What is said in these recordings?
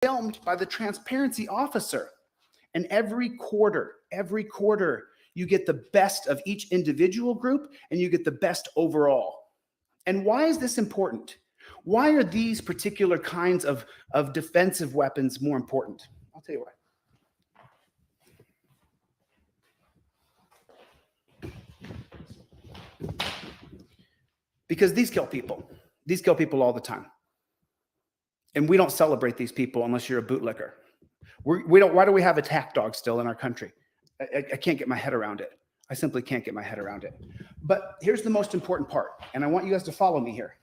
filmed by the transparency officer. And every quarter, you get the best of each individual group and you get the best overall. And why is this important? Why are these particular kinds of defensive weapons more important? I'll tell you why. Because these kill people. These kill people all the time. And we don't celebrate these people unless you're a bootlicker. Why do we have attack dogs still in our country? I can't get my head around it. I simply can't get my head around it. But here's the most important part, and I want you guys to follow me here.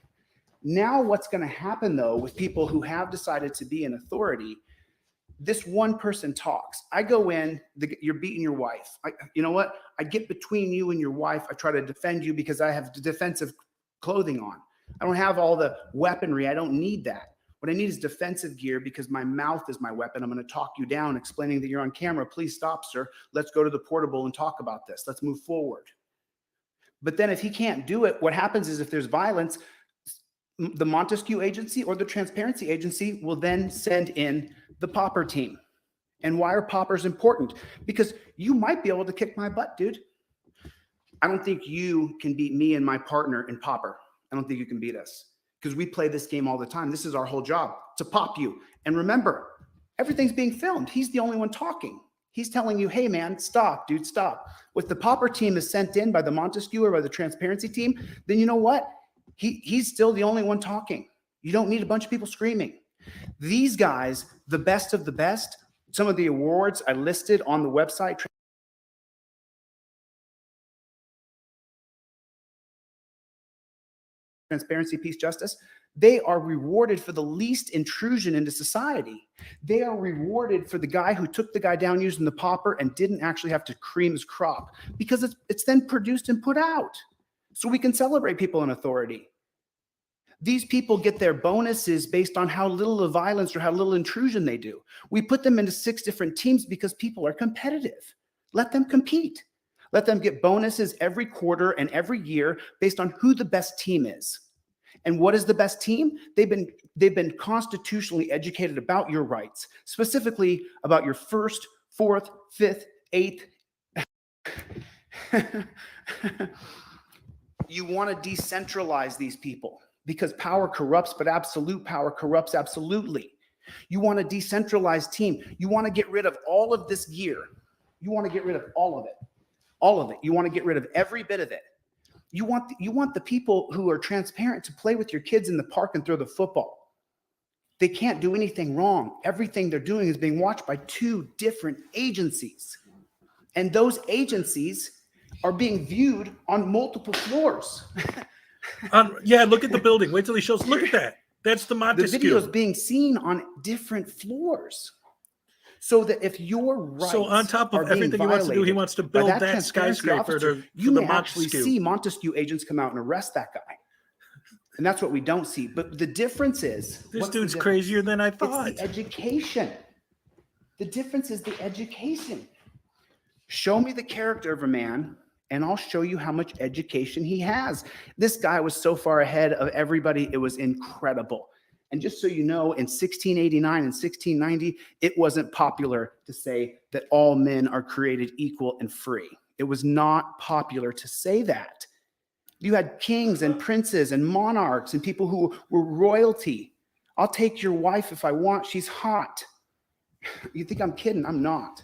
Now what's going to happen, though, with people who have decided to be in authority, this one person talks. I go in, you're beating your wife. You know what? I get between you and your wife. I try to defend you because I have defensive clothing on. I don't have all the weaponry. I don't need that. What I need is defensive gear because my mouth is my weapon. I'm going to talk you down, explaining that you're on camera. Please stop, sir. Let's go to the portable and talk about this. Let's move forward. But then if he can't do it, what happens is if there's violence, the Montesquieu agency or the transparency agency will then send in the popper team. And why are poppers important? Because you might be able to kick my butt, dude. I don't think you can beat me and my partner in popper. I don't think you can beat us. Because we play this game all the time. This is our whole job, to pop you. And remember, everything's being filmed. He's the only one talking. He's telling you, hey, man, stop, dude, stop. If the popper team is sent in by the Montesquieu or by the transparency team, then you know what? He's still the only one talking. You don't need a bunch of people screaming. These guys, the best of the best, some of the awards I listed on the website, Transparency, Peace, Justice, they are rewarded for the least intrusion into society. They are rewarded for the guy who took the guy down using the popper and didn't actually have to cream his crop, because it's then produced and put out so we can celebrate people in authority. These people get their bonuses based on how little of violence or how little intrusion they do. We put them into 6 different teams because people are competitive. Let them compete. Let them get bonuses every quarter and every year based on who the best team is. And what is the best team? They've been constitutionally educated about your rights, specifically about your 1st, 4th, 5th, 8th. You want to decentralize these people because power corrupts, but absolute power corrupts absolutely. You want a decentralized team. You want to get rid of all of this gear. You want to get rid of all of it. All of it. You want to get rid of every bit of it. You want the people who are transparent to play with your kids in the park and throw the football. They can't do anything wrong. Everything they're doing is being watched by 2 different agencies. And those agencies are being viewed on multiple floors. Yeah, look at the building. Wait till he shows. Look at that. That's the Montesquieu. The video is being seen on different floors. So that if your rights on top of everything he wants to do, he wants to build that skyscraper you may actually see Montesquieu agents come out and arrest that guy. And that's what we don't see. But the difference is... This dude's crazier than I thought. It's the education. The difference is the education. Show me the character of a man, and I'll show you how much education he has. This guy was so far ahead of everybody, it was incredible. And just so you know, in 1689 and 1690, it wasn't popular to say that all men are created equal and free. It was not popular to say that. You had kings and princes and monarchs and people who were royalty. I'll take your wife if I want. She's hot. You think I'm kidding? I'm not.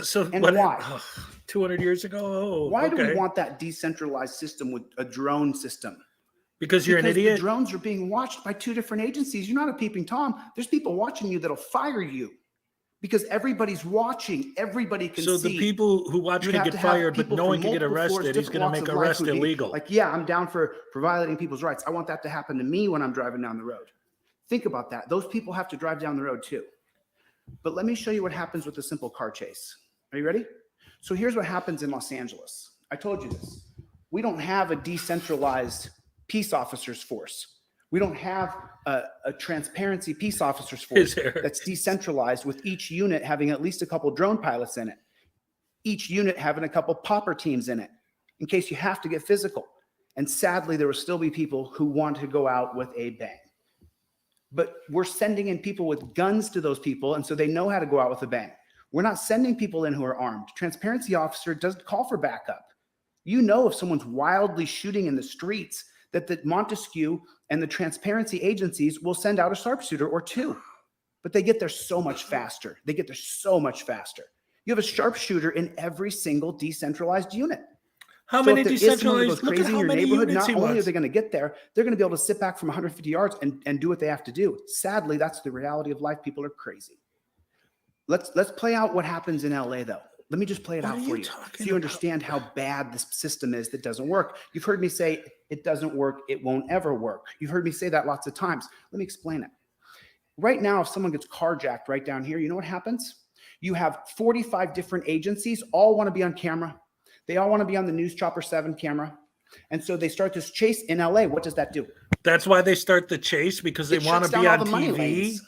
So and why? 200 years ago? Oh, why do we want that decentralized system with a drone system? Because you're an idiot? The drones are being watched by 2 different agencies. You're not a peeping Tom. There's people watching you that'll fire you because everybody's watching. Everybody can see. So the people who watch can get fired, but no one can get arrested. He's going to make arrest illegal. Like, yeah, I'm down for violating people's rights. I want that to happen to me when I'm driving down the road. Think about that. Those people have to drive down the road too. But let me show you what happens with a simple car chase. Are you ready? So here's what happens in Los Angeles. I told you this. We don't have a decentralized peace officers force. We don't have a transparency peace officers force that's decentralized with each unit having at least a couple drone pilots in it. Each unit having a couple popper teams in it in case you have to get physical. And sadly, there will still be people who want to go out with a bang. But we're sending in people with guns to those people, and so they know how to go out with a bang. We're not sending people in who are armed. Transparency officer doesn't call for backup. You know if someone's wildly shooting in the streets, that the Montesquieu and the transparency agencies will send out a sharpshooter or two. But they get there so much faster. They get there so much faster. You have a sharpshooter in every single decentralized unit. How So many if there is someone who decentralized? goes Look at crazy in how your many neighborhood, units not he only are wants. they going to get there, they're going to be able to sit back from 150 yards and do what they have to do. Sadly, that's the reality of life. People are crazy. Let's play out what happens in LA, though. Let me just play it What out are for you you so talking you about? understand how bad this system is that doesn't work. You've heard me say it doesn't work, it won't ever work. You've heard me say that lots of times. Let me explain it. Right now, if someone gets carjacked right down here, you know what happens? You have 45 different agencies, all want to be on camera. They all want to be on the News Chopper 7 camera. And so they start this chase in LA. What does that do? That's why they start the chase, because they It want shuts to be down on all the money TV. lanes.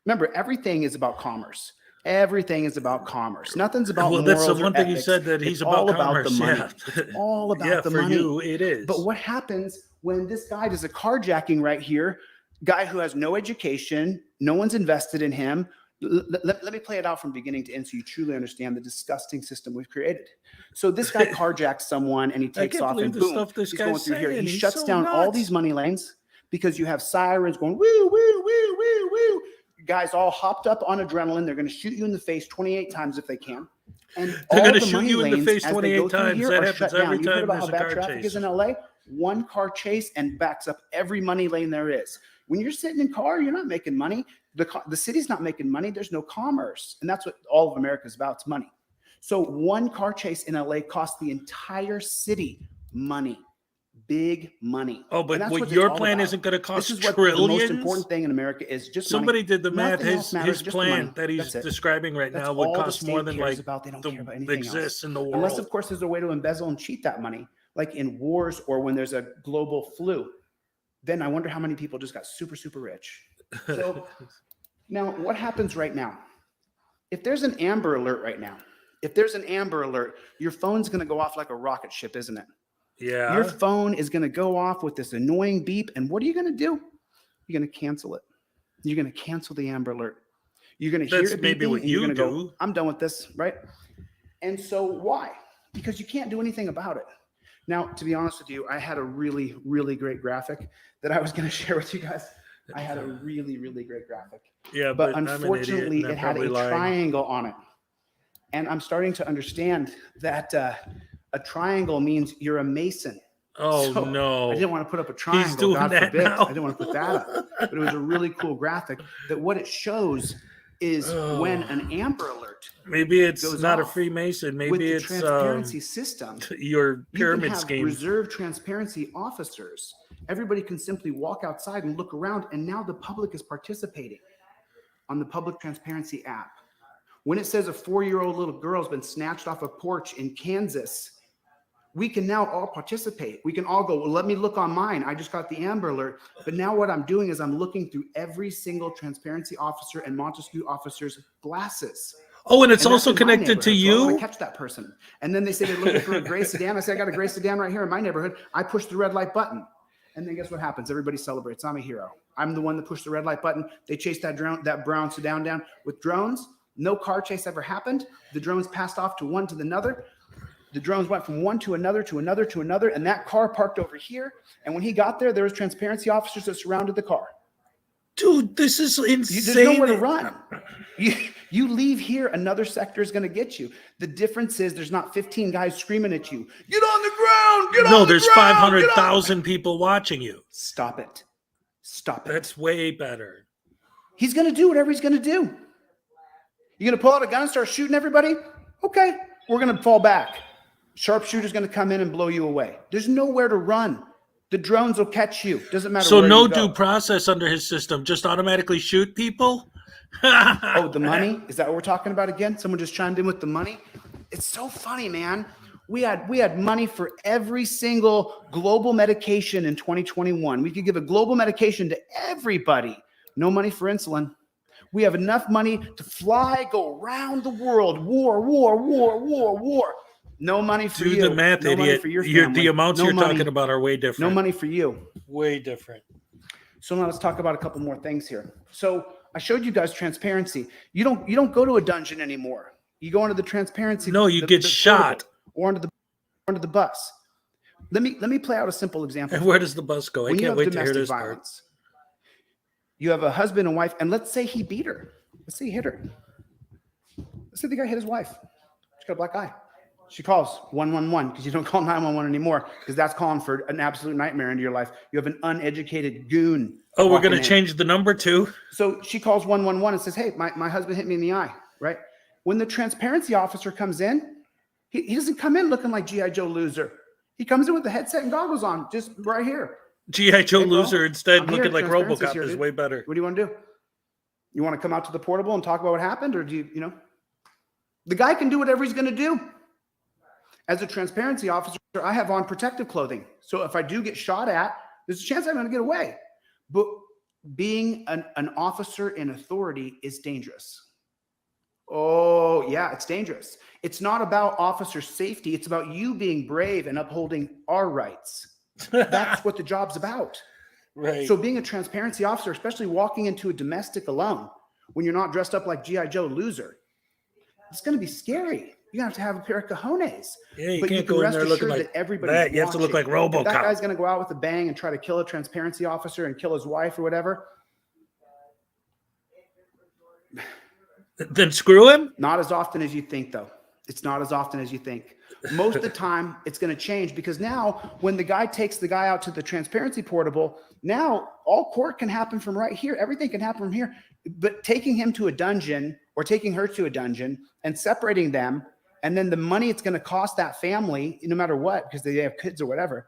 Remember, everything is about commerce. Everything is about commerce. Nothing's about Well, that's the morals or one thing he ethics. said, that he's It's about all commerce. about the money. Yeah. It's all about Yeah, the for money. you, it is. But what happens when this guy does a carjacking right here, guy who has no education, no one's invested in him. Let me play it out from beginning to end so you truly understand the disgusting system we've created. So this guy carjacks someone and he takes off and boom, this he's going guy's through here. saying. He He's shuts so down all nuts. these money lanes because you have sirens going woo, woo, woo, woo, woo. Guys all hopped up on adrenaline. They're going to shoot you in the face 28 times if they can. And They're all gonna the shoot money you in the lanes, face as they 28 go through times. here, That are happens shut down. every You've heard time about there's how a bad car traffic chase. is in LA? One car chase and backs up every money lane there is. When you're sitting in car, you're not making money. The city's not making money. There's no commerce. And that's what all of America is about. It's money. So one car chase in LA costs the entire city money. Big money. Oh, And but that's what what it's your all plan about. isn't going to This cost is what the most trillions. important thing in America is just Somebody money. did the math. Nothing else matters, His just the money. plan that he's That's it. describing right That's now would all the cost more state than cares like about. They don't care about the anything exists else. in the world. Unless, of course, there's a way to embezzle and cheat that money, like in wars or when there's a global flu. Then I wonder how many people just got super, super rich. So now what happens right now? If there's an Amber Alert right now, your phone's going to go off like a rocket ship, isn't it? Yeah. Your phone is going to go off with this annoying beep. And what are you going to do? You're going to cancel it. You're going to cancel the Amber Alert. You're going to hear That's it maybe beeping what and you're you going to do. go, I'm done with this, right? And so why? Because you can't do anything about it. Now, to be honest with you, I had a really, really great graphic that I was going to share with you guys. I had a really, really great graphic. Yeah, But I'm an unfortunately, idiot, and it I'm had a probably lying. triangle on it. And I'm starting to understand that a triangle means you're a Mason. Oh, So, no. I didn't want to put up a triangle. He's doing God that forbid. now. I didn't want to put that up. But it was a really cool graphic that what it shows is when an Amber Alert Maybe it's goes not a off Freemason. with Maybe the it's transparency system. your You can pyramid have scheme. reserve transparency officers. Everybody can simply walk outside and look around, and now the public is participating on the public transparency app. When it says a 4-year-old little girl has been snatched off a porch in Kansas, we can now all participate. We can all go, well, let me look on mine. I just got the Amber Alert. But now what I'm doing is I'm looking through every single transparency officer and Montesquieu officer's glasses. Oh, and it's And that's also in my connected to neighborhood. So I want you? to catch that person. And then they say they're looking for a gray sedan. I say, I got a gray sedan right here in my neighborhood. I push the red light button. And then guess what happens? Everybody celebrates. I'm a hero. I'm the one that pushed the red light button. They chased that brown sedan down with drones. No car chase ever happened. The drones passed off to one to another. The drones went from one to another, to another, to another. And that car parked over here. And when he got there, there was transparency officers that surrounded the car. Dude, this is insane. There's nowhere to run. You leave here, another sector is going to get you. The difference is there's not 15 guys screaming at you. Get on the ground. Get on the ground. No, there's 500,000 people watching you. Stop it. Stop it. That's way better. He's going to do whatever he's going to do. You're going to pull out a gun and start shooting everybody? Okay, we're going to fall back. Sharpshooter's going to come in and blow you away. There's nowhere to run. The drones will catch you. Doesn't matter So where no you go. due process under his system, just automatically shoot people? Oh, the money? Is that what we're talking about again? Someone just chimed in with the money? It's so funny, man. We had money for every single global medication in 2021. We could give a global medication to everybody. No money for insulin. We have enough money to fly, go around the world. War. No money for you. Do the math, no idiot. Money for your family. The amounts no you're money. talking about are way different. No money for you. Way different. So now let's talk about a couple more things here. So I showed you guys transparency. You don't go to a dungeon anymore. You go into the transparency. No, you get shot or onto the bus. Let me play out a simple example. And where does the bus go? I can't wait to hear this part. You have a husband and wife, and let's say he beat her. Let's say he hit her. Let's say the guy hit his wife. She's got a black eye. She calls 111 because you don't call 911 anymore because that's calling for an absolute nightmare into your life. You have an uneducated goon. Oh, we're going to change the number too? So she calls 111 and says, hey, my husband hit me in the eye, right? When the transparency officer comes in, he doesn't come in looking like G.I. Joe loser. He comes in with the headset and goggles on, just right here. G.I. Joe loser instead looking like RoboCop is way better. What do you want to do? You want to come out to the portable and talk about what happened? Or do you know? The guy can do whatever he's going to do. As a transparency officer, I have on protective clothing. So if I do get shot at, there's a chance I'm going to get away. But being an officer in authority is dangerous. Oh, yeah, it's dangerous. It's not about officer safety. It's about you being brave and upholding our rights. That's what the job's about. Right. So being a transparency officer, especially walking into a domestic alone, when you're not dressed up like G.I. Joe loser, it's going to be scary. You're going to have a pair of cojones. Yeah, you can't go in there looking like that. You have to look like RoboCop. If that guy's going to go out with a bang and try to kill a transparency officer and kill his wife or whatever, then screw him? Not as often as you think, though. It's not as often as you think. Most of the time, it's going to change because now when the guy takes the guy out to the transparency portable, now all court can happen from right here. Everything can happen from here. But taking him to a dungeon or taking her to a dungeon and separating them, and then the money it's going to cost that family, no matter what, because they have kids or whatever.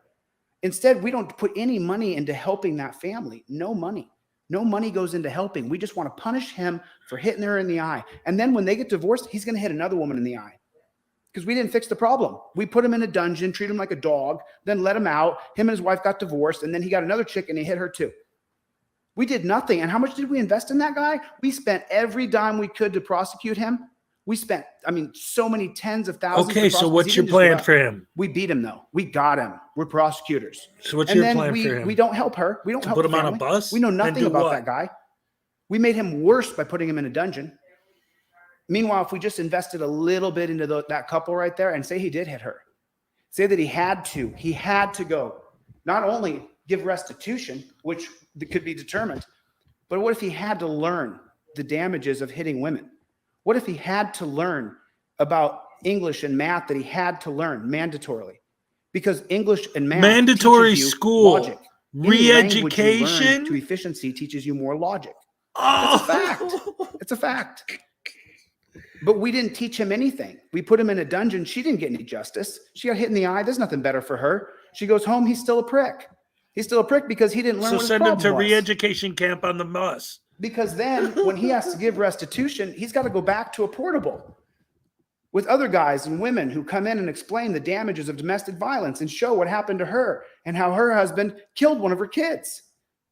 Instead, we don't put any money into helping that family. No money. No money goes into helping. We just want to punish him for hitting her in the eye. And then when they get divorced, he's going to hit another woman in the eye because we didn't fix the problem. We put him in a dungeon, treat him like a dog, then let him out. Him and his wife got divorced, and then he got another chick, and he hit her too. We did nothing. And how much did we invest in that guy? We spent every dime we could to prosecute him. We spent, so many tens of thousands. Okay, so what's your plan for him? We beat him, though. We got him. We're prosecutors. So what's your plan for him? We don't help her. We don't help put him the on a family. bus? We know nothing about that guy. We made him worse by putting him in a dungeon. Meanwhile, if we just invested a little bit into that couple right there and say he did hit her, say that he had to go, not only give restitution, which could be determined, but what if he had to learn the damages of hitting women? What if he had to learn about English and math that he had to learn mandatorily? Because English and math mandatory school logic. Re-education to efficiency teaches you more logic. That's a fact. It's a fact. But we didn't teach him anything. We put him in a dungeon. She didn't get any justice. She got hit in the eye. There's nothing better for her. She goes home. He's still a prick. He's still a prick because he didn't learn what his problem was. So send him to re-education camp on the bus. Because then when he has to give restitution, he's got to go back to a portable with other guys and women who come in and explain the damages of domestic violence and show what happened to her and how her husband killed one of her kids.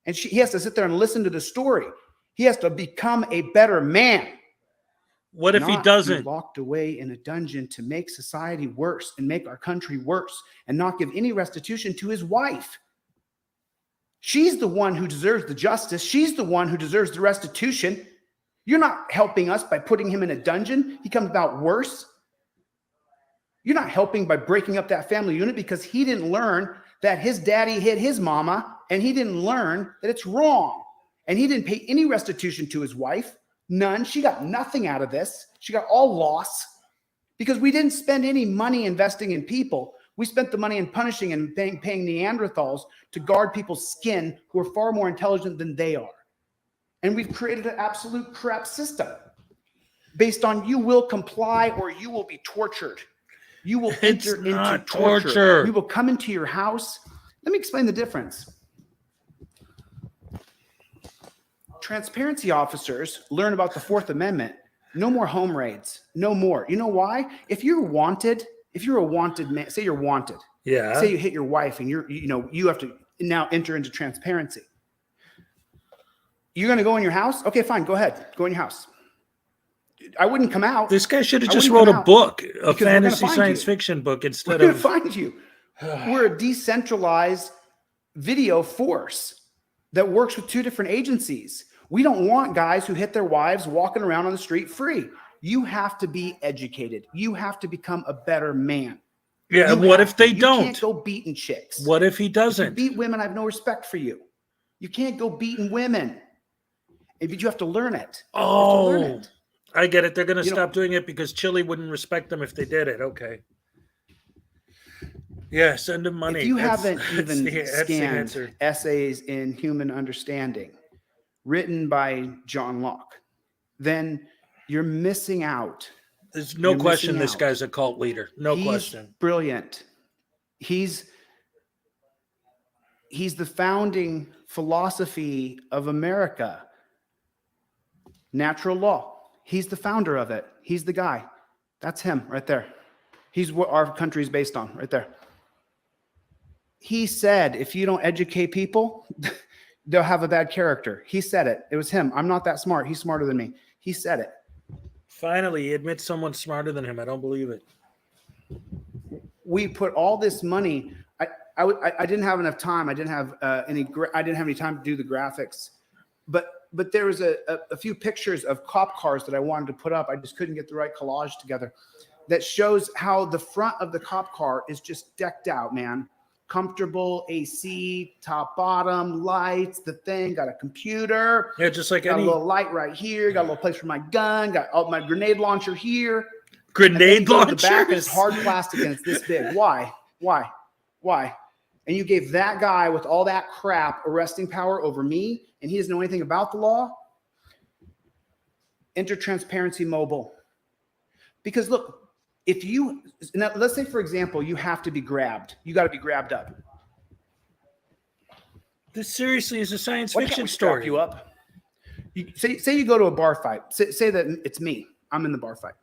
And he has to sit there and listen to the story. He has to become a better man. What if he doesn't? Be locked away in a dungeon to make society worse and make our country worse and not give any restitution to his wife. She's the one who deserves the justice. She's the one who deserves the restitution. You're not helping us by putting him in a dungeon. He comes out worse. You're not helping by breaking up that family unit because he didn't learn that his daddy hit his mama and he didn't learn that it's wrong. And he didn't pay any restitution to his wife. None. She got nothing out of this. She got all loss because we didn't spend any money investing in people. We spent the money in punishing and paying Neanderthals to guard people's skin who are far more intelligent than they are. And we've created an absolute crap system based on you will comply or you will be tortured. You will enter into torture. We will come into your house. Let me explain the difference. Transparency officers learn about the Fourth Amendment. No more home raids. No more. You know why? If you're a wanted man, say you're wanted. Yeah. Say you hit your wife and you have to now enter into transparency. You're going to go in your house? Okay, fine. Go ahead. Go in your house. I wouldn't come out. This guy should have just wrote a book, a fantasy science fiction book instead of. We're going to find you. We're a decentralized video force that works with 2 different agencies. We don't want guys who hit their wives walking around on the street free. You have to be educated. You have to become a better man. Yeah, and what if they don't? You can't go beating chicks. What if he doesn't? If you beat women, I have no respect for you. You can't go beating women. But you have to learn it. Oh, I get it. They're going to stop doing it because Chile wouldn't respect them if they did it. Okay. Yeah, send them money. If you haven't even scanned Essays in Human Understanding, written by John Locke, then you're missing out. There's no question this guy's a cult leader. No question. Brilliant. He's the founding philosophy of America. Natural law. He's the founder of it. He's the guy. That's him right there. He's what our country is based on right there. He said, if you don't educate people, they'll have a bad character. He said it. It was him. I'm not that smart. He's smarter than me. He said it. Finally, he admits someone's smarter than him. I don't believe it. We put all this money. I didn't have enough time. I didn't have any time to do the graphics. But there was a few pictures of cop cars that I wanted to put up. I just couldn't get the right collage together. That shows how the front of the cop car is just decked out, man. Comfortable AC, top, bottom, lights, the thing, got a computer. Yeah, just like got a little light right here, got a little place for my gun, got my grenade launcher here. Grenade launcher? The back and it's hard plastic and it's this big. Why? And you gave that guy with all that crap arresting power over me, and he doesn't know anything about the law? Enter Transparency Mobile. Because look, now let's say, for example, you have to be grabbed. You got to be grabbed up. This seriously is a science fiction story. Strap you up. Say you go to a bar fight. Say that it's me. I'm in the bar fight.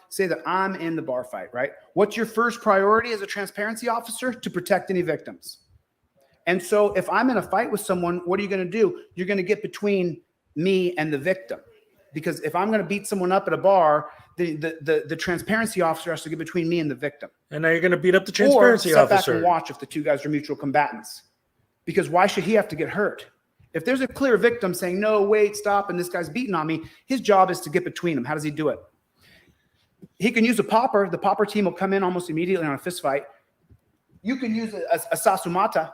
Say that I'm in the bar fight, right? What's your first priority as a transparency officer? To protect any victims. And so if I'm in a fight with someone, what are you going to do? You're going to get between me and the victim. Because if I'm going to beat someone up at a bar, the transparency officer has to get between me and the victim. And now you're going to beat up the transparency officer. Or sit back and watch if the 2 guys are mutual combatants. Because why should he have to get hurt? If there's a clear victim saying, no, wait, stop, and this guy's beating on me, his job is to get between them. How does he do it? He can use a popper. The popper team will come in almost immediately on a fist fight. You can use a sasumata.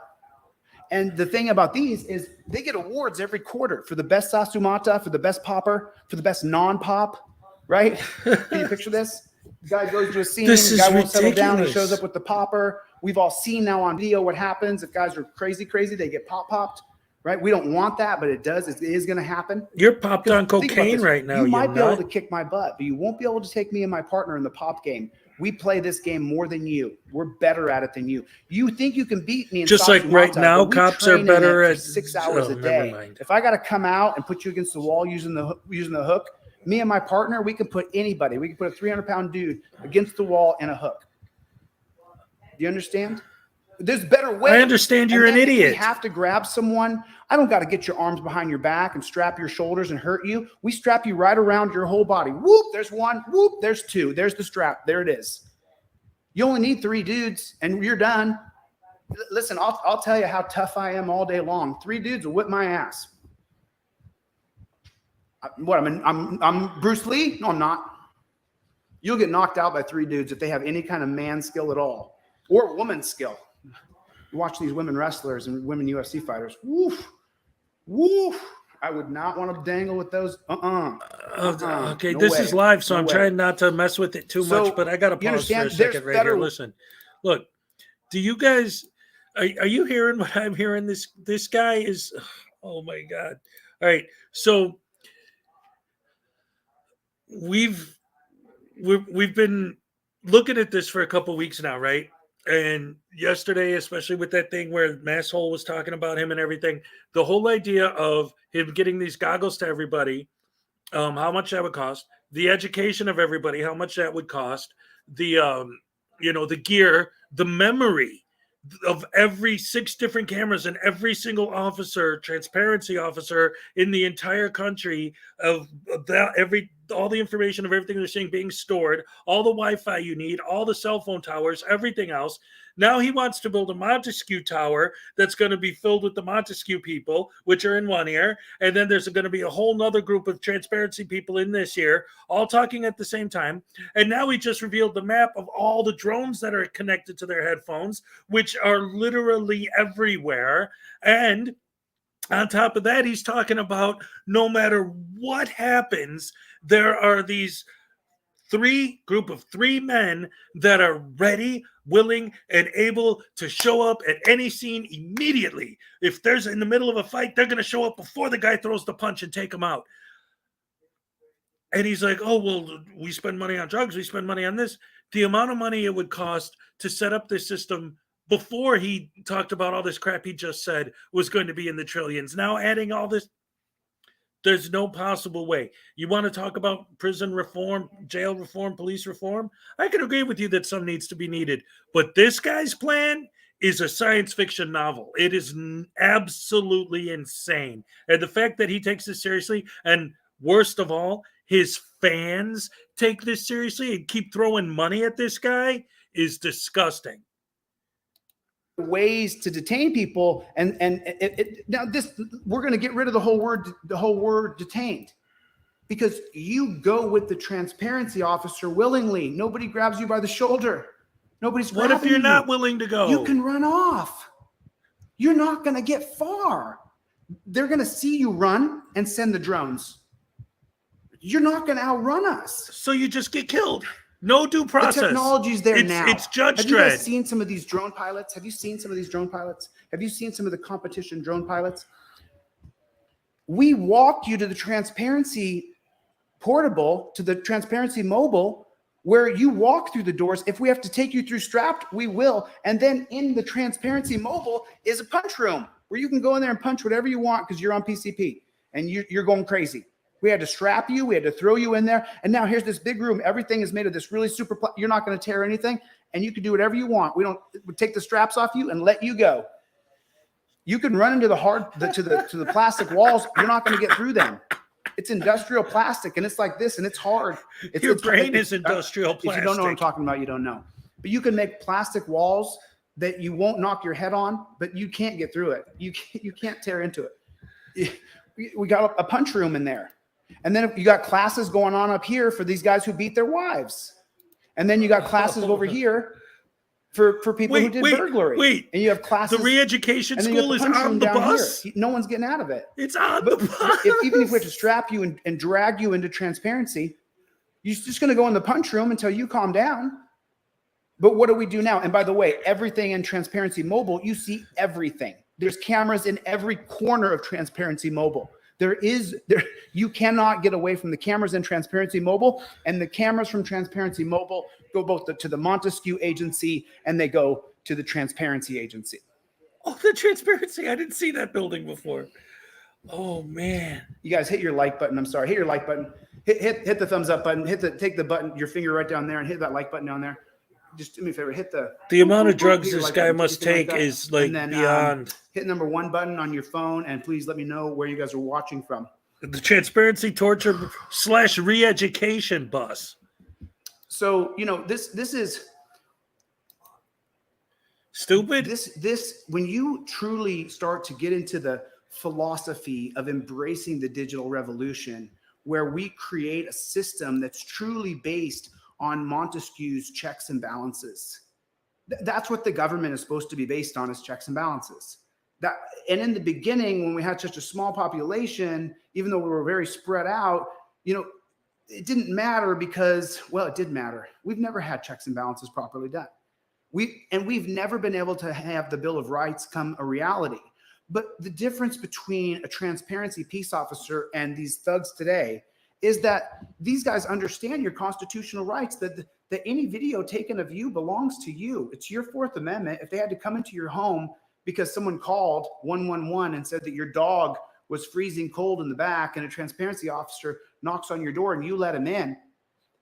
And the thing about these is they get awards every quarter for the best sasumata, for the best popper, for the best non-pop, right? Can you picture this? The guy goes to a scene, the guy won't settle down, he shows up with the popper. We've all seen now on video what happens. If guys are crazy, they get popped, right? We don't want that, but it does. It is going to happen. You're popped on cocaine right now. You might be able to kick my butt, but you won't be able to take me and my partner in the pop game. We play this game more than you. We're better at it than you. You think you can beat me in just like right now, cops are better at 6 hours a day. If I got to come out and put you against the wall using the hook, me and my partner, we can put anybody. We can put a 300-pound dude against the wall and a hook. Do you understand? There's better ways. I understand you're an idiot. If we have to grab someone, I don't got to get your arms behind your back and strap your shoulders and hurt you. We strap you right around your whole body. Whoop, there's 1. Whoop, there's 2. There's the strap. There it is. You only need 3 dudes and you're done. Listen, I'll tell you how tough I am all day long. 3 dudes will whip my ass. I'm Bruce Lee? No, I'm not. You'll get knocked out by 3 dudes if they have any kind of man skill at all or woman skill. You watch these women wrestlers and women UFC fighters. Woof, woof. I would not want to dangle with those. Okay, no this way. is live, so No I'm way. trying not to mess with it too much, but I got to pause for a second right here. Listen, look, do you guys, are you hearing what I'm hearing? This guy is, oh my God. All right, so we've been looking at this for a couple weeks now, right? And yesterday, especially with that thing where Masshole was talking about him and everything, the whole idea of him getting these goggles to everybody, how much that would cost, the education of everybody, how much that would cost, the the gear, the memory of every 6 different cameras and every single officer, transparency officer in the entire country of that, all the information of everything they're seeing being stored, all the Wi-Fi you need, all the cell phone towers, everything else. Now he wants to build a Montesquieu Tower that's going to be filled with the Montesquieu people, which are in one ear. And then there's going to be a whole nother group of transparency people in this ear, all talking at the same time. And now he just revealed the map of all the drones that are connected to their headphones, which are literally everywhere. And on top of that, he's talking about no matter what happens, there are these group of three men that are ready, willing, and able to show up at any scene immediately. If there's in the middle of a fight, they're going to show up before the guy throws the punch and take him out. And he's like, oh, well, we spend money on drugs. We spend money on this. The amount of money it would cost to set up this system before he talked about all this crap he just said was going to be in the trillions. Now adding all this, there's no possible way. You want to talk about prison reform, jail reform, police reform? I can agree with you that some needs to be needed. But this guy's plan is a science fiction novel. It is absolutely insane. And the fact that he takes this seriously, and worst of all, his fans take this seriously and keep throwing money at this guy is disgusting. Ways to detain people, and now this, we're going to get rid of the whole word detained, because you go with the transparency officer willingly. Nobody grabs you by the shoulder. Nobody's what if you're not willing to go? You can run off. You're not going to get far. They're going to see you run and send the drones. You're not going to outrun us. So you just get killed. No due process. The technology's there now. It's Judge Have Dredd. You guys seen some of these drone pilots? Have you seen some of these drone pilots? Have you seen some of the competition drone pilots? We walked you to the transparency portable, to the transparency mobile, where you walk through the doors. If we have to take you through strapped, we will. And then in the transparency mobile is a punch room where you can go in there and punch whatever you want because you're on PCP and you're going crazy. We had to strap you. We had to throw you in there. And now here's this big room. Everything is made of this really super, you're not going to tear anything. And you can do whatever you want. We take the straps off you and let you go. You can run into to the plastic walls. You're not going to get through them. It's industrial plastic and it's like this and it's hard. Your brain is industrial plastic. If you don't know what I'm talking about, you don't know. But you can make plastic walls that you won't knock your head on, but you can't get through it. You can't tear into it. We got a punch room in there. And then you got classes going on up here for these guys who beat their wives. And then you got classes over here for people who did burglary. Wait, and you have classes. The re-education school is on the bus? Here. No one's getting out of it. It's on the bus. Even if we have to strap you and drag you into transparency, you're just going to go in the punch room until you calm down. But what do we do now? And by the way, everything in Transparency Mobile, you see everything. There's cameras in every corner of Transparency Mobile. You cannot get away from the cameras in Transparency Mobile, and the cameras from Transparency Mobile go both to the Montesquieu Agency and they go to the Transparency Agency. Oh, the Transparency! I didn't see that building before. Oh man! You guys hit your like button. I'm sorry. Hit your like button. Hit the thumbs up button. Take the button, your finger right down there, and hit that like button down there. Just do me a favor. Hit the amount of drugs this guy must take is like beyond. Hit number 1 button on your phone, and please let me know where you guys are watching from. The Transparency Torture / Re-education bus. So this is stupid. This when you truly start to get into the philosophy of embracing the digital revolution, where we create a system that's truly based on Montesquieu's checks and balances. That's what the government is supposed to be based on, is checks and balances. And in the beginning, when we had such a small population, even though we were very spread out, it didn't matter because, well, it did matter. We've never had checks and balances properly done. We've never been able to have the Bill of Rights come a reality. But the difference between a transparency peace officer and these thugs today is that these guys understand your constitutional rights, that any video taken of you belongs to you. It's your Fourth Amendment. If they had to come into your home because someone called 111 and said that your dog was freezing cold in the back and a transparency officer knocks on your door and you let him in,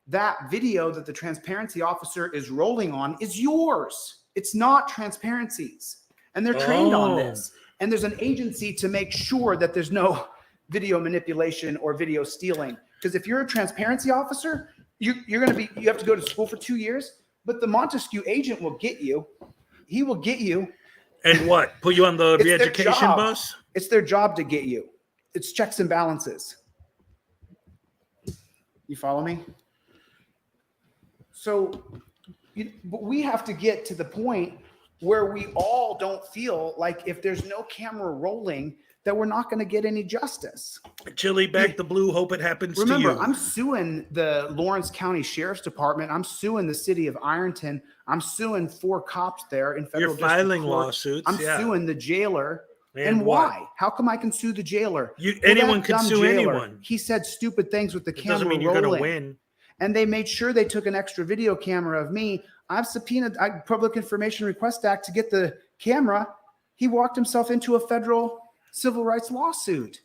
that video that the transparency officer is rolling on is yours. It's not transparency's. And they're trained on this. And there's an agency to make sure that there's no video manipulation or video stealing. Because if you're a transparency officer, you have to go to school for 2 years, but the Montesquieu agent will get you. He will get you. And what? Put you on the It's their re-education job. bus? It's their job to get you. It's checks and balances. You follow me? So, but we have to get to the point where we all don't feel like if there's no camera rolling, that we're not going to get any justice. Chili back the blue. Hope it happens Remember, to you. I'm suing the Lawrence County Sheriff's Department. I'm suing the city of Ironton. I'm suing 4 cops there in federal You're filing district court. lawsuits. I'm yeah. suing the jailer. And why? How come I can sue the jailer? Anyone that can dumb sue jailer, anyone. He said stupid things with the It camera doesn't mean you're rolling. going to win. And they made sure they took an extra video camera of me. I've subpoenaed Public Information Request Act to get the camera. He walked himself into a federal civil rights lawsuit.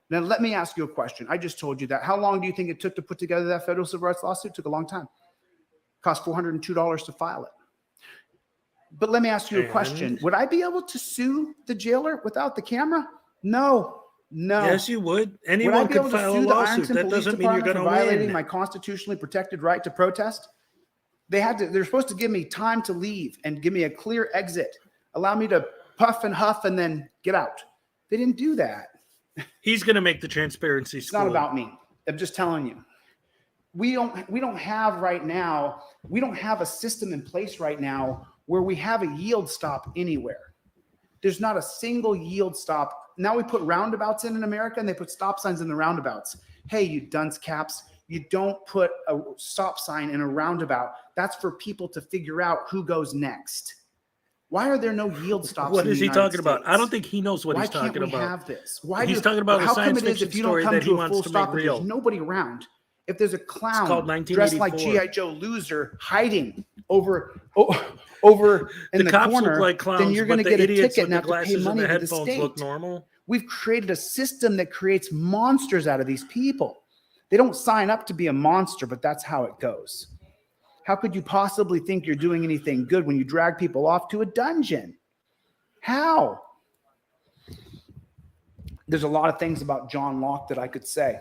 Now, let me ask you a question. I just told you that. How long do you think it took to put together that federal civil rights lawsuit? It took a long time. Cost $402 to file it. But let me ask you a question. Would I be able to sue the jailer without the camera? No. Yes, you would. Would I Anyone be could able to file a sue the lawsuit. Ironton That Police doesn't mean you're Department going for to violating win. my constitutionally protected right to protest? They're supposed to give me time to leave and give me a clear exit, allow me to puff and huff and then get out. They didn't do that. He's going to make the transparency It's school. not about me. I'm just telling you. We don't have right now, we don't have a system in place right now where we have a yield stop anywhere. There's not a single yield stop. Now we put roundabouts in America and they put stop signs in the roundabouts. Hey, you dunce caps, you don't put a stop sign in a roundabout. That's for people to figure out who goes next. Why are there no yield stops? What in is the he United talking about? States? I don't think he knows what Why he's talking can't we about. have this? Why He's talking about a how come science it is fiction if you don't story come that he to a wants full to stop make and there's real. nobody around? If there's a clown called dressed like 1984. G.I. Joe loser hiding over in the cops corner, look like clowns, then you're going to but the get a idiots ticket with and the have to pay glasses and money the to the headphones look state. normal. We've created a system that creates monsters out of these people. They don't sign up to be a monster, but that's how it goes. How could you possibly think you're doing anything good when you drag people off to a dungeon? How? There's a lot of things about John Locke that I could say.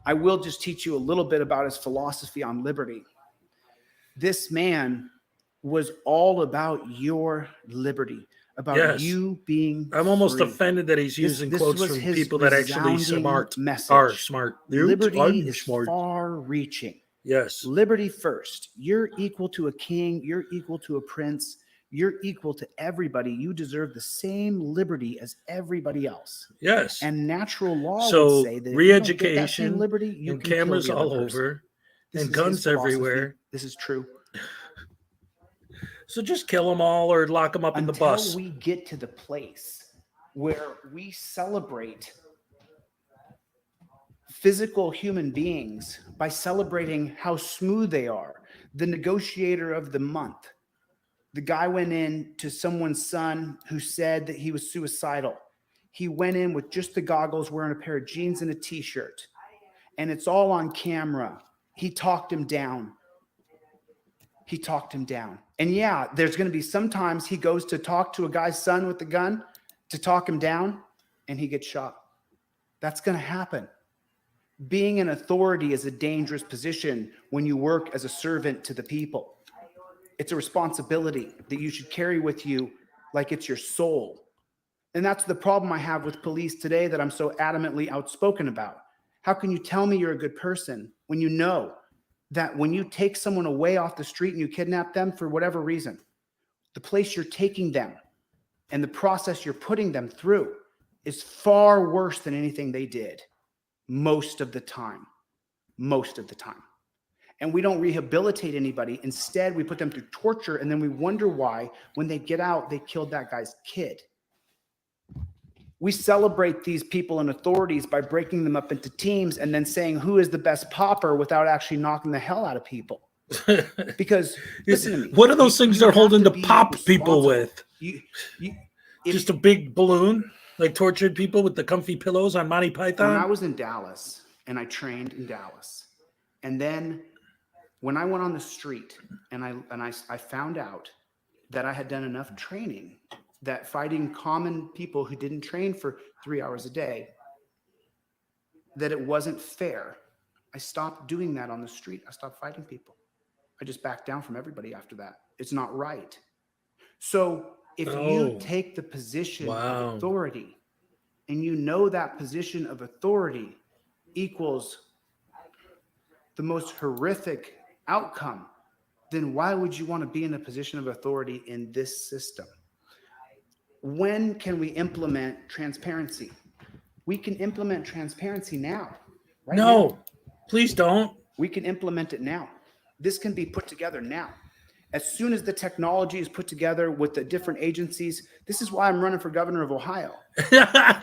I will just teach you a little bit about his philosophy on liberty. This man was all about your liberty, about you being I'm almost free. offended that he's using This quotes was from his people that actually resounding message. are smart. Liberty I'm is smart. far-reaching. Yes. Liberty first. You're equal to a king. You're equal to a prince. You're equal to everybody. You deserve the same liberty as everybody else. Yes. And natural law So would say that if re-education you don't get that same liberty, you and can kill cameras the other all person. over This and is his guns philosophy. everywhere. This is true. So just kill them all or lock them up in the bus. Until we get to the place where we celebrate physical human beings by celebrating how smooth they are. The negotiator of the month. The guy went in to someone's son who said that he was suicidal. He went in with just the goggles, wearing a pair of jeans and a t-shirt. And it's all on camera. He talked him down. He talked him down. And yeah, there's going to be sometimes he goes to talk to a guy's son with the gun to talk him down and he gets shot. That's going to happen. Being an authority is a dangerous position when you work as a servant to the people. It's a responsibility that you should carry with you like it's your soul. And that's the problem I have with police today that I'm so adamantly outspoken about. How can you tell me you're a good person when you know that when you take someone away off the street and you kidnap them for whatever reason, the place you're taking them and the process you're putting them through is far worse than anything they did most of the time. Most of the time. And we don't rehabilitate anybody. Instead, we put them through torture, and then we wonder why, when they get out, they killed that guy's kid. We celebrate these people and authorities by breaking them up into teams and then saying who is the best popper without actually knocking the hell out of people. Because, listen to me. What are those things they're holding to be pop people with? If- Just a big balloon? Like tortured people with the comfy pillows on Monty Python? When I was in Dallas, and I trained in Dallas, and then when I went on the street and I found out that I had done enough training that fighting common people who didn't train for 3 hours a day, that it wasn't fair. I stopped doing that on the street. I stopped fighting people. I just backed down from everybody after that. It's not right. So if Oh. you take the position Wow. of authority and you know that position of authority equals the most horrific outcome, then why would you want to be in a position of authority in this system? When can we implement transparency? We can implement transparency now. Right No, now. please don't. We can implement it now. This can be put together now. As soon as the technology is put together with the different agencies, this is why I'm running for governor of Ohio,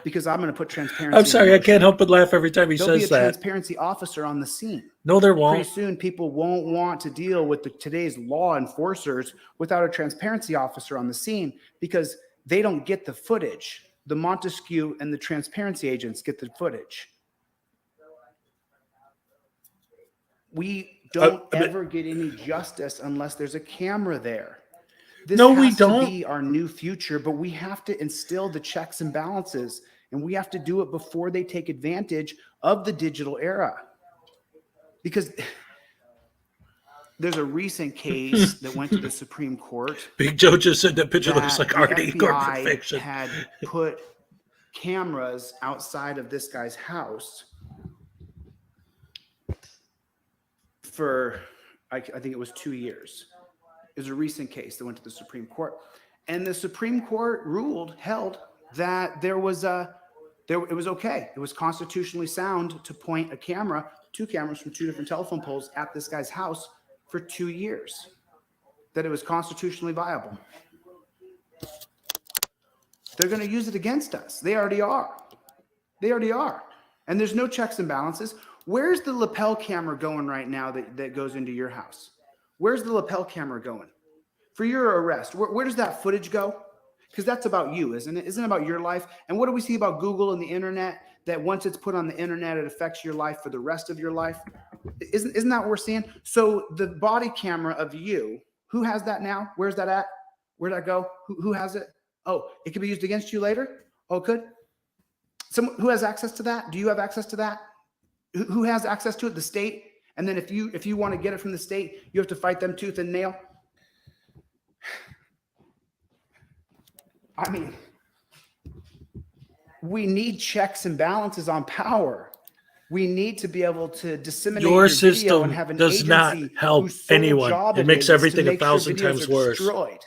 because I'm going to put transparency. I'm sorry, I can't help but laugh every time he There'll be a says that. transparency officer on the scene. No, there Pretty won't. soon, people won't want to deal with today's law enforcers without a transparency officer on the scene because they don't get the footage. The Montesquieu and the transparency agents get the footage. We don't ever get any justice unless there's a camera there. This No, we has don't. to be our new future, but we have to instill the checks and balances, and we have to do it before they take advantage of the digital era. Because there's a recent case that went to the Supreme Court. Big Joe just said that picture that looks like the already good for FBI fiction. had put cameras outside of this guy's house for, I think it was 2 years. It was a recent case that went to the Supreme Court. And the Supreme Court held that it was okay. It was constitutionally sound to point two cameras from two different telephone poles at this guy's house for 2 years, that it was constitutionally viable. They're going to use it against us. They already are. And there's no checks and balances. Where's the lapel camera going right now that goes into your house? Where's the lapel camera going? For your arrest, where does that footage go? Because that's about you, isn't it? Isn't it about your life? And what do we see about Google and the internet? That once it's put on the internet, it affects your life for the rest of your life. Isn't that what we're seeing? So the body camera of you, who has that now? Where's that at? Where'd that go? Who has it? Oh, it could be used against you later? Oh, it could? Someone who has access to that? Do you have access to that? Who has access to it? The state? And then if you want to get it from the state, you have to fight them tooth and nail. I mean, we need checks and balances on power. We need to be able to disseminate Your video system and have an does not agency help whose sole anyone. job It makes is to everything make 1,000 sure videos times are worse. destroyed.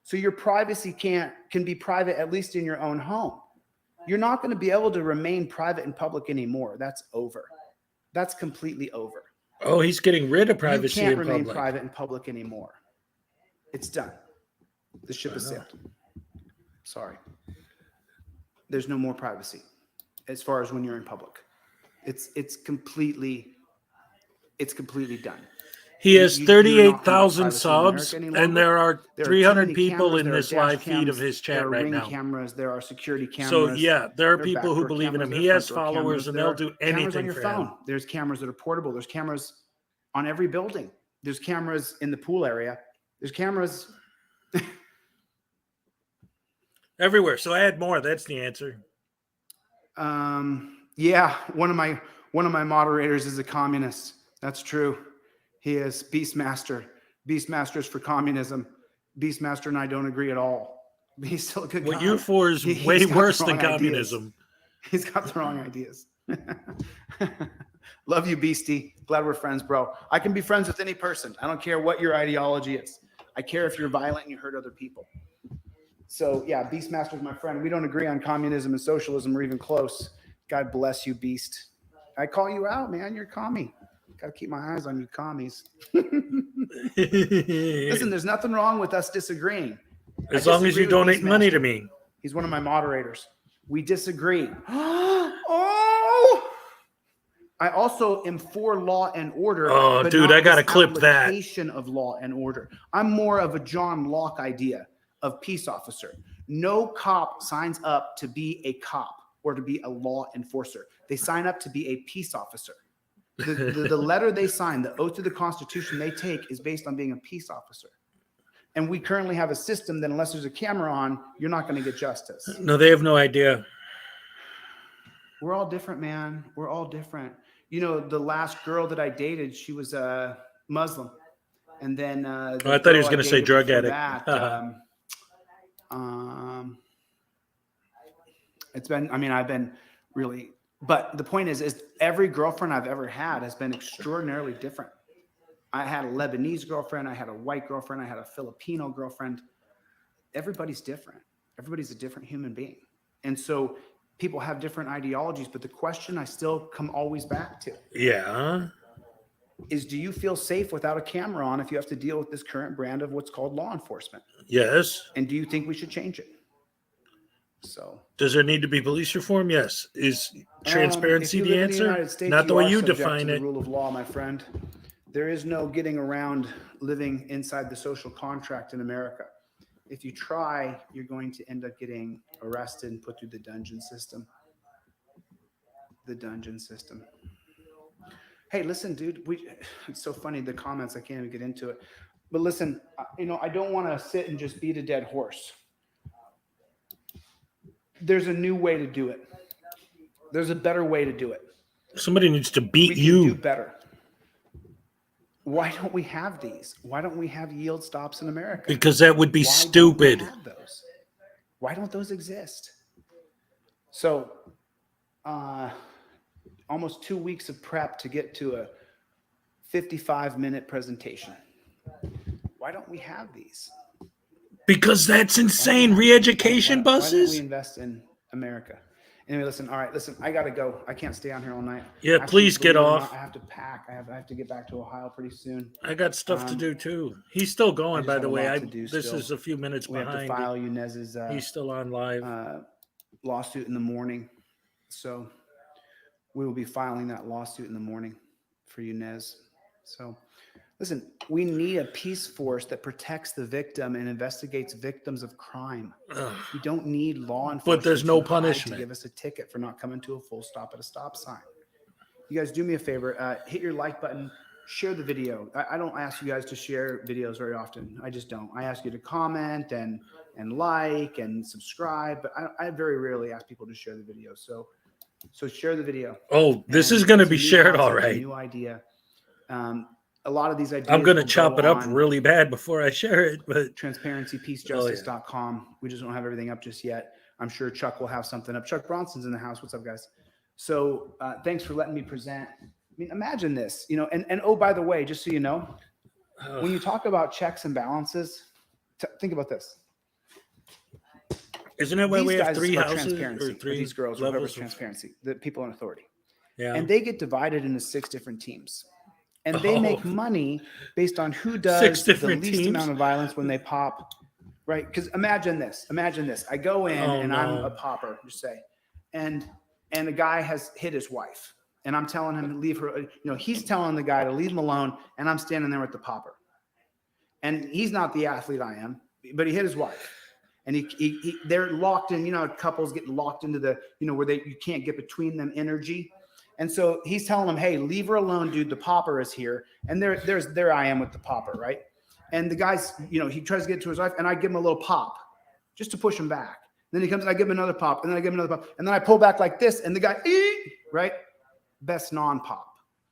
So your privacy can be private, at least in your own home. You're not going to be able to remain private in public anymore. That's over. That's completely over. Oh, he's getting rid of privacy You can't in remain public. private in public anymore. It's done. The ship has sailed. Sorry. There's no more privacy as far as when you're in public. It's completely done. He has You're not gonna have 38,000 privacy in subs, America any longer. and there are There are 300 too many people cameras, in there are this dash live feed cams, of his there chat are right ring now. cameras, there are security cameras. So yeah, there are there people who backdoor believe in him. cameras, He there are has front door followers, cameras, and there they'll are do cameras on anything your for phone. him. There's cameras that are portable. There's cameras on every building. There's cameras in the pool area. There's cameras Everywhere. So add more. That's the answer. Yeah, one of my moderators is a communist. That's true. He is Beastmaster. Beastmaster's for communism. Beastmaster and I don't agree at all. But he's still a good guy. What you're for is He's way got the worse than wrong ideas. communism. He's got the wrong ideas. Love you, Beastie. Glad we're friends, bro. I can be friends with any person. I don't care what your ideology is. I care if you're violent and you hurt other people. So yeah, Beastmaster's my friend. We don't agree on communism and socialism or even close. God bless you, Beast. I call you out, man. You're a commie. Got to keep my eyes on you commies. Listen, there's nothing wrong with us disagreeing. As long as you donate money to me. He's one of my moderators. We disagree. Oh! I also am for law and order. Oh, but dude, not I gotta this clip that. application of law and order. I'm more of a John Locke idea of peace officer. No cop signs up to be a cop or to be a law enforcer. They sign up to be a peace officer. The letter they sign, the oath to the Constitution they take is based on being a peace officer. And we currently have a system that unless there's a camera on, you're not going to get justice. No, they have no idea. We're all different, man. We're all different. You know, the last girl that I dated, she was a Muslim. And then I thought he was going to say drug addict. It's been, I mean, I've been really, but the point is every girlfriend I've ever had has been extraordinarily different. I had a Lebanese girlfriend. I had a white girlfriend. I had a Filipino girlfriend. Everybody's different. Everybody's a different human being. And so people have different ideologies, but the question I still come always back to is, do you feel safe without a camera on if you have to deal with this current brand of what's called law enforcement? Yes. And do you think we should change it? So, does there need to be police reform? Yes. Is transparency the answer? Not the way you define it. The rule of law, my friend. There is no getting around living inside the social contract in America. If you try, you're going to end up getting arrested and put through the dungeon system. The dungeon system. Hey, listen, dude, it's so funny, the comments, I can't even get into it. But listen, I don't want to sit and just beat a dead horse. There's a new way to do it. There's a better way to do it. Somebody needs to beat we can you. Do better. Why don't we have these? Why don't we have yield stops in America? Because that would be stupid. Don't we have those? Why don't those exist? So, almost 2 weeks of prep to get to a 55-minute presentation. Why don't we have these? Because that's insane. Re-education buses? Why don't we invest in America? Anyway, listen. All right, listen. I gotta go. I can't stay on here all night. Yeah, please get off. I have to pack. I have to get back to Ohio pretty soon. I got stuff to do too. He's still going, by the way. This still. Is a few minutes we behind. We have to file Yunez's. He's still on live. Lawsuit in the morning, so we will be filing that lawsuit in the morning for Yunez. So, listen, we need a peace force that protects the victim and investigates victims of crime. We don't need law enforcement. But there's no punishment to give us a ticket for not coming to a full stop at a stop sign. You guys do me a favor, hit your like button, share the video. I don't ask you guys to share videos very often. I just don't. I ask you to comment and like and subscribe, but I very rarely ask people to share the video. So share the video. Oh, this is going to be shared, all right. New idea. A lot of these ideas. I'm going to chop it up really bad before I share it, but transparencypeacejustice.com. We just don't have everything up just yet. I'm sure Chuck will have something up. Chuck Bronson's in the house. What's up, guys? So thanks for letting me present. I mean, imagine this, and oh, by the way, just so you know, when you talk about checks and balances, think about this. Isn't that why we have 3 houses transparency, or 3 these girls, levels whoever's transparency, the people in authority. Yeah. And they get divided into 6 different teams. And they make money based on who does the least amount of violence when they pop, right? Because imagine this. I go in I'm a popper, just say, and a guy has hit his wife. And I'm telling him to leave her, he's telling the guy to leave him alone, and I'm standing there with the popper. And he's not the athlete I am, but he hit his wife. And they're locked in, couples get locked into the, where you can't get between them energy. And so he's telling him, hey, leave her alone, dude. The popper is here. And there I am with the popper, right? And the guy's, he tries to get to his wife, and I give him a little pop just to push him back. Then he comes and I give him another pop, and then I give him another pop. And then I pull back like this, and the guy, right? Best non-pop,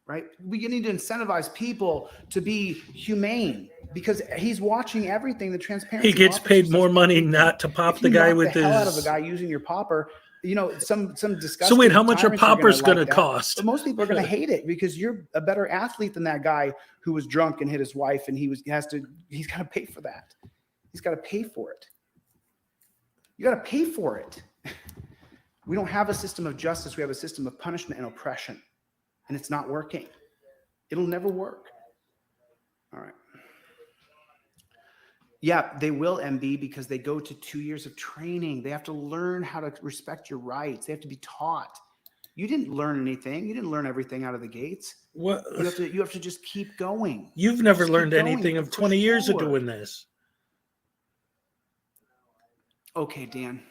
right? We need to incentivize people to be humane because he's watching everything. The transparency. He gets paid more money not to pop the guy with his. Hell out of a guy using your popper. Some disgusting. So wait, how much are poppers going to cost? But most people are going to hate it because you're a better athlete than that guy who was drunk and hit his wife, and he's got to pay for that. He's got to pay for it. You got to pay for it. We don't have a system of justice. We have a system of punishment and oppression, and it's not working. It'll never work. All right. Yeah, they will, MB, because they go to 2 years of training. They have to learn how to respect your rights. They have to be taught. You didn't learn anything. You didn't learn everything out of the gates. What? You have to just keep going. You've never learned anything of 20 years of doing this. Okay, Dan.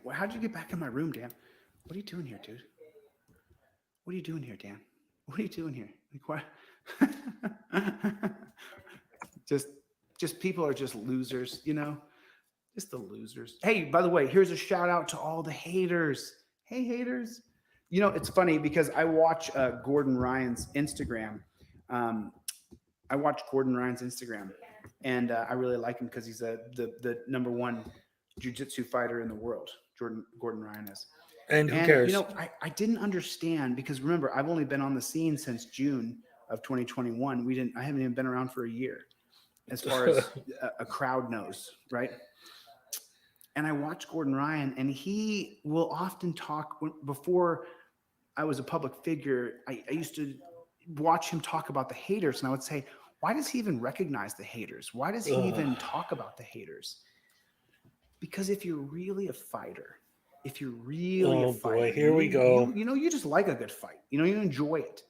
Well, how'd you get back in my room, Dan? What are you doing here, dude? What are you doing here, Dan? What are you doing here? Like, what? Just people are just losers, just the losers. Hey, by the way, here's a shout out to all the haters. Hey, haters. It's funny because I watch Gordon Ryan's Instagram. And I really like him because he's the number one jiu-jitsu fighter in the world. Gordon Ryan is. And who And, cares? I didn't understand because remember, I've only been on the scene since June of 2021. I haven't even been around for a year as far as a crowd knows, right? And I watch Gordon Ryan, and he will often talk before I was a public figure. I used to watch him talk about the haters, and I would say, why does he even recognize the haters? Why does he even talk about the haters? Because if you're really a fighter, boy, here we go. You just like a good fight. You enjoy it.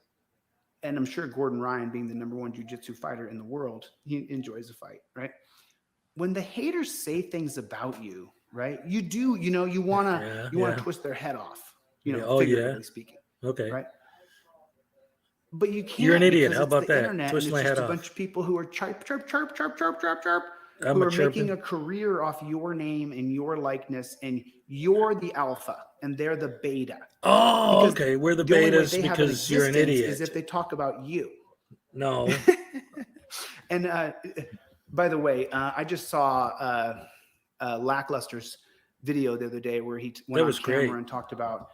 And I'm sure Gordon Ryan, being the number one jiu-jitsu fighter in the world, he enjoys a fight, right? When the haters say things about you, right? You do, you want to twist their head off, figuratively speaking. Okay. Right? But you can't. You're an idiot. Because How about it's the that? internet, Twist and my it's just head a off. bunch of people who are chirp, chirp, chirp, chirp, chirp, chirp, chirp, I'm who a are chirping. making a career off your name and your likeness, and you're the alpha and they're the beta. Oh, Because okay. We're the The only way betas they have because you're an existence idiot. is if they talk about you. No. And by the way, I just saw Lackluster's video the other day where he went on camera great. and talked about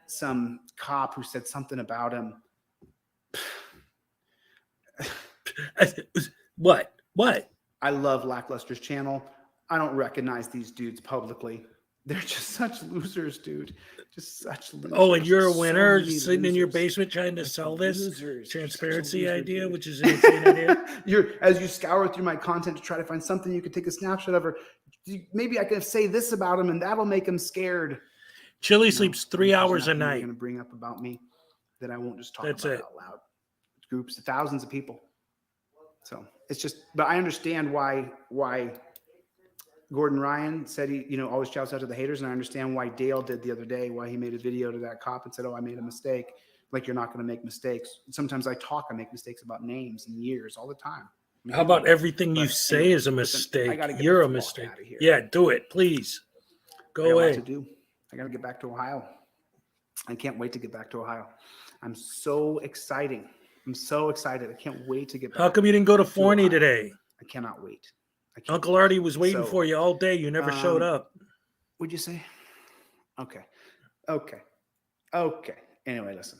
some cop who said something about him. What? I love Lackluster's channel. I don't recognize these dudes publicly. They're just such losers, dude. Just such losers. Oh, and you're a So winner many sitting in your losers. basement trying to sell this Losers. transparency Such a loser, idea, dude. which is an insane idea. As you scour through my content to try to find something you could take a snapshot of, or maybe I can say this about him and that'll make him scared. Chili sleeps 3 hours a You're night. going to bring up about me that I won't just talk That's about it. out loud. Groups, thousands of people. So it's just, but I understand why Gordon Ryan said he, always shouts out to the haters, and I understand why Dale did the other day, why he made a video to that cop and said, "Oh, I made a mistake." Like, you're not going to make mistakes. Sometimes I make mistakes about names and years all the time. How about everything you But say anyway, is a listen, I mistake? gotta get You're the a fuck mistake. outta here. Yeah, do it, please. I got Go a lot away. to do. I got to get back to Ohio. I can't wait to get back to Ohio. I'm so excited. I can't wait to get back. How come you didn't go to Forney Ohio. today? I cannot wait. I can't Uncle wait. Artie was waiting So, for you all day. You never showed up. What'd you say? Okay. Anyway, listen,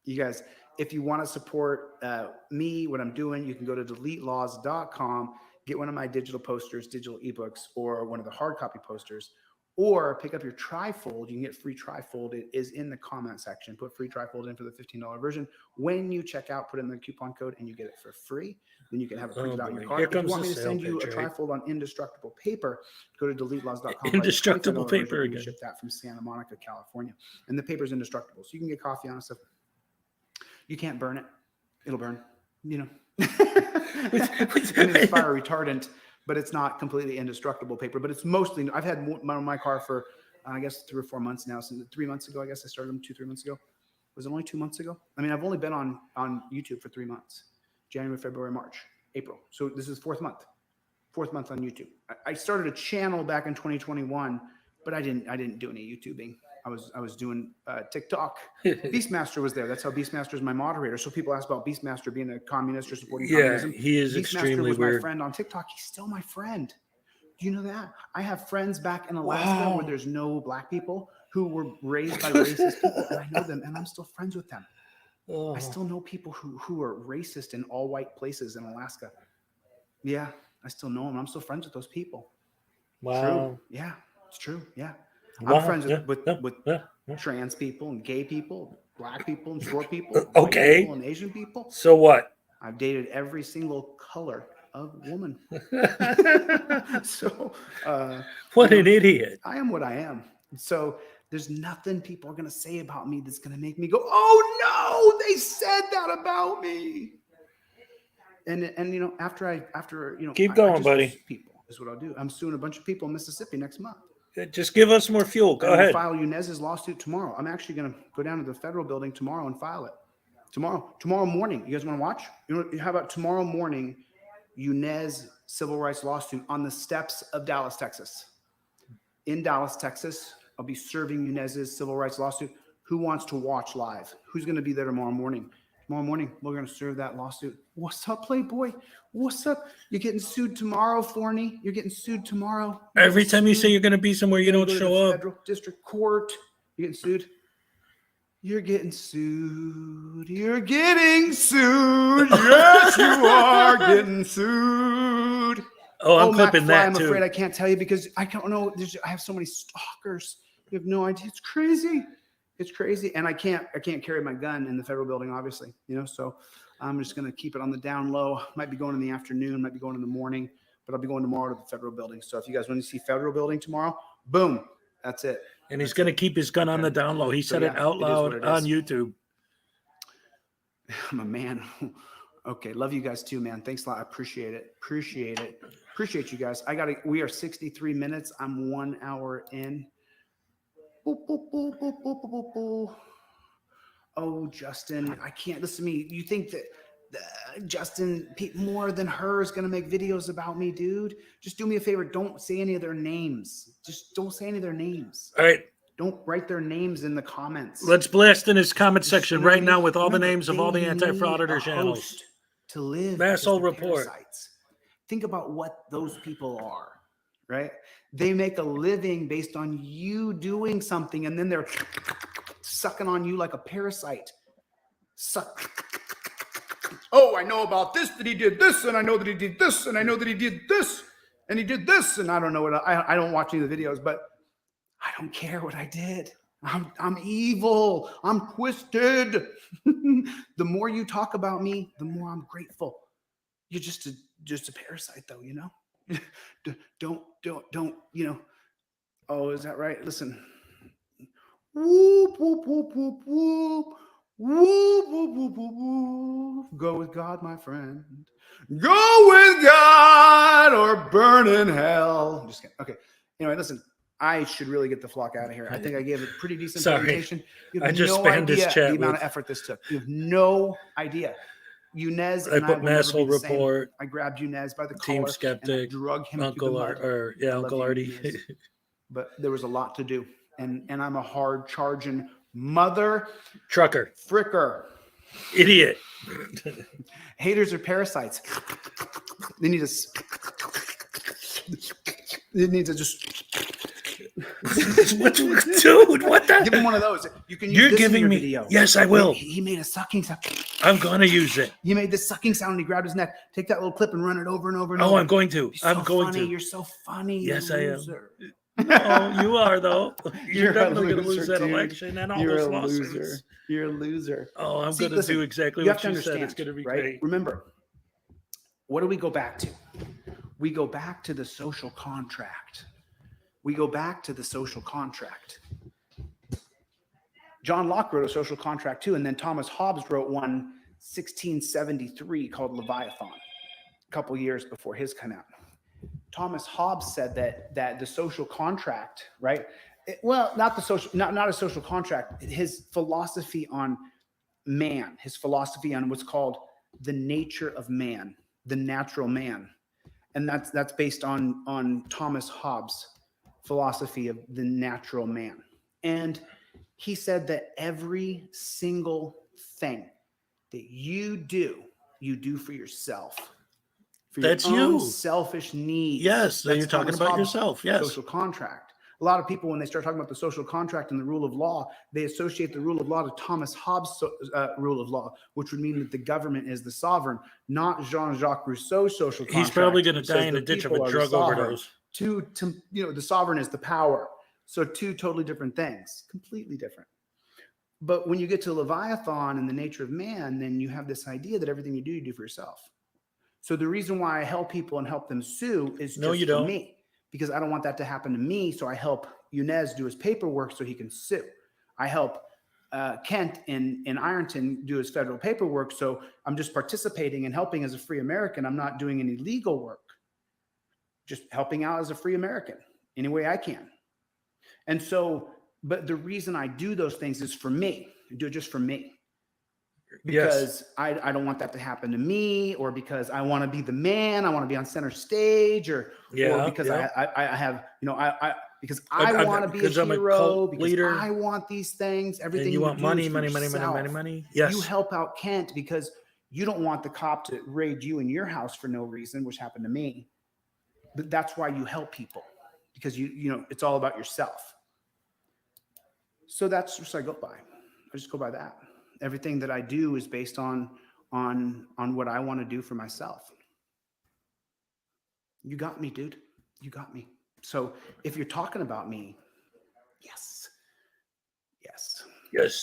you guys, if you want to support me, what I'm doing, you can go to DeleteLawz.com, get one of my digital posters, digital ebooks, or one of the hard copy posters, or pick up your trifold. You can get free trifold. It is in the comment section. Put free trifold in for the $15 version. When you check out, put in the coupon code and you get it for free. Then you can have it printed out in your car. Here If you comes want the me to sale send you pitch, a right? trifold on indestructible paper, go to DeleteLawz.com. Indestructible buy the $25 paper version. We again. ship that from Santa Monica, California. And the paper's indestructible. So you can get coffee on it. Stuff. You can't burn it. It'll burn, it's fire retardant, but it's not completely indestructible paper. But it's mostly, I've had one on my car for, I guess, 3 or 4 months now. Since 3 months ago, I guess I started them 2-3 months ago. Was it only 2 months ago? I mean, I've only been on YouTube for 3 months. January, February, March, April. So this is fourth month on YouTube. I started a channel back in 2021, but I didn't do any YouTubing. I was doing TikTok. Beastmaster was there. That's how Beastmaster is my moderator. So people ask about Beastmaster being a communist or supporting communism. He is Beastmaster extremely was weird. my friend on TikTok. He's still my friend. Do you know that? I have friends back in Alaska where there's no black people who were raised by racist people, and I know them, and I'm still friends with them. Oh. I still know people who are racist in all white places in Alaska. Yeah, I still know them. I'm still friends with those people. Wow. True. Yeah, it's true. Yeah. I'm friends with trans people and gay people, black people and short people, white people and Asian people. So what? I've dated every single color of woman. So What an idiot. I am what I am. So there's nothing people are going to say about me that's going to make me go, "Oh no, they said that about me." And after keep I going, just buddy. sue people is what I'll do. I'm suing a bunch of people in Mississippi next month. Just give us more fuel. Go ahead. File Yunez's lawsuit tomorrow. I'm actually going to go down to the federal building tomorrow and file it. Tomorrow morning. You guys want to watch? How about tomorrow morning, Yunez civil rights lawsuit on the steps of Dallas, Texas. In Dallas, Texas, I'll be serving Yunez's civil rights lawsuit. Who wants to watch live? Who's going to be there tomorrow morning? Tomorrow morning, we're going to serve that lawsuit. What's up, Playboy? What's up? You're getting sued tomorrow, Forney. You're getting sued tomorrow. Every time you say you're going to be somewhere, you don't Go to show the up. Federal District Court. You're getting sued. You're getting sued. You're getting sued. Yes, you are getting sued. Oh, I'm clipping McFly, that I'm too. afraid I can't tell you because I don't know. I have so many stalkers. You have no idea. It's crazy. It's crazy. And I can't carry my gun in the federal building, obviously, so I'm just going to keep it on the down low. Might be going in the afternoon, might be going in the morning, but I'll be going tomorrow to the federal building. So if you guys want to see federal building tomorrow, boom, that's it. And he's going to keep his gun on the down low. He said it out loud on YouTube. I'm a man. Okay. Love you guys too, man. Thanks a lot. I appreciate it. Appreciate you guys. We are 63 minutes. I'm 1 hour in. Boop, boop, boop, boop, boop, boop, boop. Oh, Justin, I can't listen to me. You think that Justin, more than her, is going to make videos about me, dude? Just do me a favor. Don't say any of their names. Just don't say any of their names. All right. Don't write their names in the comments. Let's blast in his comment section right now with all the names of all the anti-frauditor channels. To live. Masshole report. Parasites. Think about what those people are, right? They make a living based on you doing something, and then they're sucking on you like a parasite. Suck. Oh, I know about this, that he did this, and I know that he did this, and I know that he did this, and he did this, and I don't know what I don't watch any of the videos, but I don't care what I did. I'm evil. I'm twisted. The more you talk about me, the more I'm grateful. You're just a parasite, though, Don't, Oh, is that right? Listen. Whoop, whoop, whoop, whoop, whoop. Whoop, whoop, whoop, whoop, whoop. Go with God, my friend. Go with God or burn in hell. Just kidding. Okay. Anyway, listen. I should really get the flock out of here. I think I gave a pretty decent presentation. You have I just no spammed idea his chat the amount of effort this took. You have no idea. Yunez and I put Masshole report. I grabbed Yunez by the Team collar Skeptic, and I drug him Uncle through the mud. Uncle Artie. But there was a lot to do, and I'm a hard charging mother trucker, fricker, idiot. Haters are parasites. They need to just. Dude, what the? Give him one of those. You can use You're this giving in your me video. Yes, I will. He made a sucking sound. I'm gonna use it. He made this sucking sound and he grabbed his neck. Take that little clip and run it over and over and over. Oh, I'm going to. I'm going funny. to. You're so funny. Yes, I am. Loser. No, you are though. You're definitely going to lose that dude. election and all You're those a lawsuits. loser. You're a loser. Oh, I'm going to do exactly you what have to you said. It's understand, going to be right? great. Remember, what do we go back to? We go back to the social contract. We go back to the social contract. John Locke wrote a social contract too, and then Thomas Hobbes wrote one 1673 called Leviathan, a couple years before his came out. Thomas Hobbes said that the social contract, right? Not a social contract. His philosophy on man, his philosophy on what's called the nature of man, the natural man, and that's based on Thomas Hobbes' philosophy of the natural man. And he said that every single thing that you do for yourself. For That's your own you. Selfish needs. Yes, That's you're talking Thomas about Hobbes' yourself. Yes. Social contract. A lot of people, when they start talking about the social contract and the rule of law, they associate the rule of law to Thomas Hobbes' rule of law, which would mean that the government is the sovereign, not Jean-Jacques Rousseau's social contract. He's probably going to which says die in the a ditch of people a are the drug sovereign. overdose. The sovereign is the power. So two totally different things, completely different. But when you get to Leviathan and the nature of man, then you have this idea that everything you do for yourself. So the reason why I help people and help them sue is just for me, because I don't want that to happen to me. So I help Yunez do his paperwork so he can sue. I help Kent in Ironton do his federal paperwork. So I'm just participating and helping as a free American. I'm not doing any legal work, just helping out as a free American any way I can. And so, but the reason I do those things is for me. I do it just for me. Because I don't want that to happen to me, or because I want to be the man, I want to be on center stage, or because I have, because I want to be a because I'm a hero, cult because leader. I want these things. Everything And you want do money, is for money, money, money, money, yourself. money. Yes. You help out Kent because you don't want the cop to raid you in your house for no reason, which happened to me. But that's why you help people, because you know it's all about yourself. So that's just what I go by. I just go by that. Everything that I do is based on what I want to do for myself. You got me, dude. You got me. So if you're talking about me, yes. Yes,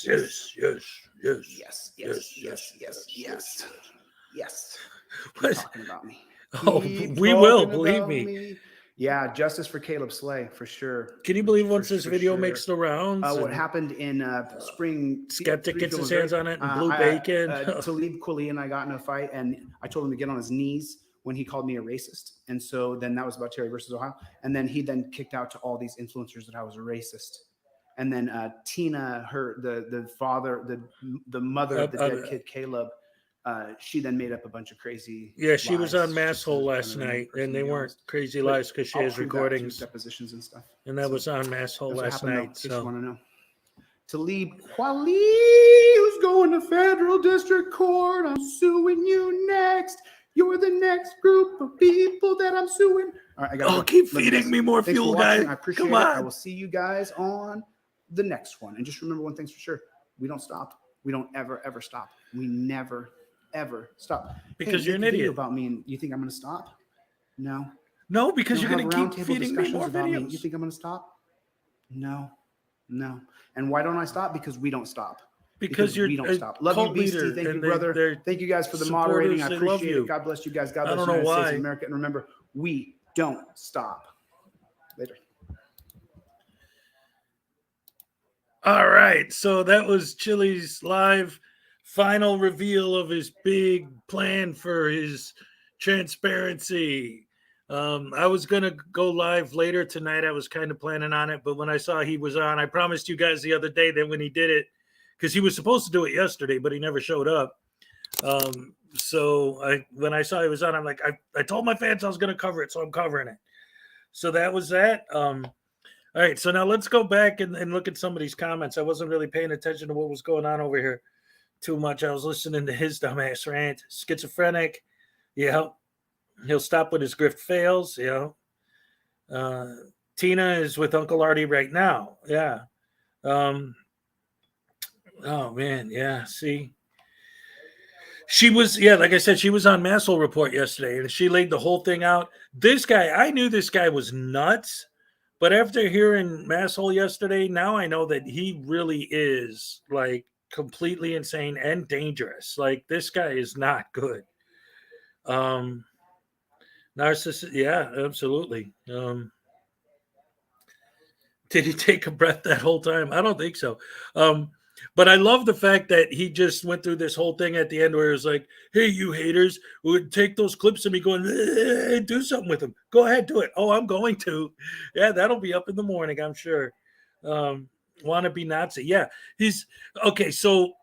yes, yes, yes, yes, yes, yes, yes, yes, yes. What? Keep talking about me. Oh, we will, believe me. Yeah, justice for Caleb Slay, for sure. Can you believe once this video makes the rounds? What happened in spring? Skeptic gets his hands on it, and Blue Bacon. Talib Kweli and I got in a fight, and I told him to get on his knees when he called me a racist. And so then that was about Terry versus Ohio. And then he then kicked out to all these influencers that I was a racist. And then Tina, the father, the mother of the dead kid Caleb, she then made up a bunch of crazy. Yeah, she was on lies Masshole last night, and they weren't crazy lies because she has recordings, depositions and stuff. And that was on Masshole last night. So, So you want to know. Talib Kweli, who's going to federal district court? I'm suing you next. You're the next group of people that I'm suing. All right, I got. Oh, keep feeding me more fuel, guys. I appreciate it. I will see you guys on the next one. And just remember one thing's for sure: we don't stop. We don't ever stop. We never ever stop. Because you're an idiot. About me, and you think I'm going to stop? No. No, because you're going to keep feeding me more videos. You think I'm going to stop? No. And why don't I stop? Because we don't stop. Because you're we don't stop. Love you, Beastie. Thank you, brother. Thank you guys for the moderating. I appreciate it. God bless you guys. God bless the United States of America. And remember, we don't stop. Later. All right. So that was Chili's live final reveal of his big plan for his transparency. I was going to go live later tonight. I was kind of planning on it. But when I saw he was on, I promised you guys the other day that when he did it, because he was supposed to do it yesterday, but he never showed up. So when I saw he was on, I'm like, I told my fans I was going to cover it, so I'm covering it. So that was that. All right, so now let's go back and look at some of these comments. I wasn't really paying attention to what was going on over here too much. I was listening to his dumbass rant. Schizophrenic, yeah. He'll stop when his grift fails, yeah. Tina is with Uncle Artie right now, yeah. Oh, man, yeah, see. She was, yeah, like I said, she was on Masshole Report yesterday, and she laid the whole thing out. This guy, I knew this guy was nuts, but after hearing Masshole yesterday, now I know that he really is, like, completely insane and dangerous. Like, this guy is not good. Narcissist, yeah, absolutely. Did he take a breath that whole time? I don't think so. But I love the fact that he just went through this whole thing at the end where it was like, hey, you haters, would take those clips of me going, do something with them. Go ahead, do it. Oh, I'm going to. Yeah, that'll be up in the morning, I'm sure. Want to be Nazi. Yeah, he's okay. So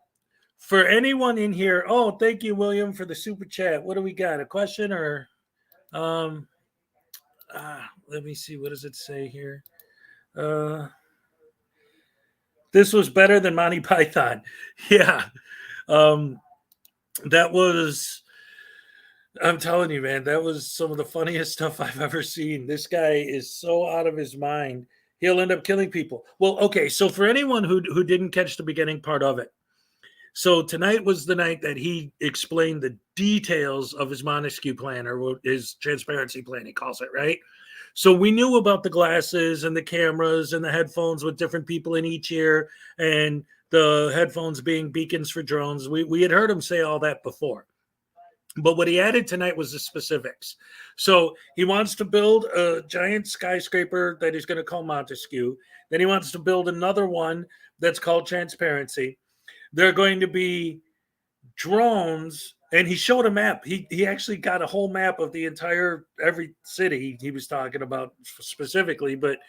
for anyone in here, oh, thank you, William, for the super chat. What do we got? A question or let me see. What does it say here? This was better than Monty Python. Yeah. That was, I'm telling you, man, that was some of the funniest stuff I've ever seen. This guy is so out of his mind. He'll end up killing people. Well, okay. So for anyone who didn't catch the beginning part of it, so tonight was the night that he explained the details of his Montesquieu plan, or his transparency plan, he calls it, right? So we knew about the glasses and the cameras and the headphones with different people in each ear, and the headphones being beacons for drones. We had heard him say all that before. But what he added tonight was the specifics. So he wants to build a giant skyscraper that he's going to call Montesquieu. Then he wants to build another one that's called transparency. There are going to be drones, and he showed a map. He actually got a whole map of the entire, every city he was talking about specifically, but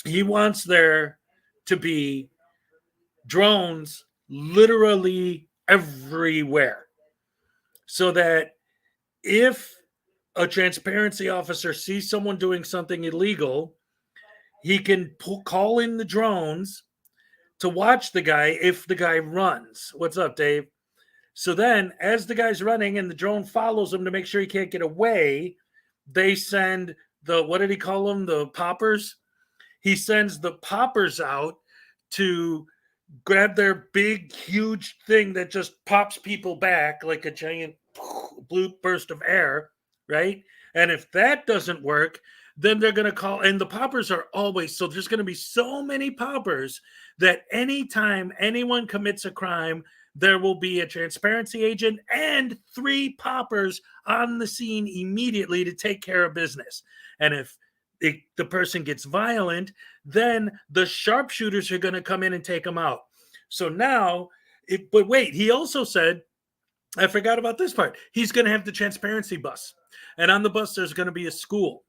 he wants there to be drones literally everywhere, so that if a transparency officer sees someone doing something illegal, he can call in the drones to watch the guy if the guy runs. What's up, Dave? So then, as the guy's running and the drone follows him to make sure he can't get away, they send the, what did he call them? The poppers. He sends the poppers out to grab their big, huge thing that just pops people back like a giant blue burst of air, right? And if that doesn't work, then they're going to call, and the poppers are always, so there's going to be so many poppers that anytime anyone commits a crime, there will be a transparency agent and 3 poppers on the scene immediately to take care of business. And if the person gets violent, then the sharpshooters are going to come in and take them out. So now, but wait, he also said, I forgot about this part. He's going to have the transparency bus. And on the bus, there's going to be a school.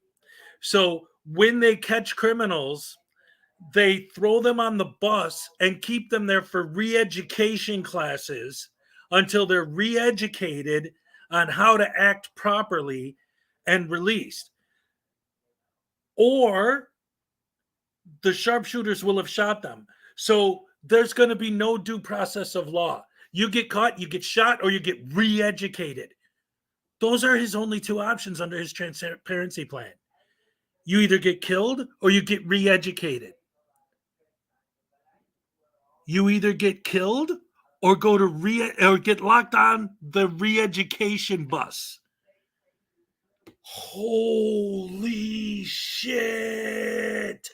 So when they catch criminals, they throw them on the bus and keep them there for re-education classes until they're re-educated on how to act properly and released. Or the sharpshooters will have shot them. So there's going to be no due process of law. You get caught, you get shot, or you get re-educated. Those are his only 2 options under his transparency plan. You either get killed or you get re-educated. You either get killed or go to or get locked on the re-education bus. Holy shit.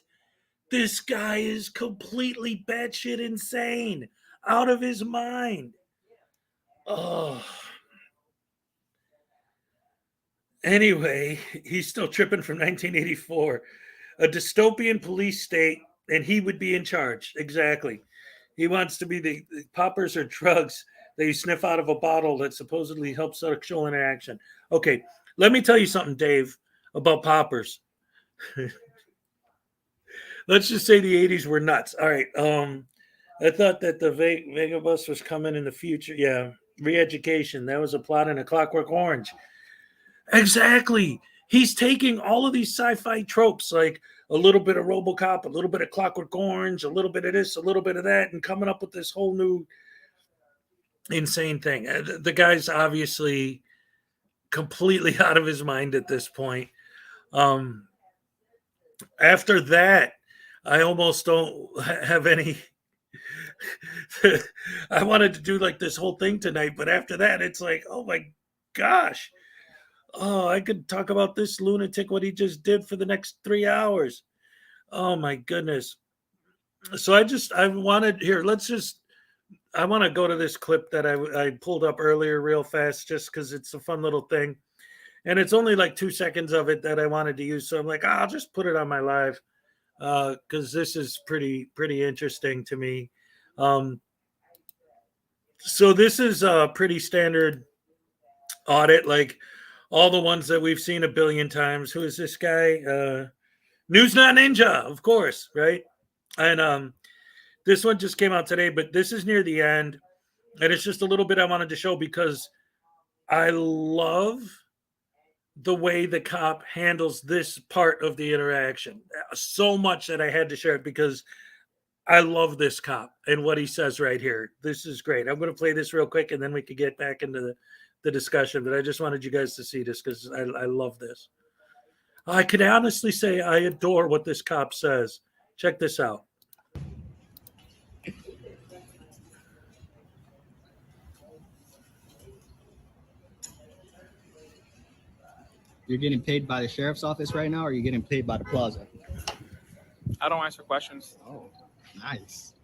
This guy is completely batshit insane, out of his mind. Oh. Anyway, he's still tripping from 1984. A dystopian police state, and he would be in charge. Exactly. He wants to be the poppers or drugs that you sniff out of a bottle that supposedly helps sexual interaction. Okay, let me tell you something, Dave, about poppers. Let's just say the 80s were nuts. All right. I thought that the Vega bus was coming in the future. Yeah. Re-education. That was a plot in A Clockwork Orange. Exactly. He's taking all of these sci-fi tropes, like a little bit of RoboCop, a little bit of Clockwork Orange, a little bit of this, a little bit of that, and coming up with this whole new insane thing. The guy's obviously completely out of his mind at this point. After that, I almost don't have any. I wanted to do like this whole thing tonight, but after that, it's like, oh my gosh. Oh, I could talk about this lunatic, what he just did for the next 3 hours. Oh my goodness. So I want to go to this clip that I pulled up earlier real fast, just because it's a fun little thing. And it's only like 2 seconds of it that I wanted to use. So I'm like, I'll just put it on my live because this is pretty interesting to me. So this is a pretty standard audit, like all the ones that we've seen a billion times. Who is this guy? News Not Ninja, of course, right? And this one just came out today, but this is near the end. And it's just a little bit I wanted to show because I love the way the cop handles this part of the interaction so much that I had to share it because I love this cop and what he says right here. This is great. I'm going to play this real quick and then we could get back into the discussion, but I just wanted you guys to see this because I love this. I could honestly say I adore what this cop says. Check this out. You're getting paid by the sheriff's office right now, or are you getting paid by the plaza? I don't answer questions. Oh, nice.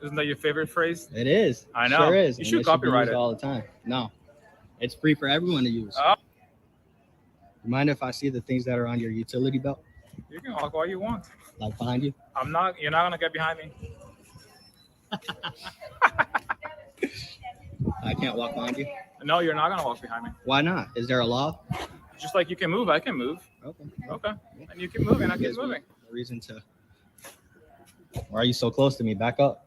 Isn't that your favorite phrase? It is. I know. Sure is. You And should it copyright be used it. all the time. No, it's free for everyone to use. Oh. You mind if I see the things that are on your utility belt, You can walk all you want. like behind you? You're not gonna get behind me. I can't walk behind you. No, you're not gonna walk behind me. Why not? Is there a law? Just like you can move, I can move. Okay. Okay. And you can move and I keep Gives me moving. a reason to. Why are you so close to me? Back up.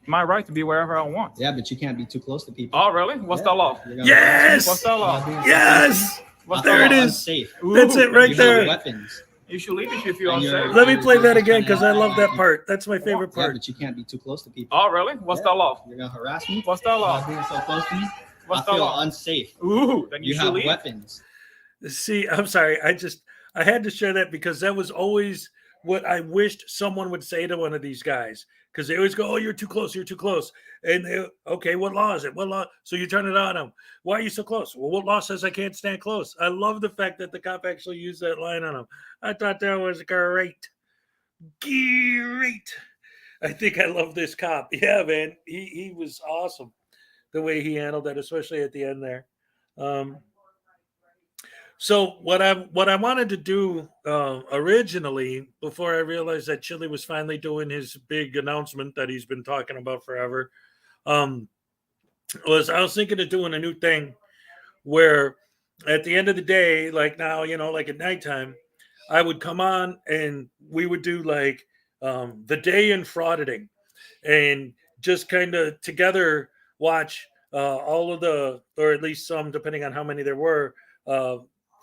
My right to be wherever I want. Yeah, but you can't be too close to people. Oh, really? What's the law? You're gonna- Yes! What's the law? Yes! What's There the it law? is. Unsafe. That's it right You there. have weapons. You should leave if you feel And you're- unsafe. Let me play that again because I love that part. That's my favorite Yeah, part. but you can't be too close to people. Oh, really? What's Yeah. the law? You're gonna harass me. What's the law? Being so close to me. What's I the feel law? unsafe. Ooh, then you, You should have leave. weapons. See, I'm sorry. I had to share that because that was always what I wished someone would say to one of these guys. Because they always go, "Oh, you're too close. You're too close." And they, okay, what law is it? What law? So you turn it on them. Why are you so close? Well, what law says I can't stand close? I love the fact that the cop actually used that line on him. I thought that was great. Great. I think I love this cop. Yeah, man. He was awesome the way he handled that, especially at the end there. So what I wanted to do originally, before I realized that Chile was finally doing his big announcement that he's been talking about forever, was I was thinking of doing a new thing where at the end of the day, like now, like at nighttime, I would come on and we would do like the day in frauditing and just kind of together watch all of the, or at least some, depending on how many there were,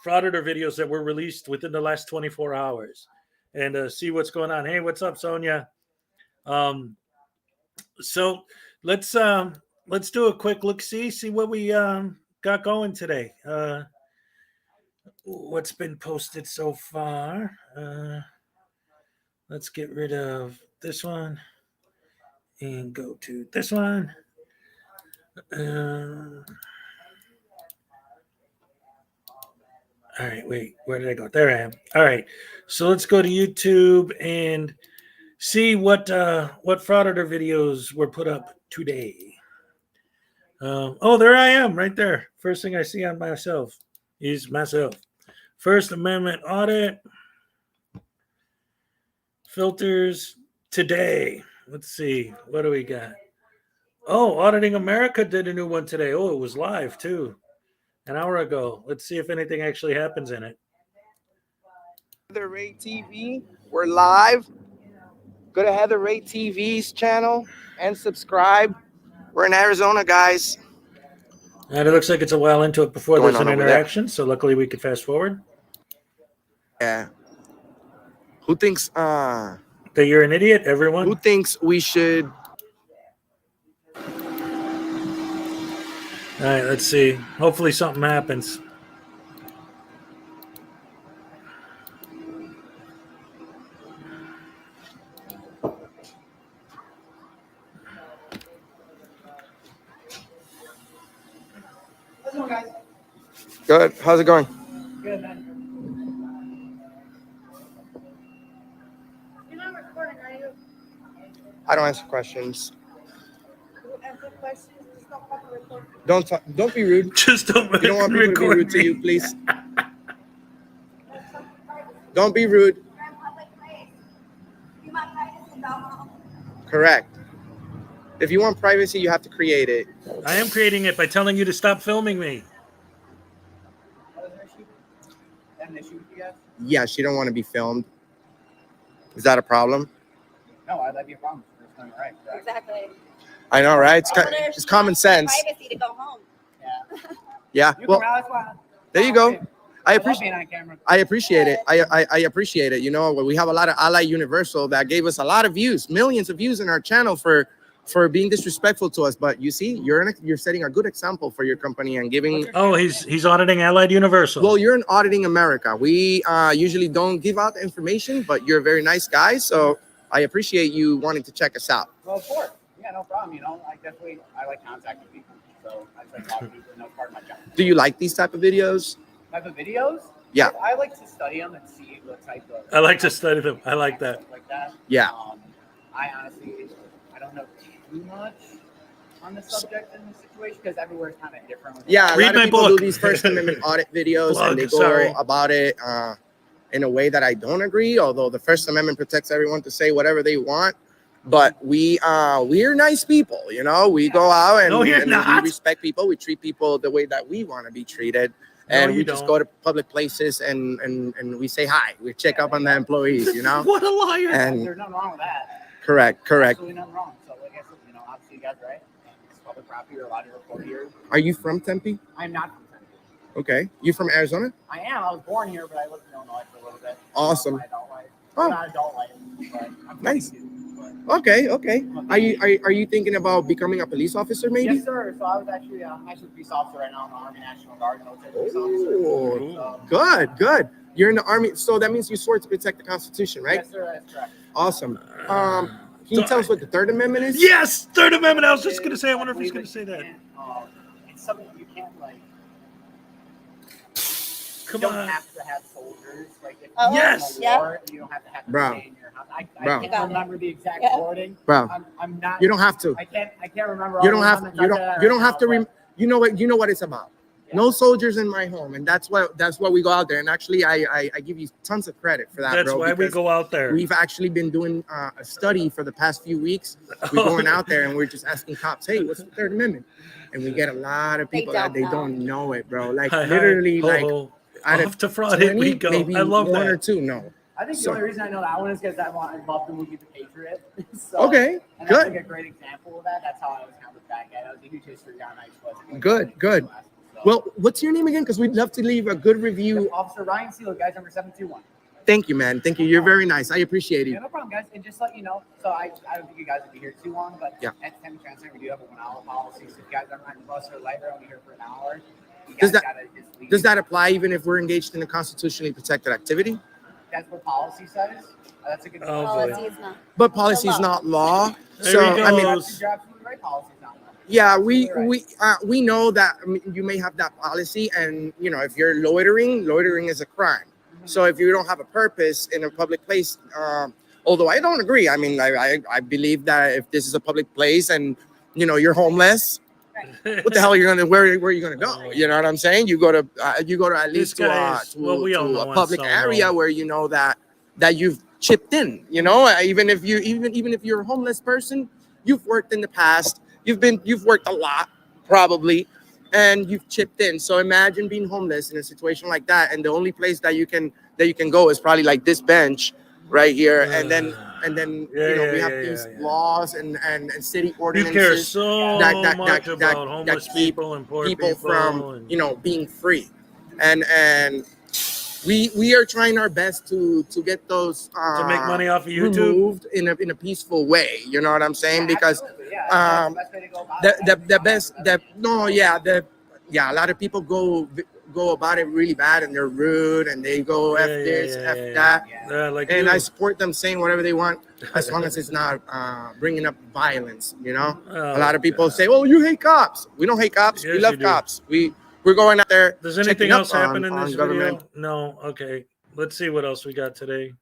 frauditor videos that were released within the last 24 hours and see what's going on. Hey, what's up, Sonia? So let's do a quick look, see what we got going today. What's been posted so far? Let's get rid of this one and go to this one. All right, wait, where did I go? There I am. All right, so let's go to YouTube and see what frauditor videos were put up today. Oh, there I am, right there. First thing I see on myself is myself. First Amendment audit filters today. Let's see, what do we got? Oh, Auditing America did a new one today. Oh, it was live too, an hour ago. Let's see if anything actually happens in it. Heather Ray TV. We're live. Go to Heather Ray TV's channel and subscribe. We're in Arizona, guys. And it looks like it's a while into it before Going there's an on over there. interaction. So luckily we could fast forward. Yeah. Who thinks That you're an idiot, everyone. who thinks we should All right, let's see. Hopefully something happens. good? How's it going? Good, man. You're not recording, are you? I don't answer questions. You answer questions, just don't fucking record. Don't be rude. Just don't You don't want people to be record rude to me. you, please. Don't be rude. You're in public place. You want privacy, go home. Correct. If you want privacy, you have to create it. I am creating it by telling you to stop filming me. Yeah, she don't want to be filmed. Is that a problem? No, that'd be a problem. First time, right? Exactly. I know, right? It's, I wonder if it's she common wants sense. Privacy to go home. Yeah. Yeah. You Well, can, that's why. there you go. I love appreciate. being on camera. I appreciate it. I appreciate it. You know, we have a lot of Ally Universal that gave us a lot of views, millions of views in our channel for being disrespectful to us. But you see, you're setting a good example for your company and giving. Oh, he's auditing Allied Universal. Well, you're in Auditing America. We usually don't give out information, but you're a very nice guy. So I appreciate you wanting to check us out. Well, of course. Yeah, no problem. You know, I like contacting people. So I just like talking to people. And that's part of my job. Do you like these type of videos? Type of videos? Yeah. I like to study them and see what type of. I like to study them. I like that. Stuff like that. Yeah. I honestly, I don't know too much on the subject in this situation because everywhere is kind of different. Yeah, a Read lot my of people book. do these First Amendment audit videos Plug, and they go sorry. about it in a way that I don't agree. Although the First Amendment protects everyone to say whatever they want, but we're nice people, you know. We go out and, No, you're and not. we respect people. We treat people the way that we want to be treated, No, and you we just don't. go to public places and we say hi. We check up on the employees, you know. What a liar. And There's nothing wrong with that. correct. Absolutely nothing wrong. So like I said, you know, obviously you guys are right. It's public property. You're allowed to record here. Are you from Tempe? I'm not from Tempe. Okay. You from Arizona? I am. I was born here, but I lived in Illinois for a little bit. Awesome. My adult life. Oh. Not adult life, but I'm Nice. 22, but- Okay. Okay. Are you thinking about becoming a police officer? Maybe. Yes, sir. So I was actually a police officer right now in the Army National Guard, military police officer. Oh, good. Good. You're in the Army, so that means you swore to protect the Constitution, right? Yes, sir. That's correct. Awesome. Can you tell us what the Third Amendment is? Yes, Third Amendment. I was just gonna say. I wonder if he's believe gonna say that. It's something you can't like. Come You don't on. have to have soldiers. Like if Oh, Yes. you war, you don't have to have them Bro. stay in your house. I Bro. can't remember the exact Yeah. wording. Bro, I'm not. you don't have to. I can't remember. You all don't the have. ones You that don't. I You don't have right to. now, but- You know what it's about. Yeah. No soldiers in my home, and that's why we go out there. And actually, I give you tons of credit for that, That's bro. why we because go out there. We've actually been doing a study for the past few weeks. We're going out there and we're just asking cops, "Hey, what's the Third Amendment?" And we get a lot of They people that don't know. don't know it, bro. Like Hi, hi. literally, Ho, like ho. out of Off to fraud hit 20, we go. maybe I love one or that. two. No. I think So- the only reason I know that one is because I love the movie The Patriot. So, Okay, and that's good. like a great example of that. That's how I was kind of looked back at it. I was a huge history guy in high school. Good, good. So, Well, what's your name again? Because we'd love to leave a good review. Officer Ryan Seal, guys, number 721. Thank you, man. Thank you. You're very nice. I appreciate Yeah, it. no problem, guys. And just let you know, so I don't think you guys will be here too long, but Yeah. at the time of transfer, we do have a 1 hour policy. So if you guys are on the bus or later, I'll be here for an hour. You Does guys that- gotta just leave. Does that apply even if we're engaged in a constitutionally protected activity? That's what policy says. That's a good Oh, boy. Policy is not. But policy is law. not law. There So he I mean, goes. You're absolutely right. Policy is not law. yeah, Absolutely right. we know that you may have that policy, and if you're loitering is a crime. So if you don't have a purpose in a public place, although I don't agree. I mean, I believe that if this is a public place and you're homeless, what the hell are you gonna where are you gonna go? You know what I'm saying? You go to at least to, guy is- well, we all know a on public some area level. where you know that you've chipped in. Even if you're a homeless person, you've worked in the past. You've worked a lot probably, and you've chipped in. So imagine being homeless in a situation like that, and the only place that you can go is probably like this bench right here, and then Yeah, we have yeah, these yeah. laws and city You ordinances care so that much about homeless keep people and poor people from and- being free, and we are trying our best to get those to make money off of YouTube. removed in a peaceful way. You know what I'm saying? Because Absolutely, yeah. That's the best way to go about it. the best a lot of people go about it really bad, and they're rude, and they go F this, F that. Yeah, like And you. I support them saying whatever they want, as long as it's not bringing up violence. A lot of people say, "Oh, you hate cops." We don't hate cops. Yes, we love you do. cops. We're going out there. Does anything checking up else happen in on this government. video? No. Okay. Let's see what else we got today.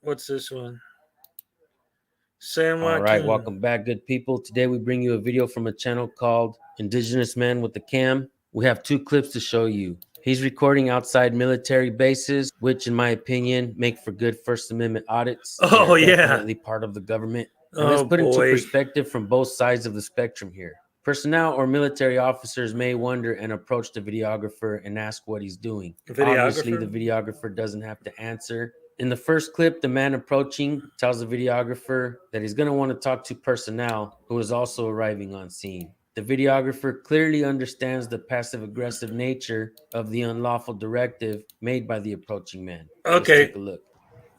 What's this one? San All right, Joaquin. welcome back, good people. Today we bring you a video from a channel called Indigenous Man with the Cam. We have 2 clips to show you. He's recording outside military bases, which in my opinion make for good First Amendment audits. Oh, They're yeah. definitely part of the government. And let's Oh, put into boy. perspective from both sides of the spectrum here. Personnel or military officers may wonder and approach the videographer and ask what he's doing. Obviously, Videographer? the videographer doesn't have to answer. In the first clip, the man approaching tells the videographer that he's going to want to talk to personnel who is also arriving on scene. The videographer clearly understands the passive-aggressive nature of the unlawful directive made by the approaching man. Let's Okay. take a look.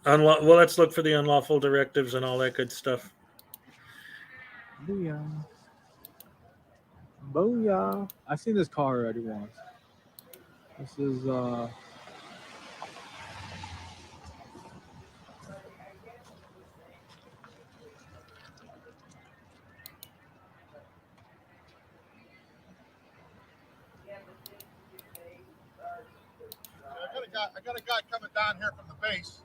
Well, let's look for the unlawful directives and all that good stuff. Booyah. Booyah. I've seen this car already once. This is I got a guy coming down here from the base.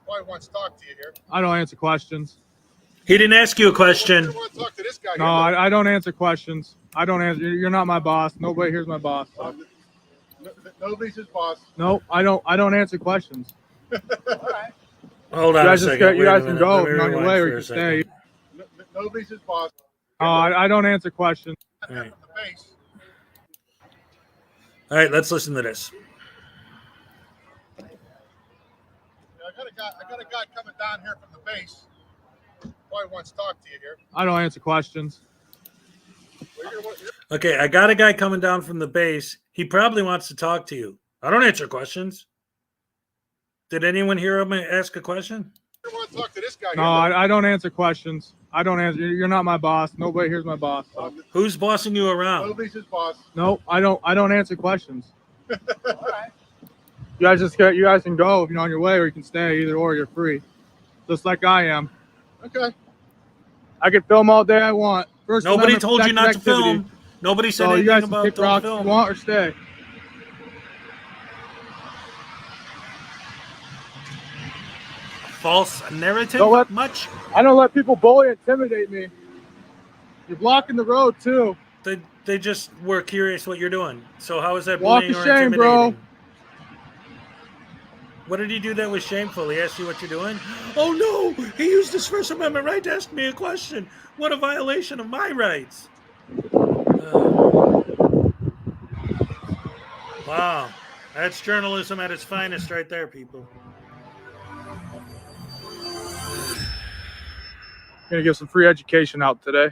Boy wants to talk to you here. I don't answer questions. He didn't ask you a question. I want to talk to this guy. No, I don't answer questions. I don't answer. You're not my boss. Nobody here's my boss. So. Nobody's his boss. No, I don't answer questions. All right. Hold You on a guys just second. you Wait a guys can minute. go Let me on your rewind way, for or a you can second. stay. Nobody's his boss. Oh, I don't answer questions. All right. From the base. All right, let's listen to this. I got a guy coming down here from the base. Boy wants to talk to you here. I don't answer questions. Well, you're Okay, I got a guy coming down from the base. He probably wants to talk to you. I don't answer questions. Did anyone hear him ask a question? I want to talk to this guy. No, I don't answer questions. I don't answer. You're not my boss. Nobody here's my boss. So. Who's bossing you around? Nobody's his boss. No, I don't answer questions. You guys you guys can go if you're on your way, or you can stay. Either or, you're free. Just like I am. Okay. I can film all day I want. First Nobody Amendment told you not to protected activity. film. Nobody said So you anything guys can about kick don't rocks if you film. want or stay. False narrative Don't let- much? I don't let people bully and intimidate me. You're blocking the road too. They just were curious what you're doing. So how is that Walk bullying of or shame, intimidating? bro. What did he do that was shameful? He asked you what you're doing? Oh no! He used his First Amendment right to ask me a question. What a violation of my rights. Wow. That's journalism at its finest right there, people. Gonna give some free education out today.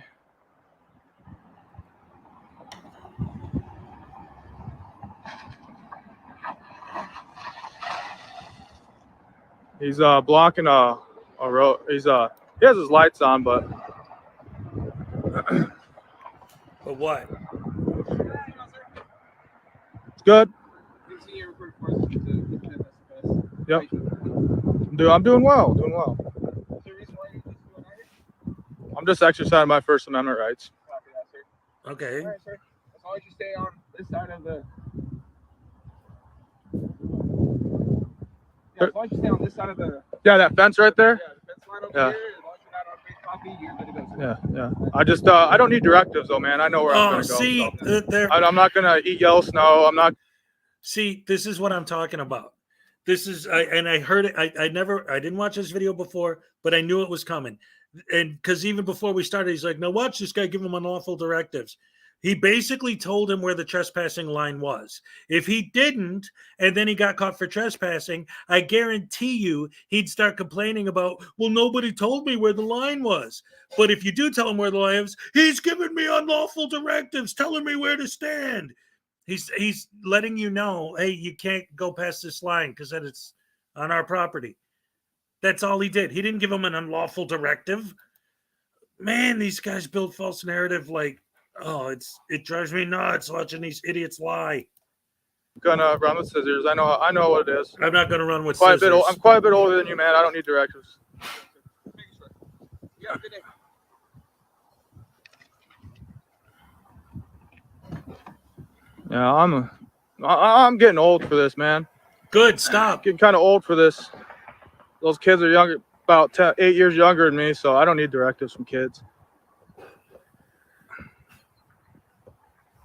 He's blocking a road. He has his lights on, but But what? it's good. Yep. I'm doing well. Doing well. I'm just exercising my First Amendment rights. Okay. All right, sir. As long as you stay on this side of the. Yeah, as long as you stay on this side of the. Yeah, that fence right there. Yeah, the fence line over Yeah. here. As long as you're not on base copy, you're good to go, sir. Yeah. I just I don't need directives though, man. I know where I'm Oh, gonna go. see, So. there. I'm not gonna eat yellow snow. I'm not. See, this is what I'm talking about. This is, I heard it. I didn't watch this video before, but I knew it was coming. And because even before we started, he's like, "Now watch this guy give him unlawful directives." He basically told him where the trespassing line was. If he didn't, and then he got caught for trespassing, I guarantee you he'd start complaining about, well, nobody told me where the line was. But if you do tell him where the line is, he's giving me unlawful directives, telling me where to stand. He's letting you know, hey, you can't go past this line because then it's on our property. That's all he did. He didn't give him an unlawful directive. Man, these guys build false narrative like, oh, it drives me nuts watching these idiots lie. I'm gonna run with scissors. I know what it is. I'm not going to run with Quite a scissors. bit. I'm quite a bit older than you, man. I don't need directives. Yeah, good day. Yeah, I'm getting old for this, man. Good, stop. Getting kind of old for this. Those kids are younger, about 8 years younger than me, so I don't need directives from kids.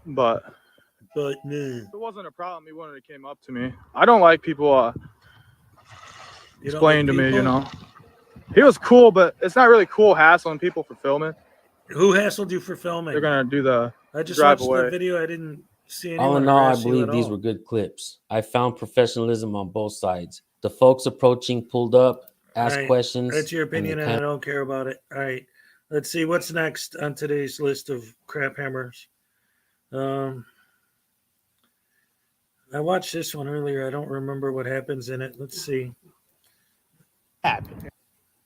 But no. if it wasn't a problem, he wouldn't have came up to me. I don't like people explaining to me, you know. He was cool, but it's not really cool hassling people for filming. Who hassled you for filming? They're gonna do the I just drive watched away. the video. I didn't see anyone. All in all, I harass you believe at these all. were good clips. I found professionalism on both sides. The folks approaching pulled up, asked All right, questions. That's your and they opinion, and I don't care about it. All right. Let's see what's next on today's list of crap hammers. I watched this one earlier. I don't remember what happens in it. Let's see.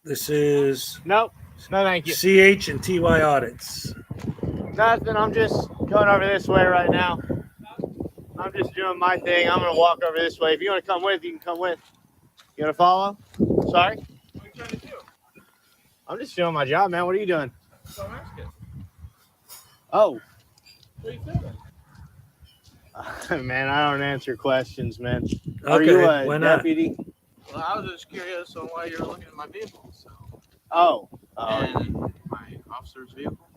This is Nope. No, thank you. CH and TY audits. Nothing. I'm just going over this way right now. I'm just doing my thing. I'm going to walk over this way. If you want to come with, you can come with. You want to follow? Sorry? What are you trying to do? I'm just doing my job, man. What are you doing? So I'm asking. Oh. What are you filming? Man, I don't answer questions, man. Are Okay, you why a not? deputy? Well, I was just curious on why you're looking at my vehicle. So. Oh. And my officer's vehicle.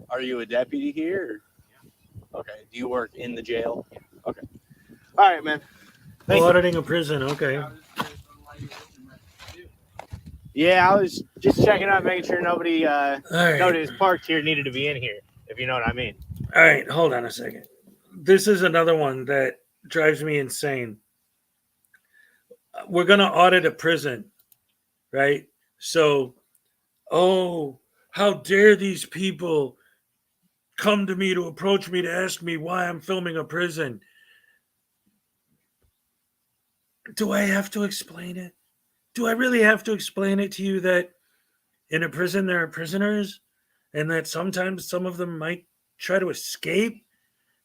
Are you a deputy here? Yeah. Okay. Do you work in the jail? Okay. All right, man. Thank you. Auditing a prison. Okay. Yeah, I was just checking out, making sure nobody All right. who's parked here needed to be in here, if you know what I mean. All right. Hold on a second. This is another one that drives me insane. We're going to audit a prison, right? So, oh, how dare these people come to me to approach me to ask me why I'm filming a prison. Do I have to explain it? Do I really have to explain it to you that in a prison there are prisoners and that sometimes some of them might try to escape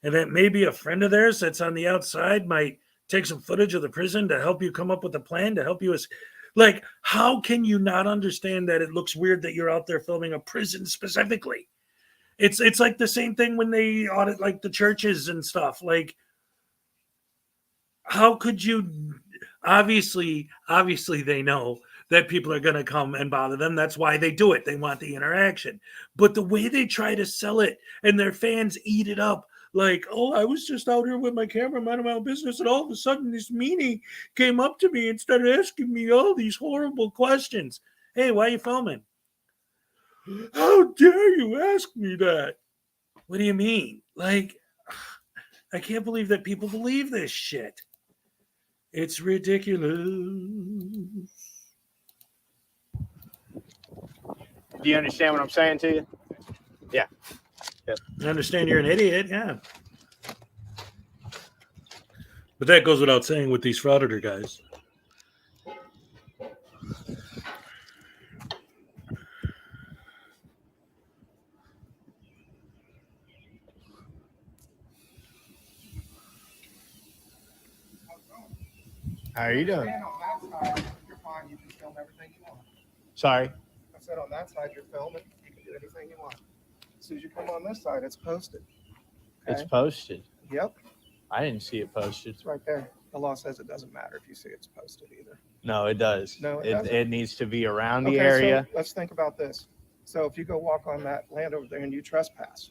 and that maybe a friend of theirs that's on the outside might take some footage of the prison to help you come up with a plan to help you like, how can you not understand that it looks weird that you're out there filming a prison specifically? It's like the same thing when they audit like the churches and stuff. Like, how could you? Obviously they know that people are going to come and bother them. That's why they do it. They want the interaction. But the way they try to sell it and their fans eat it up, like, oh, I was just out here with my camera, minding my own business, and all of a sudden this meanie came up to me and started asking me all these horrible questions. Hey, why are you filming? How dare you ask me that? What do you mean? Like, I can't believe that people believe this shit. It's ridiculous. Do you understand what I'm saying to you? Yeah. I understand you're an idiot, yeah. But that goes without saying with these frauditor guys. How are you doing? On that side, you're fine. You can film everything you want. Sorry. I said on that side, you're filming. You can do anything you want. As soon as you come on this side, it's posted. It's posted. Yep, I didn't see it posted. it's right there. The law says it doesn't matter if you see it's posted either. No, it does. No, it doesn't. It needs to be around the Okay, area. so let's think about this. So if you go walk on that land over there and you trespass,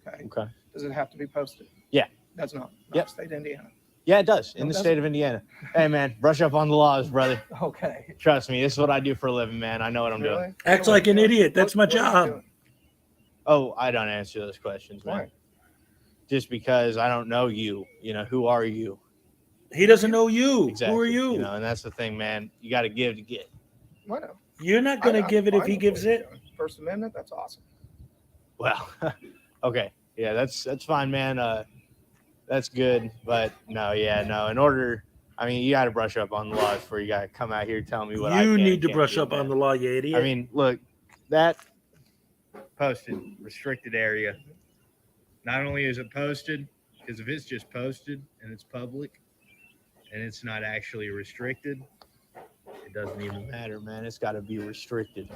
okay, Okay. does it have to be posted? Yeah. Does not. Yep. State of Indiana. Yeah, it does. No, In it the state of Indiana. Hey, man, brush up on the laws, brother. Okay. Trust me, this is what I do for a living, man. I know what I'm doing. Really? Act like an idiot. That's my What are you job. doing? Oh, I don't answer those questions, man. Why? Just because I don't know you. You know, who are you? He doesn't know you. Exactly. Who are you? You know, and that's the thing, man. You got to give to get. Why not? You're not going to give it if he gives it. First Amendment, that's awesome. Well, okay. Yeah, that's fine, man. That's good. But no, in order, I mean, you got to brush up on the laws before you got to come out here telling me what I You can need and to can't brush do, up man. on the law, you idiot. I mean, look, that posted restricted area. Not only is it posted, because if it's just posted and it's public and it's not actually restricted, it doesn't even matter, man. It's got to be restricted.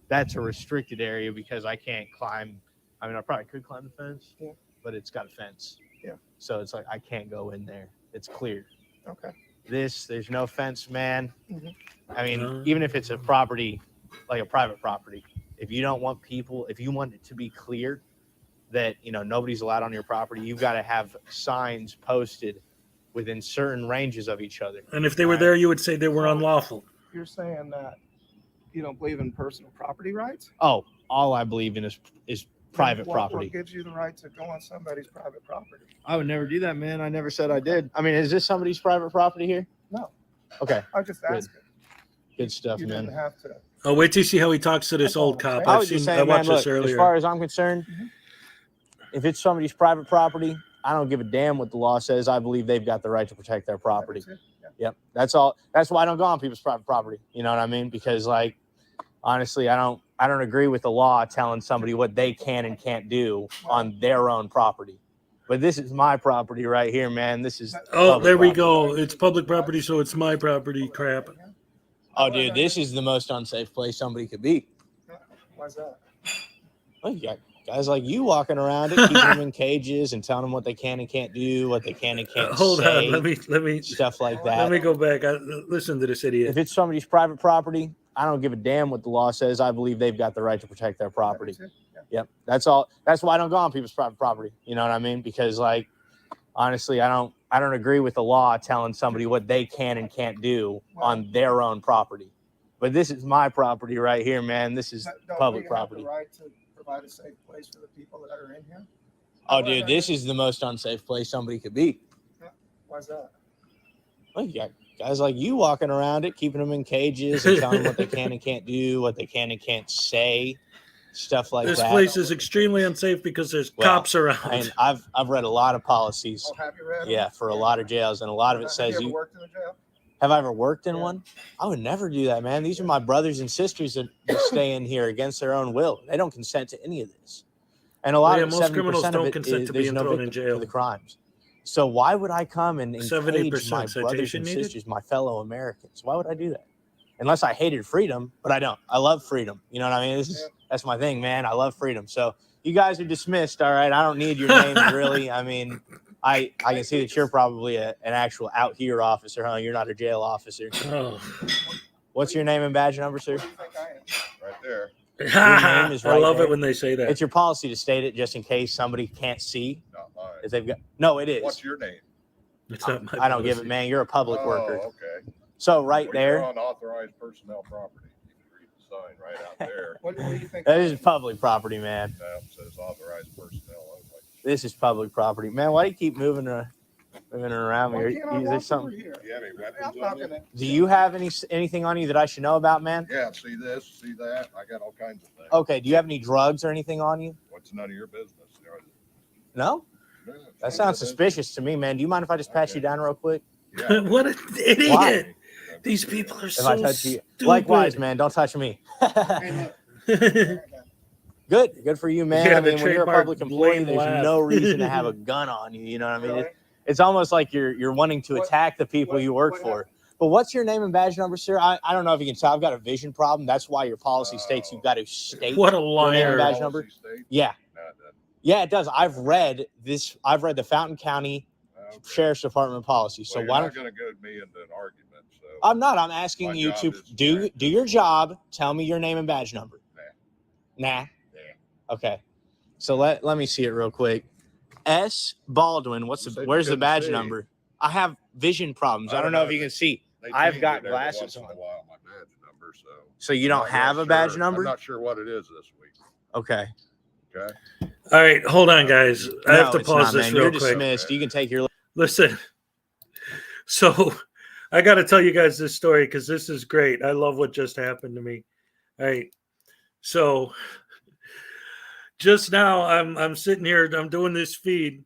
That's a restricted area because I can't climb. I mean, I probably could climb the fence, Yeah. but it's got a fence. Yeah. So it's like I can't go in there. It's clear. Okay. There's no fence, man. Mhm. I mean, even if it's a property, like a private property, if you don't want people, if you want it to be clear that, you know, nobody's allowed on your property, you've got to have signs posted within certain ranges of each other. And if they were there, you would say they were unlawful. You're saying that you don't believe in personal property rights? Oh, all I believe in is private What property. gives you the right to go on somebody's private property? I would never do that, man. I never said I did. I mean, is this somebody's private property here? No. Okay. I just Good. asked. Good stuff, You man. didn't have to. Oh, wait till you see how he talks to this That's all old I'm cop. saying. I I've was just seen. I saying, man, watched look, this earlier. as far as I'm concerned, Mhm. if it's somebody's private property, I don't give a damn what the law says. I believe they've got the right to protect their property. That's it. Yeah. Yep. That's all. That's why I don't go on people's private property. You know what I mean? Because, like, honestly, I don't agree with the law telling somebody what they can and can't do on their own property. But this is my property right here, man. This is Oh, public there we property. go. It's public property, so it's my property. Crap. Oh, dude, this is the most unsafe place somebody could be. Why's that? Well, you got guys like you walking around it, keeping them in cages and telling them what they can and can't do, what they can and can't Hold say, on. Let me stuff like let that. me go back. Listen to this idiot. If it's somebody's private property, I don't give a damn what the law says. I believe they've got the right to protect their property. That's it. Yeah. Yep. That's all. That's why I don't go on people's private property. You know what I mean? Because, like, honestly, I don't agree with the law telling somebody what they can and can't do on their own property. But this is my property right here, man. This is Don't public we have property. the right to provide a safe place for the people that are in here? Oh, dude, this is the most unsafe place somebody could be. Why's that? Well, you got guys like you walking around it, keeping them in cages and telling them what they can and can't do, what they can and can't say, stuff like This that. place is extremely unsafe because there's Well, cops around. And I've read a lot of policies. Oh, have you read? Yeah, for a lot of jails, and a lot of it Have says you ever you. worked in a jail? Have I ever worked in one? I would never do that, man. These are my brothers and sisters that stay in here against their own will. They don't consent to any of this. And a lot Yeah, of most criminals 70% of don't it consent is to there's being no thrown in victim jail. for the crimes. So why would I come and 70% engage my brothers citation and needed? sisters, my fellow Americans? Why would I do that? Unless I hated freedom, but I don't. I love freedom. You know what I mean? That's my thing, man. I love freedom. So you guys are dismissed, all right? I don't need your names, really. I mean, I can see that you're probably an actual out here officer, huh? You're not a jail officer. Oh. What's your name and badge number, sir? Right there. Your name is I right love there. it when they say that. It's your policy to state it just in case somebody can't see. Not mine. If they've got no, it is. What's your name? It's not my I don't give it, policy. man. You're a public worker. Okay. So right Well, there, You're on authorized personnel property. You can read the sign right out there. What do you think? that is public property, man. It says authorized personnel only. This is public property, man. Why do you keep moving around Why me? can't I Is there walk over something? here? Do you have any weapons I'm not on you? gonna. Do you have anything on you that I should know about, man? Yeah, see this, see that? I got all kinds of things. Okay. Do you have any drugs or anything on you? What's none of your business? No. Yeah, That sounds suspicious to me, man. Do you mind if I just pat you down real quick? Yeah. What an idiot! Why? These people are If so I touch you, stupid. likewise, man. Don't touch me. Good for you, man. Yeah, I the mean, when you're a trademark public employee, blame there's laugh. no reason to have a gun on you. You know what I mean? Really? It's almost like you're wanting to attack the people you work for. But what's your name and badge number, sir? I don't know if you can tell. I've got a vision problem. That's why your policy states you've got to state What a your name and liar! badge number. Yeah. Yeah, it does. I've read this. I've read the Fountain County Sheriff's Department policy. So Well, why you're don't not going to get me into an argument. So I'm not. I'm asking My you job to is to do check. your job. Tell me your name and badge number. Nah. Okay. So let me see it real quick. S. Baldwin. You said you Where's the couldn't badge see. number? I have vision problems. I don't know if you can see. They I've change got it every glasses once in a on. while, my badge number, so. So you don't I'm have not a badge sure. number? I'm not sure what it is this week. Okay. Okay. All right, hold on, guys. I have to it's pause not, this man. real You're quick. dismissed. You can take your. Listen. So, I got to tell you guys this story because this is great. I love what just happened to me. All right. So, just now I'm sitting here. I'm doing this feed,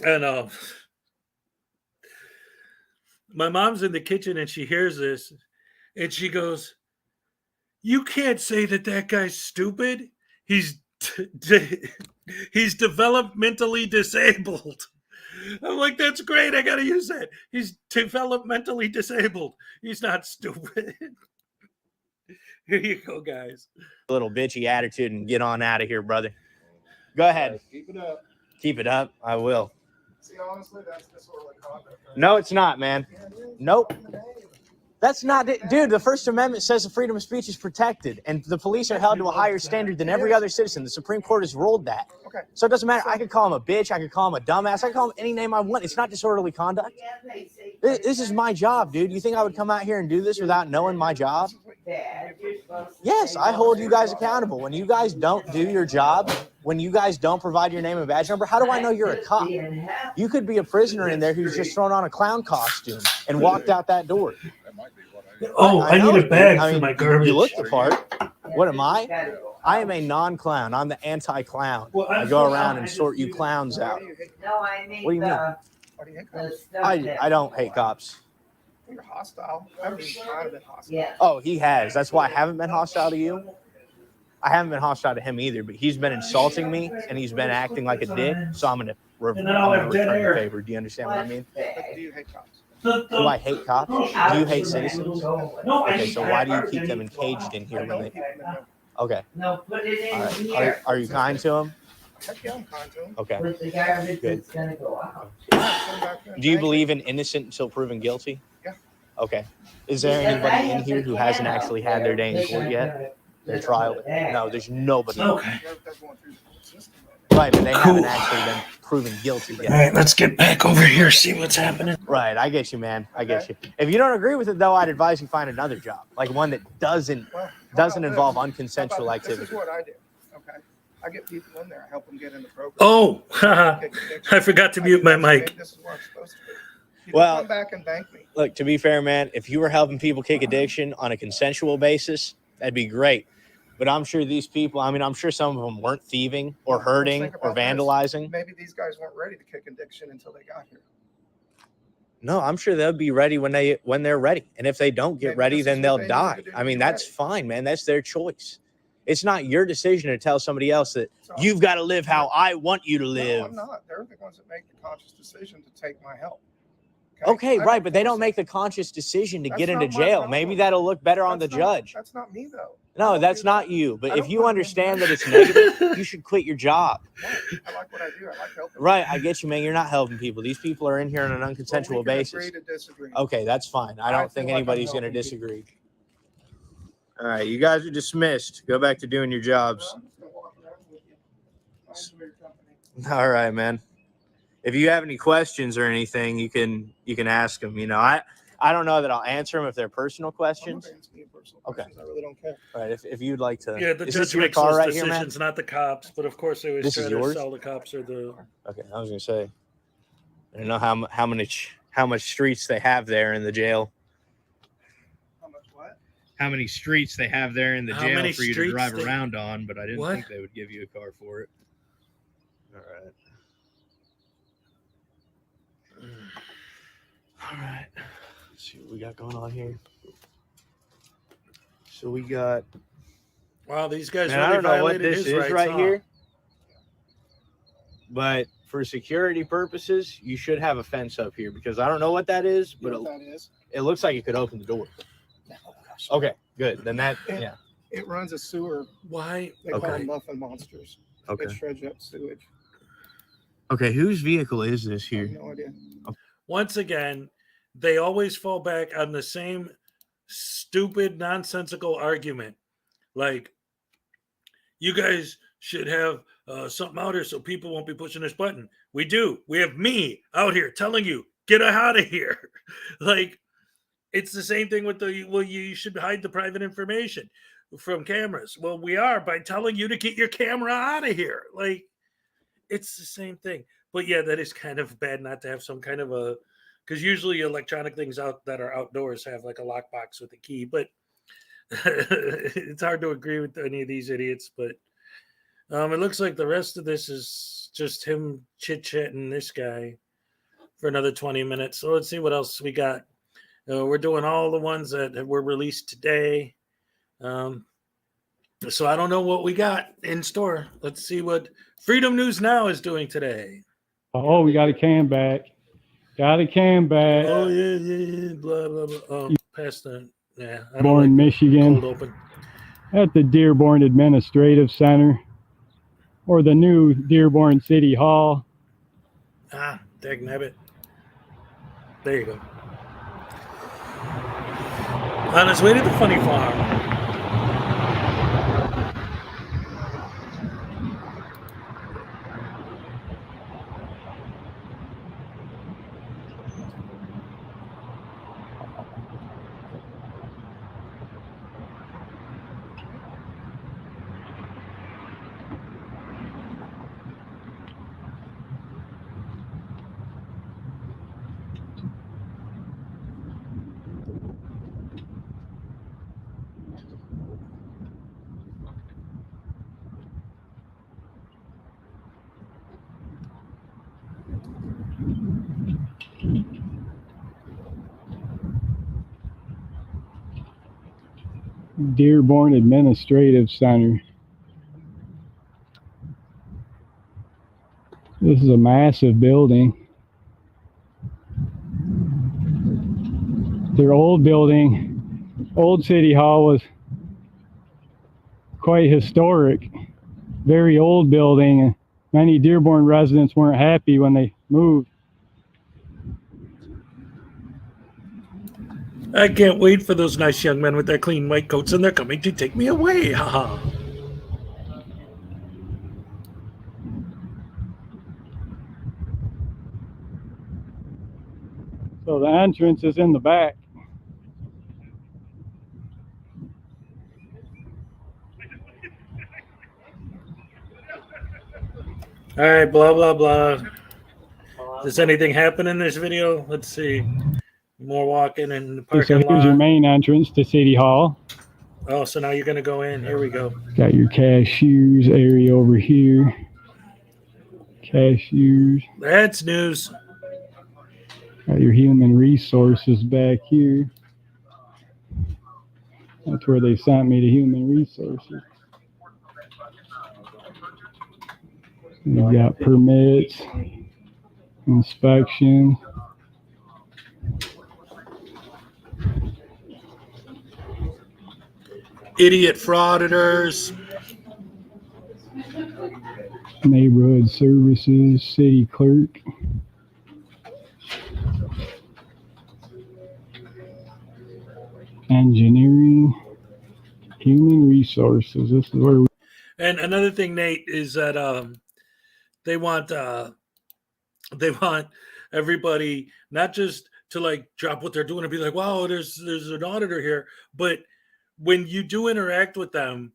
and my mom's in the kitchen and she hears this, and she goes, "You can't say that guy's stupid. He's he's developmentally disabled." I'm like, that's great. I got to use that. He's developmentally disabled. He's not stupid. Here you go, guys. Little bitchy attitude and get on out of here, brother. Go ahead. Keep it up. Keep it up. I will. See, honestly, that's disorderly conduct. Right? No, it's not, man. Yeah, it is. Nope. In the name. That's not it. Dude, the First Amendment says the freedom of speech is protected, and the police are held to a higher standard than every other citizen. The Supreme Court has ruled that. Okay. So it doesn't matter. I could call him a bitch. I could call him a dumbass. I could call him any name I want. It's not disorderly conduct. This is my job, dude. You think I would come out here and do this without knowing my job? Yes, I hold you guys accountable. When you guys don't do your job, when you guys don't provide your name and badge number, how do I know you're a cop? You could be a prisoner in there who's just thrown on a clown costume and walked out that door. That might be what I am. Oh, I know need a it, bag dude. I for mean, my garbage. You look the part. What am I? I am a non-clown. I'm the anti-clown. I go around and sort you clowns out. No, I mean, What do you mean? Why do you hate cops? I don't hate cops. You're hostile. I've been kind of been hostile. Yeah. Oh, he has. That's why I haven't been hostile to you. I haven't been hostile to him either, but he's been insulting me and he's been acting like a dick. So I'm gonna return the favor. Do you understand what I mean? But do you hate cops? Do I hate cops? Do you hate citizens? Okay, so why do you keep them encaged in here I when don't they? keep them in there. Okay, No, put it all in right. here. Are you kind to him? Heck yeah, I'm kind to them. Okay. With the garbage Good. that's gonna go out. Come back and Do you thank believe in innocent until proven guilty? Yeah. Okay. Is there anybody in here who hasn't actually had their day in court yet? Their trial? No, there's nobody. Okay. They're going through the court system. Right, but they haven't actually been proven guilty All yet. right, let's get back over here, see what's happening. Right, I get you, man. I get you. If you don't agree with it, though, I'd advise you find another job, like one that doesn't Well, how doesn't about involve this? unconsensual How about this? activity. This is what I do. Okay. I get people in there. I help them get in the program. Oh, Get convictions. I forgot to mute my mic. This is what I'm supposed to do. You Well- come back and thank me. Look, to be fair, man, if you were helping people kick addiction on a consensual basis, that'd be great. But I'm sure these people, I mean, I'm sure some of them weren't thieving or hurting think or about this. vandalizing. Maybe these guys weren't ready to kick addiction until they got here. No, I'm sure they'll be ready when they're ready. And if they don't get Maybe ready, this then is they'll what they need die. to do to I mean, be that's ready. fine, man. That's their choice. It's not your decision to tell somebody else that So you've got to live how I want you to live. No, I'm not. They're the ones that make the conscious decision to take my help. Okay, I right, but they force don't it. make the conscious decision to That's get into not my jail. problem. Maybe that'll look better on the That's not- judge. That's not me, though. I No, don't that's do not that. you. I But don't if you put it in understand there. that it's negative, you should quit your job. No, I like what I do. I like helping. Right, I get you, man. You're not helping people. These people are in here on an unconsensual Well, we can basis. agree to disagree. Okay, that's fine. I I don't think feel like I'm anybody's going to helping people. disagree. All right, you guys are dismissed. Go back to doing your jobs. I'm just gonna walk around with you. I enjoy your company. All right, man. If you have any questions or anything, you can ask them. You know, I don't know that I'll answer them if they're personal I'm not questions. asking you personal Okay. questions. I really don't care. All right, if you'd like to. Yeah, the Is judge this your makes car those right here, man? decisions, not the cops. But of course, they always This try is to yours? sell the cops or the. Okay, I was gonna say. I don't know how much streets they have there in the jail. How much what? How many streets they have there in the How jail many for you to streets drive they- around on, but I didn't What? think they would give you a car for it. All right. All right. Let's see what we got going on here. So we got. Wow, these guys Man, I really don't know what violated this his is rights, right huh? here, but for security purposes, you should have a fence up here because I don't know what that is, You but know what that is? it looks like it could open the door. Oh, gosh. Okay, good. Then that, yeah. It runs a sewer. Why? They call Okay. them muffin monsters. Okay. It shreds up sewage. Okay, whose vehicle is this I have here? no idea. Once again, they always fall back on the same stupid, nonsensical argument. Like, you guys should have something out here so people won't be pushing this button. We do. We have me out here telling you, get out of here. Like, it's the same thing with you should hide the private information from cameras. Well, we are by telling you to get your camera out of here. Like, it's the same thing. But yeah, that is kind of bad not to have some kind of a, because usually electronic things out that are outdoors have like a lockbox with a key, but it's hard to agree with any of these idiots. But it looks like the rest of this is just him chit-chatting this guy for another 20 minutes. So let's see what else we got. We're doing all the ones that were released today. So I don't know what we got in store. Let's see what Freedom News Now is doing today. Oh, we got a cam back. Got a cam back. Oh yeah, blah blah blah. Oh, past that. Yeah, I don't Born like Michigan. cold open. At the Dearborn Administrative Center, or the new Dearborn City Hall. Ah, dagnabbit. There you go. On his way to the funny farm. Dearborn Administrative Center. This is a massive building. Their old building, old City Hall, was quite historic. Very old building, and many Dearborn residents weren't happy when they moved. I can't wait for those nice young men with their clean white coats, and they're coming to take me away. Haha. So the entrance is in the back. All right, blah blah blah. Does anything happen in this video? Let's see. More walking in the So parking here's your lot. main entrance to City Hall. Oh, so now you're going to go in. Here we go. Got your cashiers area over here. Cashiers. That's news. Got your human resources back here. That's where they sent me to human resources. You got permits, inspection. Idiot frauditors. Neighborhood services, city clerk. Engineering, human resources. This is where we. And another thing, Nate, is that they want everybody not just to like drop what they're doing and be like, wow, there's an auditor here, but when you do interact with them,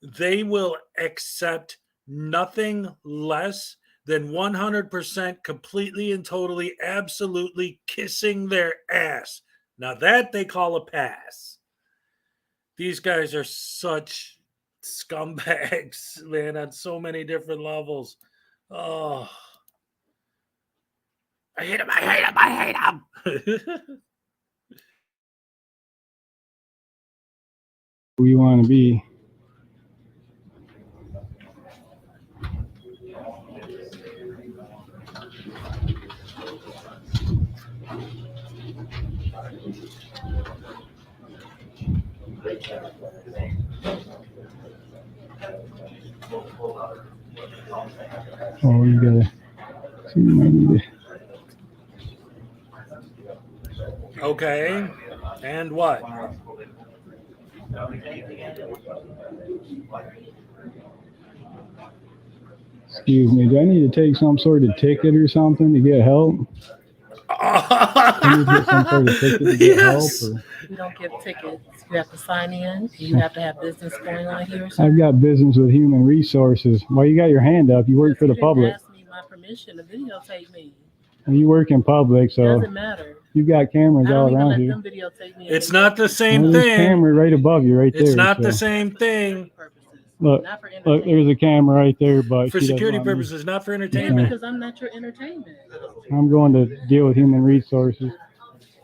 they will accept nothing less than 100% completely and totally, absolutely kissing their ass. Now that they call a pass. These guys are such scumbags, man, on so many different levels. Oh, I hate him. I hate him. I hate him. We want to be. Oh, you gotta see, you might need to. Okay, and what? Excuse me, do I need to take some sort of ticket or something to get help? Can you get some sort of ticket to get Yes. help? Or? You don't give tickets. You have to sign in. You have to have business going on here. I've got business with human resources. Why you got your hand up? You work for the public. Ask me my permission to videotape me. You work in public, so Doesn't matter. you got cameras I all don't even around let here. them videotape me. It's not the same Well, there's a thing. camera right above you, right there. It's not so. the same thing. Look, look, there's a camera right there, but For she doesn't security want me. purposes, not for Yeah, entertainment. because I'm not your entertainment. I'm going to deal with human resources.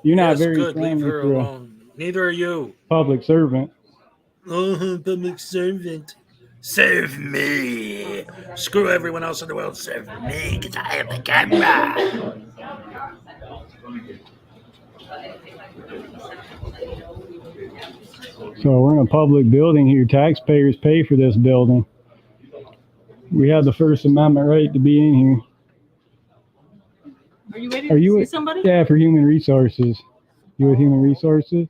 You're not Yes, very good. Leave friendly her for a alone. Neither are you. public servant. Oh, public servant. Serve me. Screw everyone else in the world. Serve me, because I am the camera. So we're in a public building here. Taxpayers pay for this building. We have the First Amendment right to be in here. Are you ready Are to you? see somebody? Yeah, for human resources. You with human resources?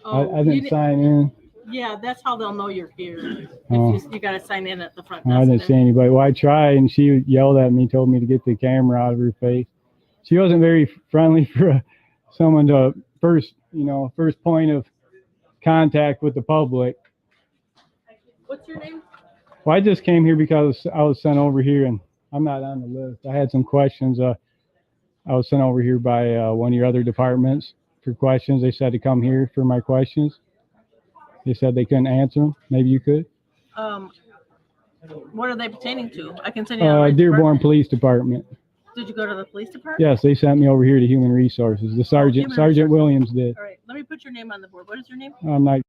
Oh, I didn't sign in. Yeah, that's how they'll know you're here. Oh. You got to sign in at the front I desk. didn't see anybody. Well, I tried, and she yelled at me, told me to get the camera out of her face. She wasn't very friendly for someone to first point of contact with the public. What's your name? Well, I just came here because I was sent over here, and I'm not on the list. I had some questions. I was sent over here by one of your other departments for questions. They said to come here for my questions. They said they couldn't answer them. Maybe you could. What are they pertaining to? I can send you. To Dearborn Police Department. Did you go to the police department? Yes, they sent me over here to Human Resources. The sergeant, Human Sergeant Resources. Williams did. All right, let me put your name on the board. What is your name? I'm not.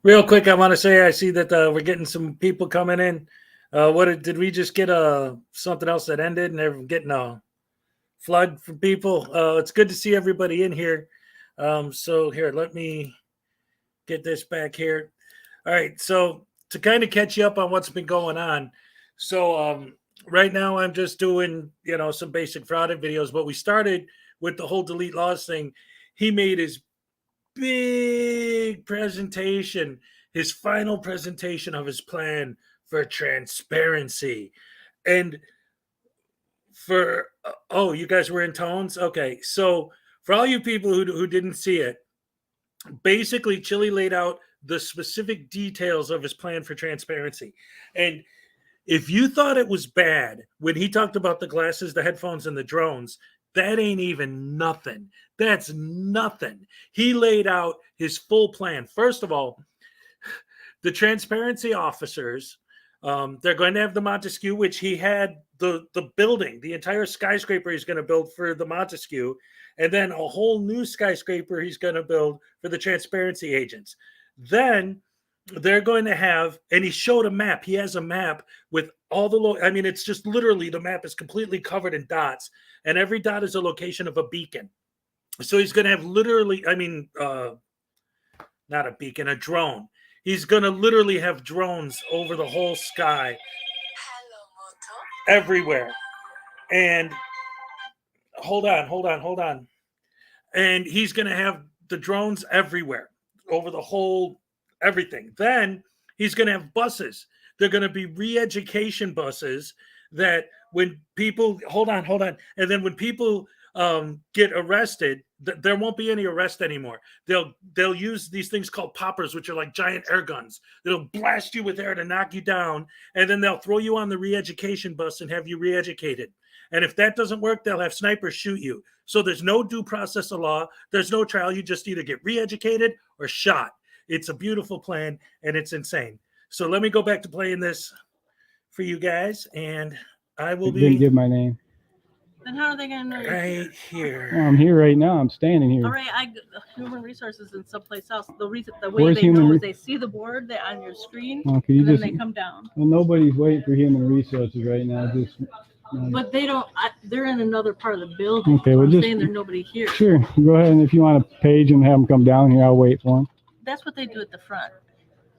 Real quick, I want to say I see that we're getting some people coming in. Did we just get something else that ended and they're getting a flood from people? It's good to see everybody in here. So here, let me get this back here. All right, so to kind of catch you up on what's been going on. So right now I'm just doing, some basic fraud videos, but we started with the whole delete Lawz thing. He made his big presentation, his final presentation of his plan for transparency. And for, you guys were in tones? Okay, so for all you people who didn't see it, basically Chili laid out the specific details of his plan for transparency. And if you thought it was bad when he talked about the glasses, the headphones, and the drones, That ain't even nothing. That's nothing. He laid out his full plan. First of all, the transparency officers, they're going to have the Montesquieu, which he had the building, the entire skyscraper he's going to build for the Montesquieu, and then a whole new skyscraper he's going to build for the transparency agents. Then they're going to have, and he showed a map. He has a map with all the, I mean, it's just literally the map is completely covered in dots, and every dot is a location of a beacon. So he's going to have literally, I mean, not a beacon, a drone. He's going to literally have drones over the whole sky everywhere. And hold on. And he's going to have the drones everywhere over the whole everything. Then he's going to have buses. They're going to be re-education buses that when people, hold on. And then when people get arrested, there won't be any arrest anymore. They'll use these things called poppers, which are like giant air guns. They'll blast you with air to knock you down, and then they'll throw you on the re-education bus and have you re-educated. And if that doesn't work, they'll have snipers shoot you. So there's no due process of law. There's no trial. You just either get re-educated or shot. It's a beautiful plan, and it's insane. So let me go back to playing this for you guys, and I will be. Didn't give my name. Then how are they going to know? Right here. Well, I'm here right now. I'm standing here. All right, human resources in someplace else. The way Where's they human know re- is they see the board that on your screen, Well, could you and then just- they come down. Well, nobody's waiting for human resources right now. Just But they don't. They're in another part of the building. Okay, So well, I'm just- saying there's nobody here. sure. Go ahead, and if you want to page them, have them come down here. I'll wait for them. That's what they do at the front.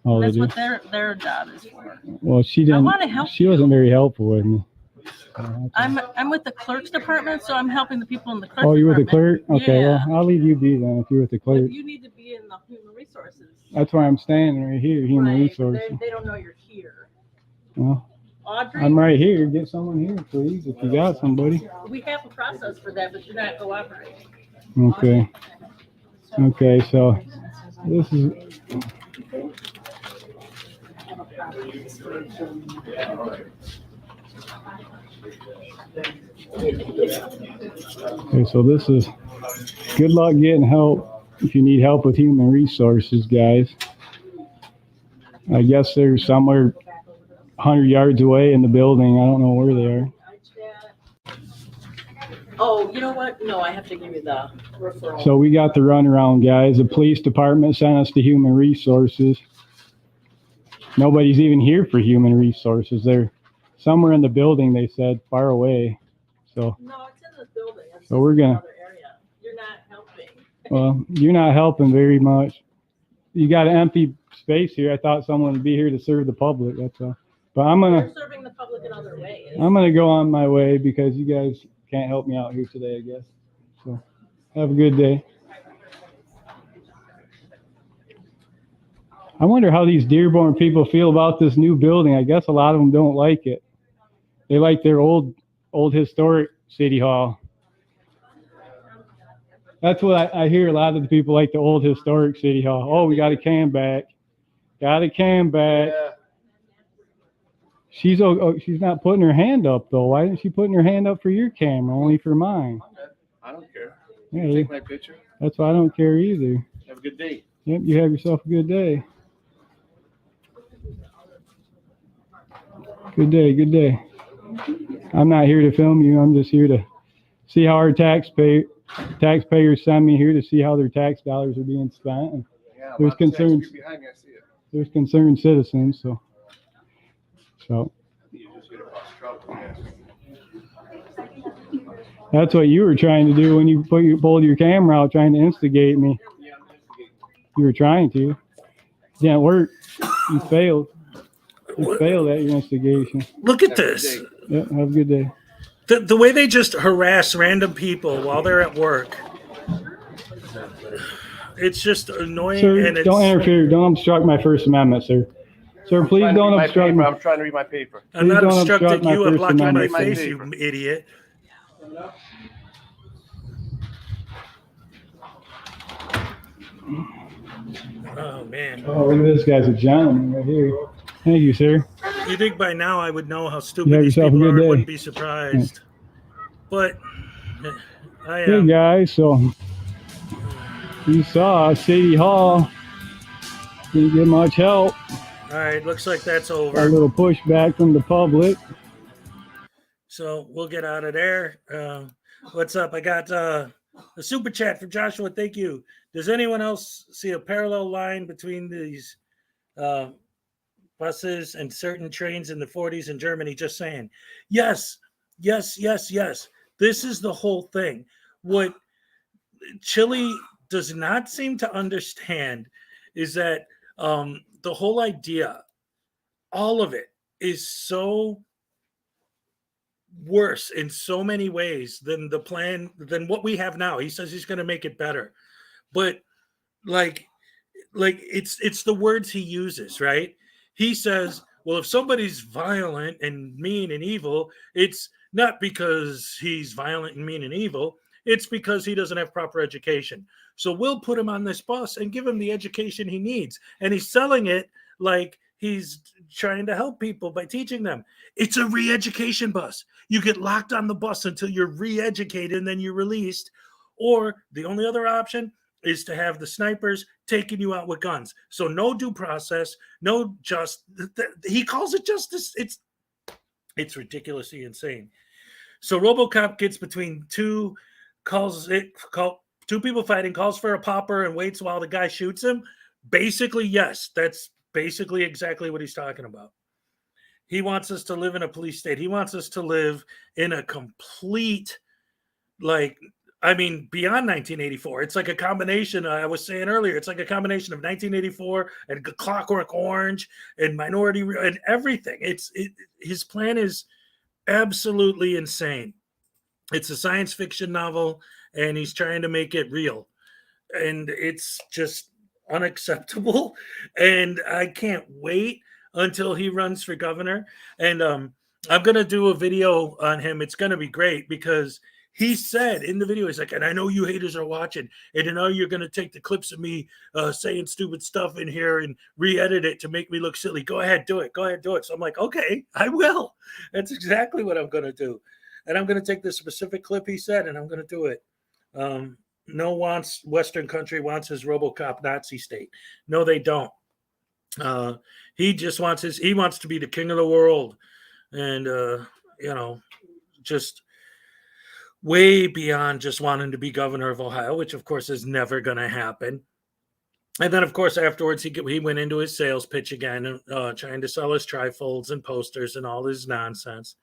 Oh, That's they what do? their job is for. Well, she didn't. wanna help She wasn't very helpful with me. I'm with the clerk's department, so I'm helping the people in the clerk's Oh, you're with the department. clerk? Okay, Yeah. well, I'll leave you be then if you're with the clerk. But you need to be in the human resources. That's why I'm standing right here, human Right, resources. They don't know you're here. Well, Audrey, I'm right here. Get someone here, please, if you got somebody. we have a process for that, but you're not cooperating. Okay. Okay, so this is. Okay, so this is good luck getting help if you need help with human resources, guys. I guess they're somewhere 100 yards away in the building. I don't know where they are. Oh, you know what? No, I have to give you the referral. So we got the runaround, guys. The police department sent us to human resources. Nobody's even here for human resources. They're somewhere in the building, they said, far away. So, No, it's in the building. It's so we're in gonna. another area. You're not helping. Well, you're not helping very much. You got an empty space here. I thought someone would be here to serve the public. That's all. But You're serving the public in other ways. I'm gonna go on my way because you guys can't help me out here today, I guess. So, have a good day. I wonder how these Dearborn people feel about this new building. I guess a lot of them don't like it. They like their old historic city hall. That's what I hear. A lot of the people like the old historic city hall. Oh, we got a cam back. Got a cam back. Yeah. She's not putting her hand up though. Why isn't she putting her hand up for your camera, only for mine? I don't care. Yeah, Take my picture. that's why I don't care either. Have a good day. Yep, you have yourself a good day. Good day, good day. I'm not here to film you. I'm just here to see how our taxpayers send me here to see how their tax dollars are being spent. And Yeah, there's concerns. behind me. I see it. There's concerned citizens. So You just get across trouble. Yeah. that's what you were trying to do when you pulled your camera out, trying to instigate me. You were trying to. Didn't work. You failed. You failed at your instigation. Look at this. Yeah, have a good day. The way they just harass random people while they're at work. It's just annoying. Sir, and it's, don't interfere. Don't obstruct my First Amendment, sir. Sir, please don't obstruct me. I'm trying to read my paper. I'm Please not don't obstructing obstruct my you. I'm First blocking my Amendment. face, you idiot. Oh, man. Oh, look at this guy's a gentleman right here. Thank you, sir. You think by now I would know how You stupid have these yourself a people good are? day. Wouldn't be surprised. But I Hey am. guys, so you saw City Hall didn't get much help. All right, looks like that's A over. little pushback from the public. So we'll get out of there. What's up? I got a super chat from Joshua. Thank you. Does anyone else see a parallel line between these buses and certain trains in the 40s in Germany? Just saying. Yes, yes, yes, yes. This is the whole thing. What Chile does not seem to understand is that the whole idea, all of it, is so worse in so many ways than the plan, than what we have now. He says he's going to make it better, but like it's the words he uses, right? He says, well, if somebody's violent and mean and evil, it's not because he's violent and mean and evil, it's because he doesn't have proper education. So we'll put him on this bus and give him the education he needs. And he's selling it like he's trying to help people by teaching them. It's a re-education bus. You get locked on the bus until you're re-educated and then you're released. Or the only other option is to have the snipers taking you out with guns. So no due process, no he calls it justice. It's ridiculously insane. So RoboCop gets between two people fighting, calls for a popper and waits while the guy shoots him. Basically, yes, that's basically exactly what he's talking about. He wants us to live in a police state. He wants us to live in a complete, beyond 1984. It's like a combination. I was saying earlier, it's like a combination of 1984 and Clockwork Orange and Minority and everything. His plan is absolutely insane. It's a science fiction novel, and he's trying to make it real. And it's just unacceptable. And I can't wait until he runs for governor. And I'm going to do a video on him. It's going to be great because he said in the video, he's like, and I know you haters are watching, and I know you're going to take the clips of me saying stupid stuff in here and re-edit it to make me look silly. Go ahead, do it. Go ahead, do it. So I'm like, okay, I will. That's exactly what I'm going to do. And I'm going to take the specific clip he said, and I'm going to do it. No Western country wants his RoboCop Nazi state. No, they don't. He just wants he wants to be the king of the world. And, just way beyond just wanting to be governor of Ohio, which of course is never going to happen. And then, of course, afterwards, he went into his sales pitch again, trying to sell his trifolds and posters and all his nonsense.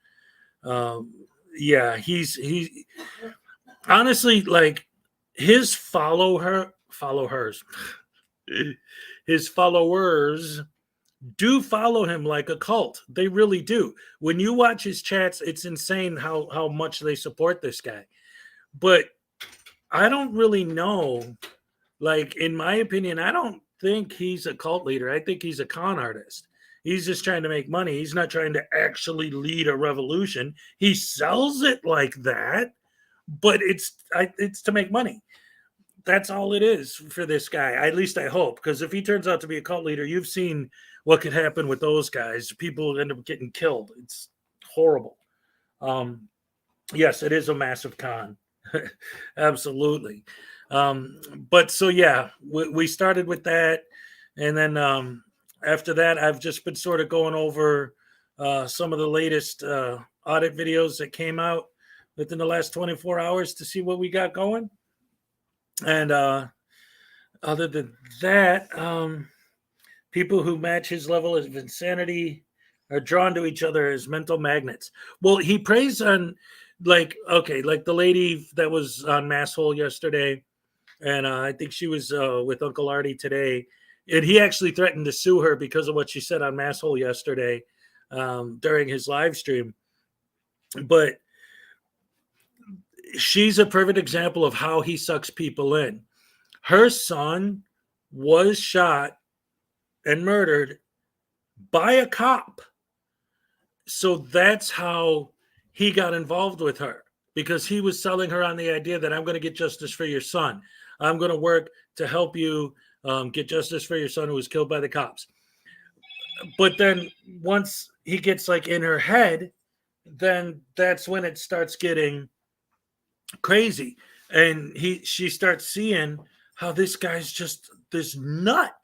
He honestly, like, his followers do follow him like a cult. They really do. When you watch his chats, it's insane how much they support this guy. But I don't really know. Like, in my opinion, I don't think he's a cult leader. I think he's a con artist. He's just trying to make money. He's not trying to actually lead a revolution. He sells it like that, but it's to make money. That's all it is for this guy. At least I hope, because if he turns out to be a cult leader, you've seen what could happen with those guys. People end up getting killed. It's horrible. Yes, it is a massive con. Absolutely. But so, yeah, we started with that. And then after that, I've just been sort of going over some of the latest audit videos that came out within the last 24 hours to see what we got going. And other than that, people who match his level of insanity are drawn to each other as mental magnets. Well, he preys on, like the lady that was on Masshole yesterday, and I think she was with Uncle Artie today, and he actually threatened to sue her because of what she said on Masshole yesterday during his live stream. But she's a perfect example of how he sucks people in. Her son was shot and murdered by a cop. So that's how he got involved with her, because he was selling her on the idea that I'm going to get justice for your son. I'm going to work to help you get justice for your son who was killed by the cops. But then once he gets like in her head, then that's when it starts getting crazy. And she starts seeing how this guy's just this nut.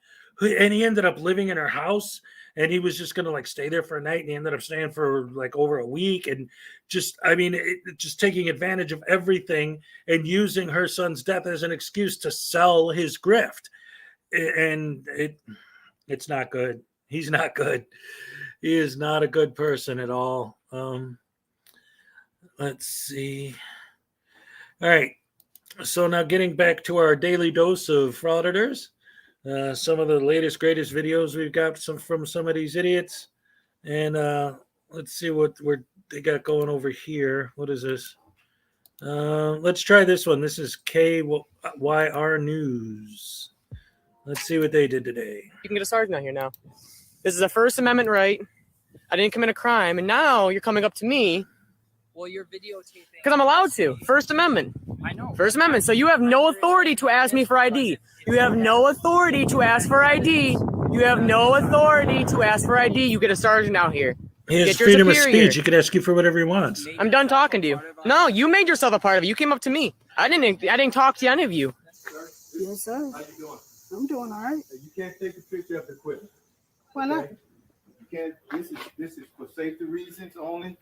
And he ended up living in her house, and he was just going to like stay there for a night, and he ended up staying for like over a week, and just, I mean, just taking advantage of everything and using her son's death as an excuse to sell his grift. And it's not good. He's not good. He is not a good person at all. Let's see. All right. So now getting back to our daily dose of frauditors. Some of the latest, greatest videos we've got from some of these idiots. And let's see what they got going over here. What is this? Let's try this one. This is KYR News. Let's see what they did today. You can get a sergeant out here now. This is a First Amendment right. I didn't commit a crime, and now you're coming up to me. Well, you're videotaping. Because I'm allowed to. First Amendment. I know. First Amendment. So you have no authority to ask me for ID. You have no authority to ask for ID. You have no authority to ask for ID. You get a sergeant out here. He has Get your freedom of superior. speech. He can ask you for whatever he wants. I'm done talking to you. No, you made yourself a part of it. You came up to me. I didn't talk to any of you. Yes, sir. How you doing? I'm doing all right. You can't take a picture of the equipment. Why not? You can't. This is for safety reasons only.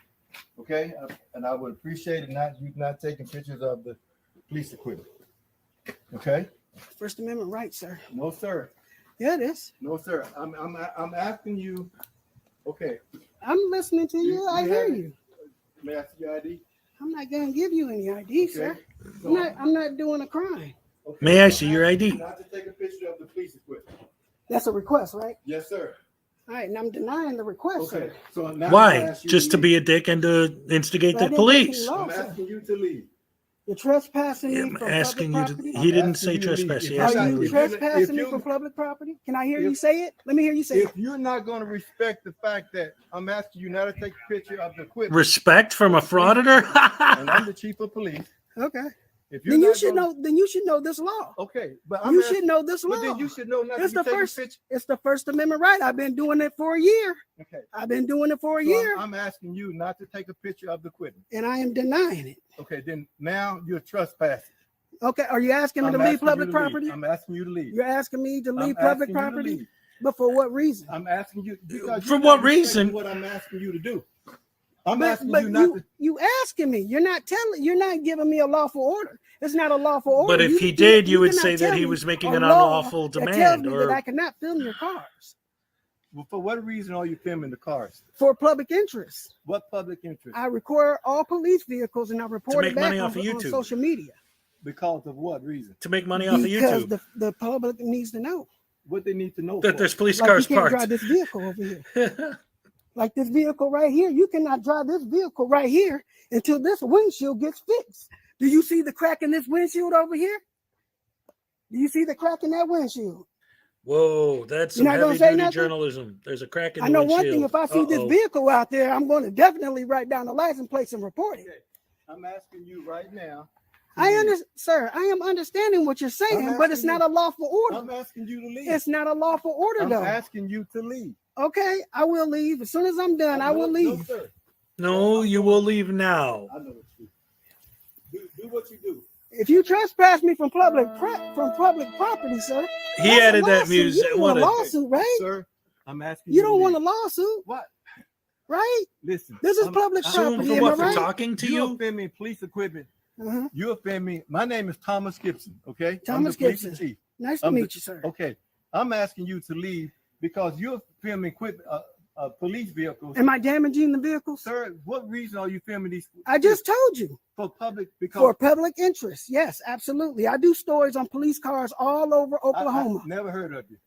Okay, and I would appreciate it you not taking pictures of the police equipment. Okay. First Amendment right, sir. No, sir. Yeah, it is. No, sir. I'm asking you. Okay. I'm listening to you. I hear you. May I see your ID? I'm not gonna give you any ID, sir. I'm not doing a crime. Okay. May I see your ID? Not to take a picture of the police equipment. That's a request, right? Yes, sir. All right, and I'm denying the request, Okay. sir. So now Why? Just to be a dick and to instigate But I the didn't break police. any law, I'm sir. asking you to leave. You're trespassing me I'm from asking public you property. to. He didn't say asking you to leave. trespass. He If asked Are you to you leave. trespassing me you- from public property? Can I hear you if- say it? Let me hear you say If it. you're not going to respect the fact that I'm asking you not to take a picture of the equipment, Respect from a frauditor? and I'm the chief of police. Okay. If you're Then you not should gonna- know. Then you should know this law. Okay, but You should know this law. But then you should know not It's to the be taking first. pictures. It's the First Amendment right. I've been doing it for a year. Okay. I've been doing it for a So year, I'm asking you not to take a picture of the equipment. and I am denying it. Okay, then now you're trespassing. Okay. Are you asking me I'm to leave asking you public to property? leave. I'm asking you to leave. You're asking me to I'm leave asking public you to property, leave. but for what reason? I'm asking you because For you're what not respecting reason? What I'm asking you to do. I'm But asking you not to. you asking me. You're not telling. You're not giving me a lawful order. It's not a lawful order. But if he did, you would say that cannot he tell was me making a an law unlawful that tells demand. me Or that I cannot film your cars Well, for what reason are you filming the cars? for public interest. What public interest? I record all police vehicles and I report make it back money on, off of on YouTube. social media. Because of what reason? to make money off of Because YouTube. the public needs to know. What they need to know. That for? there's police Like cars you can't parked. drive this vehicle over here. Like this vehicle right here. You cannot drive this vehicle right here until this windshield gets fixed. Do you see the crack in this windshield over here? Do you see the crack in that windshield? Whoa, that's You're some not gonna heavy say duty nothing? journalism. There's a crack in I the know windshield. one thing. If I see this Uh-oh. vehicle out there, I'm going to definitely write down the license plate and report it. I'm asking you right now. I understand, sir. I am understanding what you're saying, I'm but it's asking not you- a lawful order. I'm asking you to leave. It's not a lawful order, I'm though. asking you to leave. Okay, I will leave as soon as I'm done. I will No, leave. sir. No, you will leave now. I know what you do. Do what you do. If you trespass me from public property, sir, He that's a added that lawsuit. music. You don't What want a a- lawsuit, right? Sir, I'm asking You to don't want a leave. lawsuit, What? right? Listen. This is public Suing property. for Am what? I For right? talking to You you? offend me, police equipment. Uh-huh. You offend me. My name is Thomas Gibson. Okay. I'm Thomas the police Gibson. chief. Nice to I'm the- meet you, sir. Okay. I'm asking you to leave because you're filming police vehicles. Am I damaging the vehicles? Sir, what reason are you filming these? I just told you. For public, because For public interest. Yes, absolutely. I do stories on police cars all over I Oklahoma. never heard of you.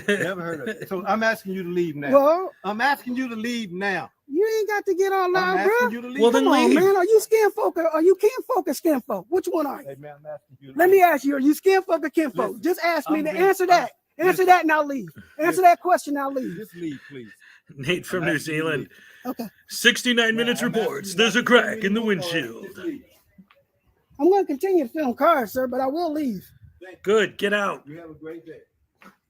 Never heard of you. So I'm asking you to leave now. Well, I'm asking you to leave now. you ain't got to get all I'm loud, asking bro. you to leave. Well, then Come on, leave. man. Are you skin folk or are you kin folk or skin folk? Which one are you? Hey, man, I'm asking you to Let leave. me ask you, are you skin folk or kin folk? Listen, Just ask me I'm to being- answer that. Answer listen. that and I'll leave. Answer Listen. that question, I'll leave. Just leave, please. Nate from I'm New asking you to Zealand. leave. Okay. 69 minutes I'm asking reports. you There's not a to film crack in the any more cars. windshield. Just leave. I'm going to continue to film cars, sir, but I will leave. Good. Get out. You have a great day.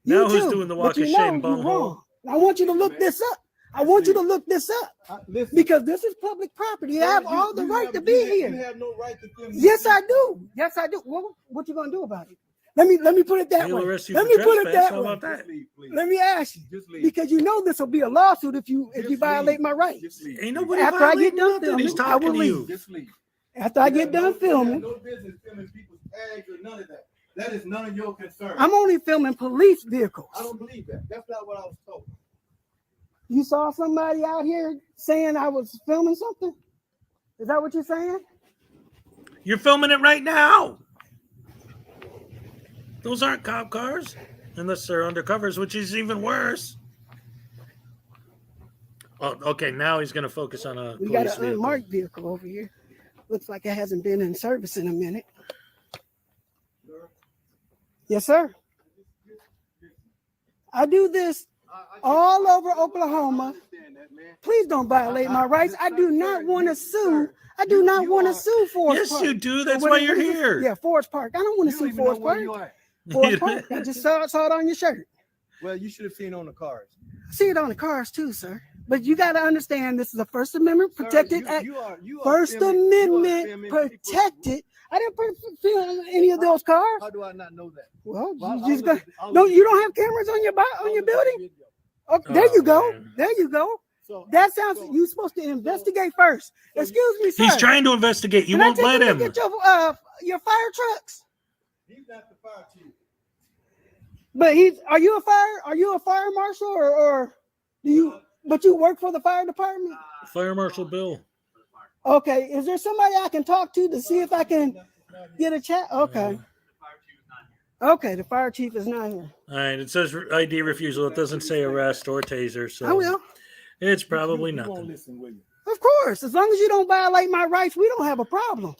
Now You who's too, doing the but walk you of know shame, you're bunghole? wrong. I want you to look this up. I want you to look this up Listen, because this is public property. I have all the right to be You here. have no right to film. Yes, I do. Yes, I do. What you gonna do about it? Let me put it that They'll way. arrest you Let for me put it trespass. that How way. about that? Let me ask you, Just leave. because you know this will be a lawsuit if you violate my rights. Just leave. Ain't nobody After I get violating done nothing. He's filming, I talking will to you. leave. Just leave. After I get done You filming, have no business filming people's tags or none of that. That is none of your concern. I'm only filming police vehicles. I don't believe that. That's not what I was told. You saw somebody out here saying I was filming something? Is that what you're saying? You're filming it right now. Those aren't cop cars, unless they're undercovers, which is even worse. Oh, okay. Now he's going to focus on a We got police an vehicle. unmarked vehicle over here. Looks like it hasn't been in service in a minute. Yes, sir. I do this all over Oklahoma. Please don't violate my rights. I do not want to sue. I do not want to sue Forest Yes, Park. you do. That's What why is you're this? here. Yeah, Forest Park. I don't want to sue Forest Park. Forest Park. I just saw it on your shirt. Well, you should have seen on the cars. I see it on the cars too, sir. But you got to understand this is a First Amendment protected act. First Amendment protected. I didn't film any of those cars. How do I not know that? Well, you just got, no, you don't have cameras on your building. Okay, there you go. Man. There you go. That sounds. You're supposed to investigate first. Excuse me, sir. He's trying to investigate. You Can I won't take let a look him. at your fire trucks? He's not the fire chief. But are you a fire marshal or do you? But you work for the fire department? Fire Marshal Bill. Okay. Is there somebody I can talk to see if I can get a chat? Okay. Okay. The fire chief is not here. All right. It says ID refusal. It doesn't say arrest or taser. So I will. It's probably You won't nothing. listen, will you? Of course. As long as you don't violate my rights, we don't have a problem.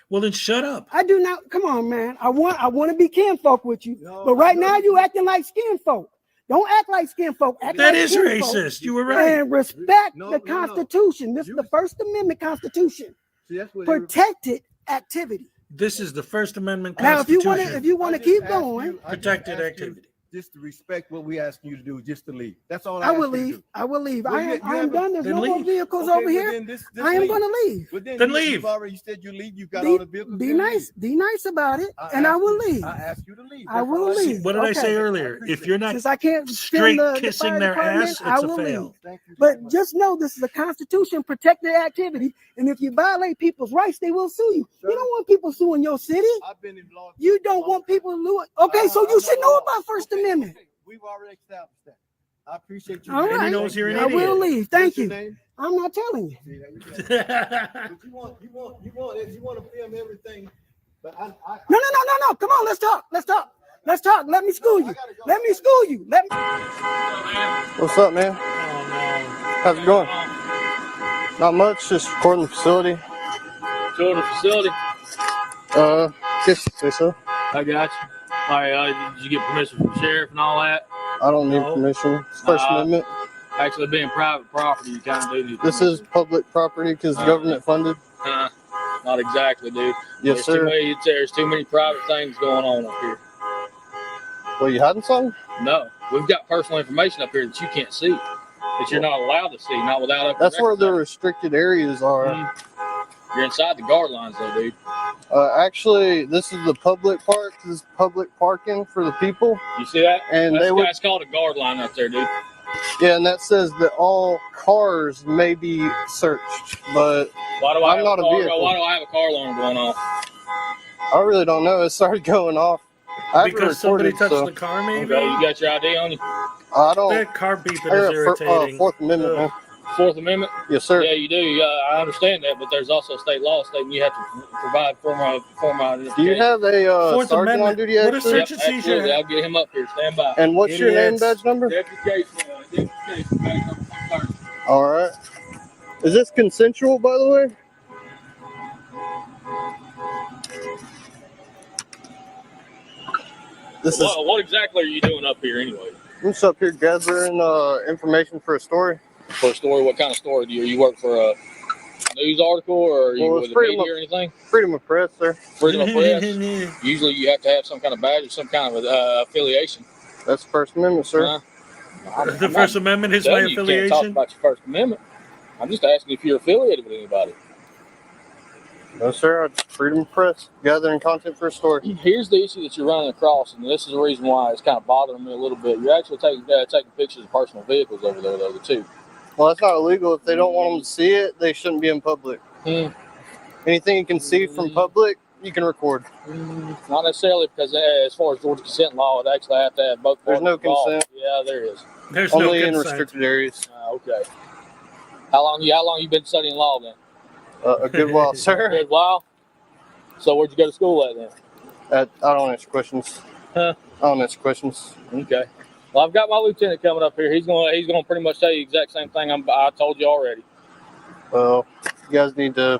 Well, then shut up. I do not. Come on, man. I want to be kinfolk with you. But right now you acting like skinfolk. Don't act like skinfolk. Act That like is kinfolk. racist. You were right. And respect the Constitution. This is the First Amendment Constitution. See, that's what Protected activity. This is the First Amendment Now, if Constitution. you want to keep going, Protected activity. Just to respect what we ask you to do, just to leave. That's all I I ask will you to leave. do. I will leave. Well, I am done. There's Then no more leave. vehicles Okay, over well, here. then this I am leave. going to leave. But then Then you leave. already said you leave. You got all the vehicles. Be then nice. leave. Be nice about it, and I will leave. I asked you to leave. I That's will all asked. leave. What did I Okay. say earlier? If you're not Since I can't straight film the kissing fire their department, ass, I it's a will fail. leave. Thank you. But just know this is a Constitution protected activity, and if you violate people's rights, they will sue you. You don't want people suing your city. I've been in law. You don't want people to. Okay, so you should know about First Amendment. We've already established that. I appreciate you. All And he right. knows you're an I will idiot. leave. Thank What's your you. name? I'm not telling you. See, there you go. But you want to film everything. But No. Come on, let's talk. Let's talk. Let me school you. Let me school you. What's up, man? Oh, no. How's it going? Not much, just recording the facility. Touring the facility. Guess you say so. I got you. All right, did you get permission from the sheriff and all that? I don't need permission. It's First Amendment. Actually, being private property, you kind of do need This is public property because government funded. Not exactly, dude. Yes, There's sir. There's too many private things going on up here. Well, you hiding something? No, we've got personal information up here that you can't see, that you're not allowed to see, not without up. That's where the restricted areas are. You're inside the guard lines, though, dude. Actually, this is the public park. This is public parking for the people. You see that? And That's called a guard line up there, dude. Yeah, and that says that all cars may be searched, but Why do I I'm have not a a car? vehicle. Why do I have a car alarm going off? I really don't know. It started going off. I haven't Because somebody recorded, touched so the car, maybe? Okay, you got your ID on you? I don't. That car beeping I is got irritating. Fourth Amendment, man. Fourth Amendment? Yes, sir. Yeah, you do. I understand that, but there's also state law stating you have to provide form Do you have a Fourth sergeant Amendment. on duty? What a Actually? search and seizure. Absolutely. I'll get him up here. Stand by. And what's your name, badge number? Deputy Case, badge number 130. All right. Is this consensual, by the way? What exactly are you doing up here anyway? I'm just up here gathering information for a story. For a story? What kind of story? Do you work for a news article or are you Well, with it's the media or anything? Freedom of press, sir. Freedom of press? Usually you have to have some kind of badge or some kind of affiliation. That's First Amendment, sir. The First Amendment is my You can't talk affiliation. about your First Amendment. I'm just asking if you're affiliated with anybody. No, sir. Freedom of press, gathering content for a story. Here's the issue that you're running across, and this is the reason why it's kind of bothering me a little bit. You're actually taking pictures of personal vehicles over there, though, too. Well, that's not illegal. If they don't want them to see it, they shouldn't be in public. Anything you can see from public, you can record. Not necessarily, because as far as Georgia consent law, it actually have to have both. There's no involved. consent. Yeah, there is. There's only no in consent. restricted areas. Okay. How long you been studying law then? A good while, sir. A good while. So where'd you go to school at then? I don't answer questions. Huh? I don't answer questions. Okay. Well, I've got my lieutenant coming up here. He's gonna pretty much tell you the exact same thing I told you already. Well, you guys need to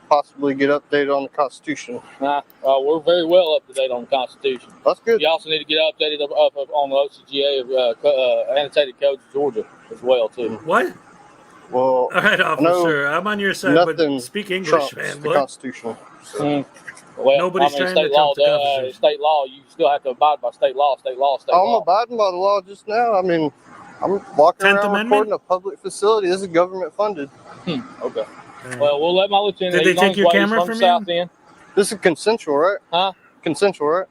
possibly get updated on the Constitution. We're very well up to date on the Constitution. That's good. You also need to get updated up on the OCGA of annotated codes of Georgia as well too. What? Well, all right, officer, I'm on your side, but speak English, man. The What? Constitution. Well, Nobody's trying to state law. trump the Constitution. State law. You still have to abide by state law. I'm abiding by the law just now. I mean, I'm walking Tenth around Amendment? recording a public facility. This is government funded. Okay. Well, we'll let my lieutenant. Did they he's on take his your way. He's camera from from the you? South End. This is consensual, right? Huh? Consensual, right?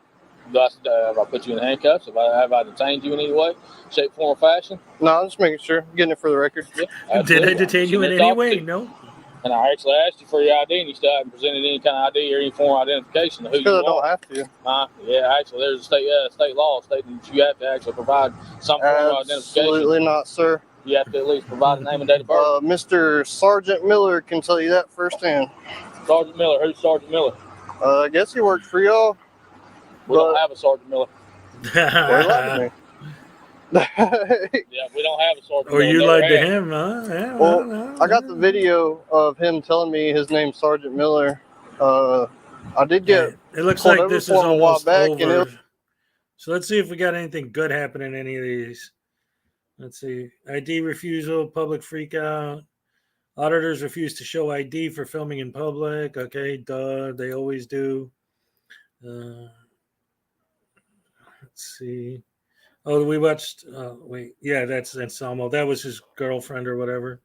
Have I put you in handcuffs? Have I detained you in any way, shape, form, or fashion? No, I'm just making sure. Getting it for the record. Yeah. Did I absolutely. detain you in Shouldn't any have way? talked to you. No. And I actually asked you for your ID, and you still haven't presented any kind of ID or any form of identification of who you Because I are. don't have to. Yeah, actually, there's a state law stating that you have to actually provide some form of identification. Absolutely not, sir. You have to at least provide the name and date of birth. Mr. Sergeant Miller can tell you that firsthand. Sergeant Miller. Who's Sergeant Miller? I guess he works for y'all. We don't have a Sergeant Miller. Well, he lied to me. Yeah, we don't have a Sergeant Or Miller. you Never lied to had. him, huh? Yeah, Well, I got the video of him telling me his name's Sergeant Miller. I did get. It looks pulled like over this is for him a while almost back, and over. it was- So let's see if we got anything good happening in any of these. Let's see. ID refusal, public freak out. Auditors refuse to show ID for filming in public. Okay, duh. They always do. Let's see. Oh, we watched. Wait, yeah, that's Anselmo. That was his girlfriend or whatever.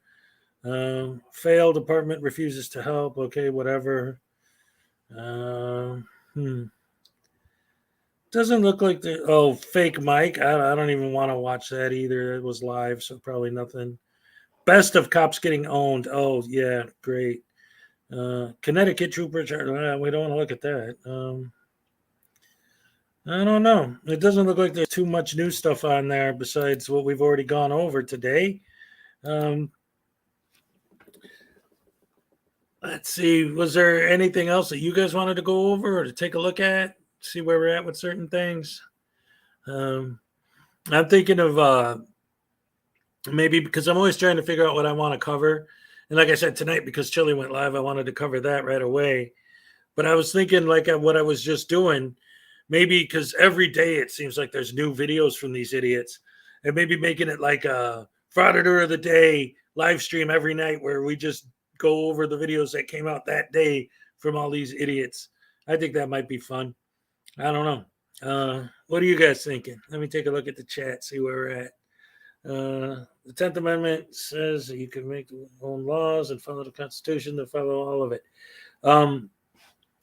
Failed department refuses to help. Okay, whatever. Doesn't look like the. Oh, fake Mike. I don't even want to watch that either. It was live, so probably nothing. Best of cops getting owned. Oh yeah, great. Connecticut troopers. We don't want to look at that. I don't know. It doesn't look like there's too much new stuff on there besides what we've already gone over today. Let's see. Was there anything else that you guys wanted to go over or to take a look at? See where we're at with certain things. I'm thinking of maybe because I'm always trying to figure out what I want to cover. And like I said, tonight, because Chili went live, I wanted to cover that right away. But I was thinking like what I was just doing, maybe because every day it seems like there's new videos from these idiots, and maybe making it like a Frauditor of the Day live stream every night where we just go over the videos that came out that day from all these idiots. I think that might be fun. I don't know. What are you guys thinking? Let me take a look at the chat, see where we're at. The 10th Amendment says that you can make your own laws and follow the Constitution to follow all of it.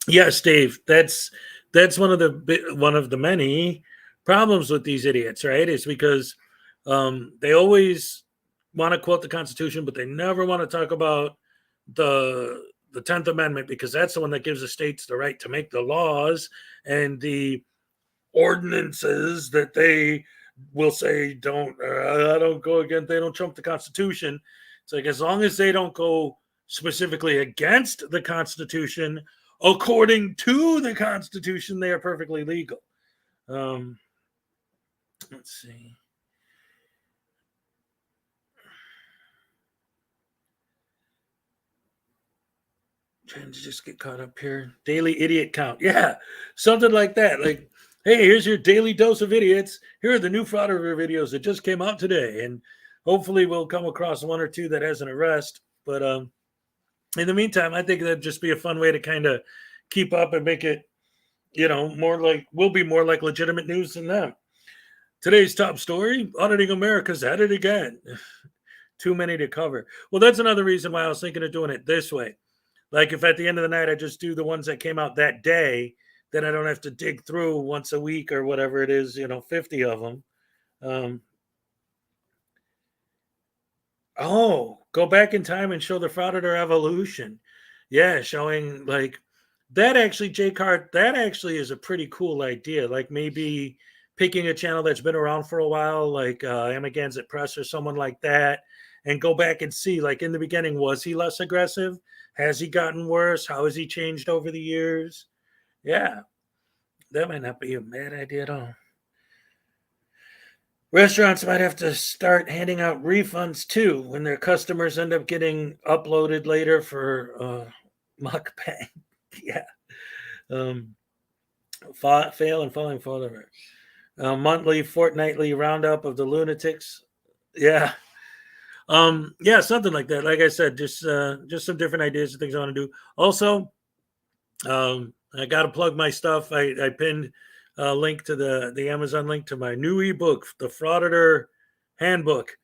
Yes, Dave, that's one of the many problems with these idiots, right? Is because they always want to quote the Constitution, but they never want to talk about the 10th Amendment, because that's the one that gives the states the right to make the laws and the ordinances that they will say don't go against, they don't trump the Constitution. It's like, as long as they don't go specifically against the Constitution, according to the Constitution, they are perfectly legal. Let's see. Trying to just get caught up here. Daily idiot count. Yeah, something like that. Like, hey, here's your daily dose of idiots. Here are the new Frauditor videos that just came out today. And hopefully we'll come across one or two that has an arrest. But in the meantime, I think that'd just be a fun way to kind of keep up and make it, more like, we'll be more like legitimate news than them. Today's top story, Auditing America's at it again. Too many to cover. Well, that's another reason why I was thinking of doing it this way. Like if at the end of the night, I just do the ones that came out that day, then I don't have to dig through once a week or whatever it is, 50 of them. Go back in time and show the frauditor evolution. Yeah, showing like that actually, J-Card, that actually is a pretty cool idea. Like maybe picking a channel that's been around for a while, like Amagansett Press or someone like that, and go back and see, like in the beginning, was he less aggressive? Has he gotten worse? How has he changed over the years? Yeah, that might not be a bad idea at all. Restaurants might have to start handing out refunds too when their customers end up getting uploaded later for mukbang. Yeah. Fail and falling further. Monthly, fortnightly roundup of the lunatics. Yeah. Yeah, something like that. Like I said, just some different ideas of things I want to do. Also, I got to plug my stuff. I pinned a link to the Amazon link to my new ebook, The Frauditor Handbook,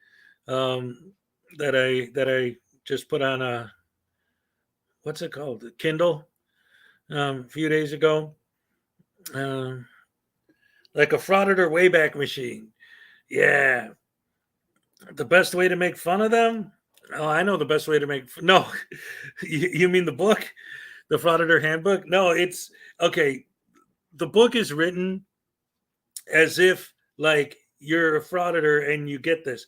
that I just put on a, what's it called? The Kindle a few days ago. Like a frauditor Wayback Machine. Yeah. The best way to make fun of them? Oh, I know the best way to make no. You mean the book? The Frauditor Handbook? No, it's okay. The book is written as if like you're a frauditor and you get this.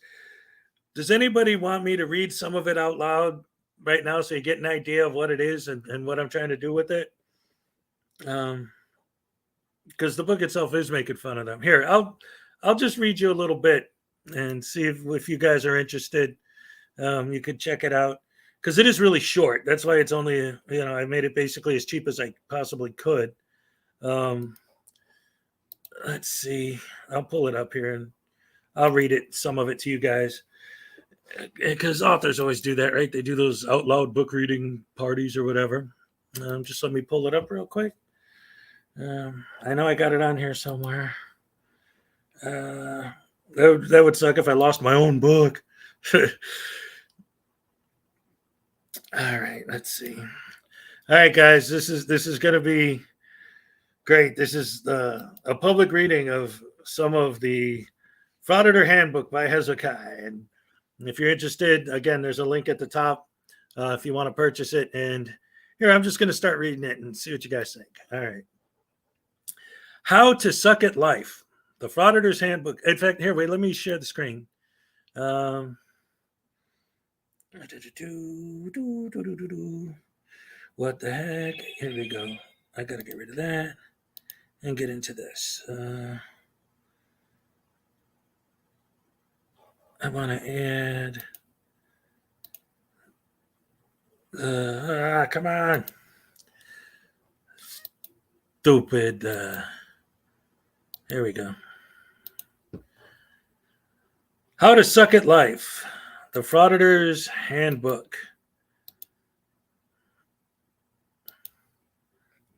Does anybody want me to read some of it out loud right now so you get an idea of what it is and what I'm trying to do with it? Because the book itself is making fun of them. Here, I'll just read you a little bit and see if you guys are interested. You could check it out because it is really short. That's why it's only, I made it basically as cheap as I possibly could. Let's see. I'll pull it up here and I'll read it, some of it to you guys. Because authors always do that, right? They do those out loud book reading parties or whatever. Just let me pull it up real quick. I know I got it on here somewhere. That would suck if I lost my own book. All right, let's see. All right, guys, this is going to be great. This is a public reading of some of the Frauditor Handbook by Hezekiah. And if you're interested, again, there's a link at the top if you want to purchase it. And here, I'm just going to start reading it and see what you guys think. All right. How to Suck at Life. The Frauditor's Handbook. In fact, here, wait, let me share the screen. What the heck? Here we go. I got to get rid of that and get into this. I want to add. Come on. Stupid. Here we go. How to Suck at Life. The Frauditor's Handbook.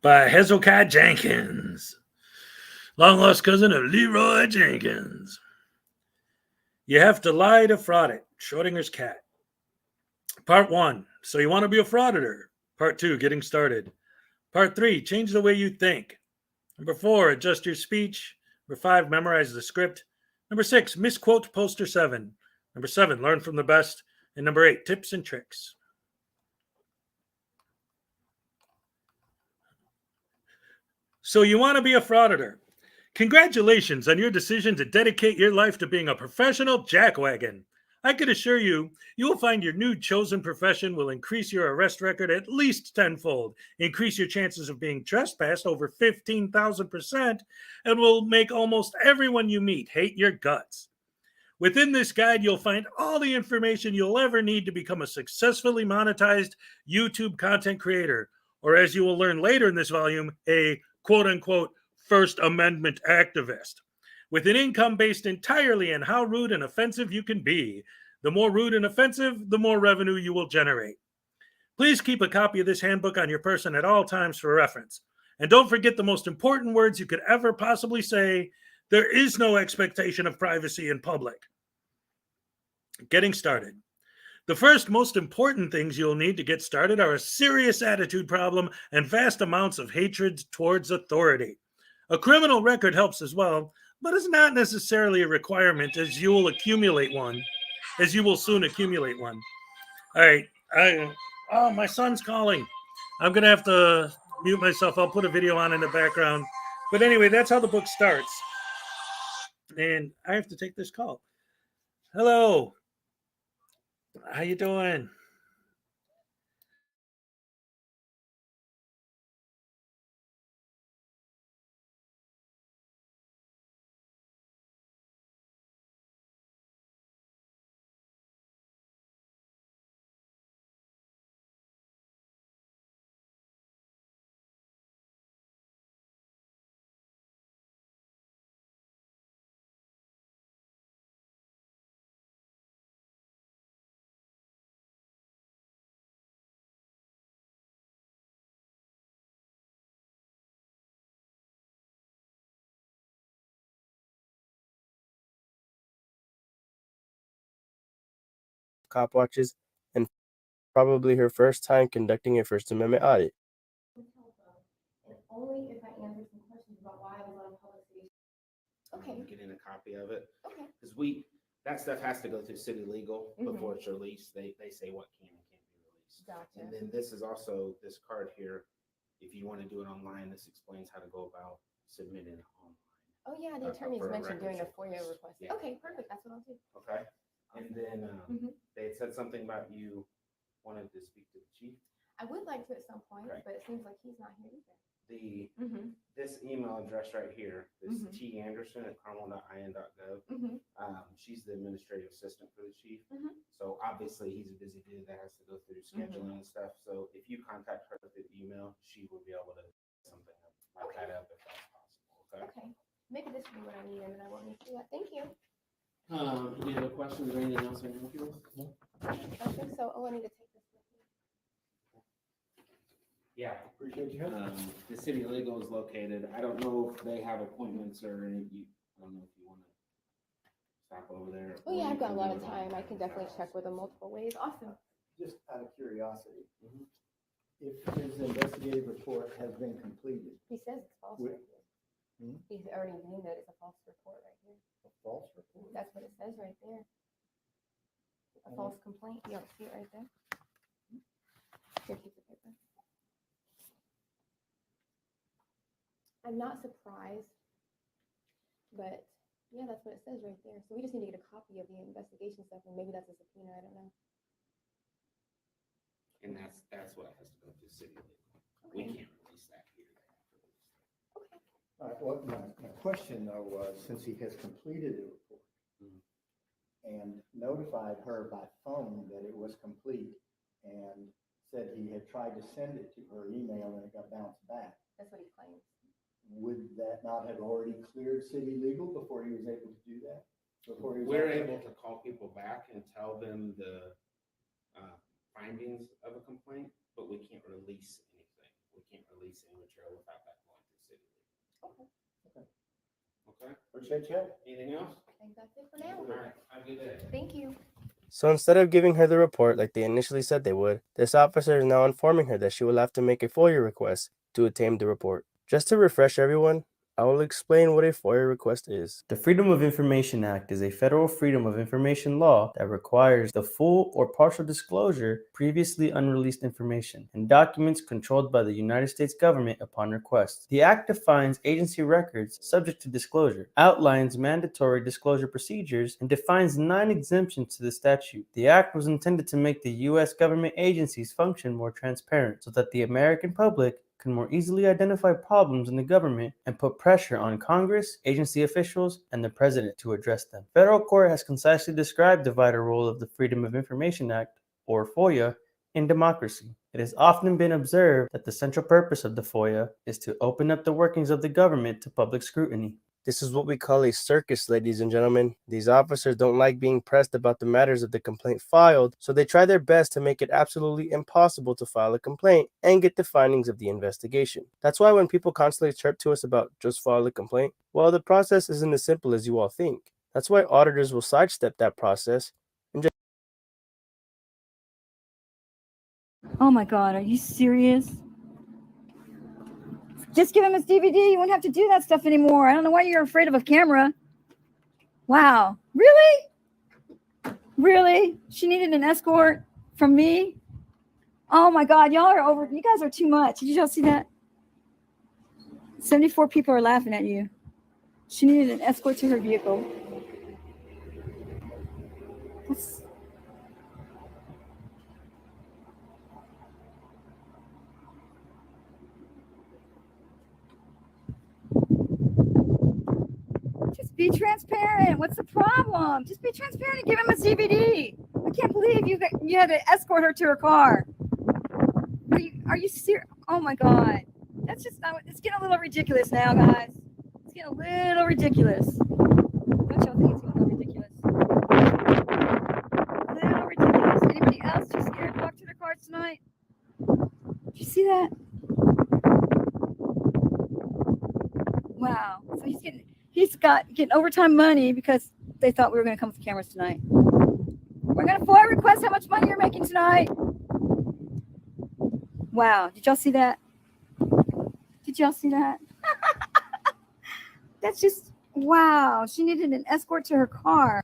By Hezekiah Jenkins. Long lost cousin of Leroy Jenkins. You have to lie to fraud it. Schrodinger's cat. Part 1. So you want to be a frauditor. Part 2. Getting started. Part 3. Change the way you think. Number 4. Adjust your speech. Number 5. Memorize the script. Number 6. Misquote poster 7. Number 7. Learn from the best. And number 8. Tips and tricks. So you want to be a frauditor. Congratulations on your decision to dedicate your life to being a professional jackwagon. I can assure you, you will find your new chosen profession will increase your arrest record at least tenfold, increase your chances of being trespassed over 15,000%, and will make almost everyone you meet hate your guts. Within this guide, you'll find all the information you'll ever need to become a successfully monetized YouTube content creator, or as you will learn later in this volume, a quote-unquote First Amendment activist, with an income based entirely on how rude and offensive you can be. The more rude and offensive, the more revenue you will generate. Please keep a copy of this handbook on your person at all times for reference. And don't forget the most important words you could ever possibly say. There is no expectation of privacy in public. Getting started. The first most important things you'll need to get started are a serious attitude problem and vast amounts of hatred towards authority. A criminal record helps as well, but is not necessarily a requirement, as you will soon accumulate one. All right. Oh, my son's calling. I'm going to have to mute myself. I'll put a video on in the background. But anyway, that's how the book starts. And I have to take this call. Hello. How you doing? Cop watches, and probably her first time conducting a First Amendment audit. Only if I answer some questions about why I was on public safety. Okay. Getting a copy of it. Okay. Because that stuff has to go through city legal Mhm. before it's released. They say what can and can't be released. Gotcha. And then this is also this card here. If you want to do it online, this explains how to go about submitting it online. Oh yeah, the attorneys for a mentioned doing a records FOIA request. request. Yeah. Okay, perfect. That's what I'll do. Okay. And then Mhm. they had said something about you wanted to speak to the chief. I would like to at some point, Okay. but it seems like he's not here either. The this email address right here, this Mhm. T Anderson at carmel.in.gov. Mhm. She's the administrative assistant for the chief. Mhm. So obviously he's a busy dude that has to go through scheduling and stuff. So if you contact her through email, she will be able to set something up like that up if that's possible. Okay. Okay. Maybe this will be what I need and then I won't need to do that. Thank you. Any other questions or anything else I can help you with? No? I don't think so. Oh, I need to take this with me. Yeah, appreciate you. The city legal is located. I don't know if they have appointments or any, I don't know if you want to stop over there. Oh yeah, I've got a lot of time. I can definitely check with him multiple ways. Awesome. Just out of curiosity, if his investigative report has been completed, He says it's false Would- right here. He's already named that it's a false report right here. a false report? That's what it says right there. A false complaint. You don't see it right there? Here, keep the paper. I'm not surprised, but yeah, that's what it says right there. So we just need to get a copy of the investigation stuff, and maybe that's a subpoena. I don't know. And that's what has to go through city legal. We Okay. can't release that here. All right, well, my question though was, since he has completed the report and notified her by phone that it was complete and said he had tried to send it to her email and it got bounced back, That's what he claims. would that not have already cleared city legal before he was able to do that? Before he was We're able to call people back and tell them the findings of a complaint, but we can't release anything. We can't release any material without that going through city legal. Okay. Okay? Appreciate you. Anything else? I think that's it for now. All right. Have a good day. Thank you. So instead of giving her the report like they initially said they would, this officer is now informing her that she will have to make a FOIA request to obtain the report. Just to refresh everyone, I will explain what a FOIA request is. The Freedom of Information Act is a federal freedom of information law that requires the full or partial disclosure of previously unreleased information and documents controlled by the United States government upon request. The act defines agency records subject to disclosure, outlines mandatory disclosure procedures, and defines 9 exemptions to the statute. The act was intended to make the U.S. government agencies function more transparent so that the American public can more easily identify problems in the government and put pressure on Congress, agency officials, and the president to address them. Federal court has concisely described the vital role of the Freedom of Information Act, or FOIA, in democracy. It has often been observed that the central purpose of the FOIA is to open up the workings of the government to public scrutiny. This is what we call a circus, ladies and gentlemen. These officers don't like being pressed about the matters of the complaint filed, so they try their best to make it absolutely impossible to file a complaint and get the findings of the investigation. That's why when people constantly chirp to us about just file a complaint, well, the process isn't as simple as you all think. That's why auditors will sidestep that process and just... Oh my God, are you serious? Just give him his DVD. You wouldn't have to do that stuff anymore. I don't know why you're afraid of a camera. Wow. Really? Really? She needed an escort from me? Oh my God, y'all are over. You guys are too much. Did y'all see that? 74 people are laughing at you. She needed an escort to her vehicle. That's... Just be transparent. What's the problem? Just be transparent and give him a DVD. I can't believe you had to escort her to her car. Are you serious? Oh my God. That's just not, it's getting a little ridiculous now, guys. It's getting a little ridiculous. Don't y'all think it's getting a little ridiculous? A little ridiculous. Anybody else too scared to walk to their cars tonight? Did you see that? Wow. So he's getting overtime money because they thought we were going to come with cameras tonight. We're going to FOIA request how much money you're making tonight. Wow. Did y'all see that? Did y'all see that? That's just, wow. She needed an escort to her car.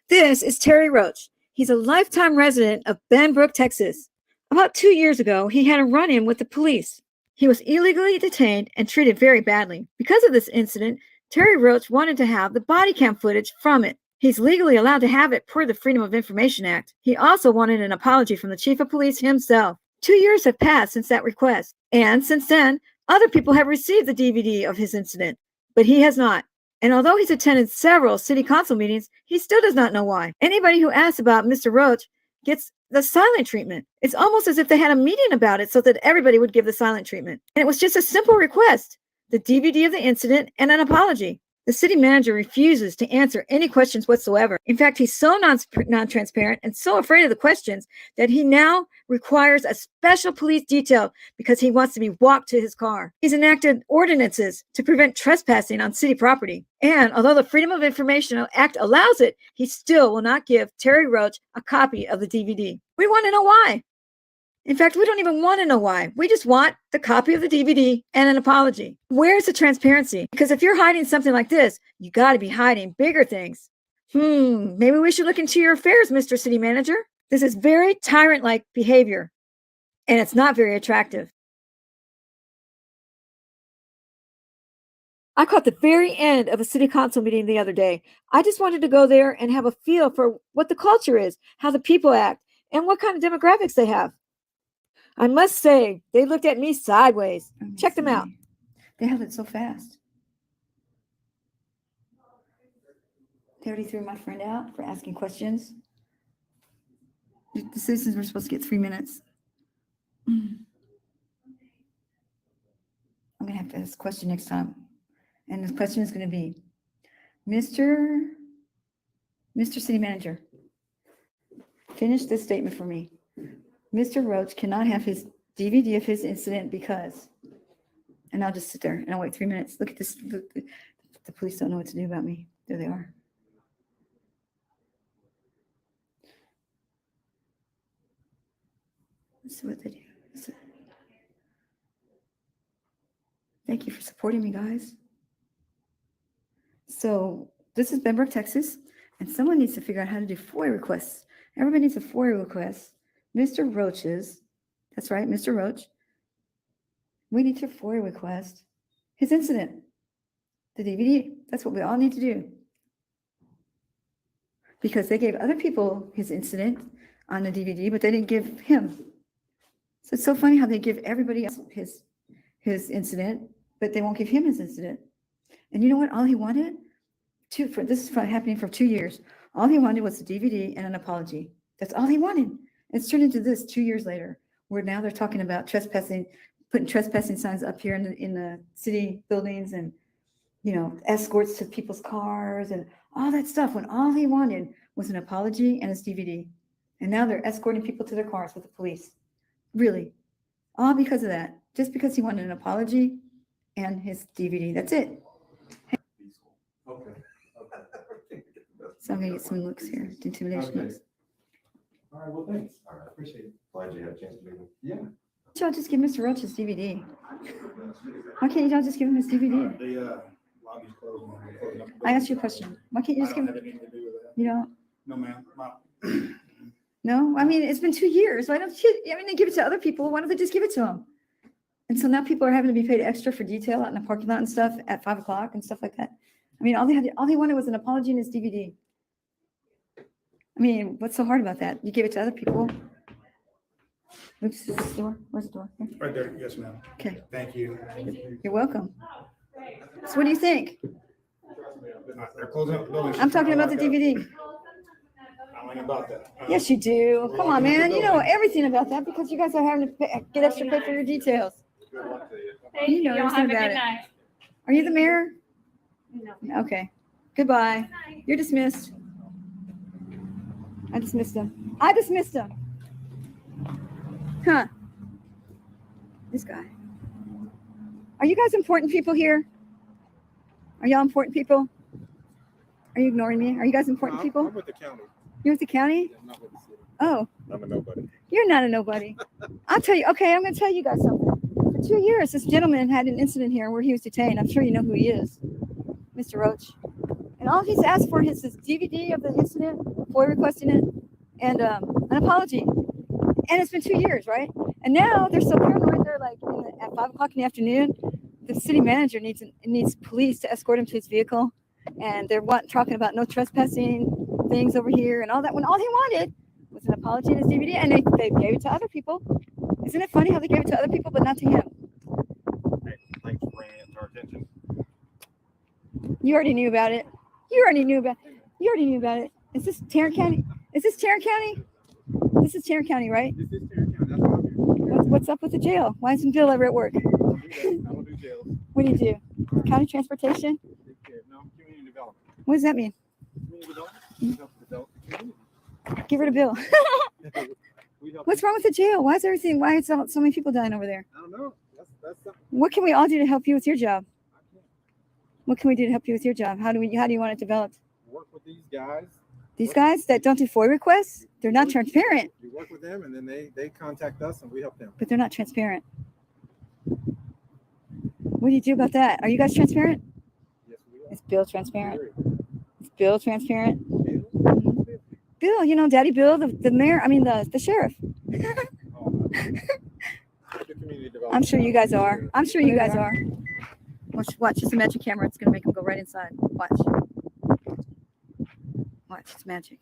This is Terry Roach. He's a lifetime resident of Benbrook, Texas. About 2 years ago, he had a run-in with the police. He was illegally detained and treated very badly. Because of this incident, Terry Roach wanted to have the body cam footage from it. He's legally allowed to have it per the Freedom of Information Act. He also wanted an apology from the chief of police himself. 2 years have passed since that request, and since then, other people have received the DVD of his incident, but he has not. And although he's attended several city council meetings, he still does not know why. Anybody who asks about Mr. Roach gets the silent treatment. It's almost as if they had a meeting about it so that everybody would give the silent treatment. And it was just a simple request, the DVD of the incident and an apology. The city manager refuses to answer any questions whatsoever. In fact, he's so non-transparent and so afraid of the questions that he now requires a special police detail because he wants to be walked to his car. He's enacted ordinances to prevent trespassing on city property. And although the Freedom of Information Act allows it, he still will not give Terry Roach a copy of the DVD. We want to know why. In fact, we don't even want to know why. We just want the copy of the DVD and an apology. Where's the transparency? Because if you're hiding something like this, you got to be hiding bigger things. Maybe we should look into your affairs, Mr. City Manager. This is very tyrant-like behavior, and it's not very attractive. I caught the very end of a city council meeting the other day. I just wanted to go there and have a feel for what the culture is, how the people act, and what kind of demographics they have. I must say, they looked at me sideways. Check them out. They held it so fast. They already threw my friend out for asking questions. The citizens were supposed to get 3 minutes. I'm going to have to ask a question next time. And the question is going to be, Mr. City Manager, finish this statement for me. Mr. Roach cannot have his DVD of his incident because, and I'll just sit there and I'll wait 3 minutes. Look at this. Look, the police don't know what to do about me. There they are. Let's see what they do. Thank you for supporting me, guys. So this is Benbrook, Texas, and someone needs to figure out how to do FOIA requests. Everybody needs a FOIA request. Mr. Roach's, that's right, Mr. Roach. We need to FOIA request his incident, the DVD. That's what we all need to do. Because they gave other people his incident on the DVD, but they didn't give him. So it's so funny how they give everybody else his incident, but they won't give him his incident. And you know what? All he wanted, this is happening for 2 years. All he wanted was the DVD and an apology. That's all he wanted. It's turned into this 2 years later, where now they're talking about trespassing, putting trespassing signs up here in the city buildings and, you know, escorts to people's cars and all that stuff, when all he wanted was an apology and his DVD. And now they're escorting people to their cars with the police. Really. All because of that. Just because he wanted an apology and his DVD. That's it. Okay. So I'm going to get some looks here. Intimidation looks. All right, well, thanks. All right, I appreciate it. Glad you had a chance to meet him. Yeah. Why don't y'all just give Mr. Roach his DVD? Why can't y'all just give him his DVD? The lobby's closed. Man. We're closing up the I asked you a building. question. Why can't you just I don't give have him? anything to do with that. You don't? No, ma'am. No? I mean, it's been 2 years. Why don't you, I mean, they give it to other people. Why don't they just give it to him? And so now people are having to be paid extra for detail out in the parking lot and stuff at 5 o'clock and stuff like that. I mean, all they wanted was an apology and his DVD. I mean, what's so hard about that? You give it to other people. Oops, is this the door? Where's the door? Here. Right there. Yes, ma'am. Okay. Thank you. You're welcome. So what do you think? They're closing up the building. I'm talking about the DVD. I don't know about that. Yes, you do. Come on, man. You know everything about that because you guys are having to get extra pay for your details. You know everything about it. Are you the mayor? No. Okay. Goodbye. You're dismissed. I dismissed him. I dismissed him. Huh. This guy. Are you guys important people here? Are y'all important people? Are you ignoring me? Are you guys important people? I'm with the county. You're with the county? I'm not with the city. Oh. I'm a nobody. You're not a nobody. I'll tell you. Okay, I'm going to tell you guys something. For 2 years, this gentleman had an incident here where he was detained. I'm sure you know who he is, Mr. Roach. And all he's asked for is this DVD of the incident, FOIA requesting it, and an apology. And it's been 2 years, right? And now they're so paranoid. They're like, at 5 o'clock in the afternoon, the city manager needs police to escort him to his vehicle. And they're talking about no trespassing things over here and all that, when all he wanted was an apology and his DVD, and they gave it to other people. Isn't it funny how they gave it to other people but not to him? Hey, thanks for bringing it to our attention. You already knew about it. You already knew about it. Is this Tarrant County? Is this Tarrant County? This is Tarrant County, right? This is Tarrant County. That's why I'm here. What's up with the jail? Why isn't Bill ever at work? I don't do jails. What do you do? County transportation? No, community development. What does that mean? Community development. We help develop the community. Get rid of Bill. We help What's wrong with the jail? Why is so many people dying over there? I don't know. That's something. What can we all do to help you with your job? What can we do to help you with your job? How do you want it developed? Work with these guys. These guys that don't do FOIA requests, they're not transparent, You work with them, and then they contact us, and we help them. but they're not transparent. What do you do about that? Are you guys transparent? Yes, we are. Is Bill transparent? Is Bill transparent? Bill, you know, Daddy Bill, the mayor, I mean, the sheriff. I'm sure you guys are. I'm sure you guys are. Watch, it's a magic camera. It's going to make him go right inside. Watch. Watch, it's magic.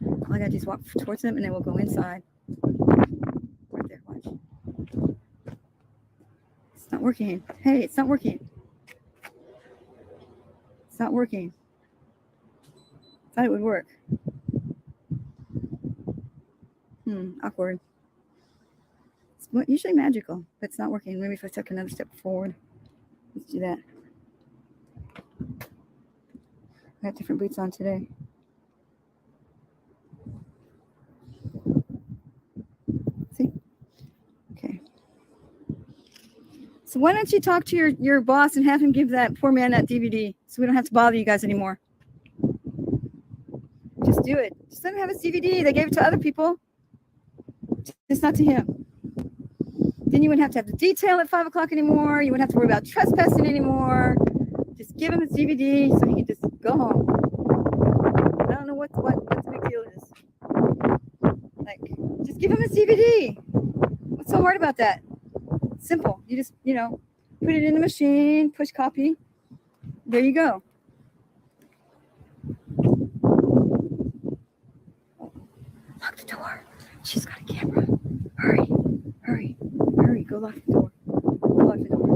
All I got to do is walk towards him and then we'll go inside. Right there, watch. It's not working. Hey, it's not working. It's not working. Thought it would work. Awkward. It's usually magical, but it's not working. Maybe if I took another step forward. Let's do that. I got different boots on today. See? Okay. So why don't you talk to your boss and have him give that poor man that DVD so we don't have to bother you guys anymore. Just do it. Just let him have his DVD. They gave it to other people. Just not to him. Then you wouldn't have to have the detail at 5 o'clock anymore. You wouldn't have to worry about trespassing anymore. Just give him his DVD so he can just go home. I don't know what the big deal is. Like, just give him his DVD. What's so hard about that? Simple. You just, put it in the machine, push copy. There you go. Lock the door. She's got a camera. Hurry. Go lock the door. Go lock the door.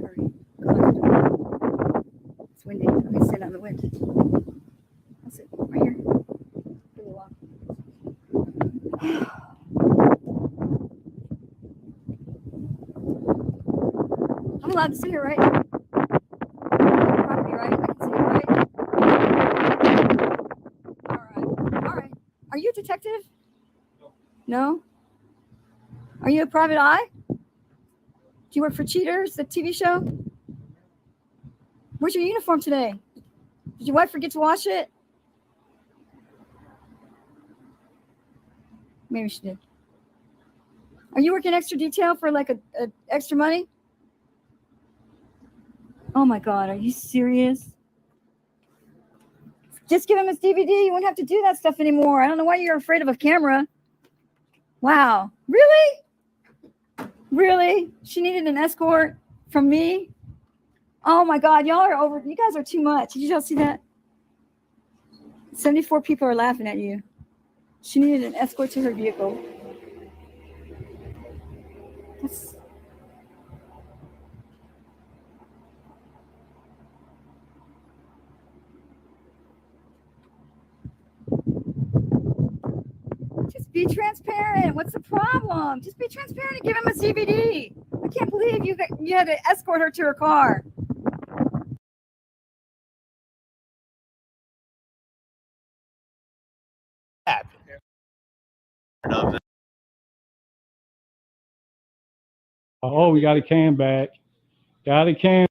Hurry. Go lock the door. It's windy. I'm going to stand out in the wind. That's it. Right here. Really long. allowed to sit here, right? Property, right? I can sit here, right? All right. All right. Are you a detective? No. Are you a private eye? Do you work for Cheaters, the TV show? Where's your uniform today? Did your wife forget to wash it? Maybe she did. Are you working extra detail for like a extra money? Oh my God, are you serious? Just give him his DVD. You won't have to do that stuff anymore. I don't know why you're afraid of a camera. Wow. Really? Really? She needed an escort from me? Oh my God, y'all are over. You guys are too much. Did y'all see that? 74 people are laughing at you. She needed an escort to her vehicle. That's... Just be transparent. What's the problem? Just be transparent and give him a CBD. I can't believe you had to escort her to her car. Oh, we got a can back. Got a can.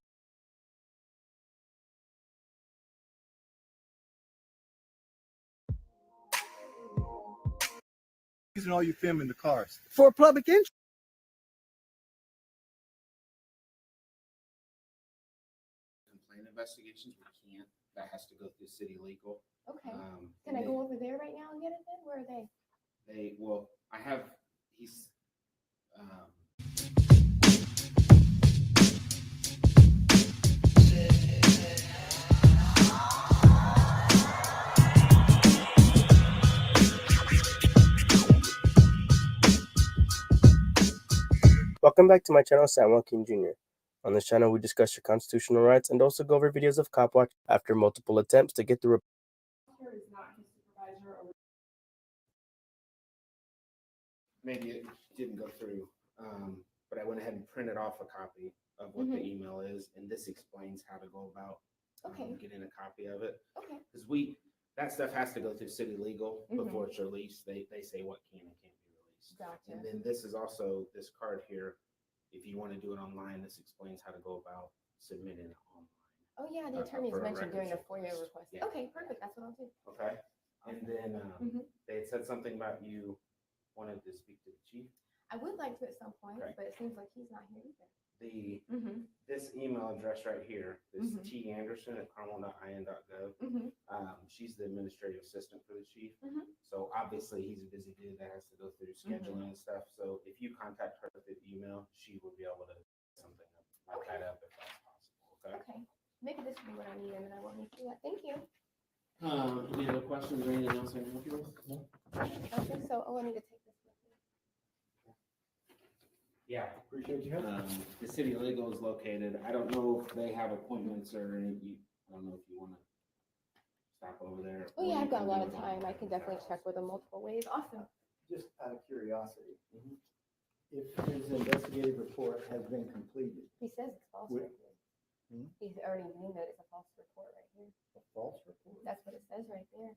Using all you film in the cars. For public interest. Complaint investigations, we can't. That has to go through city legal. Okay. Can I go over there right now and get it then? Where are they? Well, I have, he's, Welcome back to my channel, Samuel King Jr. On this channel, we discuss your constitutional rights and also go over videos of cop watch after multiple attempts to get the report. maybe it didn't go through, but I went ahead and printed off a copy of what the email is, and this explains how to go about getting a copy of it. Okay. Because that stuff has to go through city legal before it's released. They say what can and can't be released. Gotcha. And then this is also this card here. If you want to do it online, this explains how to go about submitting it online. Oh yeah, the attorneys for a mentioned doing a records FOIA request. Yeah. Okay, perfect. That's what I'll do. Okay. And then they had said something about you wanted to speak to the chief. I would like to at some point, but it seems like he's not here either. This email address right here, this T Anderson at carmel.in.gov. She's the administrative assistant for the chief. So obviously he's a busy dude that has to go through scheduling and stuff. So if you contact her through email, she will be able to set something up like that up if that's possible. Okay. Okay. Maybe this will be what I need, and then I won't need to do that. Thank you. Any other questions or anything else I can help you with? No. I don't think so. Oh, I need to take this with me. Yeah, appreciate you. The city legal is located. I don't know if they have appointments or any. I don't know if you want to stop over there. Oh yeah, I've got a lot of time. I can definitely check with them multiple ways. Awesome. Just out of curiosity, if his investigative report has been completed. He says it's false right here. He's already named that it's a false report right here. A false report? That's what it says right there.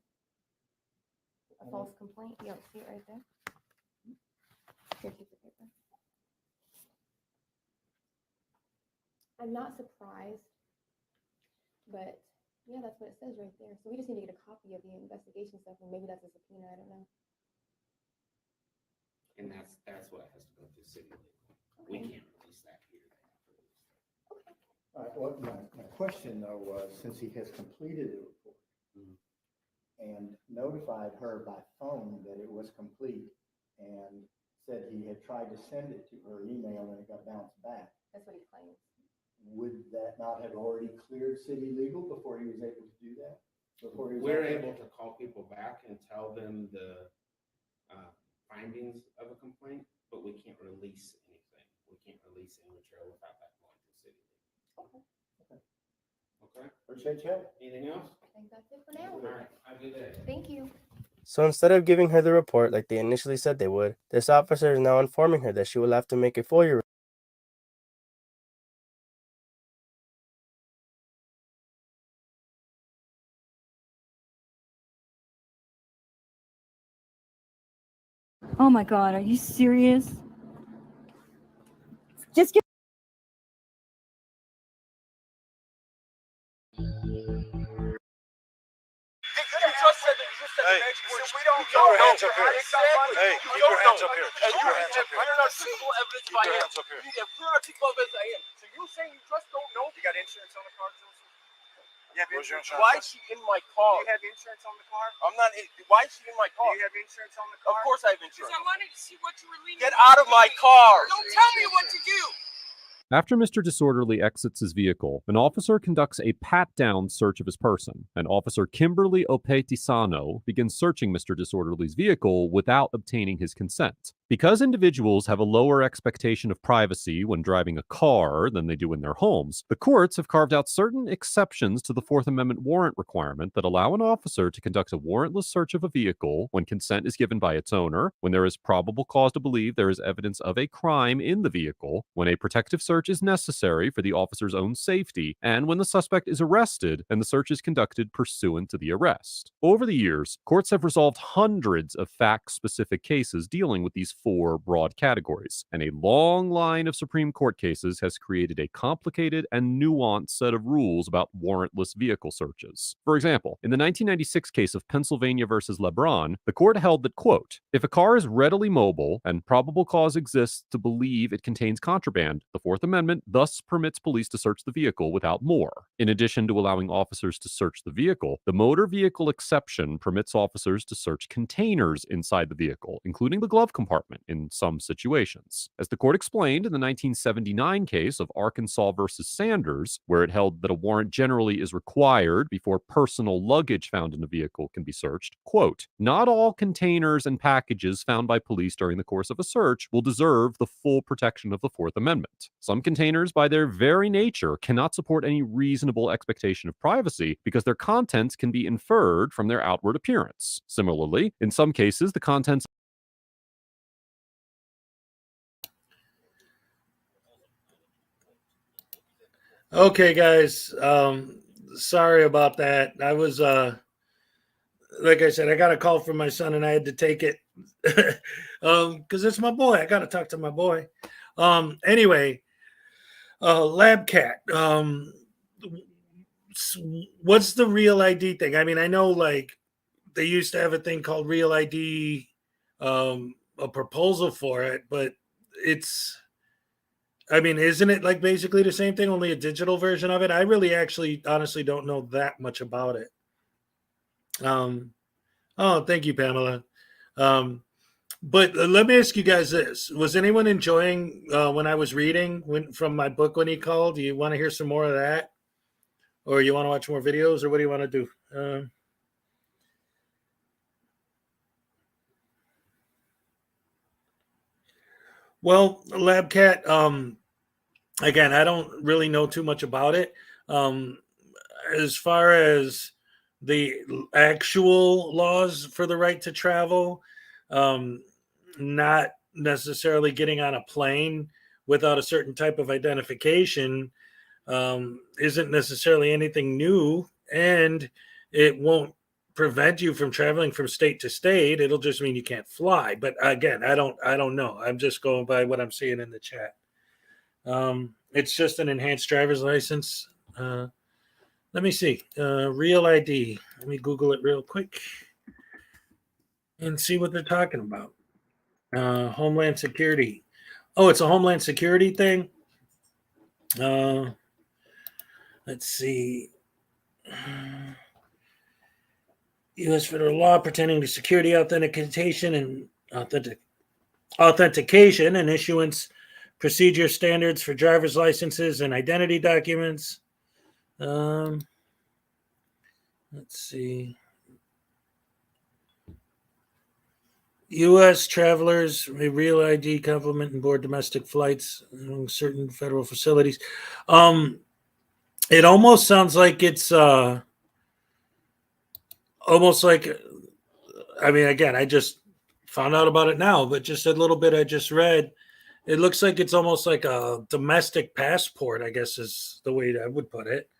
A false complaint. You don't see it right there? Here, keep the paper. I'm not surprised, but yeah, that's what it says right there. So we just need to get a copy of the investigation stuff, and maybe that's a subpoena. I don't know. And that's what has to go through city legal. We can't release that here. All right, well, my question though was, since he has completed the report and notified her by phone that it was complete and said he had tried to send it to her email and it got bounced back. That's what he claims. Would that not have already cleared city legal before he was able to do that? Before he was We're able to call people back and tell them the findings of a complaint, but we can't release anything. We can't release any material without that going to city legal. Okay. Appreciate you. Anything else? I think that's it for now. All right. Have a good day. Thank you. So instead of giving her the report like they initially said they would, this officer is now informing her that she will have to make a FOIA Oh my God, are you serious? Just get. Hey, we don't keep your hands up here. Hey, keep your hands up here. Keep your hands up here. Unarticulable evidence Keep your hands up here. You have clear articulable evidence I am. So you're saying you just don't know? You got insurance on the car, Joseph? Where's your insurance? Why is she in my car? Do you have insurance on the car? I'm not. Why is she in my car? Do you have insurance on the car? Of course I have insurance. I wanted to see what you were leaving. Get out of my car! Don't tell me what to do. After Mr. Disorderly exits his vehicle, an officer conducts a pat-down search of his person, and Officer Kimberly Opetisano begins searching Mr. Disorderly's vehicle without obtaining his consent. Because individuals have a lower expectation of privacy when driving a car than they do in their homes, the courts have carved out certain exceptions to the Fourth Amendment warrant requirement that allow an officer to conduct a warrantless search of a vehicle when consent is given by its owner, when there is probable cause to believe there is evidence of a crime in the vehicle, when a protective search is necessary for the officer's own safety, and when the suspect is arrested and the search is conducted pursuant to the arrest. Over the years, courts have resolved hundreds of fact-specific cases dealing with these four broad categories, and a long line of Supreme Court cases has created a complicated and nuanced set of rules about warrantless vehicle searches. For example, in the 1996 case of Pennsylvania versus LeBron, the court held that, quote, if a car is readily mobile and probable cause exists to believe it contains contraband, the Fourth Amendment thus permits police to search the vehicle without more. In addition to allowing officers to search the vehicle, the motor vehicle exception permits officers to search containers inside the vehicle, including the glove compartment in some situations. As the court explained in the 1979 case of Arkansas versus Sanders, where it held that a warrant generally is required before personal luggage found in a vehicle can be searched, quote, not all containers and packages found by police during the course of a search will deserve the full protection of the Fourth Amendment. Some containers, by their very nature, cannot support any reasonable expectation of privacy because their contents can be inferred from their outward appearance. Similarly, in some cases, the contents Okay, guys. Sorry about that. I was like I said, I got a call from my son and I had to take it. Because it's my boy. I gotta talk to my boy. Anyway, Lab Cat. What's the Real ID thing? I mean, I know like they used to have a thing called Real ID, a proposal for it, but it's, I mean, isn't it like basically the same thing, only a digital version of it? I really actually honestly don't know that much about it. Oh, thank you, Pamela. But let me ask you guys this. Was anyone enjoying when I was reading from my book when he called? Do you want to hear some more of that? Or you want to watch more videos, or what do you want to do? Well, LabCat, again, I don't really know too much about it. As far as the actual laws for the right to travel, not necessarily getting on a plane without a certain type of identification isn't necessarily anything new, and it won't prevent you from traveling from state to state. It'll just mean you can't fly. But again, I don't know. I'm just going by what I'm seeing in the chat. It's just an enhanced driver's license. Let me see. Real ID. Let me Google it real quick and see what they're talking about. Homeland Security. Oh, it's a Homeland Security thing. Let's see. U.S. federal law pertaining to security authentication and authentication and issuance procedure standards for driver's licenses and identity documents. Let's see. U.S. travelers may Real ID complement and board domestic flights among certain federal facilities. It almost sounds like it's almost like, I mean, again, I just found out about it now, but just a little bit I just read. It looks like it's almost like a domestic passport, I guess is the way I would put it.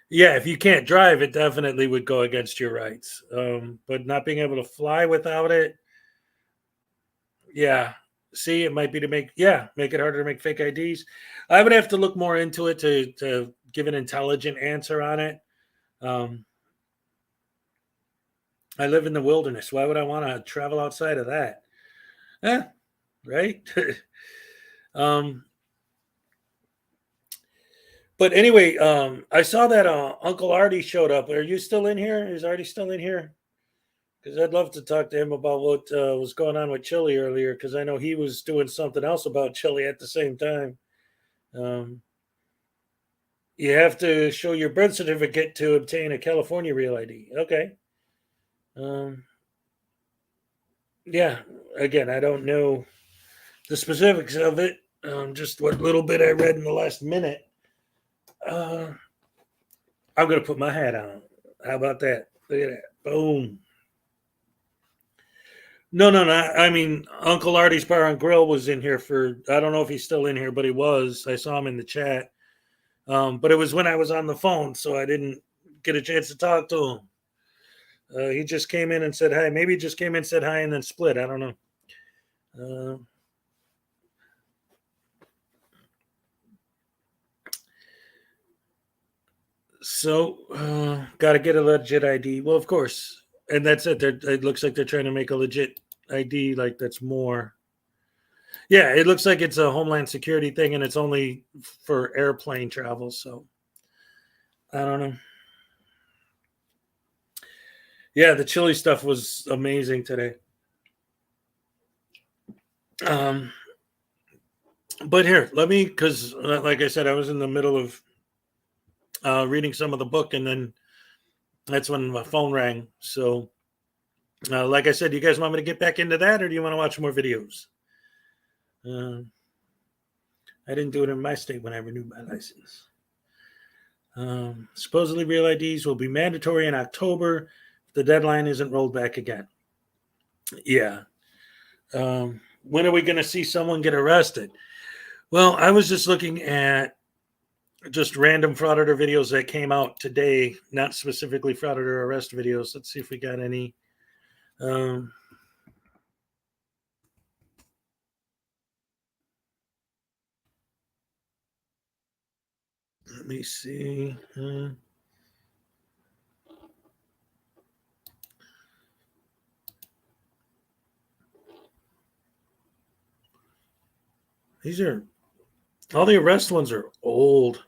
Yeah, if you can't drive, it definitely would go against your rights. But not being able to fly without it, yeah. See, it might be to make it harder to make fake IDs. I would have to look more into it to give an intelligent answer on it. I live in the wilderness. Why would I want to travel outside of that? Right? But anyway, I saw that Uncle Artie showed up. Are you still in here? Is Artie still in here? Because I'd love to talk to him about what was going on with Chile earlier, because I know he was doing something else about Chile at the same time. You have to show your birth certificate to obtain a California Real ID. Okay. Yeah, again, I don't know the specifics of it. Just what little bit I read in the last minute. I'm going to put my hat on. How about that? Look at that. Boom. No. I mean, Uncle Artie's Bar and Grill was in here for, I don't know if he's still in here, but he was. I saw him in the chat. But it was when I was on the phone, so I didn't get a chance to talk to him. He just came in and said hi. Maybe he just came in, said hi, and then split. I don't know. So, got to get a legit ID. Well, of course. And that's it. It looks like they're trying to make a legit ID like that's more. Yeah, it looks like it's a Homeland Security thing, and it's only for airplane travel. So, I don't know. Yeah, the Chile stuff was amazing today. But here, let me, because like I said, I was in the middle of reading some of the book, and then that's when my phone rang. So, like I said, do you guys want me to get back into that, or do you want to watch more videos? I didn't do it in my state when I renewed my license. Supposedly, real IDs will be mandatory in October if the deadline isn't rolled back again. Yeah. When are we going to see someone get arrested? Well, I was just looking at just random frauditor videos that came out today, not specifically frauditor arrest videos. Let's see if we got any. Let me see. These are all the arrest ones are old.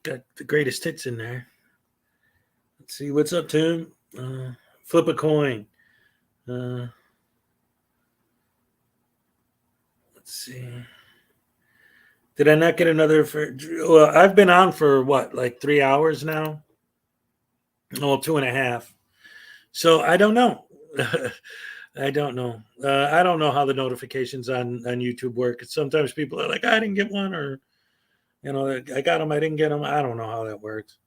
Got the greatest hits in there. Let's see what's up, Tim. Flip a coin. Let's see. Did I not get another? Well, I've been on for what, like 3 hours now? Well, 2.5. So I don't know. I don't know. I don't know how the notifications on YouTube work. Sometimes people are like, I didn't get one, or I got them, I didn't get them. I don't know how that works.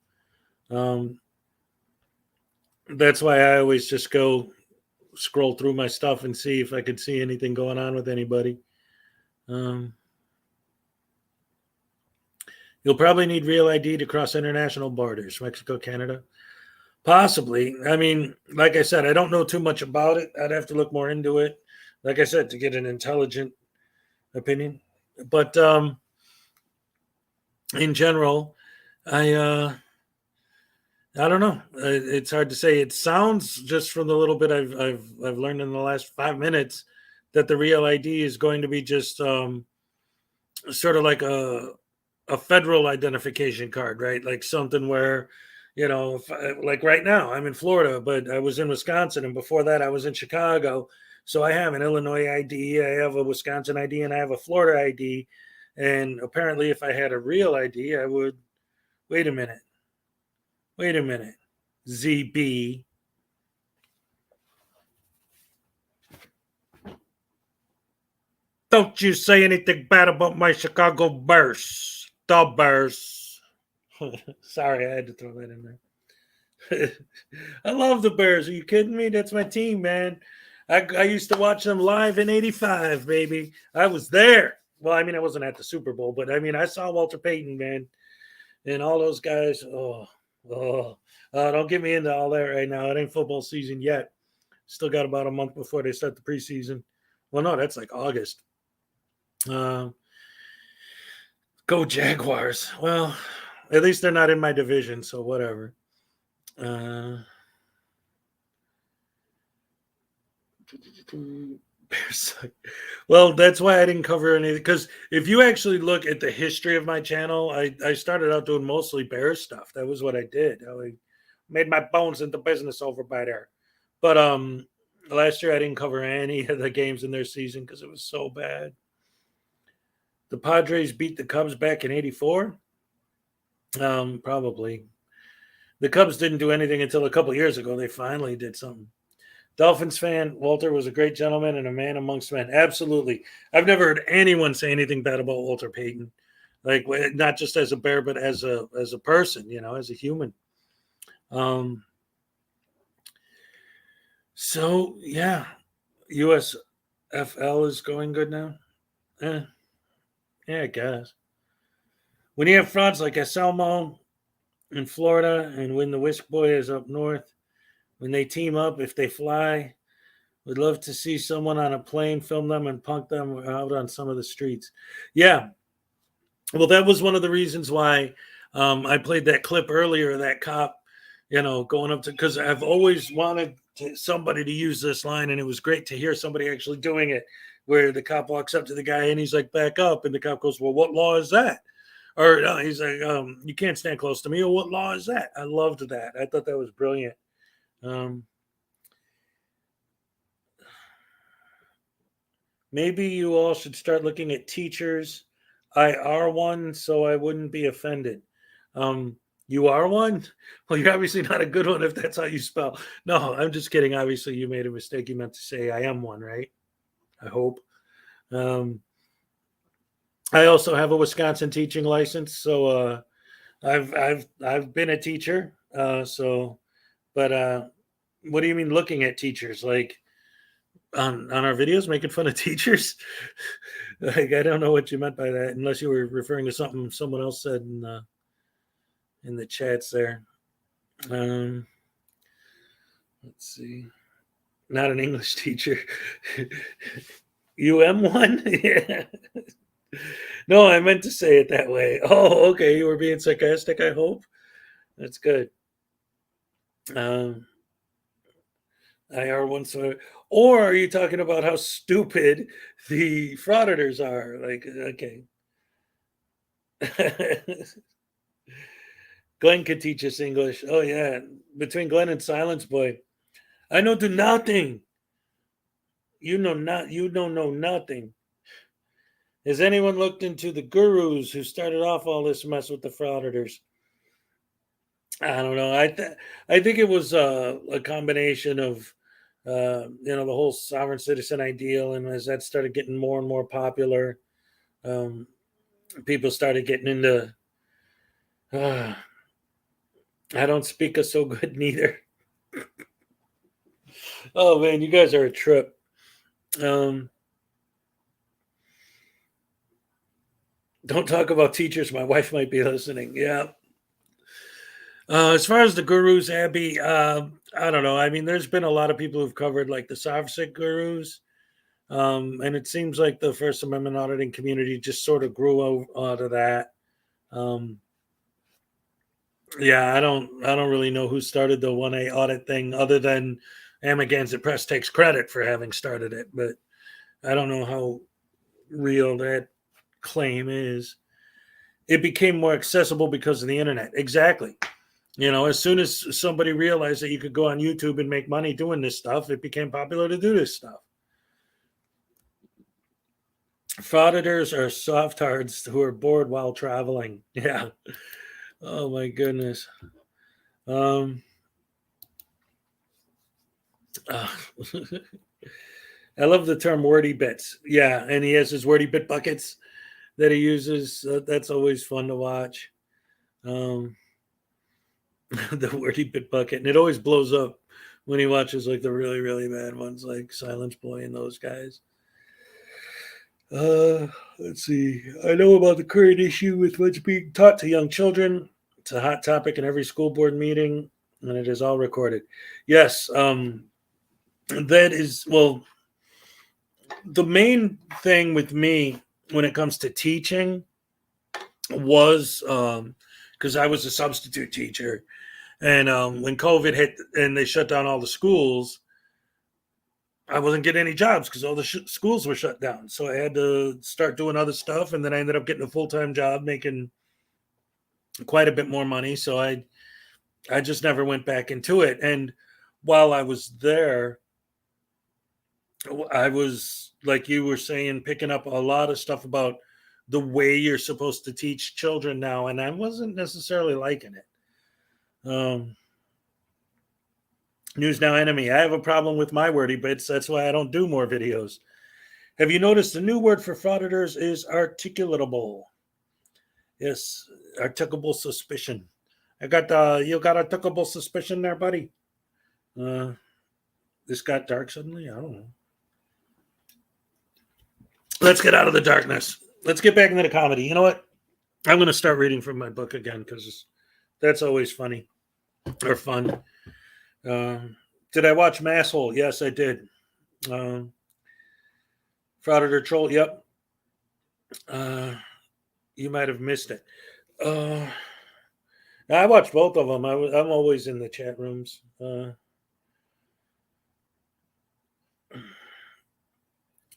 That's why I always just go scroll through my stuff and see if I could see anything going on with anybody. You'll probably need real ID to cross international borders, Mexico, Canada. Possibly. I mean, like I said, I don't know too much about it. I'd have to look more into it, like I said, to get an intelligent opinion. But in general, I don't know. It's hard to say. It sounds, just from the little bit I've learned in the last 5 minutes, that the real ID is going to be just sort of like a federal identification card, right? Like something where, like right now I'm in Florida, but I was in Wisconsin, and before that I was in Chicago. So I have an Illinois ID, I have a Wisconsin ID, and I have a Florida ID. And apparently if I had a real ID, I would, wait a minute, ZB. Don't you say anything bad about my Chicago Bears. The Bears. Sorry, I had to throw that in there. I love the Bears. Are you kidding me? That's my team, man. I used to watch them live in '85, baby. I was there. Well, I mean, I wasn't at the Super Bowl, but I mean, I saw Walter Payton, man, and all those guys. Don't get me into all that right now. It ain't football season yet. Still got about a month before they start the preseason. Well, no, that's like August. Go Jaguars. Well, at least they're not in my division, so whatever. Well, that's why I didn't cover anything, because if you actually look at the history of my channel, I started out doing mostly Bears stuff. That was what I did. I made my bones into business over by there. But last year I didn't cover any of the games in their season because it was so bad. The Padres beat the Cubs back in '84. Probably. The Cubs didn't do anything until a couple years ago. They finally did something. Dolphins fan, Walter was a great gentleman and a man amongst men. Absolutely. I've never heard anyone say anything bad about Walter Payton. Like, not just as a Bear, but as a person, as a human. So, yeah. USFL is going good now. Yeah, I guess. When you have frauds like Anselmo in Florida and when the Whisk Boy is up north, when they team up, if they fly, we'd love to see someone on a plane film them and punk them out on some of the streets. Yeah. Well, that was one of the reasons why I played that clip earlier, that cop, going up to, because I've always wanted somebody to use this line, and it was great to hear somebody actually doing it, where the cop walks up to the guy and he's like, back up. And the cop goes, well, what law is that? Or he's like, you can't stand close to me. Or what law is that? I loved that. I thought that was brilliant. Maybe you all should start looking at teachers. I are one, so I wouldn't be offended. You are one? Well, you're obviously not a good one if that's how you spell. No, I'm just kidding. Obviously, you made a mistake. You meant to say I am one, right? I hope. I also have a Wisconsin teaching license, so I've been a teacher. But what do you mean looking at teachers? Like on our videos, making fun of teachers? Like, I don't know what you meant by that, unless you were referring to something someone else said in the chats there. Let's see. Not an English teacher. one? Yeah. No, I meant to say it that way. Oh, okay. You were being sarcastic, I hope. That's good. IR one, so, or are you talking about how stupid the frauditors are? Like, okay. Glenn could teach us English. Oh yeah, between Glenn and Silence Boy, I know do nothing. You don't know nothing. Has anyone looked into the gurus who started off all this mess with the frauditors? I don't know. I think it was a combination of the whole sovereign citizen ideal, and as that started getting more and more popular, people started getting into. I don't speak a so good neither. Oh man, you guys are a trip. Don't talk about teachers. My wife might be listening. Yeah. As far as the gurus, Abby, I don't know. I mean, there's been a lot of people who've covered like the sovereign gurus. And it seems like the First Amendment auditing community just sort of grew out of that. Yeah, I don't really know who started the 1A audit thing, other than Amagansett Press takes credit for having started it, but I don't know how real that claim is. It became more accessible because of the internet. Exactly. As soon as somebody realized that you could go on YouTube and make money doing this stuff, it became popular to do this stuff. Frauditors are softards who are bored while traveling. Yeah. Oh my goodness. I love the term wordy bits. Yeah, and he has his wordy bit buckets that he uses. That's always fun to watch. The wordy bit bucket, and it always blows up when he watches like the really, really bad ones, like Silence Boy and those guys. Let's see. I know about the current issue with what's being taught to young children. It's a hot topic in every school board meeting, and it is all recorded. Yes, that is, well, the main thing with me when it comes to teaching was because I was a substitute teacher, and when COVID hit and they shut down all the schools, I wasn't getting any jobs because all the schools were shut down. So I had to start doing other stuff, and then I ended up getting a full-time job making quite a bit more money. So I just never went back into it. And while I was there, I was, like you were saying, picking up a lot of stuff about the way you're supposed to teach children now, and I wasn't necessarily liking it. News Now enemy. I have a problem with my wordy bits. That's why I don't do more videos. Have you noticed the new word for frauditors is articulatable? Yes, articulable suspicion. You got articulable suspicion there, buddy? This got dark suddenly? I don't know. Let's get out of the darkness. Let's get back into the comedy. You know what? I'm going to start reading from my book again because that's always funny or fun. Did I watch Masshole? Yes, I did. Frauditor Troll? Yep. You might have missed it. I watched both of them. I'm always in the chat rooms.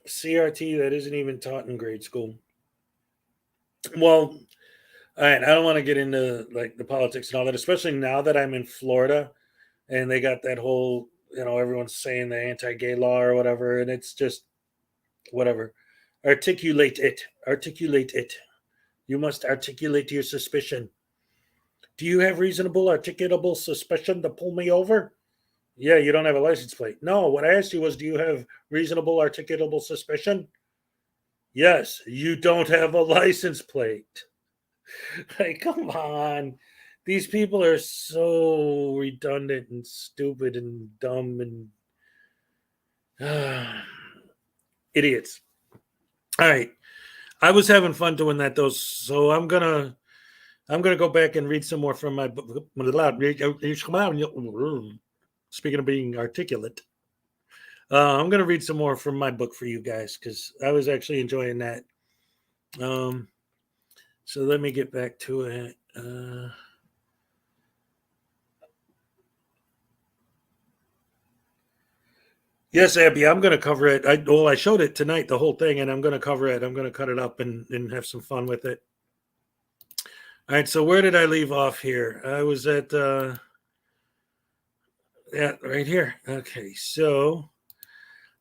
CRT, that isn't even taught in grade school. Well, all right, I don't want to get into like the politics and all that, especially now that I'm in Florida and they got that whole, everyone's saying the anti-gay law or whatever, and it's just whatever. Articulate it. You must articulate your suspicion. Do you have reasonable articulable suspicion to pull me over? Yeah, you don't have a license plate. No, what I asked you was, do you have reasonable articulable suspicion? Yes, you don't have a license plate. Like, come on. These people are so redundant and stupid and dumb and idiots. All right. I was having fun doing that though, so I'm gonna go back and read some more from my book. Speaking of being articulate, I'm gonna read some more from my book for you guys because I was actually enjoying that. So let me get back to it. Yes, Abby, I'm going to cover it. I showed it tonight, the whole thing, and I'm going to cover it. I'm going to cut it up and have some fun with it. All right, so where did I leave off here? I was at, right here. Okay, so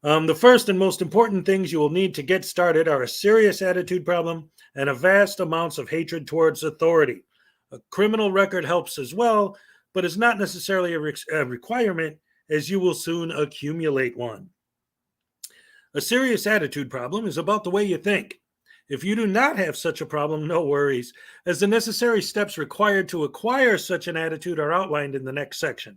the first and most important things you will need to get started are a serious attitude problem and a vast amounts of hatred towards authority. A criminal record helps as well, but is not necessarily a requirement, as you will soon accumulate one. A serious attitude problem is about the way you think. If you do not have such a problem, no worries, as the necessary steps required to acquire such an attitude are outlined in the next section.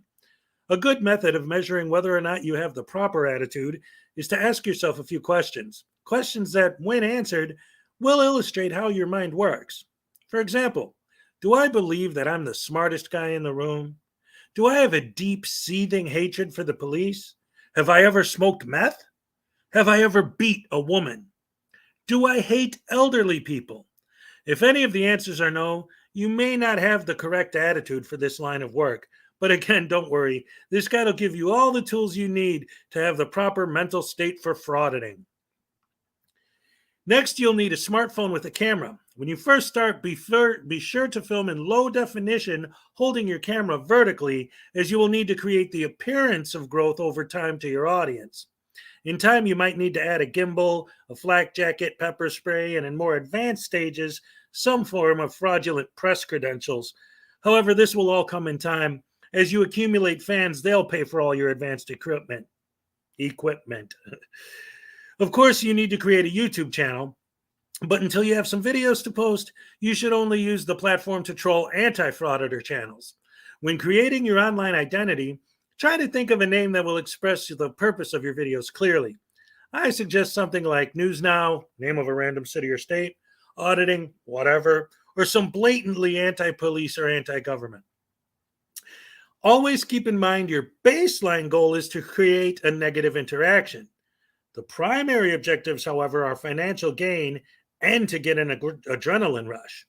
A good method of measuring whether or not you have the proper attitude is to ask yourself a few questions. Questions that, when answered, will illustrate how your mind works. For example, do I believe that I'm the smartest guy in the room? Do I have a deep, seething hatred for the police? Have I ever smoked meth? Have I ever beat a woman? Do I hate elderly people? If any of the answers are no, you may not have the correct attitude for this line of work. But again, don't worry. This guide will give you all the tools you need to have the proper mental state for frauditing. Next, you'll need a smartphone with a camera. When you first start, be sure to film in low definition, holding your camera vertically, as you will need to create the appearance of growth over time to your audience. In time, you might need to add a gimbal, a flak jacket, pepper spray, and in more advanced stages, some form of fraudulent press credentials. However, this will all come in time. As you accumulate fans, they'll pay for all your advanced equipment. Of course, you need to create a YouTube channel, but until you have some videos to post, you should only use the platform to troll anti-frauditor channels. When creating your online identity, try to think of a name that will express the purpose of your videos clearly. I suggest something like News Now, name of a random city or state, Auditing, whatever, or some blatantly anti-police or anti-government. Always keep in mind your baseline goal is to create a negative interaction. The primary objectives, however, are financial gain and to get an adrenaline rush.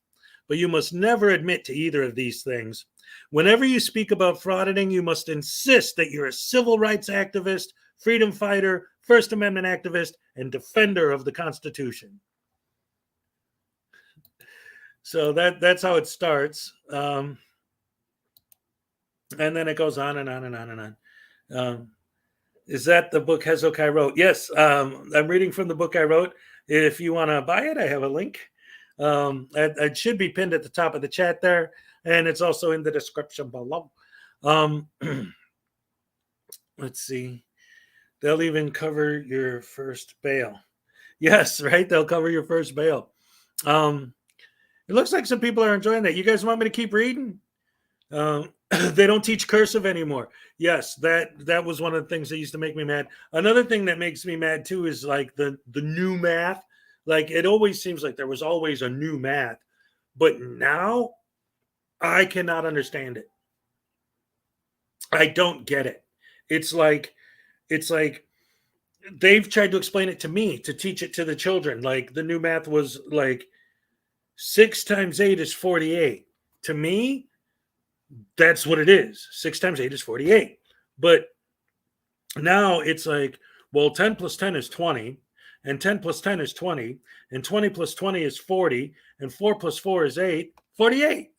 But you must never admit to either of these things. Whenever you speak about frauditing, you must insist that you're a civil rights activist, freedom fighter, First Amendment activist, and defender of the Constitution. So that's how it starts. And then it goes on and on and on and on. Is that the book Hezekiah wrote? Yes, I'm reading from the book I wrote. If you want to buy it, I have a link. It should be pinned at the top of the chat there, and it's also in the description below. Let's see. They'll even cover your first bail. Yes, right? They'll cover your first bail. It looks like some people are enjoying that. You guys want me to keep reading? They don't teach cursive anymore. Yes, that was one of the things that used to make me mad. Another thing that makes me mad too is like the new math. Like it always seems like there was always a new math, but now I cannot understand it. I don't get it. It's like they've tried to explain it to me to teach it to the children. Like the new math was like 6 times 8 is 48. To me, that's what it is. 6 times 8 is 48. But now it's like, well, 10 plus 10 is 20, and 10 plus 10 is 20, and 20 plus 20 is 40, and 4 plus 4 is 8, 48.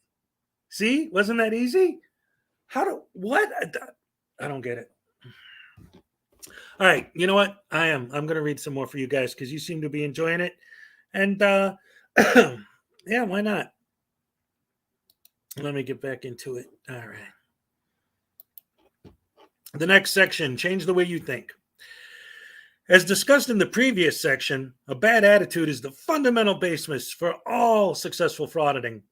See? Wasn't that easy? What? I don't get it. All right. You know what? I'm going to read some more for you guys because you seem to be enjoying it. And yeah, why not? Let me get back into it. All right. The next section, change the way you think. As discussed in the previous section, a bad attitude is the fundamental basis for all successful frauditing.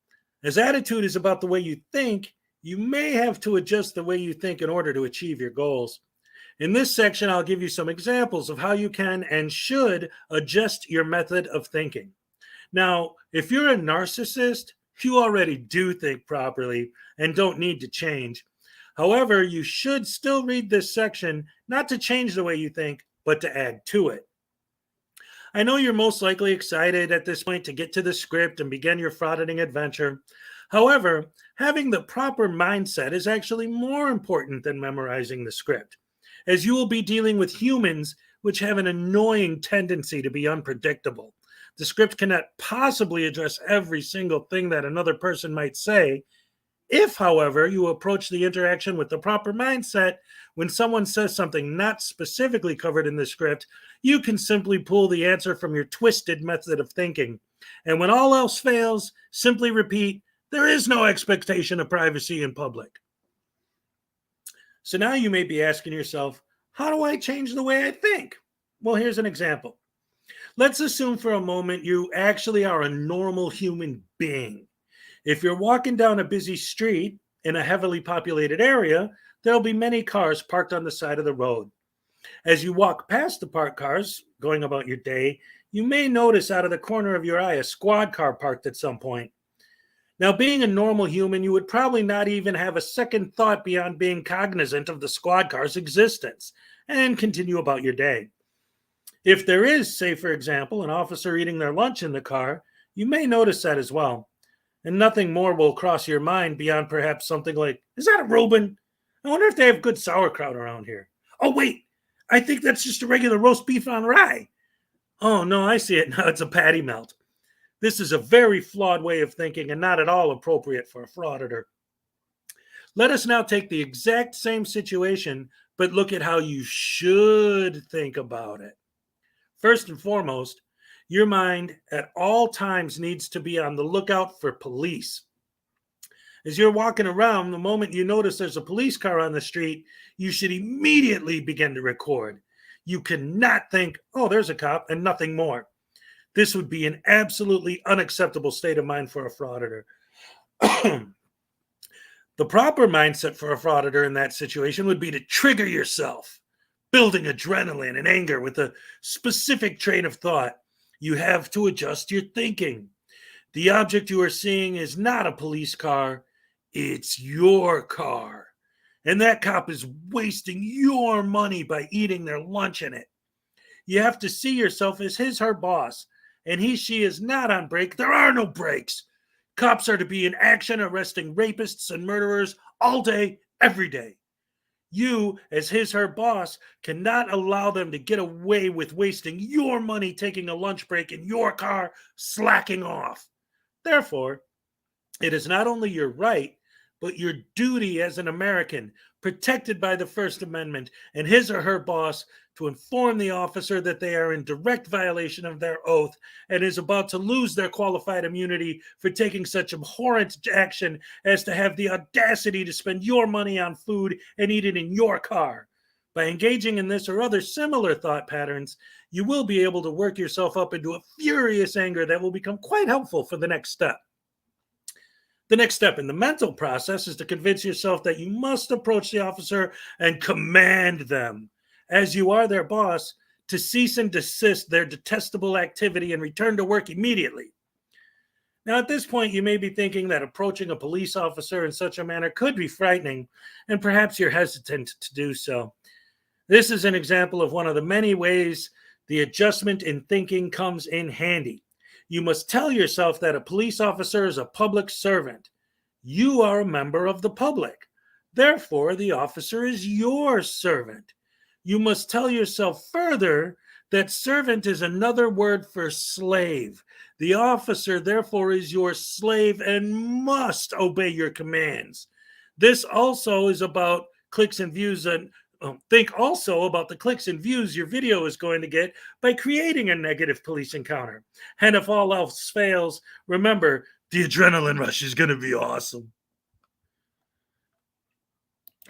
As attitude is about the way you think, you may have to adjust the way you think in order to achieve your goals. In this section, I'll give you some examples of how you can and should adjust your method of thinking. Now, if you're a narcissist, you already do think properly and don't need to change. However, you should still read this section, not to change the way you think, but to add to it. I know you're most likely excited at this point to get to the script and begin your frauditing adventure. However, having the proper mindset is actually more important than memorizing the script, as you will be dealing with humans which have an annoying tendency to be unpredictable. The script cannot possibly address every single thing that another person might say. If, however, you approach the interaction with the proper mindset, when someone says something not specifically covered in the script, you can simply pull the answer from your twisted method of thinking. And when all else fails, simply repeat, there is no expectation of privacy in public. So now you may be asking yourself, how do I change the way I think? Well, here's an example. Let's assume for a moment you actually are a normal human being. If you're walking down a busy street in a heavily populated area, there'll be many cars parked on the side of the road. As you walk past the parked cars, going about your day, you may notice out of the corner of your eye a squad car parked at some point. Now, being a normal human, you would probably not even have a second thought beyond being cognizant of the squad car's existence and continue about your day. If there is, say, for example, an officer eating their lunch in the car, you may notice that as well. And nothing more will cross your mind beyond perhaps something like, is that a Reuben? I wonder if they have good sauerkraut around here. Oh, wait, I think that's just a regular roast beef on rye. Oh, no, I see it now. It's a patty melt. This is a very flawed way of thinking and not at all appropriate for a frauditor. Let us now take the exact same situation, but look at how you should think about it. First and foremost, your mind at all times needs to be on the lookout for police. As you're walking around, the moment you notice there's a police car on the street, you should immediately begin to record. You cannot think, oh, there's a cop, and nothing more. This would be an absolutely unacceptable state of mind for a frauditor. The proper mindset for a frauditor in that situation would be to trigger yourself. building adrenaline and anger with a specific train of thought, you have to adjust your thinking. The object you are seeing is not a police car, it's your car. And that cop is wasting your money by eating their lunch in it. You have to see yourself as her boss, and she is not on break. There are no breaks. Cops are to be in action, arresting rapists and murderers all day, every day. You, as her boss, cannot allow them to get away with wasting your money taking a lunch break in your car, slacking off. Therefore, it is not only your right, but your duty as an American, protected by the First Amendment, and his or her boss to inform the officer that they are in direct violation of their oath and is about to lose their qualified immunity for taking such abhorrent action as to have the audacity to spend your money on food and eat it in your car. By engaging in this or other similar thought patterns, you will be able to work yourself up into a furious anger that will become quite helpful for the next step. The next step in the mental process is to convince yourself that you must approach the officer and command them, as you are their boss, to cease and desist their detestable activity and return to work immediately. Now, at this point, you may be thinking that approaching a police officer in such a manner could be frightening, and perhaps you're hesitant to do so. This is an example of one of the many ways the adjustment in thinking comes in handy. You must tell yourself that a police officer is a public servant. You are a member of the public. Therefore, the officer is your servant. You must tell yourself further that servant is another word for slave. The officer, therefore, is your slave and must obey your commands. This also is about clicks and views, and think also about the clicks and views your video is going to get by creating a negative police encounter. And if all else fails, remember, the adrenaline rush is going to be awesome.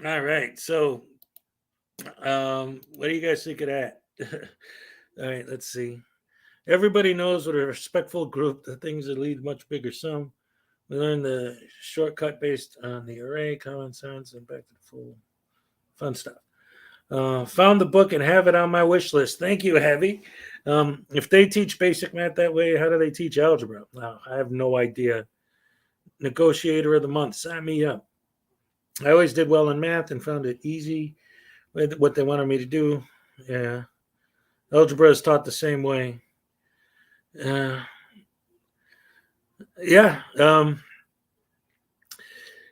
All right, so what do you guys think of that? All right, let's see. Everybody knows with a respectful group, the things that lead much bigger sum. We learned the shortcut based on the array, common sense, and back to the full fun stuff. Found the book and have it on my wish list. Thank you, Heavy. If they teach basic math that way, how do they teach algebra? I have no idea. Negotiator of the month, sign me up. I always did well in math and found it easy with what they wanted me to do. Yeah. Algebra is taught the same way. Yeah.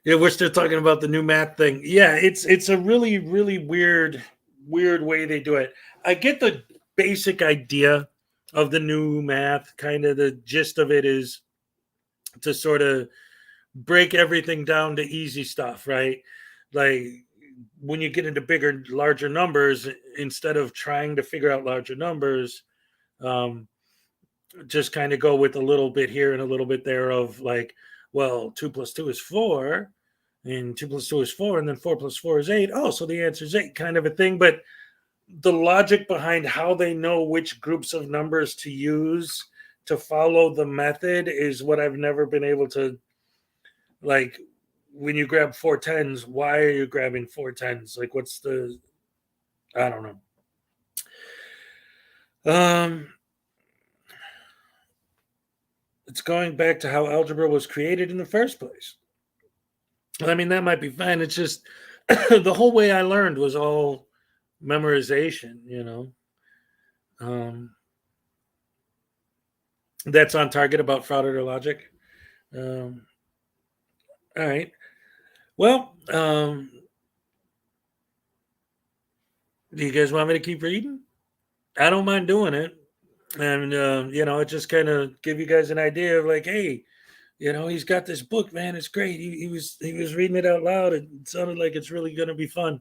Yeah, we're still talking about the new math thing. Yeah, it's a really, really weird way they do it. I get the basic idea of the new math. Kind of the gist of it is to sort of break everything down to easy stuff, right? Like when you get into bigger, larger numbers, instead of trying to figure out larger numbers, just kind of go with a little bit here and a little bit there of like, well, 2 + 2 is 4, and 2 + 2 is 4, and then 4 + 4 is 8. Oh, so the answer is 8, kind of a thing. But the logic behind how they know which groups of numbers to use to follow the method is what I've never been able to, like, when you grab 4 10s, why are you grabbing 4 10s? Like, what's the, I don't know. It's going back to how algebra was created in the first place. I mean, that might be fine. It's just the whole way I learned was all memorization, you know. That's on target about fraud or logic. All right. Well, do you guys want me to keep reading? I don't mind doing it. And, you know, it just kind of give you guys an idea of like, hey, you know, he's got this book, man. It's great. He was reading it out loud. It sounded like it's really going to be fun.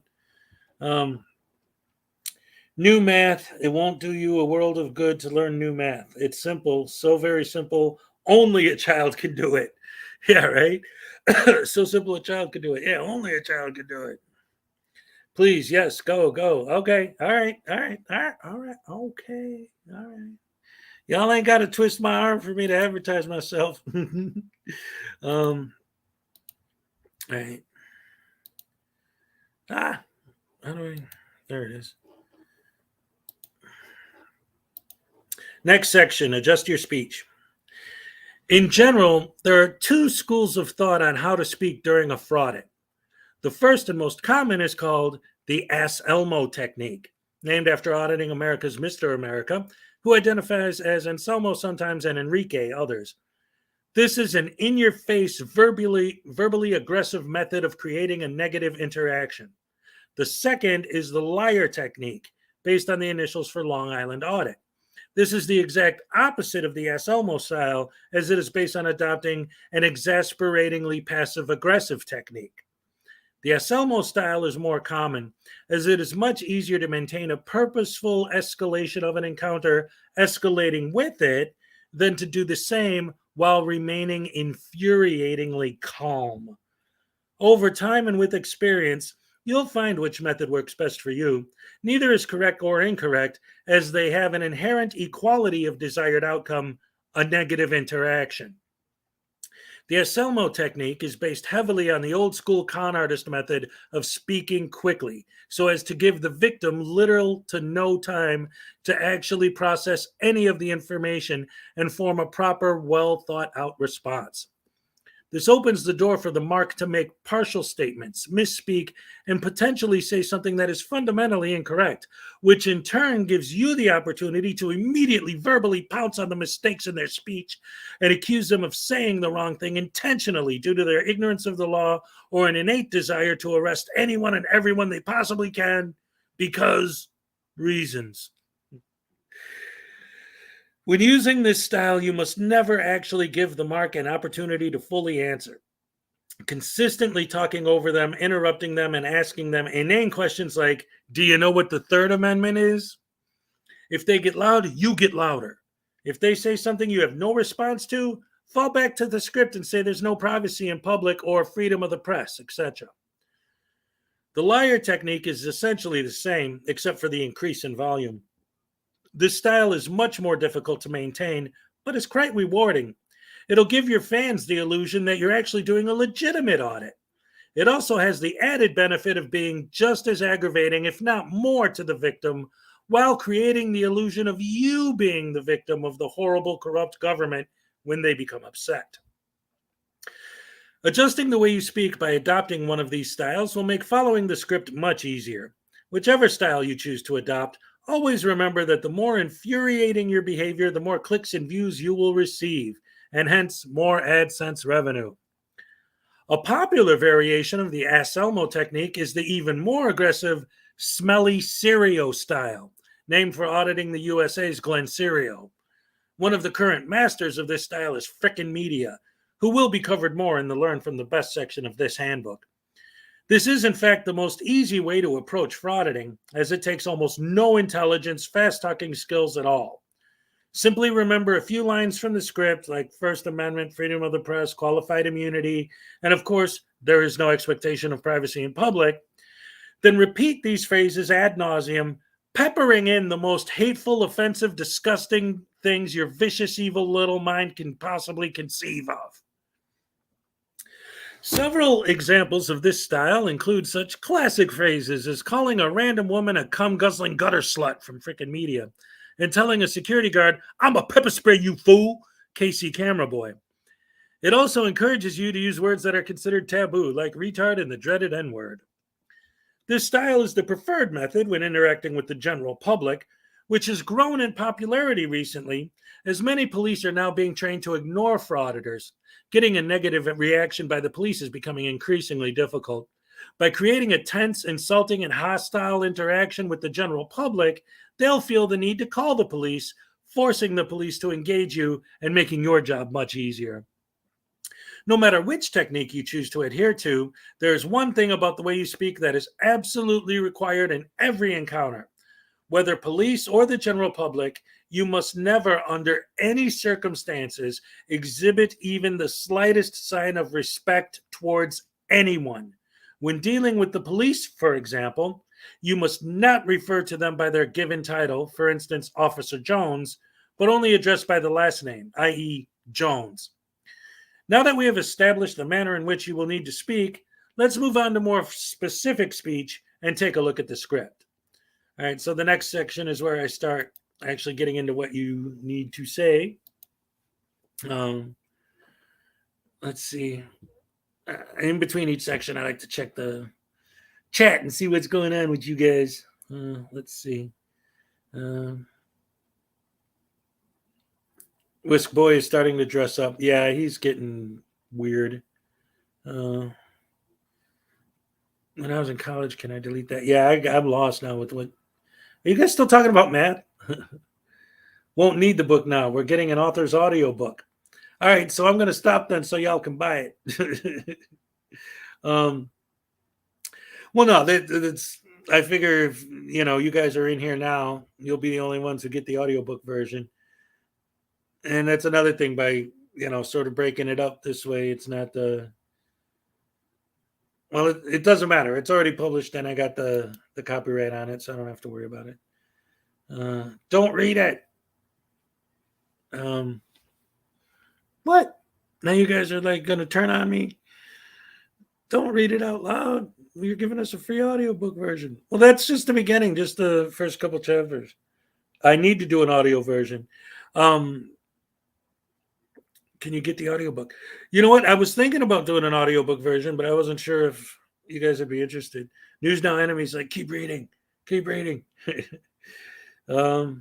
New math. It won't do you a world of good to learn new math. It's simple. So very simple. Only a child can do it. Yeah, right? So simple a child can do it. Yeah, only a child can do it. Please, yes, go. Okay. All right. Okay. All right. Y'all ain't got to twist my arm for me to advertise myself. All right. How do I? There it is. Next section, adjust your speech. In general, there are two schools of thought on how to speak during a fraud. The first and most common is called the Ass Elmo technique, named after Auditing America's Mr. America, who identifies as Anselmo sometimes and Enrique others. This is an in-your-face, verbally aggressive method of creating a negative interaction. The second is the liar technique, based on the initials for Long Island Audit. This is the exact opposite of the Anselmo style, as it is based on adopting an exasperatingly passive-aggressive technique. The Anselmo style is more common, as it is much easier to maintain a purposeful escalation of an encounter, escalating with it, than to do the same while remaining infuriatingly calm. Over time and with experience, you'll find which method works best for you. Neither is correct or incorrect, as they have an inherent equality of desired outcome, a negative interaction. The Anselmo technique is based heavily on the old school con artist method of speaking quickly, so as to give the victim little to no time to actually process any of the information and form a proper, well thought out response. This opens the door for the mark to make partial statements, misspeak, and potentially say something that is fundamentally incorrect, which in turn gives you the opportunity to immediately verbally pounce on the mistakes in their speech and accuse them of saying the wrong thing intentionally due to their ignorance of the law or an innate desire to arrest anyone and everyone they possibly can because reasons. When using this style, you must never actually give the mark an opportunity to fully answer. Consistently talking over them, interrupting them, and asking them inane questions like, do you know what the Third Amendment is? If they get loud, you get louder. If they say something you have no response to, fall back to the script and say there's no privacy in public or freedom of the press, etc. The liar technique is essentially the same, except for the increase in volume. This style is much more difficult to maintain, but it's quite rewarding. It'll give your fans the illusion that you're actually doing a legitimate audit. It also has the added benefit of being just as aggravating, if not more, to the victim, while creating the illusion of you being the victim of the horrible, corrupt government when they become upset. Adjusting the way you speak by adopting one of these styles will make following the script much easier. Whichever style you choose to adopt, always remember that the more infuriating your behavior, the more clicks and views you will receive, and hence more AdSense revenue. A popular variation of the Anselmo technique is the even more aggressive Smelly Serio style, named for Auditing the USA's Glenn Serio. One of the current masters of this style is Frickin' Media, who will be covered more in the Learn from the Best section of this handbook. This is, in fact, the most easy way to approach frauditing, as it takes almost no intelligence, fast-talking skills at all. Simply remember a few lines from the script, like First Amendment, freedom of the press, qualified immunity, and of course, there is no expectation of privacy in public. Then repeat these phrases ad nauseum, peppering in the most hateful, offensive, disgusting things your vicious, evil little mind can possibly conceive of. Several examples of this style include such classic phrases as calling a random woman a cum-guzzling gutter slut from Frickin' Media and telling a security guard, I'm a pepper spray, you fool, KC Camera Boy. It also encourages you to use words that are considered taboo, like retard and the dreaded N-word. This style is the preferred method when interacting with the general public, which has grown in popularity recently, as many police are now being trained to ignore frauditors. Getting a negative reaction by the police is becoming increasingly difficult. By creating a tense, insulting, and hostile interaction with the general public, they'll feel the need to call the police, forcing the police to engage you and making your job much easier. No matter which technique you choose to adhere to, there's one thing about the way you speak that is absolutely required in every encounter. Whether police or the general public, you must never, under any circumstances, exhibit even the slightest sign of respect towards anyone. When dealing with the police, for example, you must not refer to them by their given title, for instance, Officer Jones, but only addressed by the last name, i.e. Jones. Now that we have established the manner in which you will need to speak, let's move on to more specific speech and take a look at the script. All right, so the next section is where I start actually getting into what you need to say. Let's see. In between each section, I like to check the chat and see what's going on with you guys. Let's see. Whisk Boy is starting to dress up. Yeah, he's getting weird. When I was in college, can I delete that? Yeah, I'm lost now with what. Are you guys still talking about Matt? Won't need the book now. We're getting an author's audio book. All right, so I'm going to stop then so y'all can buy it. Well, no, that's. I figure if you guys are in here now, you'll be the only ones who get the audiobook version. And that's another thing by sort of breaking it up this way. It's not the. Well, it doesn't matter. It's already published, and I got the copyright on it, so I don't have to worry about it. Don't read it. What? Now you guys are like going to turn on me? Don't read it out loud. You're giving us a free audiobook version. Well, that's just the beginning, just the first couple chapters. I need to do an audio version. Can you get the audiobook? You know what? I was thinking about doing an audiobook version, but I wasn't sure if you guys would be interested. News Now Enemies like, keep reading. Keep reading. All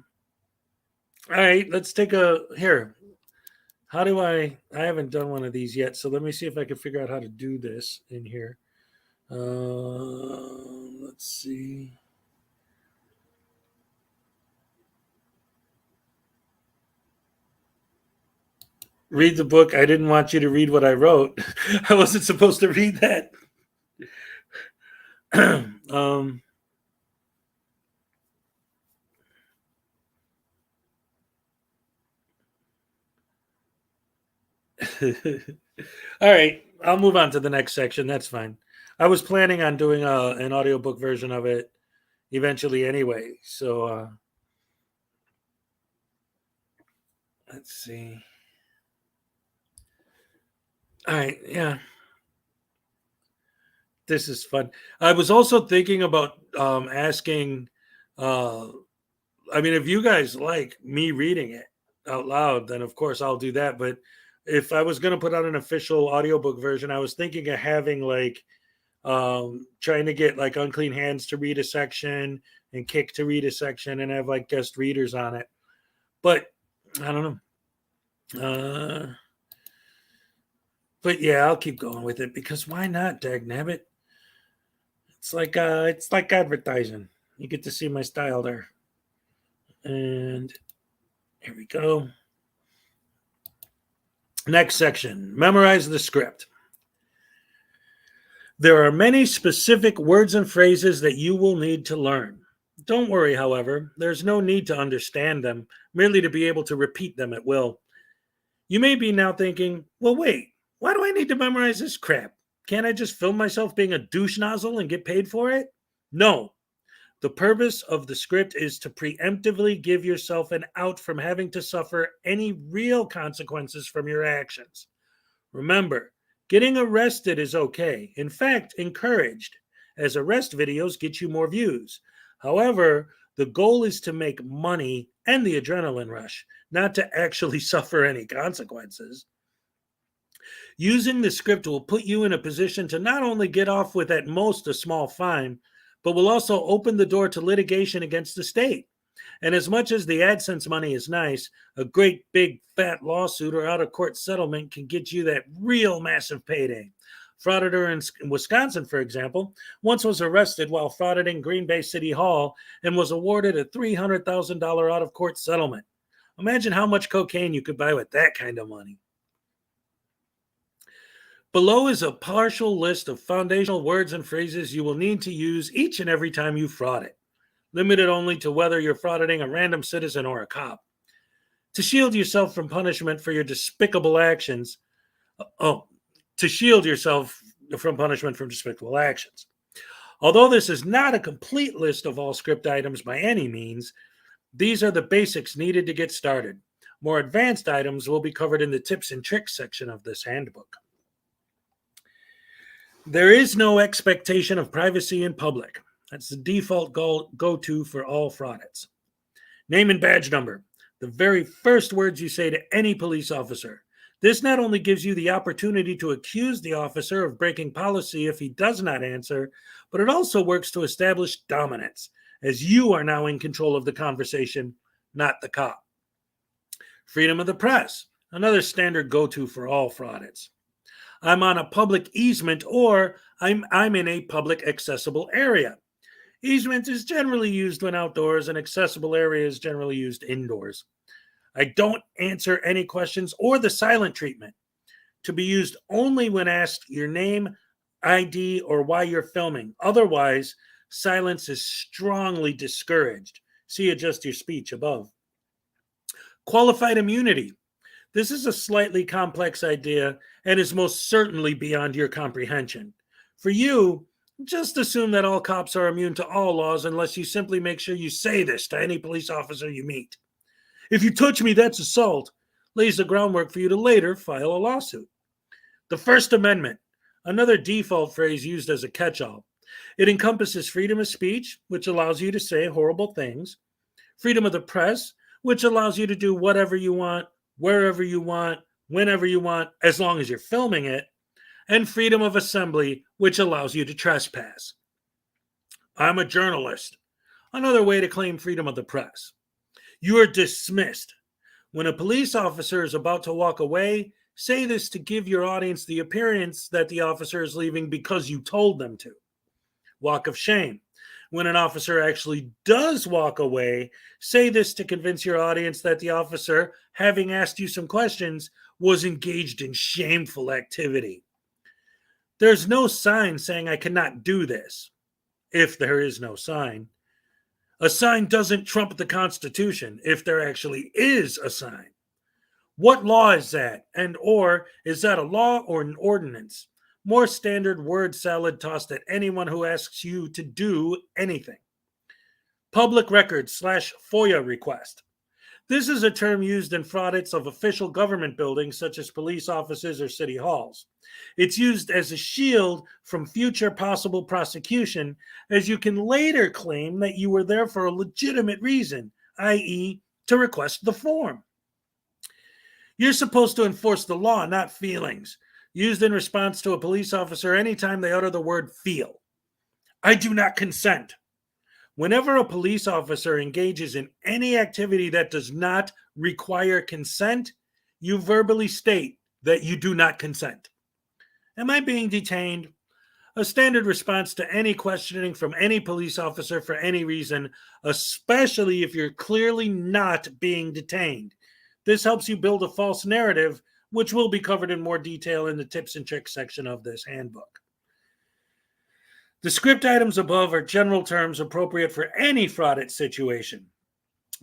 right, let's take here. How do I haven't done one of these yet, so let me see if I can figure out how to do this in here. Let's see. Read the book. I didn't want you to read what I wrote. I wasn't supposed to read that. All right, I'll move on to the next section. That's fine. I was planning on doing an audiobook version of it eventually anyway. So let's see. All right, yeah. This is fun. I was also thinking about asking, if you guys like me reading it out loud, then of course I'll do that. But if I was going to put out an official audiobook version, I was thinking of having trying to get like Unclean Hands to read a section and Kick to read a section and have like guest readers on it. But I don't know. But yeah, I'll keep going with it because why not, dagnabbit? It's like advertising. You get to see my style there. And here we go. Next section, memorize the script. There are many specific words and phrases that you will need to learn. Don't worry, however, there's no need to understand them, merely to be able to repeat them at will. You may be now thinking, well, wait, why do I need to memorize this crap? Can't I just film myself being a douche nozzle and get paid for it? No. The purpose of the script is to preemptively give yourself an out from having to suffer any real consequences from your actions. Remember, getting arrested is okay. In fact, encouraged, as arrest videos get you more views. However, the goal is to make money and the adrenaline rush, not to actually suffer any consequences. Using the script will put you in a position to not only get off with at most a small fine, but will also open the door to litigation against the state. And as much as the AdSense money is nice, a great big fat lawsuit or out-of-court settlement can get you that real massive payday. Frauditor in Wisconsin, for example, once was arrested while frauditing Green Bay City Hall and was awarded a $300,000 out-of-court settlement. Imagine how much cocaine you could buy with that kind of money. Below is a partial list of foundational words and phrases you will need to use each and every time you fraud it, limited only to whether you're frauditing a random citizen or a cop. To shield yourself from punishment for your despicable actions, Although this is not a complete list of all script items by any means, these are the basics needed to get started. More advanced items will be covered in the tips and tricks section of this handbook. There is no expectation of privacy in public. That's the default go-to for all fraudits. Name and badge number. The very first words you say to any police officer. This not only gives you the opportunity to accuse the officer of breaking policy if he does not answer, but it also works to establish dominance, as you are now in control of the conversation, not the cop. Freedom of the press, another standard go-to for all fraudits. I'm on a public easement, or I'm in a public accessible area. Easement is generally used when outdoors, and accessible area is generally used indoors. I don't answer any questions, or the silent treatment, to be used only when asked your name, ID, or why you're filming. Otherwise, silence is strongly discouraged. See Adjust Your Speech above. Qualified immunity. This is a slightly complex idea and is most certainly beyond your comprehension. For you, just assume that all cops are immune to all laws unless you simply make sure you say this to any police officer you meet. If you touch me, that's assault, lays the groundwork for you to later file a lawsuit. The First Amendment, another default phrase used as a catch-all. It encompasses freedom of speech, which allows you to say horrible things, freedom of the press, which allows you to do whatever you want, wherever you want, whenever you want, as long as you're filming it, and freedom of assembly, which allows you to trespass. I'm a journalist, another way to claim freedom of the press. You are dismissed. When a police officer is about to walk away, say this to give your audience the appearance that the officer is leaving because you told them to. Walk of shame. When an officer actually does walk away, say this to convince your audience that the officer, having asked you some questions, was engaged in shameful activity. There's no sign saying I cannot do this, if there is no sign. A sign doesn't trump the Constitution if there actually is a sign. What law is that? And or is that a law or an ordinance? More standard word salad tossed at anyone who asks you to do anything. Public record / FOIA request. This is a term used in fraudits of official government buildings such as police offices or city halls. It's used as a shield from future possible prosecution, as you can later claim that you were there for a legitimate reason, i.e., to request the form. You're supposed to enforce the law, not feelings, used in response to a police officer anytime they utter the word feel. I do not consent. Whenever a police officer engages in any activity that does not require consent, you verbally state that you do not consent. Am I being detained? A standard response to any questioning from any police officer for any reason, especially if you're clearly not being detained. This helps you build a false narrative, which will be covered in more detail in the tips and tricks section of this handbook. The script items above are general terms appropriate for any fraudit situation.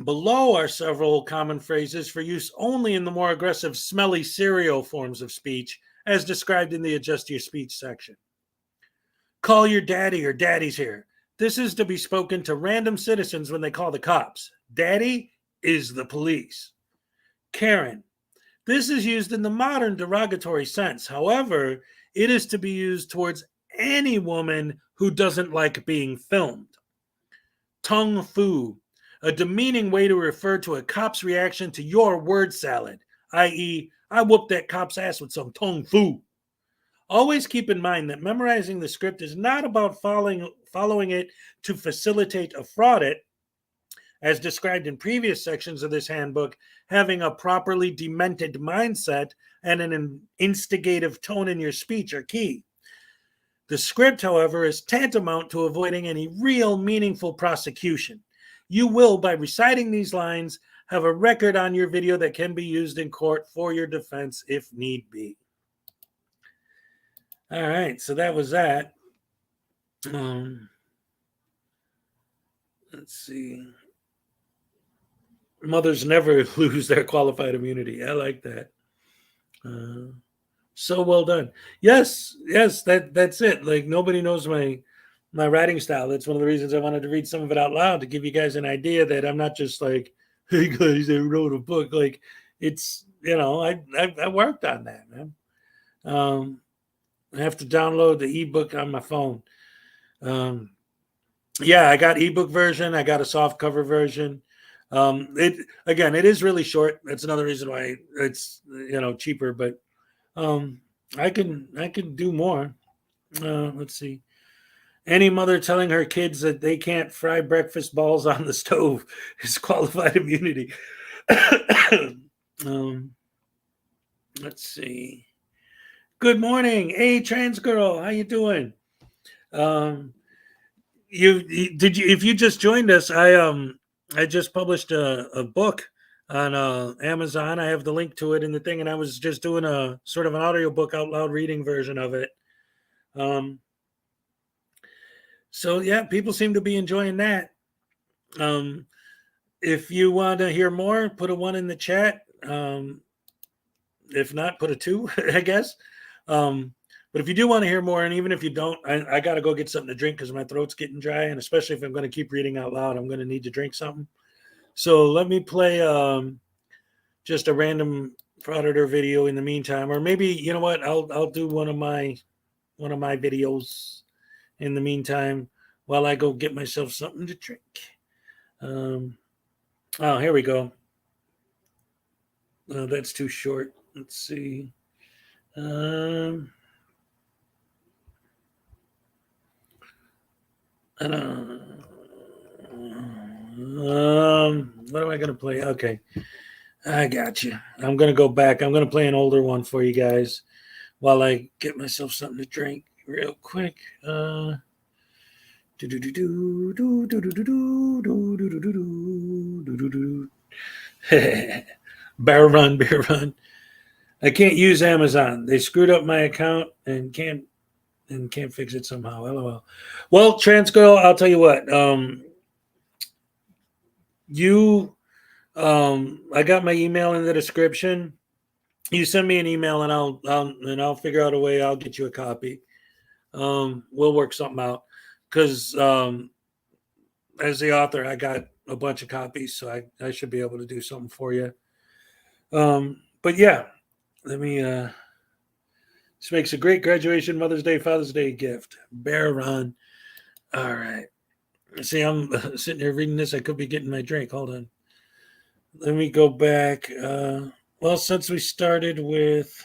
Below are several common phrases for use only in the more aggressive, smelly serial forms of speech, as described in the Adjust Your Speech section. Call your daddy or daddy's here. This is to be spoken to random citizens when they call the cops. Daddy is the police. Karen. This is used in the modern derogatory sense. However, it is to be used towards any woman who doesn't like being filmed. Tung fu, a demeaning way to refer to a cop's reaction to your word salad, i.e., I whooped that cop's ass with some tung fu. Always keep in mind that memorizing the script is not about following it to facilitate a fraudit. As described in previous sections of this handbook, having a properly demented mindset and an instigative tone in your speech are key. The script, however, is tantamount to avoiding any real meaningful prosecution. You will, by reciting these lines, have a record on your video that can be used in court for your defense if need be. All right, so that was that. Let's see. Mothers never lose their qualified immunity. I like that. So well done. Yes, that's it. Like, nobody knows my writing style. That's one of the reasons I wanted to read some of it out loud, to give you guys an idea that I'm not just like, hey guys, I wrote a book. Like, it's, I worked on that, man. I have to download the ebook on my phone. I got ebook version. I got a soft cover version. It is really short. That's another reason why it's cheaper. But I can do more. Let's see. Any mother telling her kids that they can't fry breakfast balls on the stove is qualified immunity. Let's see. Good morning, hey trans girl, how you doing? If you just joined us, I just published a book on Amazon. I have the link to it in the thing, and I was just doing a sort of an audiobook out loud reading version of it. So yeah, people seem to be enjoying that. If you want to hear more, put a 1 in the chat. If not, put a 2, I guess. But if you do want to hear more, and even if you don't, I got to go get something to drink because my throat's getting dry. And especially if I'm going to keep reading out loud, I'm going to need to drink something. So let me play just a random frauditor video in the meantime. Or maybe, you know what, I'll do one of my videos in the meantime while I go get myself something to drink. Oh, here we go. That's too short. Let's see. What am I going to play? Okay. I got you. I'm going to go back. I'm going to play an older one for you guys while I get myself something to drink real quick. Bear run. I can't use Amazon. They screwed up my account and can't fix it somehow. LOL. Well, trans girl, I'll tell you what. I got my email in the description. You send me an email and I'll figure out a way. I'll get you a copy. We'll work something out because as the author, I got a bunch of copies, so I should be able to do something for you. But yeah, let me. This makes a great graduation, Mother's Day, Father's Day gift. Bear run. All right. See, I'm sitting here reading this. I could be getting my drink. Hold on. Let me go back. Well, since we started with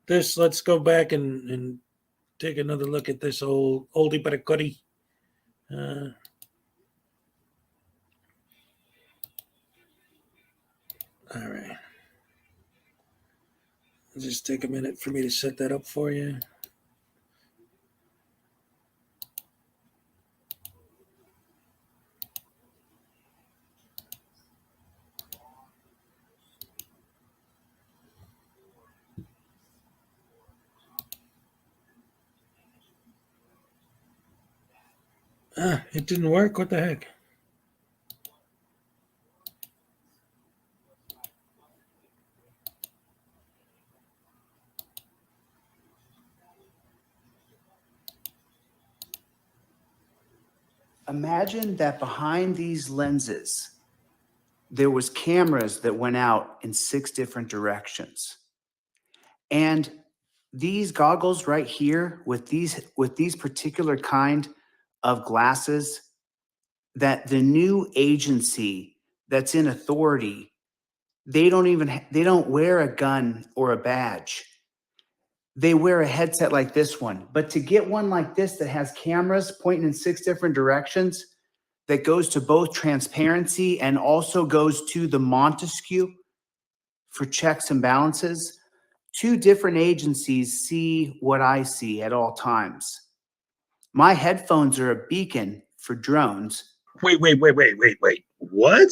this, let's go back and take another look at this oldie but a goodie. All right. Just take a minute for me to set that up for you. It didn't work. What the heck? Imagine that behind these lenses, there was cameras that went out in 6 different directions. And these goggles right here with these particular kind of glasses, that the new agency that's in authority, they don't wear a gun or a badge. They wear a headset like this one. But to get one like this that has cameras pointing in 6 different directions, that goes to both transparency and also goes to the Montesquieu for checks and balances, 2 different agencies see what I see at all times. My headphones are a beacon for drones. Wait. What?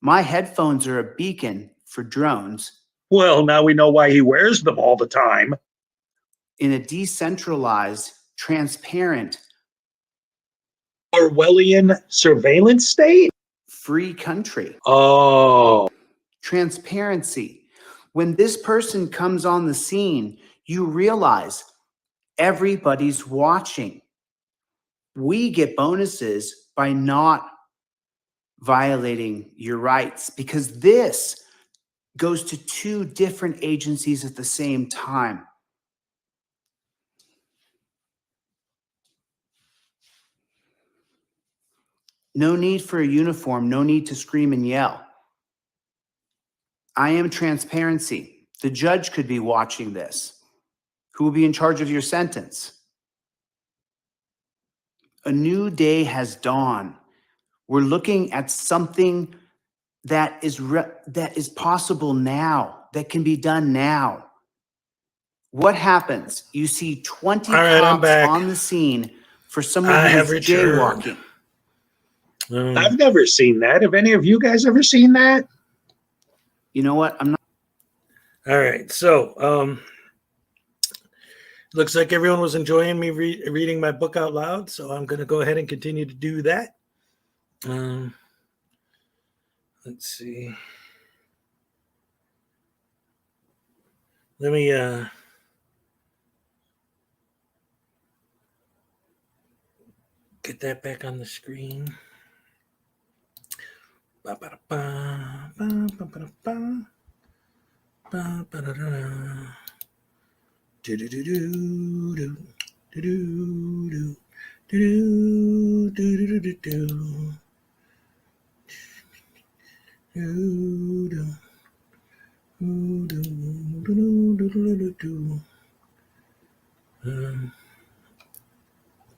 My headphones are a beacon for drones. Well, now we know why he wears them all the time. In a decentralized, transparent, Orwellian surveillance state? free country. Oh. Transparency. When this person comes on the scene, you realize everybody's watching. We get bonuses by not violating your rights because this goes to 2 different agencies at the same time. No need for a uniform. No need to scream and yell. I am transparency. The judge could be watching this. Who will be in charge of your sentence? A new day has dawned. We're looking at something that is possible now, that can be done now. What happens? You see 20 All right, I'm cops back. on the scene for someone I who have is returned. jaywalking. I've never seen that. Have any of you guys ever seen that? You know what? I'm not. All right. So, looks like everyone was enjoying me reading my book out loud. So I'm going to go ahead and continue to do that. Let's see. Let me get that back on the screen.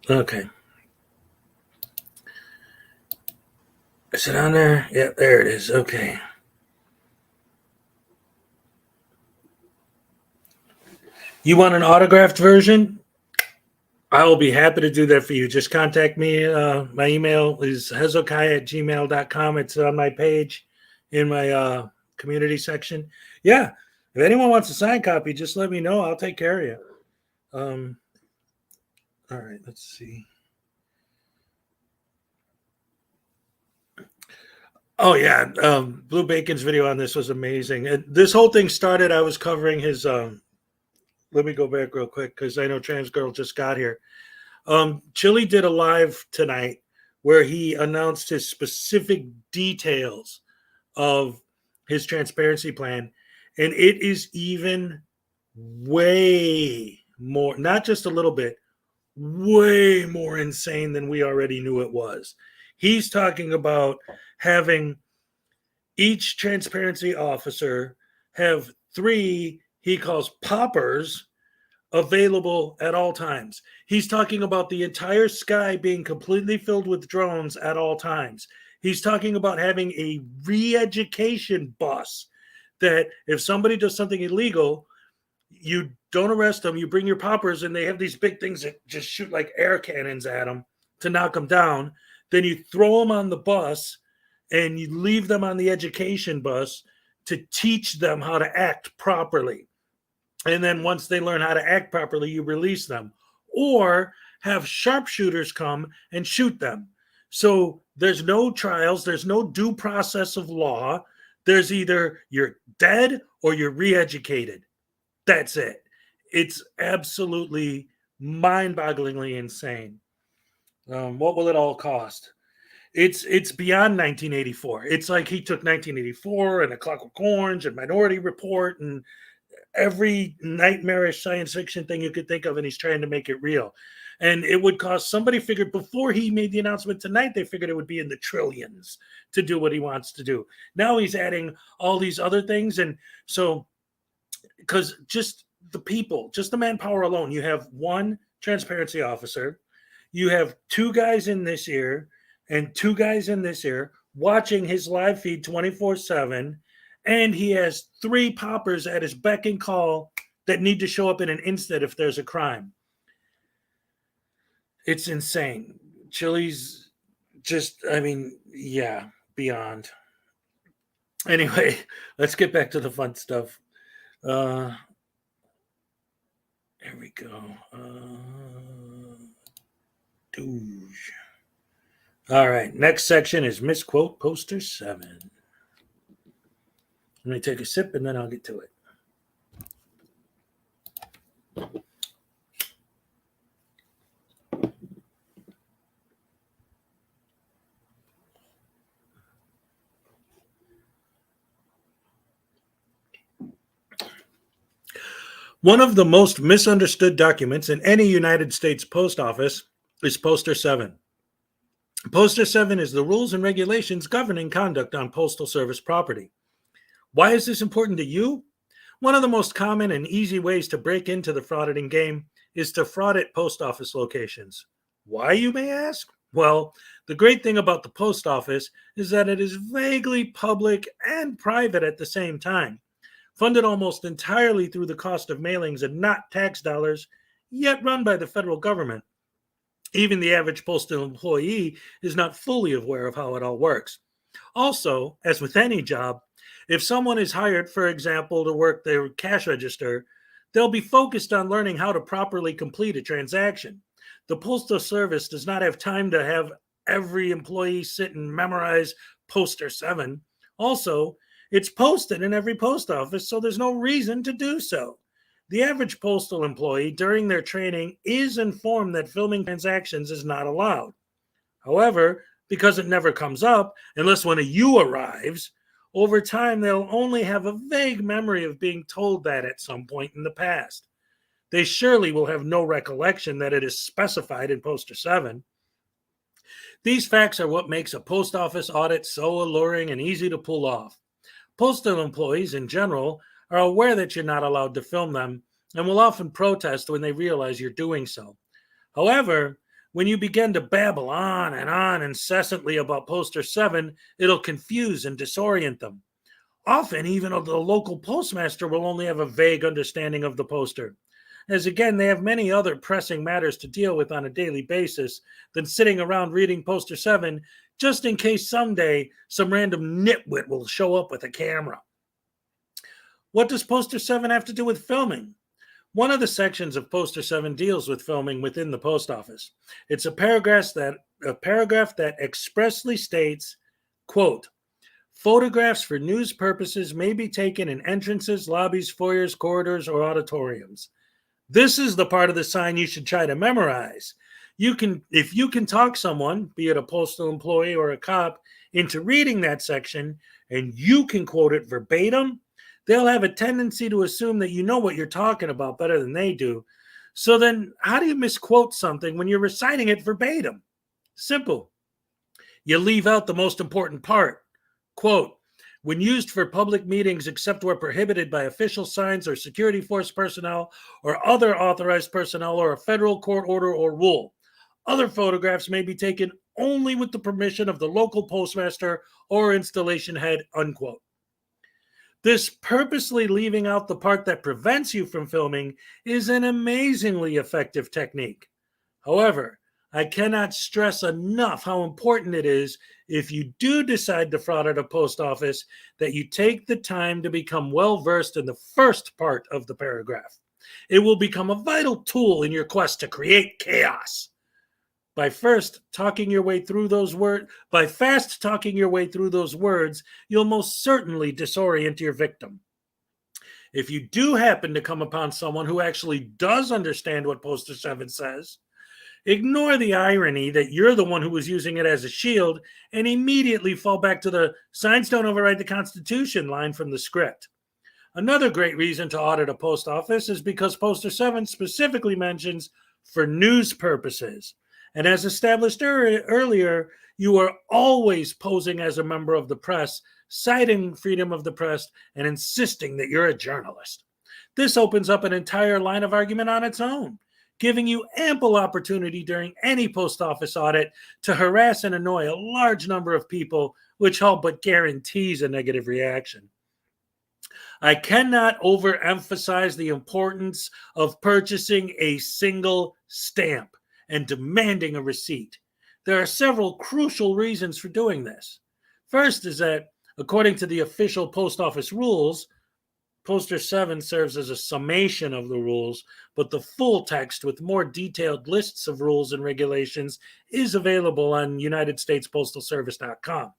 Okay. Is it on there? Yeah, there it is. Okay. You want an autographed version? I will be happy to do that for you. Just contact me. My email is hezokai@gmail.com. It's on my page in my community section. Yeah. If anyone wants a signed copy, just let me know. I'll take care of you. All right, let's see. Oh, yeah. Blue Bacon's video on this was amazing. And this whole thing started, I was covering his... let me go back real quick because I know Trans Girl just got here. Chili did a live tonight where he announced his specific details of his transparency plan. And it is even way more, not just a little bit, way more insane than we already knew it was. He's talking about having each transparency officer have 3, he calls poppers, available at all times. He's talking about the entire sky being completely filled with drones at all times. He's talking about having a re-education bus that if somebody does something illegal, you don't arrest them, you bring your poppers, and they have these big things that just shoot like air cannons at them to knock them down. Then you throw them on the bus and you leave them on the education bus to teach them how to act properly. And then once they learn how to act properly, you release them. Or have sharpshooters come and shoot them. So there's no trials, there's no due process of law. There's either you're dead or you're re-educated. That's it. It's absolutely mind-bogglingly insane. What will it all cost? It's beyond 1984. It's like he took 1984 and A Clockwork Orange and Minority Report and every nightmarish science fiction thing you could think of, and he's trying to make it real. And it would cost, somebody figured before he made the announcement tonight, they figured it would be in the trillions to do what he wants to do. Now he's adding all these other things. And so, because just the people, just the manpower alone, you have 1 transparency officer, you have 2 guys in this ear and 2 guys in this ear watching his live feed 24/7. And he has 3 poppers at his beck and call that need to show up in an instant if there's a crime. It's insane. Chili's just, I mean, yeah, beyond. Anyway, let's get back to the fun stuff. Here we go. Douche. All right, next section is misquote poster 7. Let me take a sip and then I'll get to it. One of the most misunderstood documents in any United States post office is poster 7. Poster 7 is the rules and regulations governing conduct on Postal Service property. Why is this important to you? One of the most common and easy ways to break into the frauding game is to fraud at post office locations. Why, you may ask? Well, the great thing about the post office is that it is vaguely public and private at the same time, funded almost entirely through the cost of mailings and not tax dollars, yet run by the federal government. Even the average postal employee is not fully aware of how it all works. Also, as with any job, if someone is hired, for example, to work their cash register, they'll be focused on learning how to properly complete a transaction. The Postal Service does not have time to have every employee sit and memorize Poster 7. Also, it's posted in every post office, so there's no reason to do so. The average postal employee during their training is informed that filming transactions is not allowed. However, because it never comes up, unless one of you arrives, over time they'll only have a vague memory of being told that at some point in the past. They surely will have no recollection that it is specified in Poster 7. These facts are what makes a post office audit so alluring and easy to pull off. Postal employees in general are aware that you're not allowed to film them and will often protest when they realize you're doing so. However, when you begin to babble on and on incessantly about Poster 7, it'll confuse and disorient them. Often, even the local postmaster will only have a vague understanding of the poster, as again, they have many other pressing matters to deal with on a daily basis than sitting around reading Poster 7 just in case someday some random nitwit will show up with a camera. What does Poster 7 have to do with filming? One of the sections of Poster 7 deals with filming within the post office. It's a paragraph that expressly states, quote, "Photographs for news purposes may be taken in entrances, lobbies, foyers, corridors, or auditoriums." This is the part of the sign you should try to memorize. If you can talk someone, be it a postal employee or a cop, into reading that section, and you can quote it verbatim, they'll have a tendency to assume that you know what you're talking about better than they do. So then how do you misquote something when you're reciting it verbatim? Simple. You leave out the most important part. Quote, "When used for public meetings except where prohibited by official signs or security force personnel or other authorized personnel or a federal court order or rule. Other photographs may be taken only with the permission of the local postmaster or installation head," unquote. This purposely leaving out the part that prevents you from filming is an amazingly effective technique. However, I cannot stress enough how important it is, if you do decide to fraud at a post office, that you take the time to become well-versed in the first part of the paragraph. It will become a vital tool in your quest to create chaos. By fast talking your way through those words, you'll most certainly disorient your victim. If you do happen to come upon someone who actually does understand what Poster 7 says, ignore the irony that you're the one who was using it as a shield and immediately fall back to the "signs don't override the Constitution" line from the script. Another great reason to audit a post office is because Poster 7 specifically mentions for news purposes. And as established earlier, you are always posing as a member of the press, citing freedom of the press and insisting that you're a journalist. This opens up an entire line of argument on its own, giving you ample opportunity during any post office audit to harass and annoy a large number of people, which all but guarantees a negative reaction. I cannot overemphasize the importance of purchasing a single stamp and demanding a receipt. There are several crucial reasons for doing this. First is that, according to the official post office rules, Poster 7 serves as a summation of the rules, but the full text with more detailed lists of rules and regulations is available on UnitedStatesPostalService.com.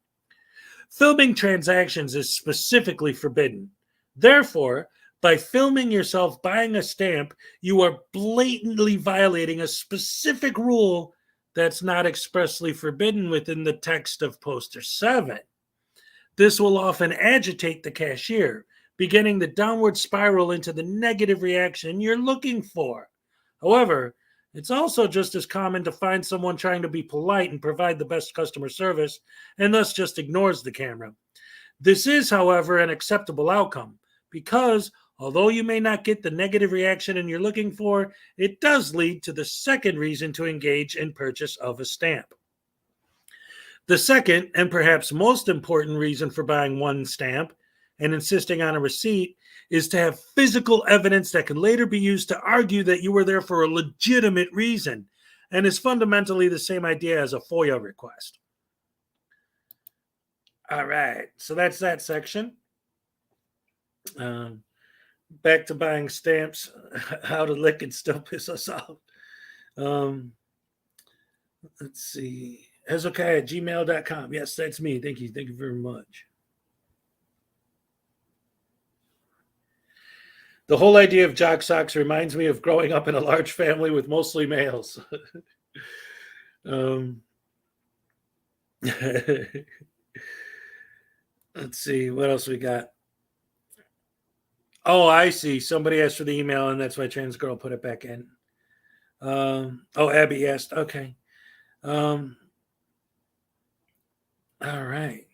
Filming transactions is specifically forbidden. Therefore, by filming yourself buying a stamp, you are blatantly violating a specific rule that's not expressly forbidden within the text of Poster 7. This will often agitate the cashier, beginning the downward spiral into the negative reaction you're looking for. However, It's also just as common to find someone trying to be polite and provide the best customer service and thus just ignores the camera. This is, however, an acceptable outcome because although you may not get the negative reaction you're looking for, it does lead to the second reason to engage in purchase of a stamp. The second, and perhaps most important reason for buying one stamp and insisting on a receipt is to have physical evidence that can later be used to argue that you were there for a legitimate reason, and is fundamentally the same idea as a FOIA request. All right, so that's that section. Back to buying stamps, how to lick and still piss us off. Let's see. Hezekiah@gmail.com. Yes, that's me. Thank you. Thank you very much. The whole idea of jock socks reminds me of growing up in a large family with mostly males. Let's see. What else we got? Oh, I see. Somebody asked for the email, and that's why Trans Girl put it back in. Abby asked. Okay. All right.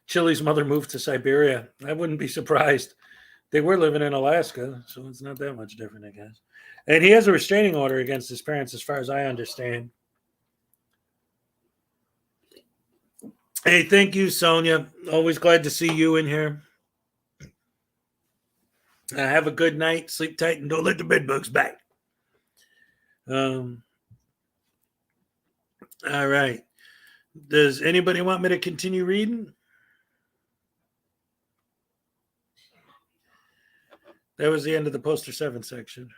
Chili's mother moved to Siberia. I wouldn't be surprised. They were living in Alaska, so it's not that much different, I guess. And he has a restraining order against his parents, as far as I understand. Hey, thank you, Sonia. Always glad to see you in here. Have a good night. Sleep tight and don't let the bed bugs bite. All right. Does anybody want me to continue reading? That was the end of the poster 7 section.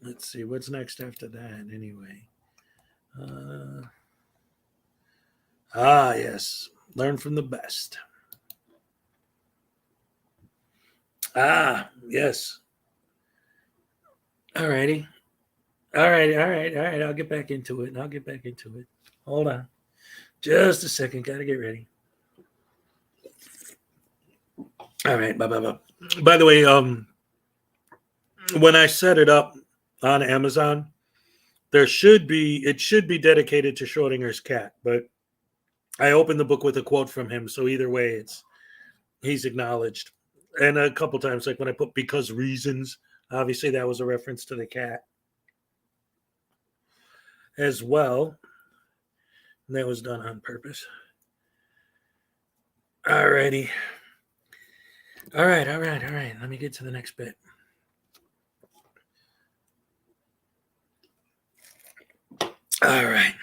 Let's see. What's next after that, anyway? Yes. Learn from the best. Yes. All righty. All right. I'll get back into it. Hold on. Just a second. Got to get ready. All right. Bye. By the way, when I set it up on Amazon, it should be dedicated to Schrodinger's cat, but I opened the book with a quote from him. So either way, he's acknowledged. And a couple times, like when I put because reasons, obviously that was a reference to the cat as well. And that was done on purpose. All righty. All right. Let me get to the next bit. All right.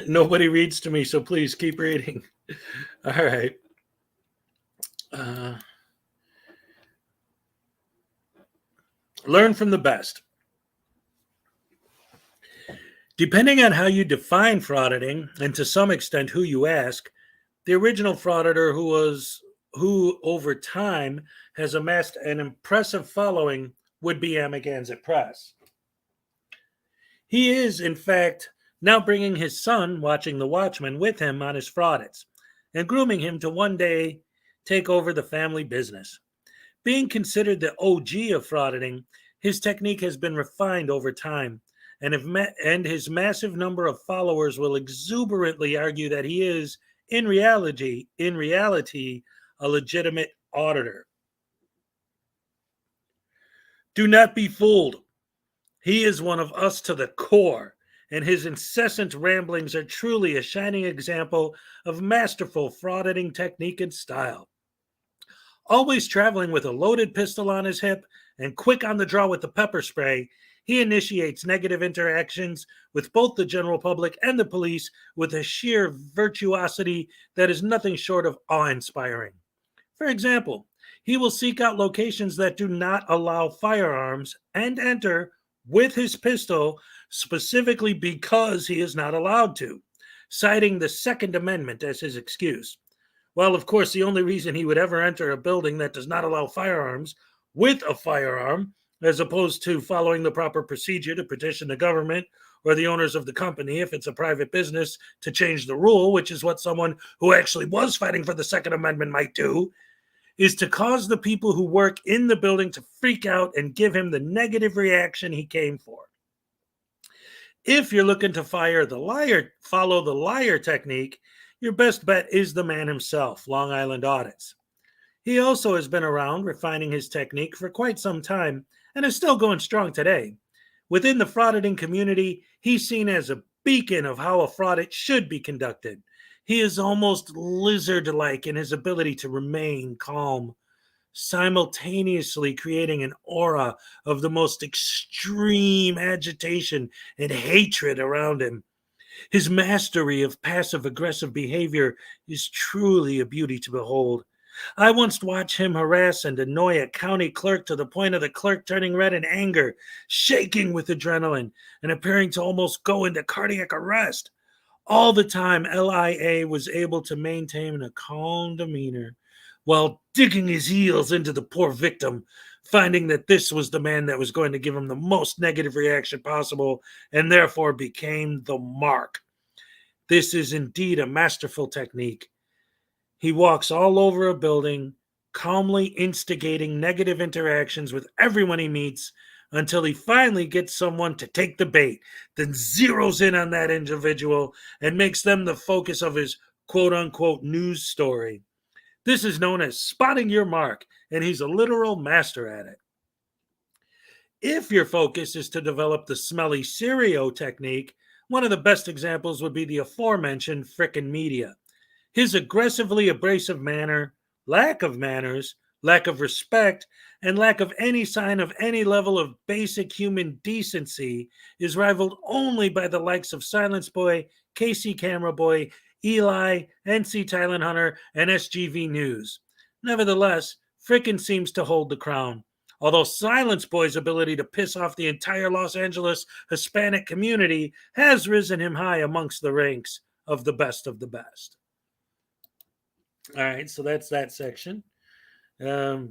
Nobody reads to me, so please keep reading. All right. Learn from the best. Depending on how you define frauditing, and to some extent who you ask, the original frauditor who over time has amassed an impressive following would be Amagansett Press. He is, in fact, now bringing his son, watching The Watchmen, with him on his fraudits, and grooming him to one day take over the family business. Being considered the OG of frauditing, his technique has been refined over time, and his massive number of followers will exuberantly argue that he is, in reality, a legitimate auditor. Do not be fooled. He is one of us to the core, and his incessant ramblings are truly a shining example of masterful frauditing technique and style. Always traveling with a loaded pistol on his hip and quick on the draw with the pepper spray, he initiates negative interactions with both the general public and the police with a sheer virtuosity that is nothing short of awe-inspiring. For example, he will seek out locations that do not allow firearms and enter with his pistol specifically because he is not allowed to, citing the Second Amendment as his excuse. Well, of course, the only reason he would ever enter a building that does not allow firearms with a firearm, as opposed to following the proper procedure to petition the government or the owners of the company, if it's a private business, to change the rule, which is what someone who actually was fighting for the Second Amendment might do, is to cause the people who work in the building to freak out and give him the negative reaction he came for. If you're looking to follow the liar technique, your best bet is the man himself, Long Island Audits. He also has been around refining his technique for quite some time and is still going strong today. Within the frauditing community, he's seen as a beacon of how a fraudit should be conducted. He is almost lizard-like in his ability to remain calm, simultaneously creating an aura of the most extreme agitation and hatred around him. His mastery of passive-aggressive behavior is truly a beauty to behold. I once watched him harass and annoy a county clerk to the point of the clerk turning red in anger, shaking with adrenaline, and appearing to almost go into cardiac arrest. All the time, LIA was able to maintain a calm demeanor while digging his heels into the poor victim, finding that this was the man that was going to give him the most negative reaction possible and therefore became the mark. This is indeed a masterful technique. He walks all over a building, calmly instigating negative interactions with everyone he meets until he finally gets someone to take the bait, then zeroes in on that individual and makes them the focus of his quote-unquote news story. This is known as spotting your mark, and he's a literal master at it. If your focus is to develop the smelly Cerio technique, one of the best examples would be the aforementioned frickin' media. His aggressively abrasive manner, lack of manners, lack of respect, and lack of any sign of any level of basic human decency is rivaled only by the likes of Silence Boy, KC Camera Boy, Eli, NC Thailand Hunter, and SGV News. Nevertheless, frickin' seems to hold the crown. Although Silence Boy's ability to piss off the entire Los Angeles Hispanic community has risen him high amongst the ranks of the best of the best. All right, so that's that section. How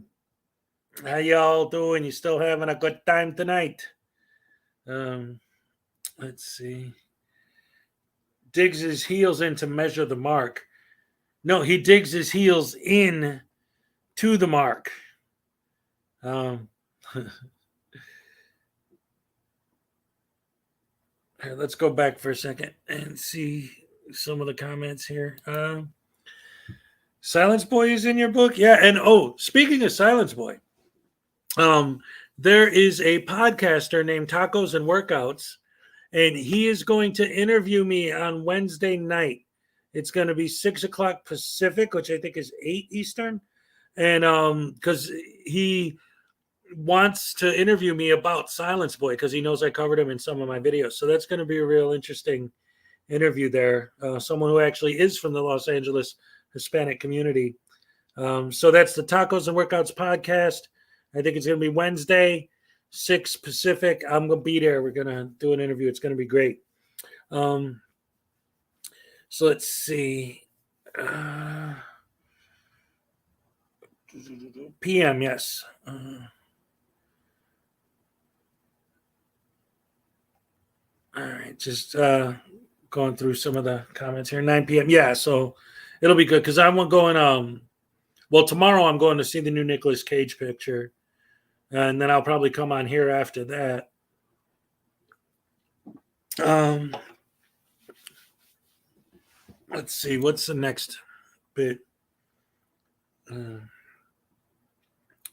y'all doing? You still having a good time tonight? Let's see. Digs his heels in to measure the mark. No, he digs his heels in to the mark. Here, let's go back for a second and see some of the comments here. Silence Boy is in your book? Yeah, and speaking of Silence Boy, there is a podcaster named Tacos and Workouts, and he is going to interview me on Wednesday night. It's going to be 6 o'clock Pacific, which I think is 8 Eastern, and because he wants to interview me about Silence Boy because he knows I covered him in some of my videos. So that's going to be a real interesting interview there. Someone who actually is from the Los Angeles Hispanic community. So that's the Tacos and Workouts podcast. I think it's going to be Wednesday, 6 Pacific. I'm going to be there. We're going to do an interview. It's going to be great. So let's see. PM, yes. All right, just going through some of the comments here. 9 p.m. Yeah, so it'll be good because I'm going. Well, tomorrow I'm going to see the new Nicolas Cage picture, and then I'll probably come on here after that. Let's see, what's the next bit?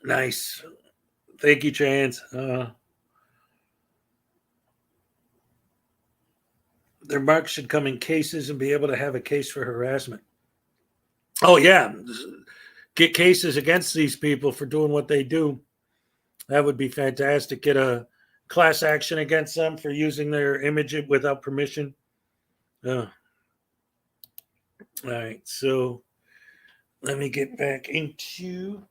Nice, thank you, Chance. Their marks should come in cases and be able to have a case for harassment. Oh, yeah. Get cases against these people for doing what they do. That would be fantastic. Get a class action against them for using their image without permission. All right. So let me get back into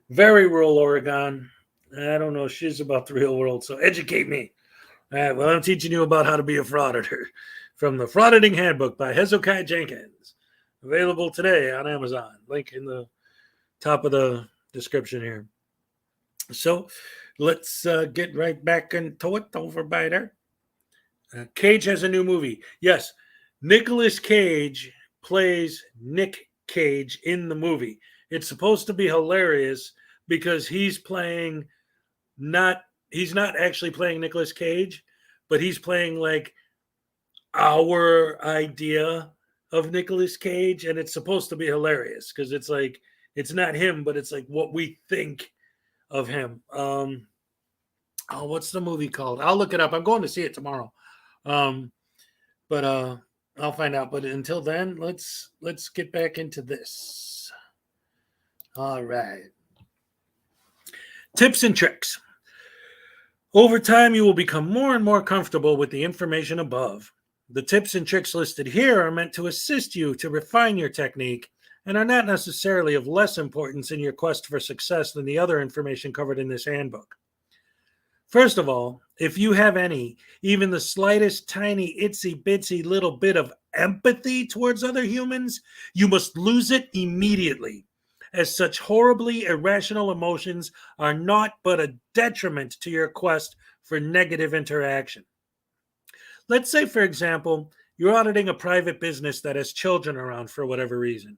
very rural Oregon. I don't know shiz about the real world, so educate me. All right, well, I'm teaching you about how to be a frauditor from the Frauditing Handbook by Hezekiah Jenkins. Available today on Amazon. Link in the top of the description here. So let's get right back into it over by there. Cage has a new movie. Yes, Nicolas Cage plays Nick Cage in the movie. It's supposed to be hilarious because he's not actually playing Nicolas Cage, but he's playing like our idea of Nicolas Cage, and it's supposed to be hilarious because it's like it's not him, but it's like what we think of him. What's the movie called? I'll look it up. I'm going to see it tomorrow. But I'll find out. But until then, let's get back into this. All right. Tips and tricks. Over time, you will become more and more comfortable with the information above. The tips and tricks listed here are meant to assist you to refine your technique and are not necessarily of less importance in your quest for success than the other information covered in this handbook. First of all, if you have any, even the slightest tiny itsy bitsy little bit of empathy towards other humans, you must lose it immediately, as such horribly irrational emotions are naught but a detriment to your quest for negative interaction. Let's say, for example, you're auditing a private business that has children around for whatever reason,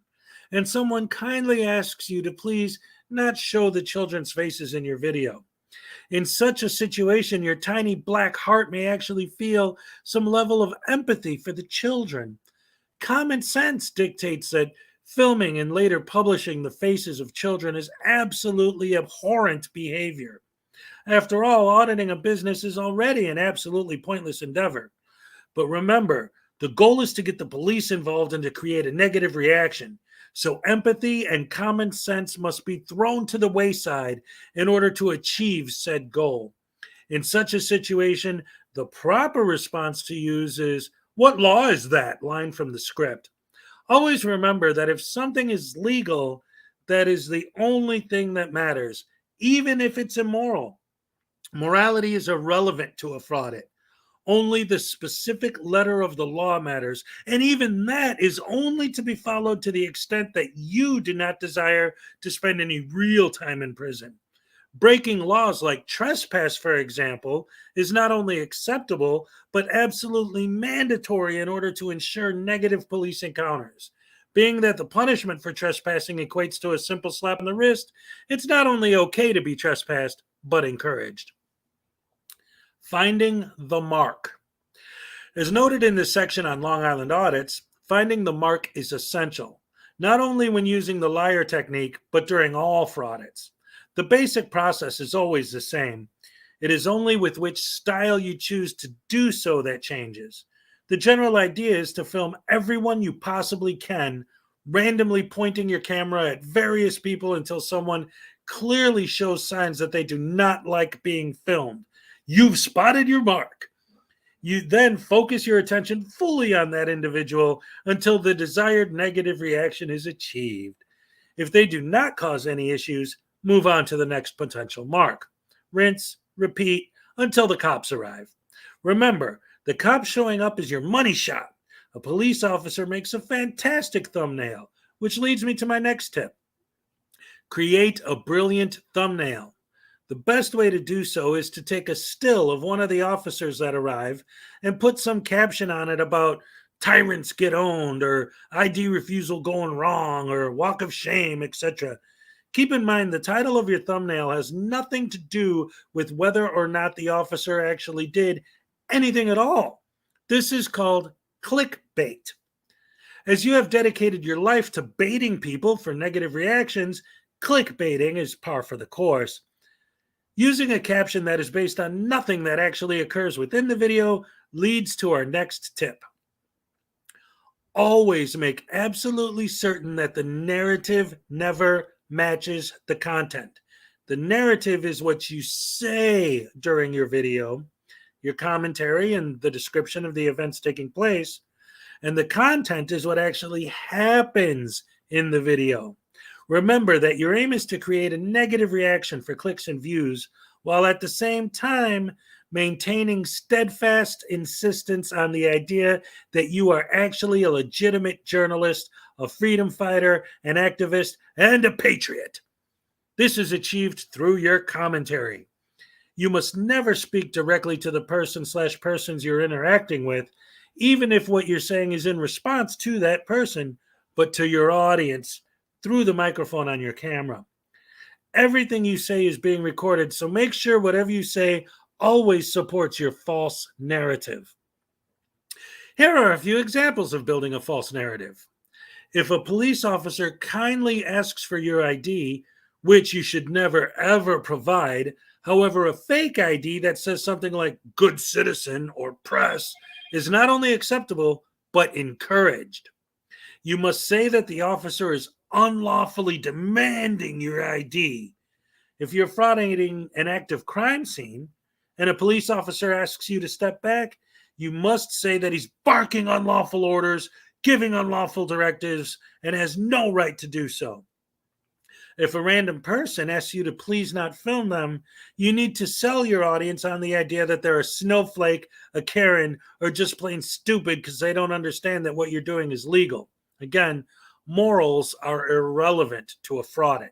and someone kindly asks you to please not show the children's faces in your video. In such a situation, your tiny black heart may actually feel some level of empathy for the children. Common sense dictates that filming and later publishing the faces of children is absolutely abhorrent behavior. After all, auditing a business is already an absolutely pointless endeavor. But remember, the goal is to get the police involved and to create a negative reaction. So empathy and common sense must be thrown to the wayside in order to achieve said goal. In such a situation, the proper response to use is, "What law is that?" line from the script. Always remember that if something is legal, that is the only thing that matters, even if it's immoral. Morality is irrelevant to a fraudit. Only the specific letter of the law matters, and even that is only to be followed to the extent that you do not desire to spend any real time in prison. Breaking laws like trespass, for example, is not only acceptable, but absolutely mandatory in order to ensure negative police encounters. Being that the punishment for trespassing equates to a simple slap on the wrist, it's not only okay to be trespassed, but encouraged. Finding the mark. As noted in this section on Long Island audits, finding the mark is essential, not only when using the liar technique, but during all fraudits. The basic process is always the same. It is only with which style you choose to do so that changes. The general idea is to film everyone you possibly can, randomly pointing your camera at various people until someone clearly shows signs that they do not like being filmed. You've spotted your mark. You then focus your attention fully on that individual until the desired negative reaction is achieved. If they do not cause any issues, move on to the next potential mark. Rinse, repeat until the cops arrive. Remember, the cop showing up is your money shot. A police officer makes a fantastic thumbnail, which leads me to my next tip. Create a brilliant thumbnail. The best way to do so is to take a still of one of the officers that arrive and put some caption on it about tyrants get owned or ID refusal going wrong or walk of shame, etc. Keep in mind the title of your thumbnail has nothing to do with whether or not the officer actually did anything at all. This is called clickbait. As you have dedicated your life to baiting people for negative reactions, clickbaiting is par for the course. Using a caption that is based on nothing that actually occurs within the video leads to our next tip. Always make absolutely certain that the narrative never matches the content. The narrative is what you say during your video, your commentary, and the description of the events taking place, and the content is what actually happens in the video. Remember that your aim is to create a negative reaction for clicks and views, while at the same time maintaining steadfast insistence on the idea that you are actually a legitimate journalist, a freedom fighter, an activist, and a patriot. This is achieved through your commentary. You must never speak directly to the person/persons you're interacting with, even if what you're saying is in response to that person, but to your audience through the microphone on your camera. Everything you say is being recorded, so make sure whatever you say always supports your false narrative. Here are a few examples of building a false narrative. If a police officer kindly asks for your ID, which you should never ever provide, however, a fake ID that says something like good citizen or press is not only acceptable, but encouraged. You must say that the officer is unlawfully demanding your ID. If you're frauding an active crime scene and a police officer asks you to step back, you must say that he's barking unlawful orders, giving unlawful directives, and has no right to do so. If a random person asks you to please not film them, you need to sell your audience on the idea that they're a snowflake, a Karen, or just plain stupid because they don't understand that what you're doing is legal. Again, morals are irrelevant to a fraudant.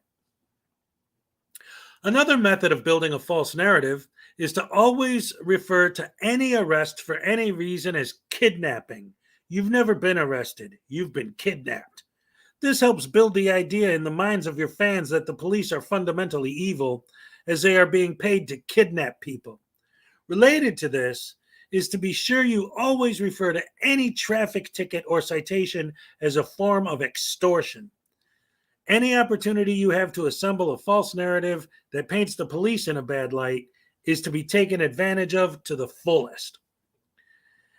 Another method of building a false narrative is to always refer to any arrest for any reason as kidnapping. You've never been arrested. You've been kidnapped. This helps build the idea in the minds of your fans that the police are fundamentally evil, as they are being paid to kidnap people. Related to this is to be sure you always refer to any traffic ticket or citation as a form of extortion. Any opportunity you have to assemble a false narrative that paints the police in a bad light is to be taken advantage of to the fullest.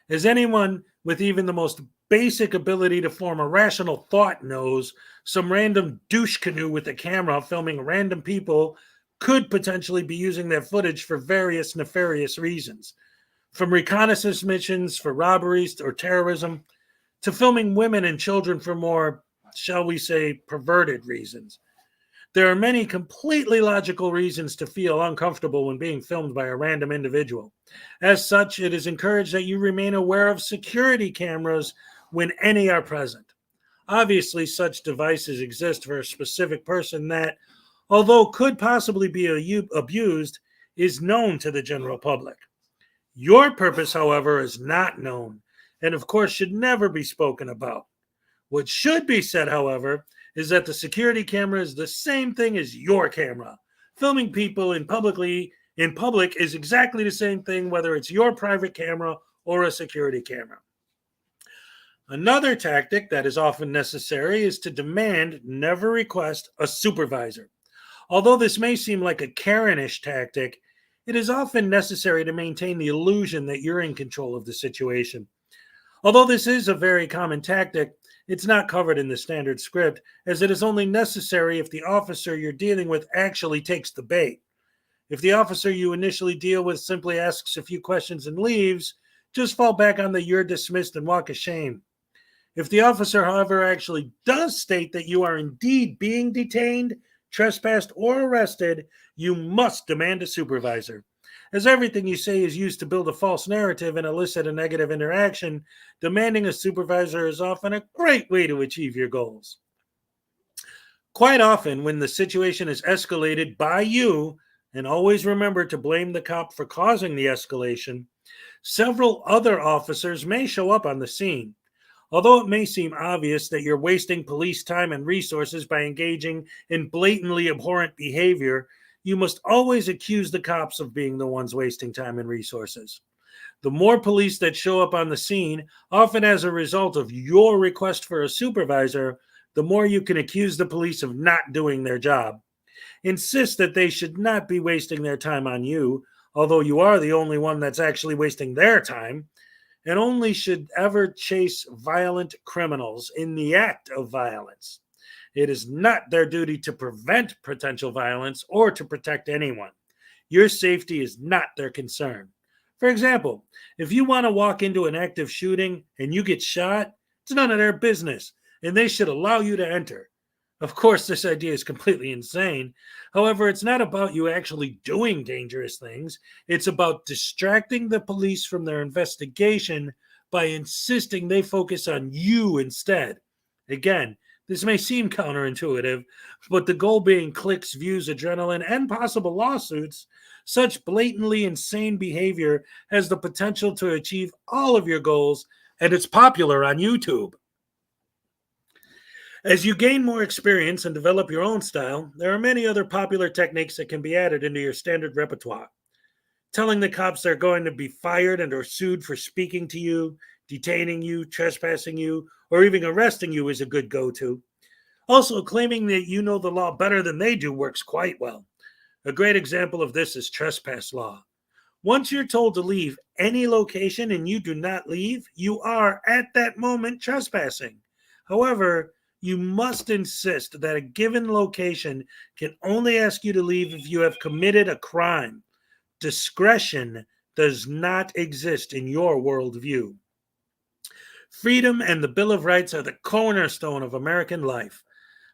As anyone with even the most basic ability to form a rational thought knows, some random douche canoe with a camera filming random people could potentially be using that footage for various nefarious reasons, from reconnaissance missions for robberies or terrorism to filming women and children for more, shall we say, perverted reasons. There are many completely logical reasons to feel uncomfortable when being filmed by a random individual. As such, it is encouraged that you remain aware of security cameras when any are present. Obviously, such devices exist for a specific person that, although could possibly be abused, is known to the general public. Your purpose, however, is not known, and of course should never be spoken about. What should be said, however, is that the security camera is the same thing as your camera. Filming people in public is exactly the same thing, whether it's your private camera or a security camera. Another tactic that is often necessary is to demand, never request, a supervisor. Although this may seem like a Karenish tactic, it is often necessary to maintain the illusion that you're in control of the situation. Although this is a very common tactic, it's not covered in the standard script, as it is only necessary if the officer you're dealing with actually takes the bait. If the officer you initially deal with simply asks a few questions and leaves, just fall back on the "you're dismissed" and walk of shame. If the officer, however, actually does state that you are indeed being detained, trespassed, or arrested, you must demand a supervisor. As everything you say is used to build a false narrative and elicit a negative interaction, demanding a supervisor is often a great way to achieve your goals. Quite often, when the situation is escalated by you, and always remember to blame the cop for causing the escalation, several other officers may show up on the scene. Although it may seem obvious that you're wasting police time and resources by engaging in blatantly abhorrent behavior, you must always accuse the cops of being the ones wasting time and resources. The more police that show up on the scene, often as a result of your request for a supervisor, the more you can accuse the police of not doing their job. Insist that they should not be wasting their time on you, although you are the only one that's actually wasting their time, and only should ever chase violent criminals in the act of violence. It is not their duty to prevent potential violence or to protect anyone. Your safety is not their concern. For example, if you want to walk into an active shooting and you get shot, it's none of their business, and they should allow you to enter. Of course, this idea is completely insane. However, it's not about you actually doing dangerous things. It's about distracting the police from their investigation by insisting they focus on you instead. Again, This may seem counterintuitive, but the goal being clicks, views, adrenaline, and possible lawsuits, such blatantly insane behavior has the potential to achieve all of your goals, and it's popular on YouTube. As you gain more experience and develop your own style, there are many other popular techniques that can be added into your standard repertoire. Telling the cops they're going to be fired and or sued for speaking to you, detaining you, trespassing you, or even arresting you is a good go-to. Also, claiming that you know the law better than they do works quite well. A great example of this is trespass law. Once you're told to leave any location and you do not leave, you are at that moment trespassing. However, you must insist that a given location can only ask you to leave if you have committed a crime. Discretion does not exist in your worldview. Freedom and the Bill of Rights are the cornerstone of American life.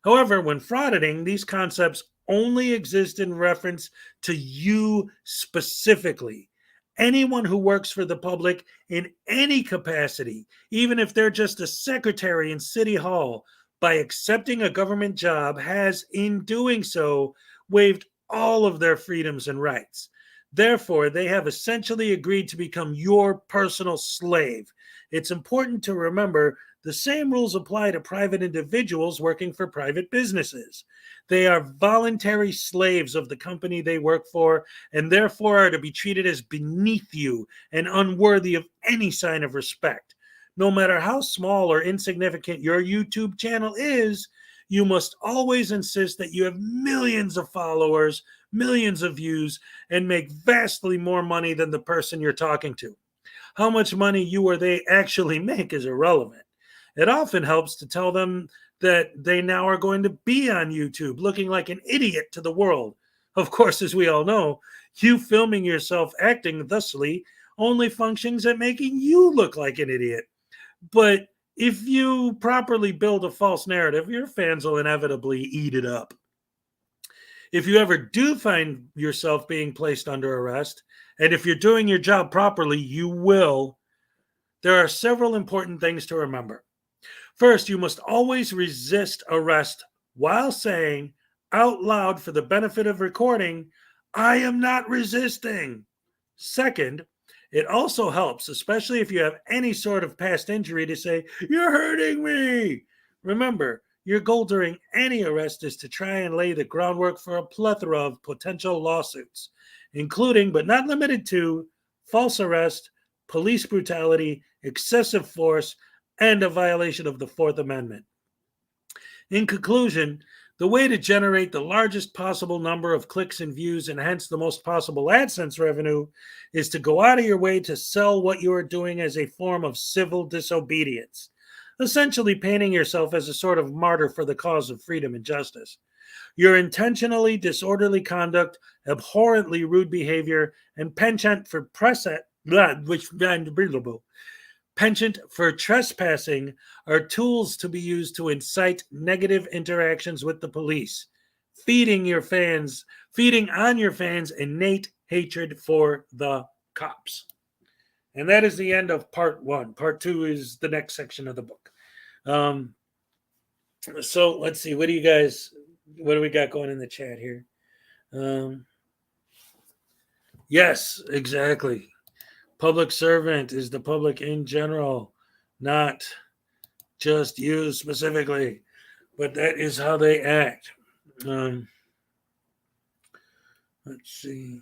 However, when frauditing, these concepts only exist in reference to you specifically. Anyone who works for the public in any capacity, even if they're just a secretary in City Hall, by accepting a government job has, in doing so, waived all of their freedoms and rights. Therefore, they have essentially agreed to become your personal slave. It's important to remember the same rules apply to private individuals working for private businesses. They are voluntary slaves of the company they work for, and therefore are to be treated as beneath you and unworthy of any sign of respect. No matter how small or insignificant your YouTube channel is, you must always insist that you have millions of followers, millions of views, and make vastly more money than the person you're talking to. How much money you or they actually make is irrelevant. It often helps to tell them that they now are going to be on YouTube looking like an idiot to the world. Of course, as we all know, you filming yourself acting thusly only functions at making you look like an idiot. But if you properly build a false narrative, your fans will inevitably eat it up. If you ever do find yourself being placed under arrest, and if you're doing your job properly, you will, there are several important things to remember. First, you must always resist arrest while saying out loud for the benefit of recording, "I am not resisting." Second, it also helps, especially if you have any sort of past injury, to say, "You're hurting me." Remember, your goal during any arrest is to try and lay the groundwork for a plethora of potential lawsuits, including but not limited to false arrest, police brutality, excessive force, and a violation of the Fourth Amendment. In conclusion, the way to generate the largest possible number of clicks and views and hence the most possible AdSense revenue is to go out of your way to sell what you are doing as a form of civil disobedience, essentially painting yourself as a sort of martyr for the cause of freedom and justice. Your intentionally disorderly conduct, abhorrently rude behavior, and penchant for penchant for trespassing are tools to be used to incite negative interactions with the police, feeding on your fans' innate hatred for the cops. And that is the end of part 1. Part 2 is the next section of the book. So let's see, what do we got going in the chat here? Yes, exactly. Public servant is the public in general, not just you specifically, but that is how they act. Let's see.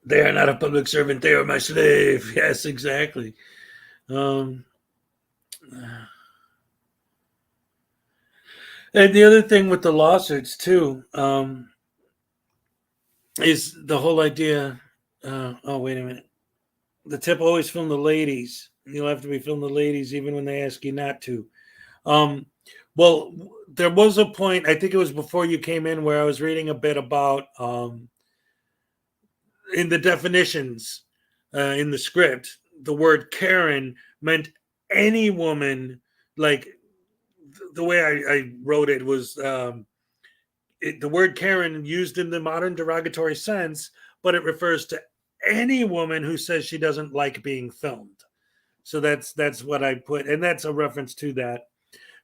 They are not a public servant, they are my slave. Yes, exactly. And the other thing with the lawsuits too, is the whole idea. Oh, wait a minute. The tip: always film the ladies. You'll have to be filming the ladies even when they ask you not to. Well, there was a point, I think it was before you came in, where I was reading a bit about in the definitions in the script, the word Karen meant any woman. Like the way I wrote it was the word Karen used in the modern derogatory sense, but it refers to any woman who says she doesn't like being filmed. So that's what I put, and that's a reference to that.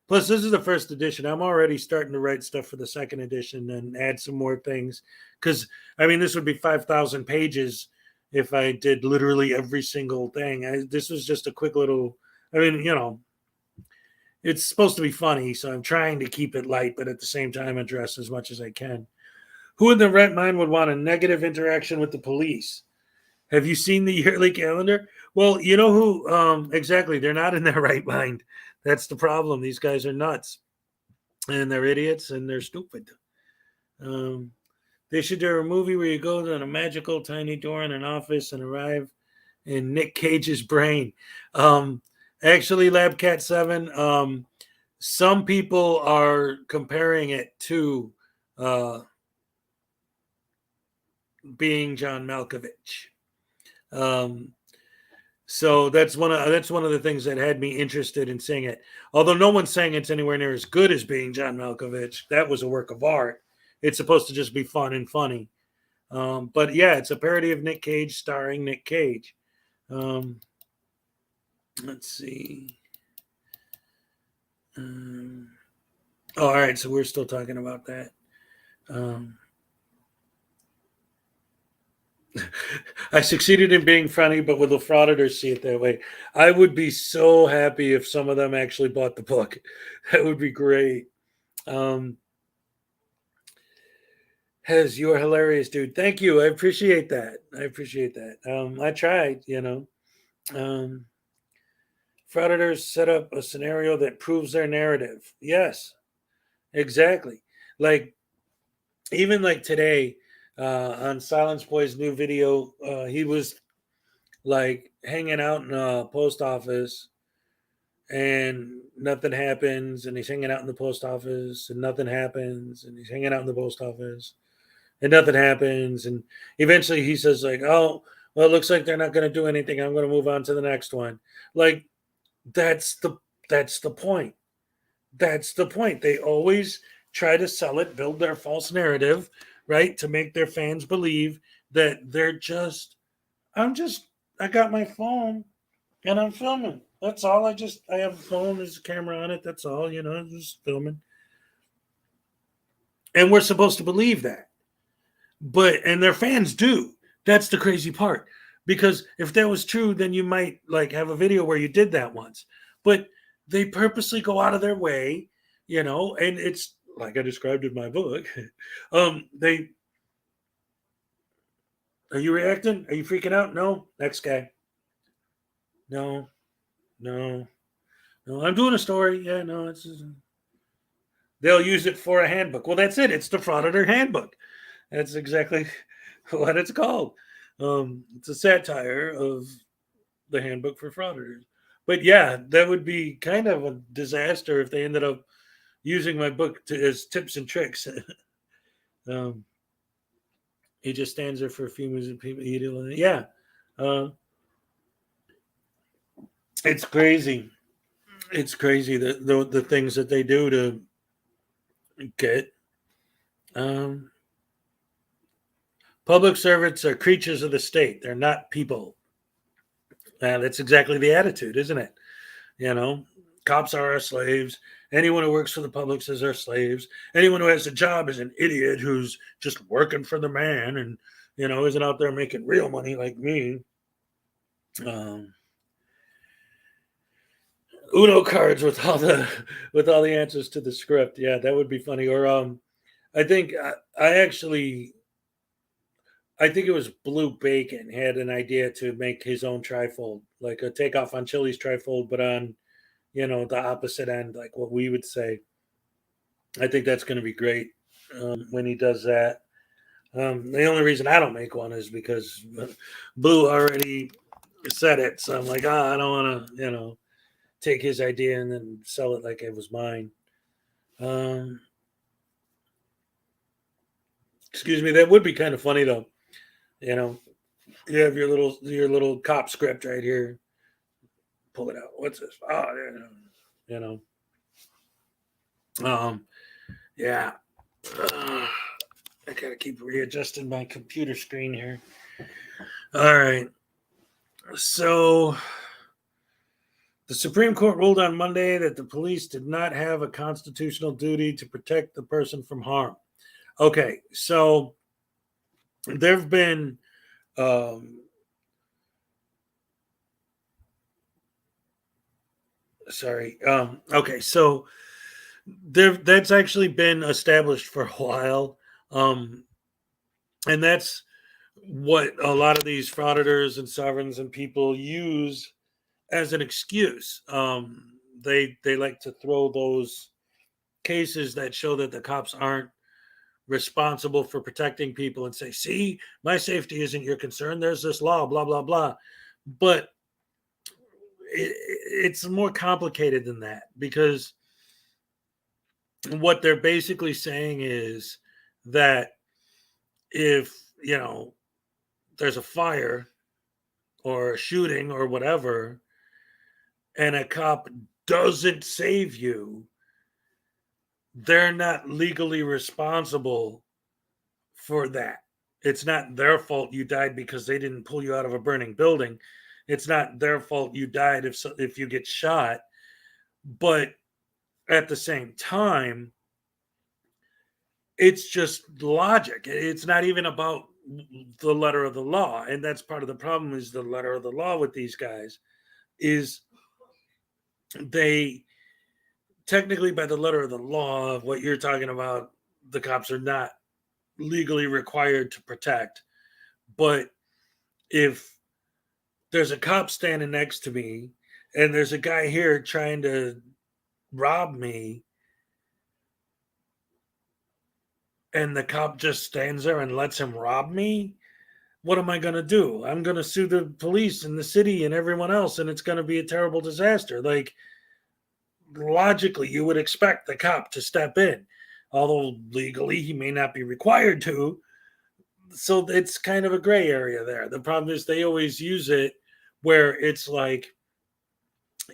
Plus, this is the first edition. I'm already starting to write stuff for the second edition and add some more things. Because, I mean, this would be 5,000 pages if I did literally every single thing. This was just a quick little, I mean, you know, it's supposed to be funny, so I'm trying to keep it light, but at the same time address as much as I can. Who in the right mind would want a negative interaction with the police? Have you seen the yearly calendar? Well, you know who, exactly, they're not in their right mind. That's the problem. These guys are nuts, and they're idiots, and they're stupid. They should do a movie where you go to a magical tiny door in an office and arrive in Nick Cage's brain. Actually, Lab Cat 7, some people are comparing it to being John Malkovich. So that's one of the things that had me interested in seeing it. Although no one's saying it's anywhere near as good as being John Malkovich. That was a work of art. It's supposed to just be fun and funny. But yeah, it's a parody of Nick Cage starring Nick Cage. Let's see. All right, so we're still talking about that. I succeeded in being funny, but will the frauditors see it that way? I would be so happy if some of them actually bought the book. That would be great. Hez, you're hilarious, dude. Thank you. I appreciate that. I tried, you know. Frauditors set up a scenario that proves their narrative. Yes, exactly. Like, even like today, on Silence Boy's new video, he was like hanging out in a post office and nothing happens, and he's hanging out in the post office and nothing happens, and he's hanging out in the post office and nothing happens, and eventually he says like, oh, well, it looks like they're not going to do anything, I'm going to move on to the next one. Like, that's the point. That's the point. They always try to sell it, build their false narrative, right? To make their fans believe that they're I got my phone and I'm filming. That's all. I have a phone, there's a camera on it. That's all, you know, just filming. And we're supposed to believe that. And their fans do. That's the crazy part. Because if that was true, then you might like have a video where you did that once. But they purposely go out of their way, you know, and it's like I described in my book. Are you reacting? Are you freaking out? No. Next guy. No. I'm doing a story. Yeah, no, they'll use it for a handbook. Well, that's it. It's the Frauditor Handbook. That's exactly what it's called. It's a satire of the Handbook for Frauditors. But yeah, that would be kind of a disaster if they ended up using my book as tips and tricks. He just stands there for a few minutes and people eat it. Yeah. It's crazy. It's crazy the things that they do to get. Public servants are creatures of the state. They're not people. That's exactly the attitude, isn't it? You know, cops are our slaves. Anyone who works for the public says they're slaves. Anyone who has a job is an idiot who's just working for the man and, you know, isn't out there making real money like me. Uno cards with all the answers to the script. Yeah, that would be funny. Or I think it was Blue Bacon had an idea to make his own trifold, like a takeoff on Chili's trifold, but on, you know, the opposite end, like what we would say. I think that's going to be great when he does that. The only reason I don't make one is because Blue already said it. So I'm like, I don't want to, you know, take his idea and then sell it like it was mine. Excuse me. That would be kind of funny though. You know, you have your little cop script right here. Pull it out. What's this? Oh, you know. Yeah. I gotta keep readjusting my computer screen here. All right. So The Supreme Court ruled on Monday that the police did not have a constitutional duty to protect the person from harm. Okay, so there have been okay, so that's actually been established for a while, and that's what a lot of these frauditors and sovereigns and people use as an excuse. They like to throw those cases that show that the cops aren't responsible for protecting people and say, see, my safety isn't your concern. There's this law, blah, blah, blah. But it's more complicated than that, because what they're basically saying is that if, there's a fire or a shooting or whatever, and a cop doesn't save you, they're not legally responsible for that. It's not their fault you died because they didn't pull you out of a burning building. It's not their fault you died if you get shot. But at the same time, it's just logic. It's not even about the letter of the law. And that's part of the problem, is the letter of the law with these guys is they technically, by the letter of the law of what you're talking about, the cops are not legally required to protect. But if there's a cop standing next to me and there's a guy here trying to rob me, and the cop just stands there and lets him rob me, what am I going to do? I'm going to sue the police and the city and everyone else, and it's going to be a terrible disaster. Like, logically, you would expect the cop to step in, although legally he may not be required to. So it's kind of a gray area there. The problem is they always use it where it's like,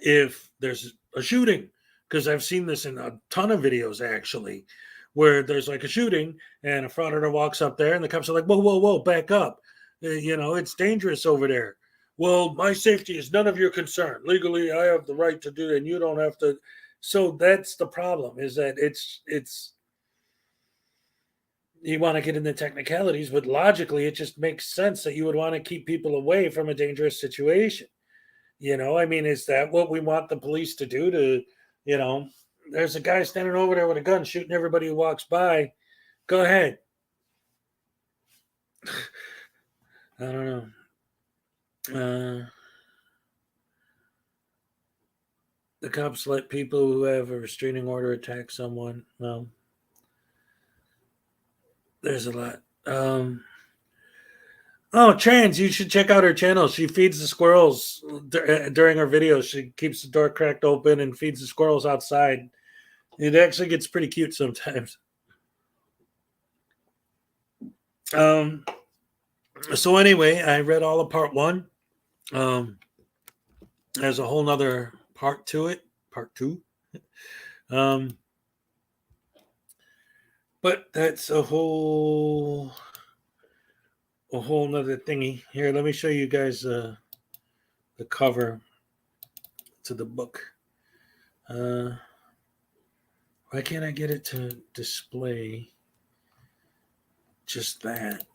if there's a shooting, because I've seen this in a ton of videos actually, where there's like a shooting and a frauditor walks up there and the cops are like, whoa, whoa, whoa, back up. It's dangerous over there. Well, my safety is none of your concern. Legally, I have the right to do it and you don't have to. So that's the problem, is that it's you want to get into technicalities, but logically it just makes sense that you would want to keep people away from a dangerous situation. Is that what we want the police to do? There's a guy standing over there with a gun shooting everybody who walks by. Go ahead. I don't know. The cops let people who have a restraining order attack someone. Well, there's a lot. Trans, you should check out her channel. She feeds the squirrels during her videos. She keeps the door cracked open and feeds the squirrels outside. It actually gets pretty cute sometimes. So anyway, I read all of part 1. There's a whole nother part to it, part 2. But that's a whole nother thingy. Here, let me show you guys the cover to the book. Why can't I get it to display just that?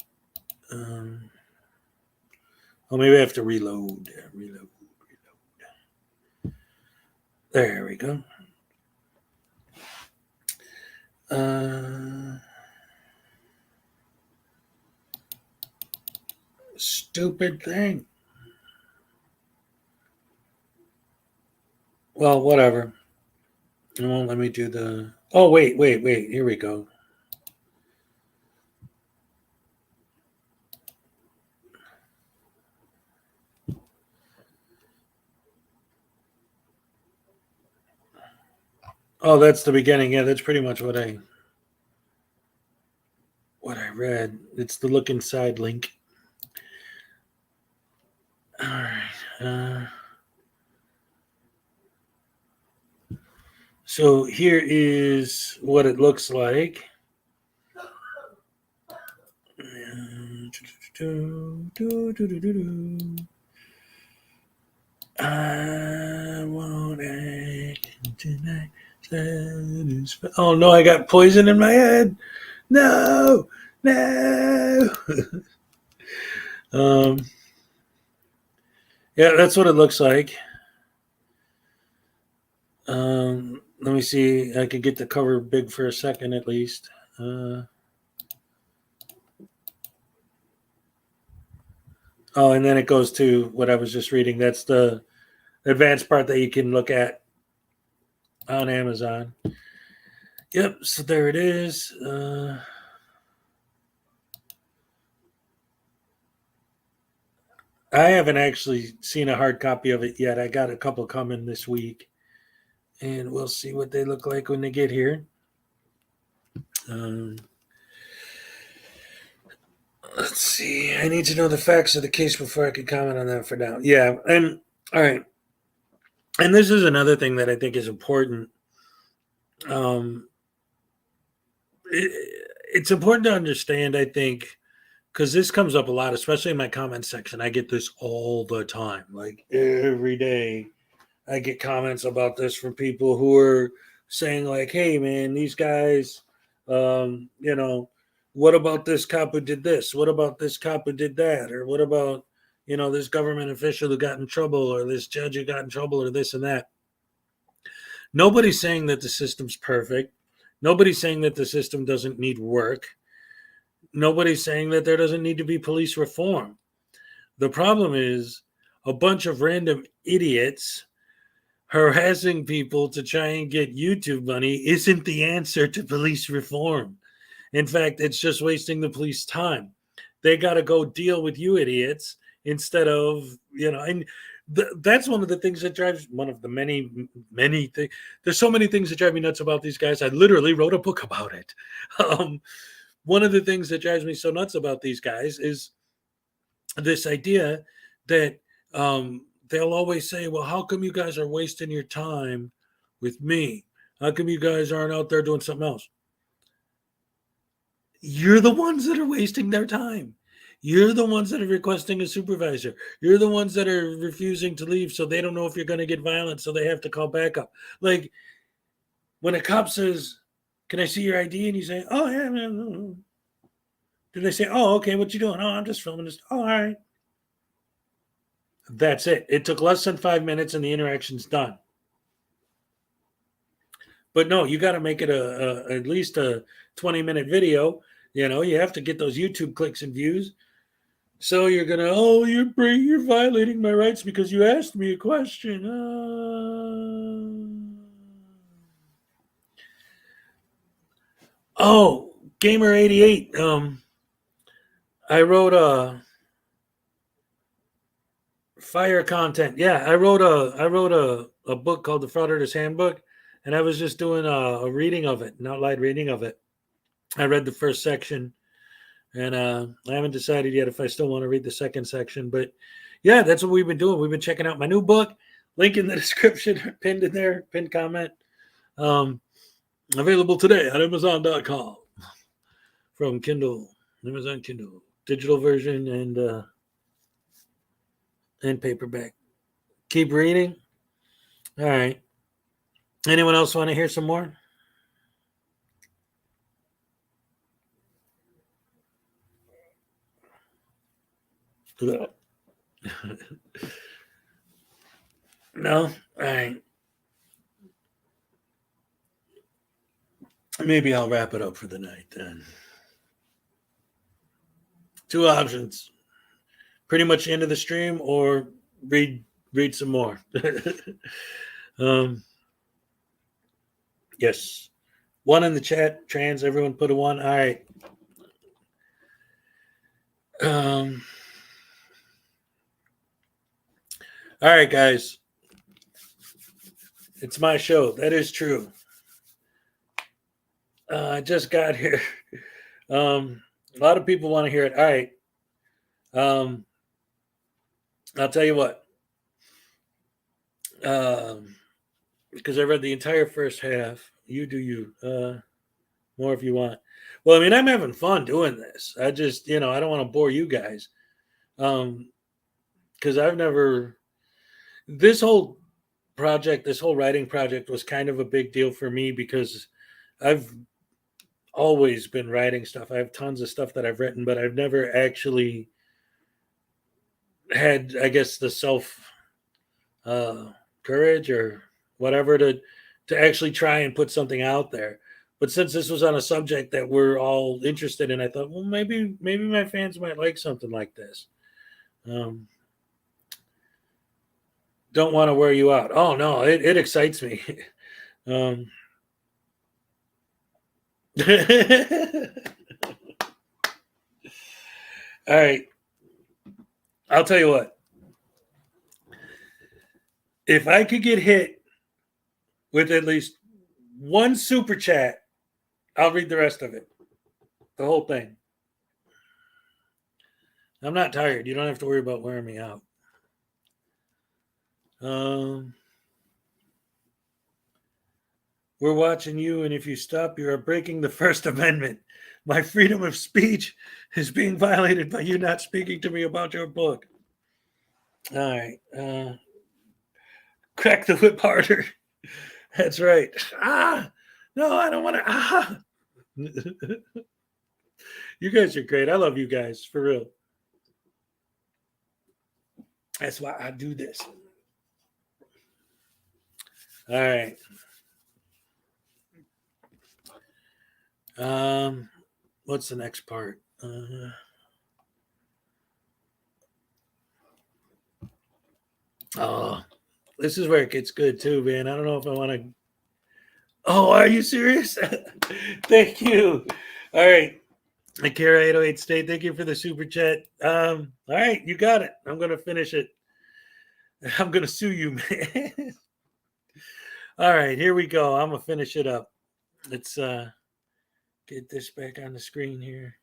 Maybe I have to reload. There we go. Stupid thing. Well, whatever. It won't let me do the... Oh, wait. Here we go. Oh, that's the beginning. Yeah, that's pretty much what I read. It's the look inside link. All right. So here is what it looks like. I want tonight. Oh no, I got poison in my head. No. Yeah, that's what it looks like. Let me see. I could get the cover big for a second at least. Oh, and then it goes to what I was just reading. That's the advanced part that you can look at on Amazon. Yep, so there it is. I haven't actually seen a hard copy of it yet. I got a couple coming this week, and we'll see what they look like when they get here. Let's see. I need to know the facts of the case before I can comment on that for now. Yeah, and all right. And this is another thing that I think is important. It's important to understand, I think, because this comes up a lot, especially in my comment section. I get this all the time. Like every day, I get comments about this from people who are saying, like, hey, man, these guys, what about this cop who did this? What about this cop who did that? Or what about, this government official who got in trouble, or this judge who got in trouble, or this and that? Nobody's saying that the system's perfect. Nobody's saying that the system doesn't need work. Nobody's saying that there doesn't need to be police reform. The problem is a bunch of random idiots harassing people to try and get YouTube money isn't the answer to police reform. In fact, it's just wasting the police time. They got to go deal with you idiots instead of, and that's one of the things that drives, one of the many things. There's so many things that drive me nuts about these guys. I literally wrote a book about it. One of the things that drives me so nuts about these guys is this idea that they'll always say, well, how come you guys are wasting your time with me? How come you guys aren't out there doing something else? You're the ones that are wasting their time. You're the ones that are requesting a supervisor. You're the ones that are refusing to leave, so they don't know if you're going to get violent, so they have to call backup. Like, when a cop says, can I see your ID? And you say, oh, yeah. Do they say, oh, okay, what you doing? Oh, I'm just filming this. Oh, all right. That's it. It took less than 5 minutes and the interaction's done. But no, you got to make it at least a 20-minute video. You have to get those YouTube clicks and views. So you're going to, you're violating my rights because you asked me a question. Gamer88. I wrote fire content. Yeah, I wrote a book called The Frauditor's Handbook, and I was just doing a reading of it, an outline reading of it. I read the first section, and I haven't decided yet if I still want to read the second section. But yeah, that's what we've been doing. We've been checking out my new book. Link in the description, pinned in there, pinned comment. Available today at Amazon.com from Kindle, Amazon Kindle, digital version and paperback. Keep reading. All right. Anyone else want to hear some more? No? All right. Maybe I'll wrap it up for the night then. 2 options. Pretty much the end of the stream or read some more. Yes. 1 in the chat. Trans, everyone put a 1. All right. All right, guys. It's my show. That is true. I just got here. A lot of people want to hear it. All right. I'll tell you what. Because I read the entire first half. You do you. More if you want. Well, I mean, I'm having fun doing this. I just, I don't want to bore you guys. Because I've never... This whole project, this whole writing project was kind of a big deal for me because I've always been writing stuff. I have tons of stuff that I've written, but I've never actually had, I guess, the self courage or whatever to actually try and put something out there. But since this was on a subject that we're all interested in, I thought, well, maybe my fans might like something like this. Don't want to wear you out. Oh no, it excites me. All right. I'll tell you what. If I could get hit with at least one super chat, I'll read the rest of it. The whole thing. I'm not tired. You don't have to worry about wearing me out. We're watching you, and if you stop, you are breaking the First Amendment. My freedom of speech is being violated by you not speaking to me about your book. All right. Crack the whip harder. That's right. No, I don't want to. You guys are great. I love you guys, for real. That's why I do this. All right. What's the next part? Oh, this is where it gets good too, man. I don't know if I want to. Oh, are you serious? Thank you. All right. Akira 808 State, thank you for the super chat. All right, you got it. I'm going to finish it. I'm going to sue you, man. All right, here we go. I'm going to finish it up. Let's get this back on the screen here.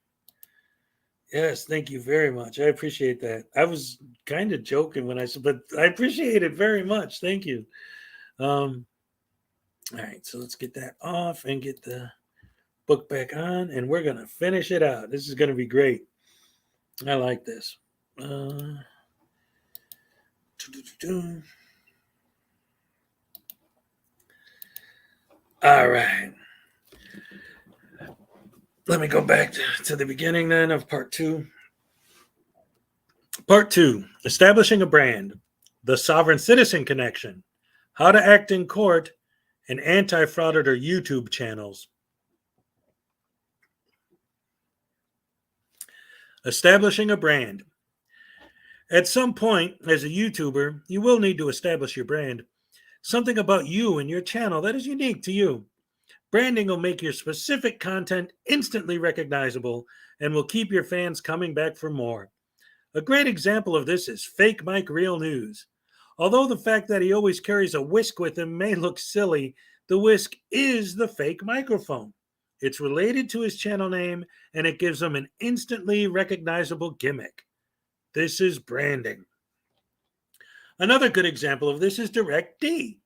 Yes, thank you very much. I appreciate that. I was kind of joking when I said, but I appreciate it very much. Thank you. All right, so let's get that off and get the book back on, and we're going to finish it out. This is going to be great. I like this. All right. Let me go back to the beginning then of part 2. Part 2, establishing a brand, the sovereign citizen connection, how to act in court, and anti-frauditor YouTube channels. Establishing a brand. At some point, as a YouTuber, you will need to establish your brand. Something about you and your channel that is unique to you. Branding will make your specific content instantly recognizable and will keep your fans coming back for more. A great example of this is Fake Mike Real News. Although the fact that he always carries a whisk with him may look silly, the whisk is the fake microphone. It's related to his channel name, and it gives him an instantly recognizable gimmick. This is branding. Another good example of this is Direct D.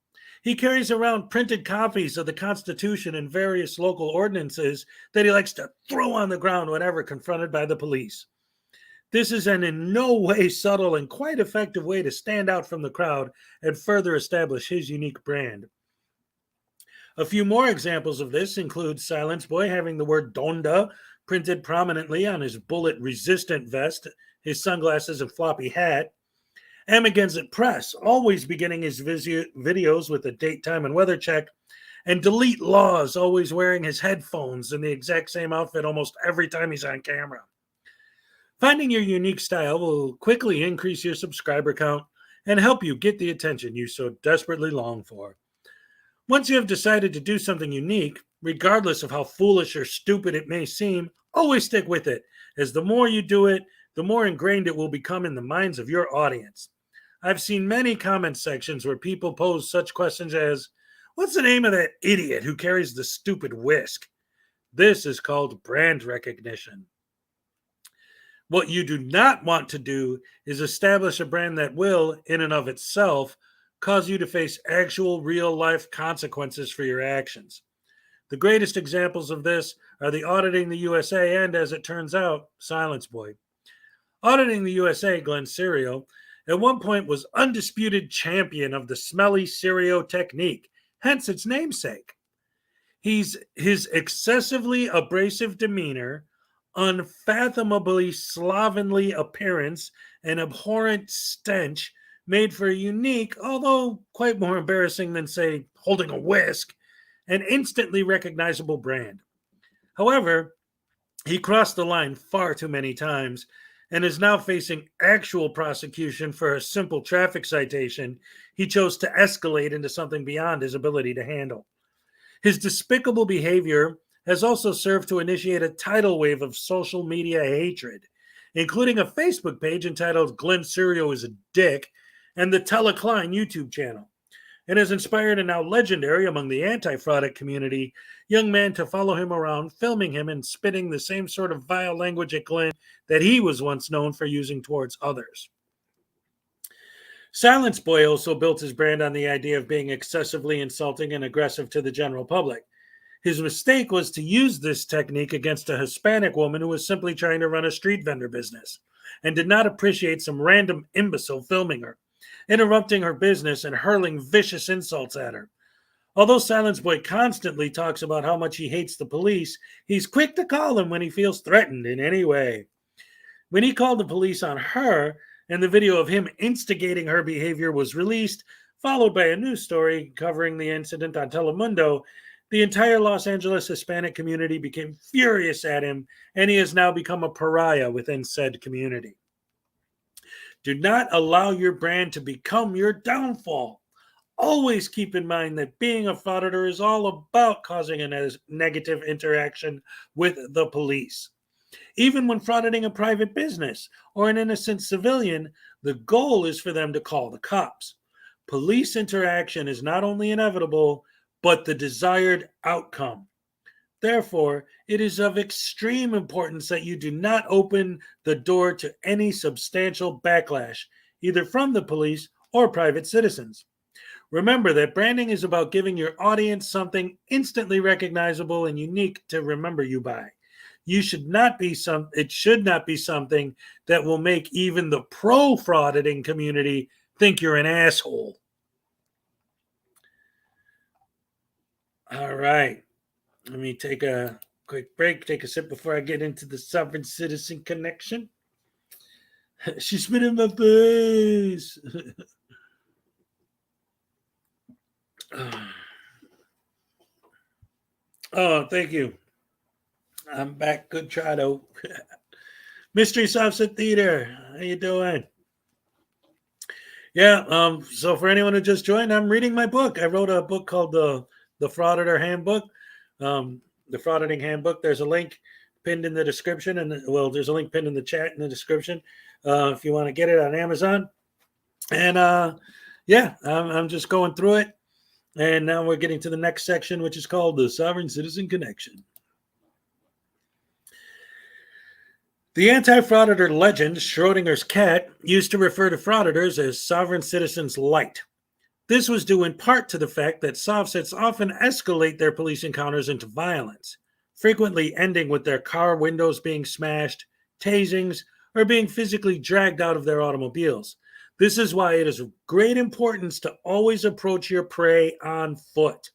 He carries around printed copies of the Constitution and various local ordinances that he likes to throw on the ground whenever confronted by the police. This is an in no way subtle and quite effective way to stand out from the crowd and further establish his unique brand. A few more examples of this include Silence Boy having the word Donda printed prominently on his bullet-resistant vest, his sunglasses, and floppy hat. Amagansett Press, always beginning his videos with a date, time, and weather check. And Delete Lawz, always wearing his headphones in the exact same outfit almost every time he's on camera. Finding your unique style will quickly increase your subscriber count and help you get the attention you so desperately long for. Once you have decided to do something unique, regardless of how foolish or stupid it may seem, always stick with it, as the more you do it, the more ingrained it will become in the minds of your audience. I've seen many comment sections where people pose such questions as, what's the name of that idiot who carries the stupid whisk? This is called brand recognition. What you do not want to do is establish a brand that will, in and of itself, cause you to face actual real-life consequences for your actions. The greatest examples of this are the Auditing the USA and, as it turns out, Silence Boy. Auditing the USA, Glenn Serio, At one point was undisputed champion of the smelly Serio technique, hence its namesake. His excessively abrasive demeanor, unfathomably slovenly appearance, and abhorrent stench made for a unique, although quite more embarrassing than, say, holding a whisk, an instantly recognizable brand. However, he crossed the line far too many times and is now facing actual prosecution for a simple traffic citation he chose to escalate into something beyond his ability to handle. His despicable behavior has also served to initiate a tidal wave of social media hatred, including a Facebook page entitled Glenn Serio is a Dick and the Telecline YouTube channel, and has inspired a now legendary among the anti-fraudic community young man to follow him around, filming him and spitting the same sort of vile language at Glenn that he was once known for using towards others. Silence Boy also built his brand on the idea of being excessively insulting and aggressive to the general public. His mistake was to use this technique against a Hispanic woman who was simply trying to run a street vendor business and did not appreciate some random imbecile filming her, interrupting her business and hurling vicious insults at her. Although Silence Boy constantly talks about how much he hates the police, he's quick to call them when he feels threatened in any way. When he called the police on her, and the video of him instigating her behavior was released, followed by a news story covering the incident on Telemundo, the entire Los Angeles Hispanic community became furious at him, and he has now become a pariah within said community. Do not allow your brand to become your downfall. Always keep in mind that being a frauditor is all about causing a negative interaction with the police. Even when frauditing a private business or an innocent civilian, the goal is for them to call the cops. Police interaction is not only inevitable, but the desired outcome. Therefore, it is of extreme importance that you do not open the door to any substantial backlash, either from the police or private citizens. Remember that branding is about giving your audience something instantly recognizable and unique to remember you by. It should not be something that will make even the pro-frauditing community think you're an asshole. All right. Let me take a quick break, take a sip before I get into the sovereign citizen connection. She spit in my face. Oh, thank you. I'm back. Good try, though. Mystery Sunset Theater. How you doing? Yeah, so for anyone who just joined, I'm reading my book. I wrote a book called The Frauditor Handbook. The Frauditing Handbook. There's a link pinned in the description, and there's a link pinned in the chat in the description if you want to get it on Amazon. And yeah, I'm just going through it. And now we're getting to the next section, which is called the Sovereign Citizen Connection. The anti-frauditor legend, Schrodinger's cat, used to refer to frauditors as sovereign citizens light. This was due in part to the fact that sovcits often escalate their police encounters into violence, frequently ending with their car windows being smashed, tasings, or being physically dragged out of their automobiles. This is why it is of great importance to always approach your prey on foot.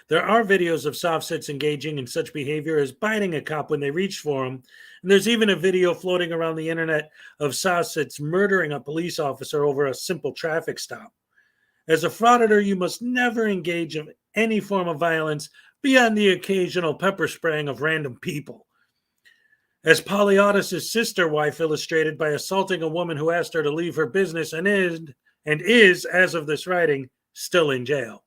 There are videos of sovcits engaging in such behavior as biting a cop when they reach for him, and there's even a video floating around the internet of sovcits murdering a police officer over a simple traffic stop. As a frauditor, you must never engage in any form of violence beyond the occasional pepper spraying of random people. As Polyaudus' sister wife illustrated by assaulting a woman who asked her to leave her business and is, as of this writing, still in jail.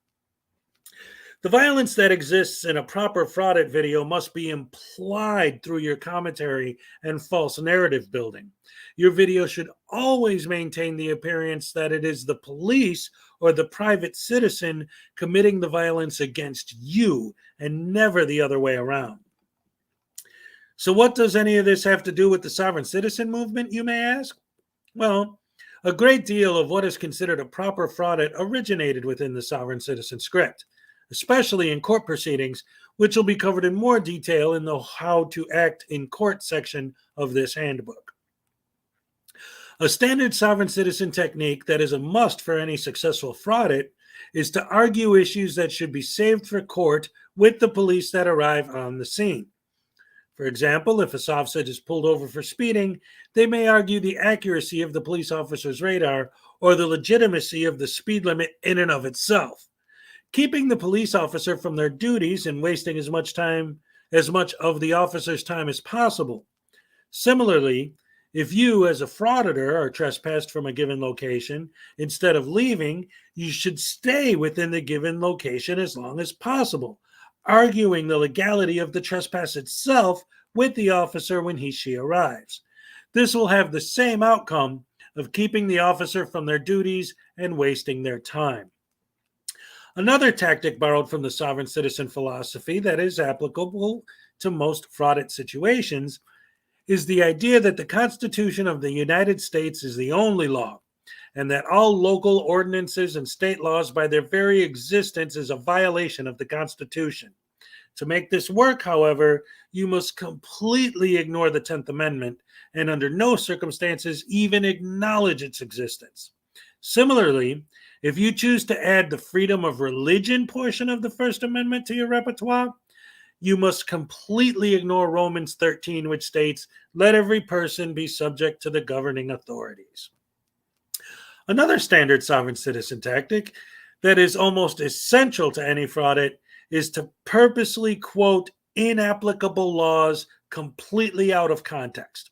The violence that exists in a proper fraudit video must be implied through your commentary and false narrative building. Your video should always maintain the appearance that it is the police or the private citizen committing the violence against you and never the other way around. So what does any of this have to do with the sovereign citizen movement, you may ask? Well, a great deal of what is considered a proper fraudit originated within the sovereign citizen script, especially in court proceedings, which will be covered in more detail in the How to Act in Court section of this handbook. A standard sovereign citizen technique that is a must for any successful fraudit is to argue issues that should be saved for court with the police that arrive on the scene. For example, if a soffsit is pulled over for speeding, they may argue the accuracy of the police officer's radar or the legitimacy of the speed limit in and of itself. Keeping the police officer from their duties and wasting as much of the officer's time as possible. Similarly, if you, as a frauditor, are trespassed from a given location, instead of leaving, you should stay within the given location as long as possible, arguing the legality of the trespass itself with the officer when she arrives. This will have the same outcome of keeping the officer from their duties and wasting their time. Another tactic borrowed from the sovereign citizen philosophy that is applicable to most fraudit situations is the idea that the Constitution of the United States is the only law, and that all local ordinances and state laws by their very existence is a violation of the Constitution. To make this work, however, you must completely ignore the 10th Amendment and under no circumstances even acknowledge its existence. Similarly, if you choose to add the freedom of religion portion of the First Amendment to your repertoire, you must completely ignore Romans 13, which states, "Let every person be subject to the governing authorities." Another standard sovereign citizen tactic that is almost essential to any fraudit is to purposely quote inapplicable laws completely out of context.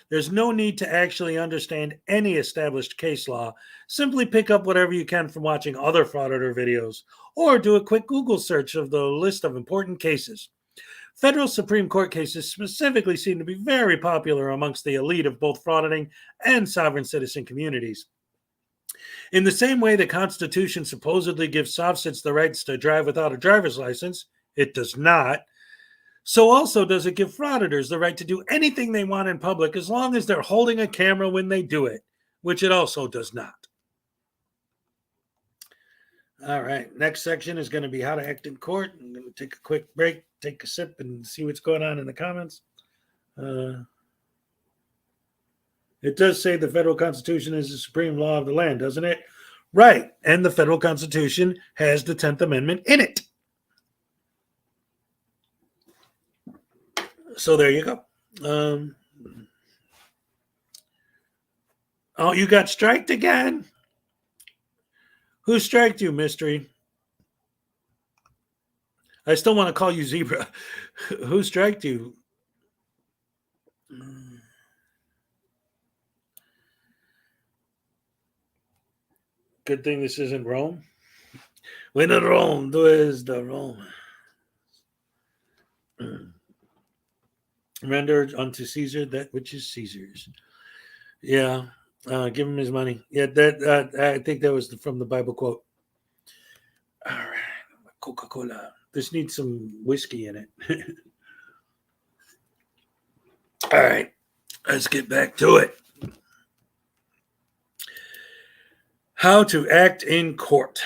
There's no need to actually understand any established case law. Simply pick up whatever you can from watching other frauditor videos, or do a quick Google search of the list of important cases. Federal Supreme Court cases specifically seem to be very popular amongst the elite of both frauditing and sovereign citizen communities. In the same way the Constitution supposedly gives soffsits the rights to drive without a driver's license, it does not. So also does it give frauditors the right to do anything they want in public as long as they're holding a camera when they do it, which it also does not. All right, next section is going to be how to act in court. I'm going to take a quick break, take a sip, and see what's going on in the comments. It does say the federal Constitution is the supreme law of the land, doesn't it? Right, and the federal Constitution has the 10th Amendment in it. So there you go. Oh, you got striked again? Who striked you, Mystery? I still want to call you Zebra. Who striked you? Good thing this isn't Rome. When in Rome, do is the Rome. Render unto Caesar that which is Caesar's. Yeah, give him his money. Yeah, that I think that was from the Bible quote. All right, Coca-Cola. This needs some whiskey in it. All right, let's get back to it. How to act in court.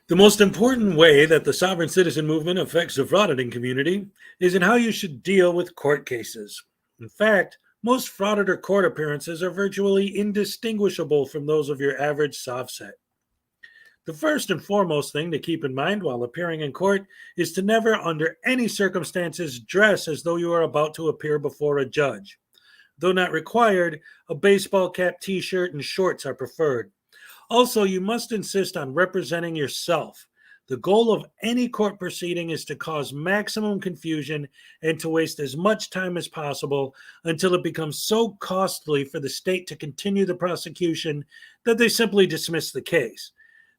The most important way that the sovereign citizen movement affects the frauditing community is in how you should deal with court cases. In fact, most frauditor court appearances are virtually indistinguishable from those of your average soffsit. The first and foremost thing to keep in mind while appearing in court is to never, under any circumstances, dress as though you are about to appear before a judge. Though not required, a baseball cap, t-shirt, and shorts are preferred. Also, you must insist on representing yourself. The goal of any court proceeding is to cause maximum confusion and to waste as much time as possible until it becomes so costly for the state to continue the prosecution that they simply dismiss the case.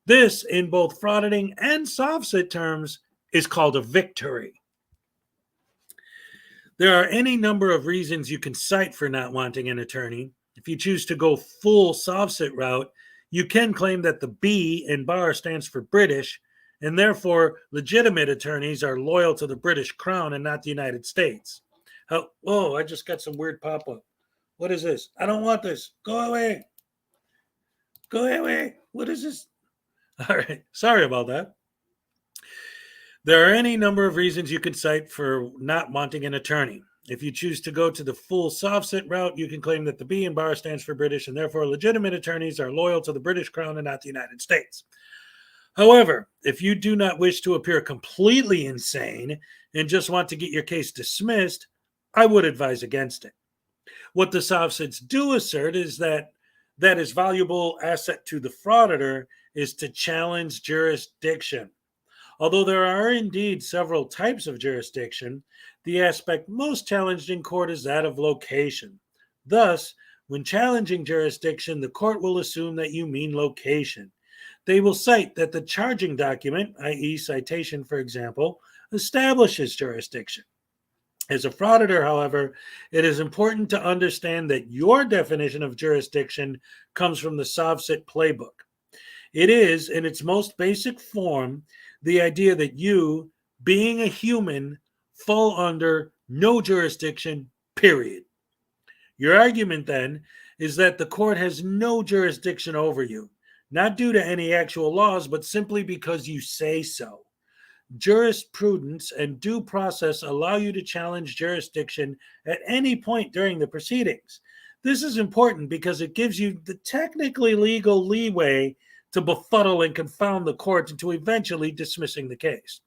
This, in both frauditing and soffsit terms, is called a victory. There are any number of reasons you can cite for not wanting an attorney. If you choose to go full soffsit route, you can claim that the B in bar stands for British, and therefore legitimate attorneys are loyal to the British crown and not the United States. Oh, I just got some weird pop-up. What is this? I don't want this. Go away. Go away. What is this? All right. Sorry about that. There are any number of reasons you can cite for not wanting an attorney. If you choose to go to the full soft-sit route, you can claim that the B in bar stands for British, and therefore legitimate attorneys are loyal to the British Crown and not the United States. However, if you do not wish to appear completely insane and just want to get your case dismissed, I would advise against it. What the soft-sits do assert is that is valuable asset to the frauditor is to challenge jurisdiction. Although there are indeed several types of jurisdiction, the aspect most challenged in court is that of location. Thus, when challenging jurisdiction, the court will assume that you mean location. They will cite that the charging document, i.e. citation, for example, establishes jurisdiction. As a frauditor, however, it is important to understand that your definition of jurisdiction comes from the soft-sit playbook. It is, in its most basic form, the idea that you, being a human, fall under no jurisdiction, period. Your argument, then, is that the court has no jurisdiction over you, not due to any actual laws, but simply because you say so. Jurisprudence and due process allow you to challenge jurisdiction at any point during the proceedings. This is important because it gives you the technically legal leeway to befuddle and confound the court into eventually dismissing the case.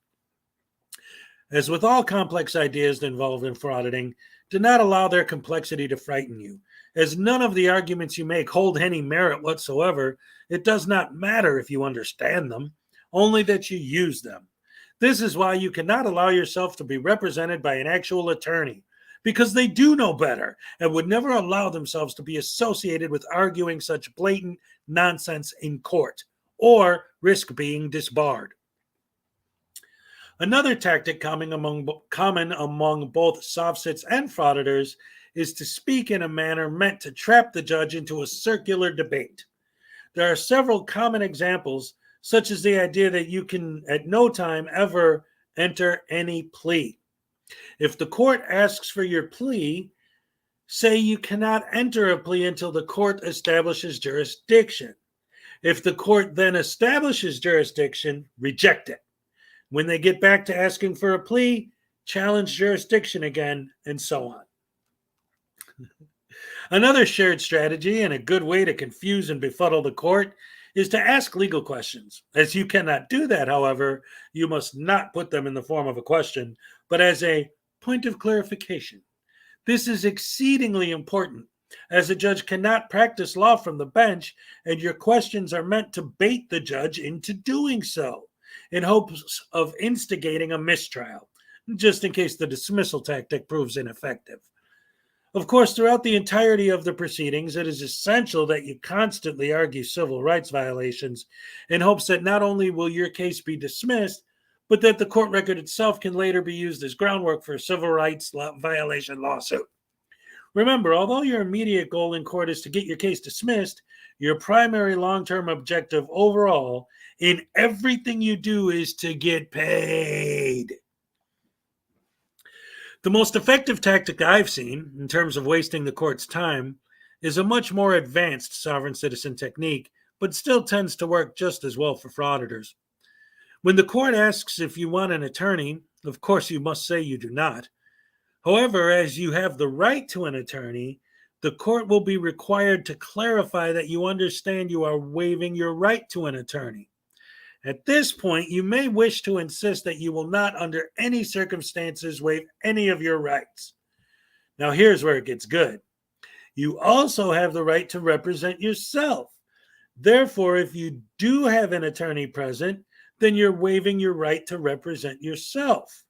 As with all complex ideas involved in frauditing, do not allow their complexity to frighten you. As none of the arguments you make hold any merit whatsoever, it does not matter if you understand them, only that you use them. This is why you cannot allow yourself to be represented by an actual attorney, because they do know better and would never allow themselves to be associated with arguing such blatant nonsense in court or risk being disbarred. Another tactic common among both soft-sits and frauditors is to speak in a manner meant to trap the judge into a circular debate. There are several common examples, such as the idea that you can at no time ever enter any plea. If the court asks for your plea, say you cannot enter a plea until the court establishes jurisdiction. If the court then establishes jurisdiction, reject it. When they get back to asking for a plea, challenge jurisdiction again, and so on. Another shared strategy and a good way to confuse and befuddle the court is to ask legal questions. As you cannot do that, however, you must not put them in the form of a question, but as a point of clarification. This is exceedingly important, as a judge cannot practice law from the bench, and your questions are meant to bait the judge into doing so, in hopes of instigating a mistrial, just in case the dismissal tactic proves ineffective. Of course, throughout the entirety of the proceedings, it is essential that you constantly argue civil rights violations in hopes that not only will your case be dismissed, but that the court record itself can later be used as groundwork for a civil rights violation lawsuit. Remember, although your immediate goal in court is to get your case dismissed, your primary long-term objective overall in everything you do is to get paid. The most effective tactic I've seen, in terms of wasting the court's time, is a much more advanced sovereign citizen technique, but still tends to work just as well for frauditors. When the court asks if you want an attorney, of course you must say you do not. However, as you have the right to an attorney, the court will be required to clarify that you understand you are waiving your right to an attorney. At this point, you may wish to insist that you will not, under any circumstances, waive any of your rights. Now, here's where it gets good. You also have the right to represent yourself. Therefore, if you do have an attorney present, then you're waiving your right to represent yourself.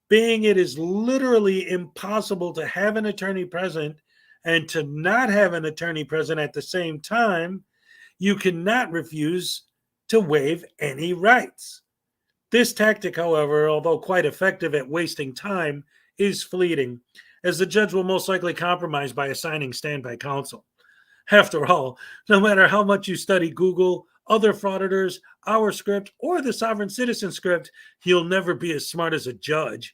Being it is literally impossible to have an attorney present and to not have an attorney present at the same time, you cannot refuse to waive any rights. This tactic, however, although quite effective at wasting time, is fleeting, as the judge will most likely compromise by assigning standby counsel. After all, no matter how much you study Google, other frauditors, our script, or the sovereign citizen script, you'll never be as smart as a judge.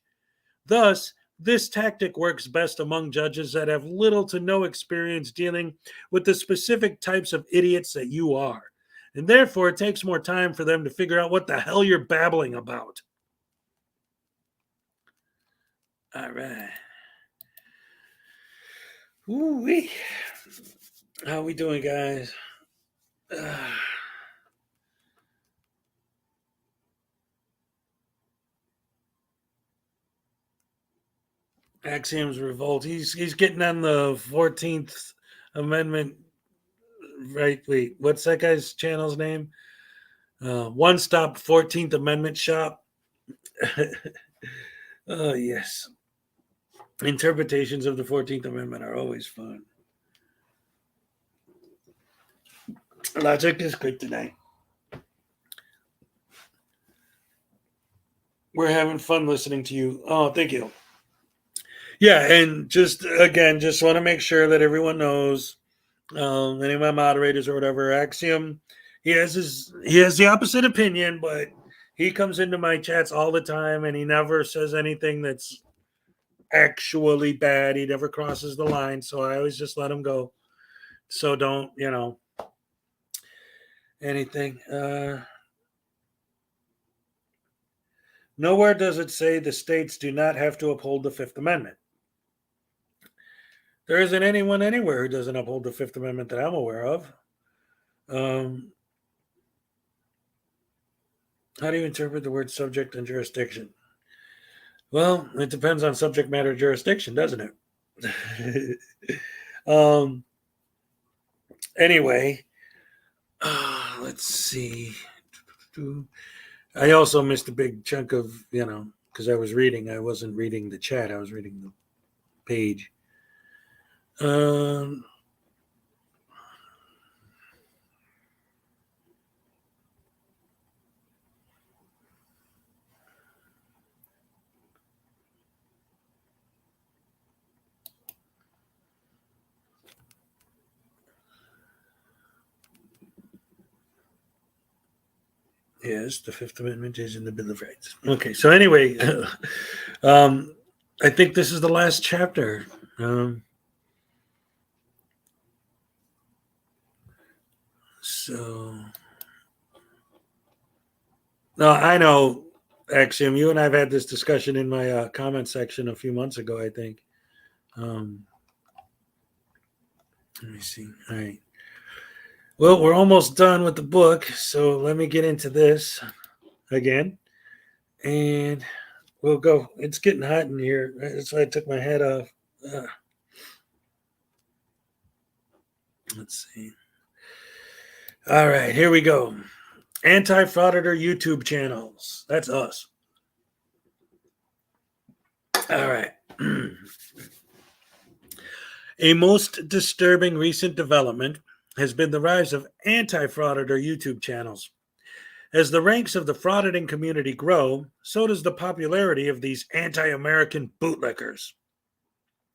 Thus, this tactic works best among judges that have little to no experience dealing with the specific types of idiots that you are. And therefore, it takes more time for them to figure out what the hell you're babbling about. All right. Ooh-wee. How we doing, guys? Axiom's revolt. He's getting on the 14th Amendment. Right? Wait, what's that guy's channel's name? One Stop 14th Amendment Shop. Oh yes. Interpretations of the 14th Amendment are always fun. Logic is good tonight. We're having fun listening to you. Oh, thank you. Yeah, and just again, just want to make sure that everyone knows, any of my moderators or whatever, Axiom, he has the opposite opinion, but he comes into my chats all the time and he never says anything that's actually bad. He never crosses the line, so I always just let him go. So don't, anything. Nowhere does it say the states do not have to uphold the Fifth Amendment. There isn't anyone anywhere who doesn't uphold the Fifth Amendment that I'm aware of. How do you interpret the word subject and jurisdiction? Well, it depends on subject matter jurisdiction, doesn't it? Anyway, let's see. I also missed a big chunk of, because I was reading. I wasn't reading the chat. I was reading the page. Yes, the Fifth Amendment is in the Bill of Rights. Okay, so anyway, I think this is the last chapter. So, no, I know, Axiom, you and I have had this discussion in my comment section a few months ago, I think. Let me see. All right. Well, we're almost done with the book, so let me get into this again. And we'll go. It's getting hot in here. That's why I took my hat off. Let's see. All right, here we go. Anti-frauditor YouTube channels. That's us. All right. A most disturbing recent development has been the rise of anti-frauditor YouTube channels. As the ranks of the frauditing community grow, so does the popularity of these anti-American bootlickers.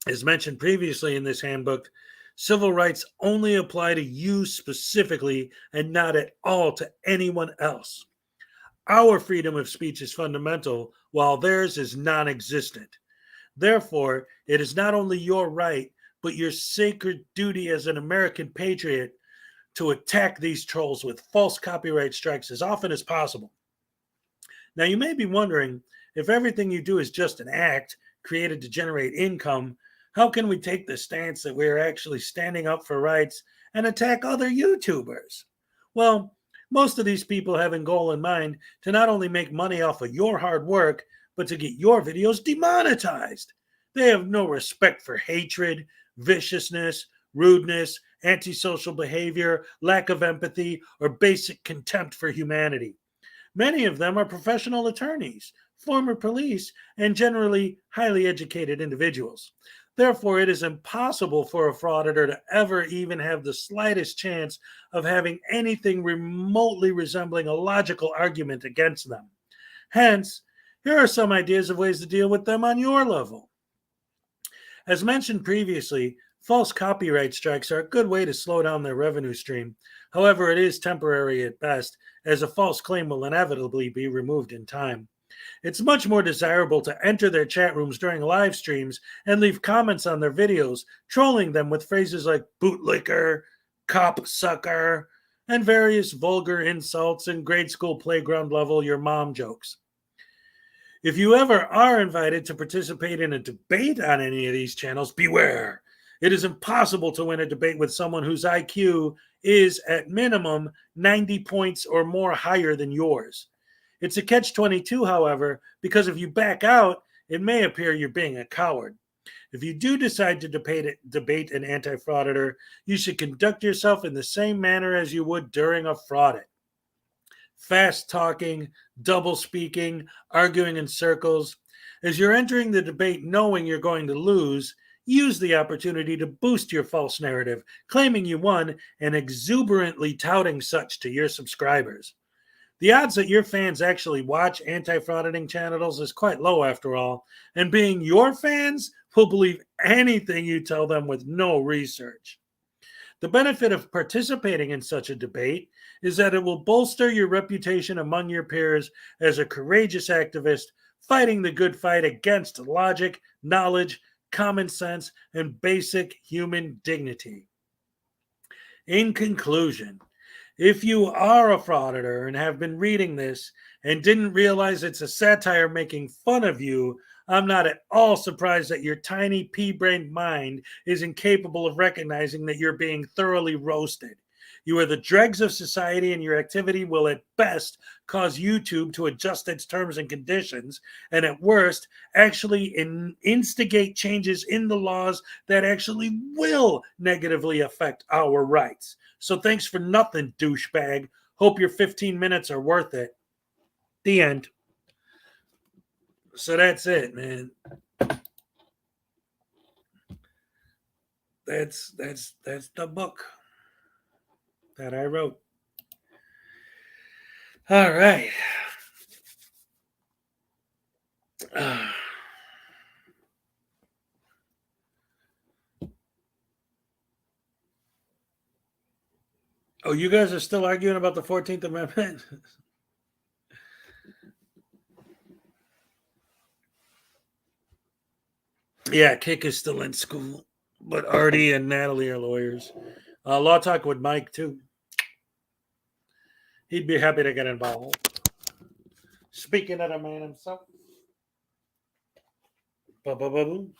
As mentioned previously in this handbook, civil rights only apply to you specifically and not at all to anyone else. Our freedom of speech is fundamental, while theirs is non-existent. Therefore, it is not only your right, but your sacred duty as an American patriot to attack these trolls with false copyright strikes as often as possible. Now, you may be wondering, if everything you do is just an act created to generate income, how can we take the stance that we're actually standing up for rights and attack other YouTubers? Well, most of these people have a goal in mind to not only make money off of your hard work, but to get your videos demonetized. They have no respect for hatred, viciousness, rudeness, antisocial behavior, lack of empathy, or basic contempt for humanity. Many of them are professional attorneys, former police, and generally highly educated individuals. Therefore, it is impossible for a frauditor to ever even have the slightest chance of having anything remotely resembling a logical argument against them. Hence, here are some ideas of ways to deal with them on your level. As mentioned previously, false copyright strikes are a good way to slow down their revenue stream. However, it is temporary at best, as a false claim will inevitably be removed in time. It's much more desirable to enter their chat rooms during live streams and leave comments on their videos, trolling them with phrases like bootlicker, cop sucker, and various vulgar insults and grade school playground level your mom jokes. If you ever are invited to participate in a debate on any of these channels, beware. It is impossible to win a debate with someone whose IQ is at minimum 90 points or more higher than yours. It's a catch-22, however, because if you back out, it may appear you're being a coward. If you do decide to debate an anti-frauditor, you should conduct yourself in the same manner as you would during a fraud. Fast talking, double speaking, arguing in circles. As you're entering the debate knowing you're going to lose, use the opportunity to boost your false narrative, claiming you won and exuberantly touting such to your subscribers. The odds that your fans actually watch anti-frauditing channels is quite low after all, and being your fans will believe anything you tell them with no research. The benefit of participating in such a debate is that it will bolster your reputation among your peers as a courageous activist fighting the good fight against logic, knowledge, common sense, and basic human dignity. In conclusion, if you are a frauditor and have been reading this and didn't realize it's a satire making fun of you, I'm not at all surprised that your tiny pea-brained mind is incapable of recognizing that you're being thoroughly roasted. You are the dregs of society, and your activity will at best cause YouTube to adjust its terms and conditions, and at worst, actually instigate changes in the laws that actually will negatively affect our rights. So thanks for nothing, douchebag. Hope your 15 minutes are worth it. The end. So that's it, man. That's the book that I wrote. All right. Oh, you guys are still arguing about the 14th Amendment? Yeah, Kick is still in school, but Artie and Natalie are lawyers. Law Talk with Mike, too. He'd be happy to get involved. Speaking of the man himself. Ba-ba-ba-boom.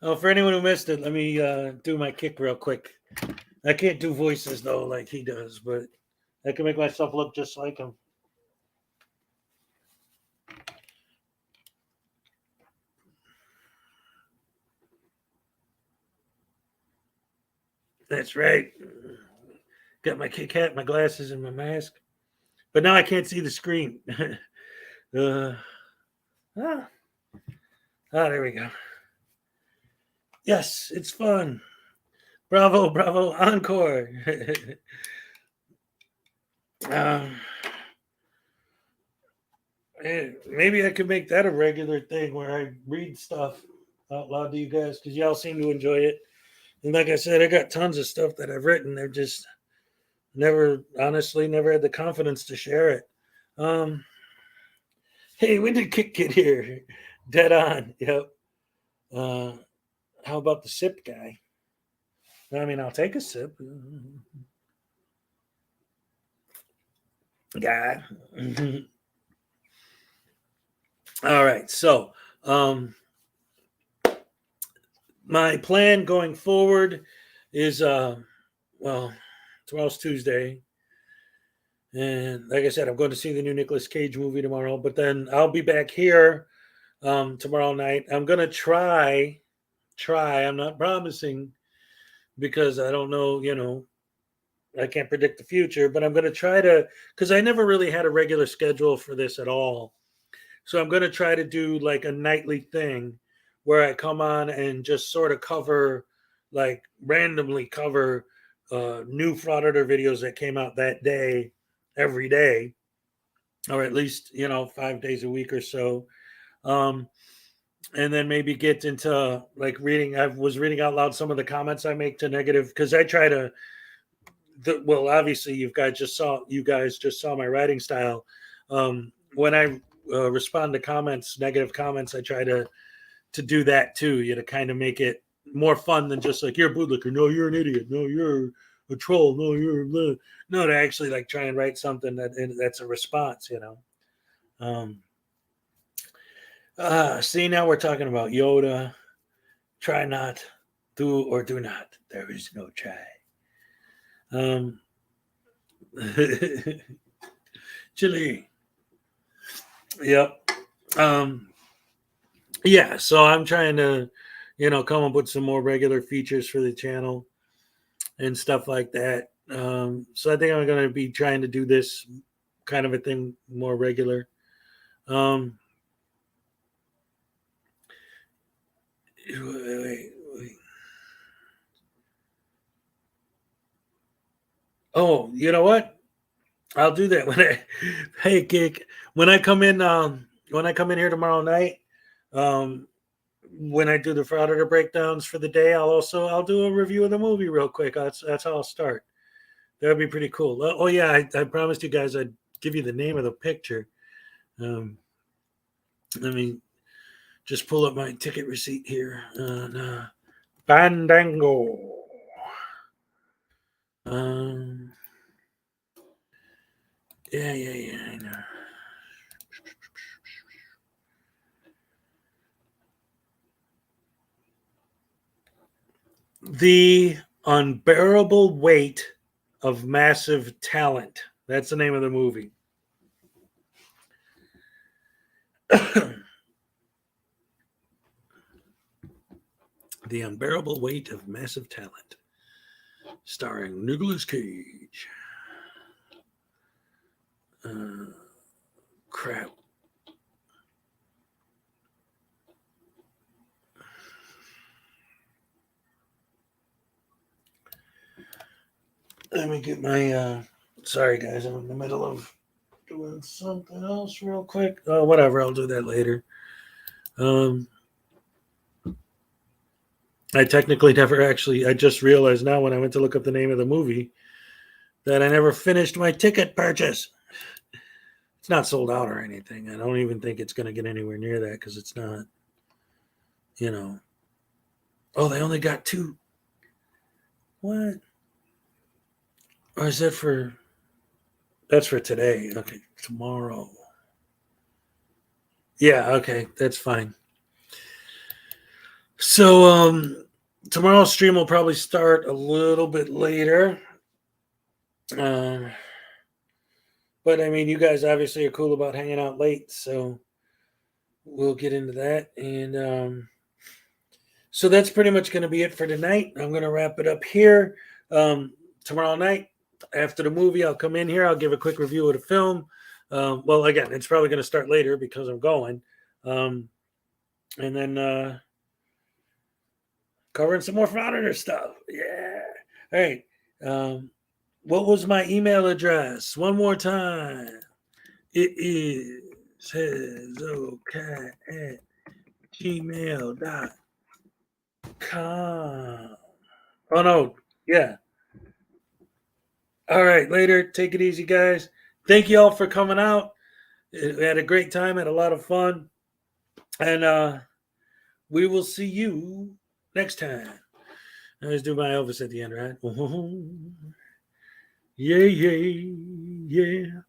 Oh, for anyone who missed it, let me do my kick real quick. I can't do voices, though, like he does, but I can make myself look just like him. That's right. Got my kick hat, my glasses, and my mask. But now I can't see the screen. There we go. Yes, it's fun. Bravo, bravo, encore. Maybe I could make that a regular thing where I read stuff out loud to you guys because y'all seem to enjoy it. And like I said, I got tons of stuff that I've written. I've just never had the confidence to share it. Hey, when did Kick get here? Dead on. Yep. How about the sip guy? I mean, I'll take a sip. Guy. All right. So, my plan going forward is, tomorrow's Tuesday. And like I said, I'm going to see the new Nicolas Cage movie tomorrow, but then I'll be back here tomorrow night. I'm going to try. I'm not promising because I don't know, I can't predict the future, but I'm going to try to, because I never really had a regular schedule for this at all. So I'm going to try to do like a nightly thing where I come on and just sort of randomly cover new frauditor videos that came out that day, every day, or at least, 5 days a week or so. And then maybe get into like reading. I was reading out loud some of the comments I make to negative, because I try to, obviously you guys just saw my writing style. When I respond to comments, negative comments, I try to do that too, to kind of make it more fun than just like, you're a bootlicker, no, you're an idiot, no, you're a troll, no, no, to actually like try and write something that's a response, See, now we're talking about Yoda. Try not, do or do not. There is no try. Chili. Yep. Yeah, so I'm trying to, come up with some more regular features for the channel and stuff like that. So I think I'm going to be trying to do this kind of a thing more regular. Wait. Oh, you know what? I'll do that hey, Kick, when I come in here tomorrow night, when I do the frauditor breakdowns for the day, I'll do a review of the movie real quick. That's how I'll start. That'd be pretty cool. Oh yeah, I promised you guys I'd give you the name of the picture. Let me just pull up my ticket receipt here. Fandango. Yeah, I know. The Unbearable Weight of Massive Talent. That's the name of the movie. The Unbearable Weight of Massive Talent. Starring Nicolas Cage. Crap. Let me get my sorry guys, I'm in the middle of doing something else real quick. Oh, whatever, I'll do that later. I technically never actually, I just realized now when I went to look up the name of the movie that I never finished my ticket purchase. It's not sold out or anything. I don't even think it's going to get anywhere near that because it's not, Oh, they only got 2. What? Or is that that's for today. Okay, tomorrow. Yeah, okay, that's fine. So tomorrow's stream will probably start a little bit later. But I mean, you guys obviously are cool about hanging out late, so we'll get into that. And so that's pretty much going to be it for tonight. I'm going to wrap it up here. Tomorrow night, after the movie, I'll come in here. I'll give a quick review of the film. Well, again, it's probably going to start later because I'm going. And then covering some more Frauditor stuff. Yeah. All right. What was my email address? One more time. It is hezocat@gmail.com. Oh, no. Yeah. All right. Later. Take it easy, guys. Thank you all for coming out. We had a great time. Had a lot of fun. And we will see you next time. I always do my Elvis at the end, right? Yeah.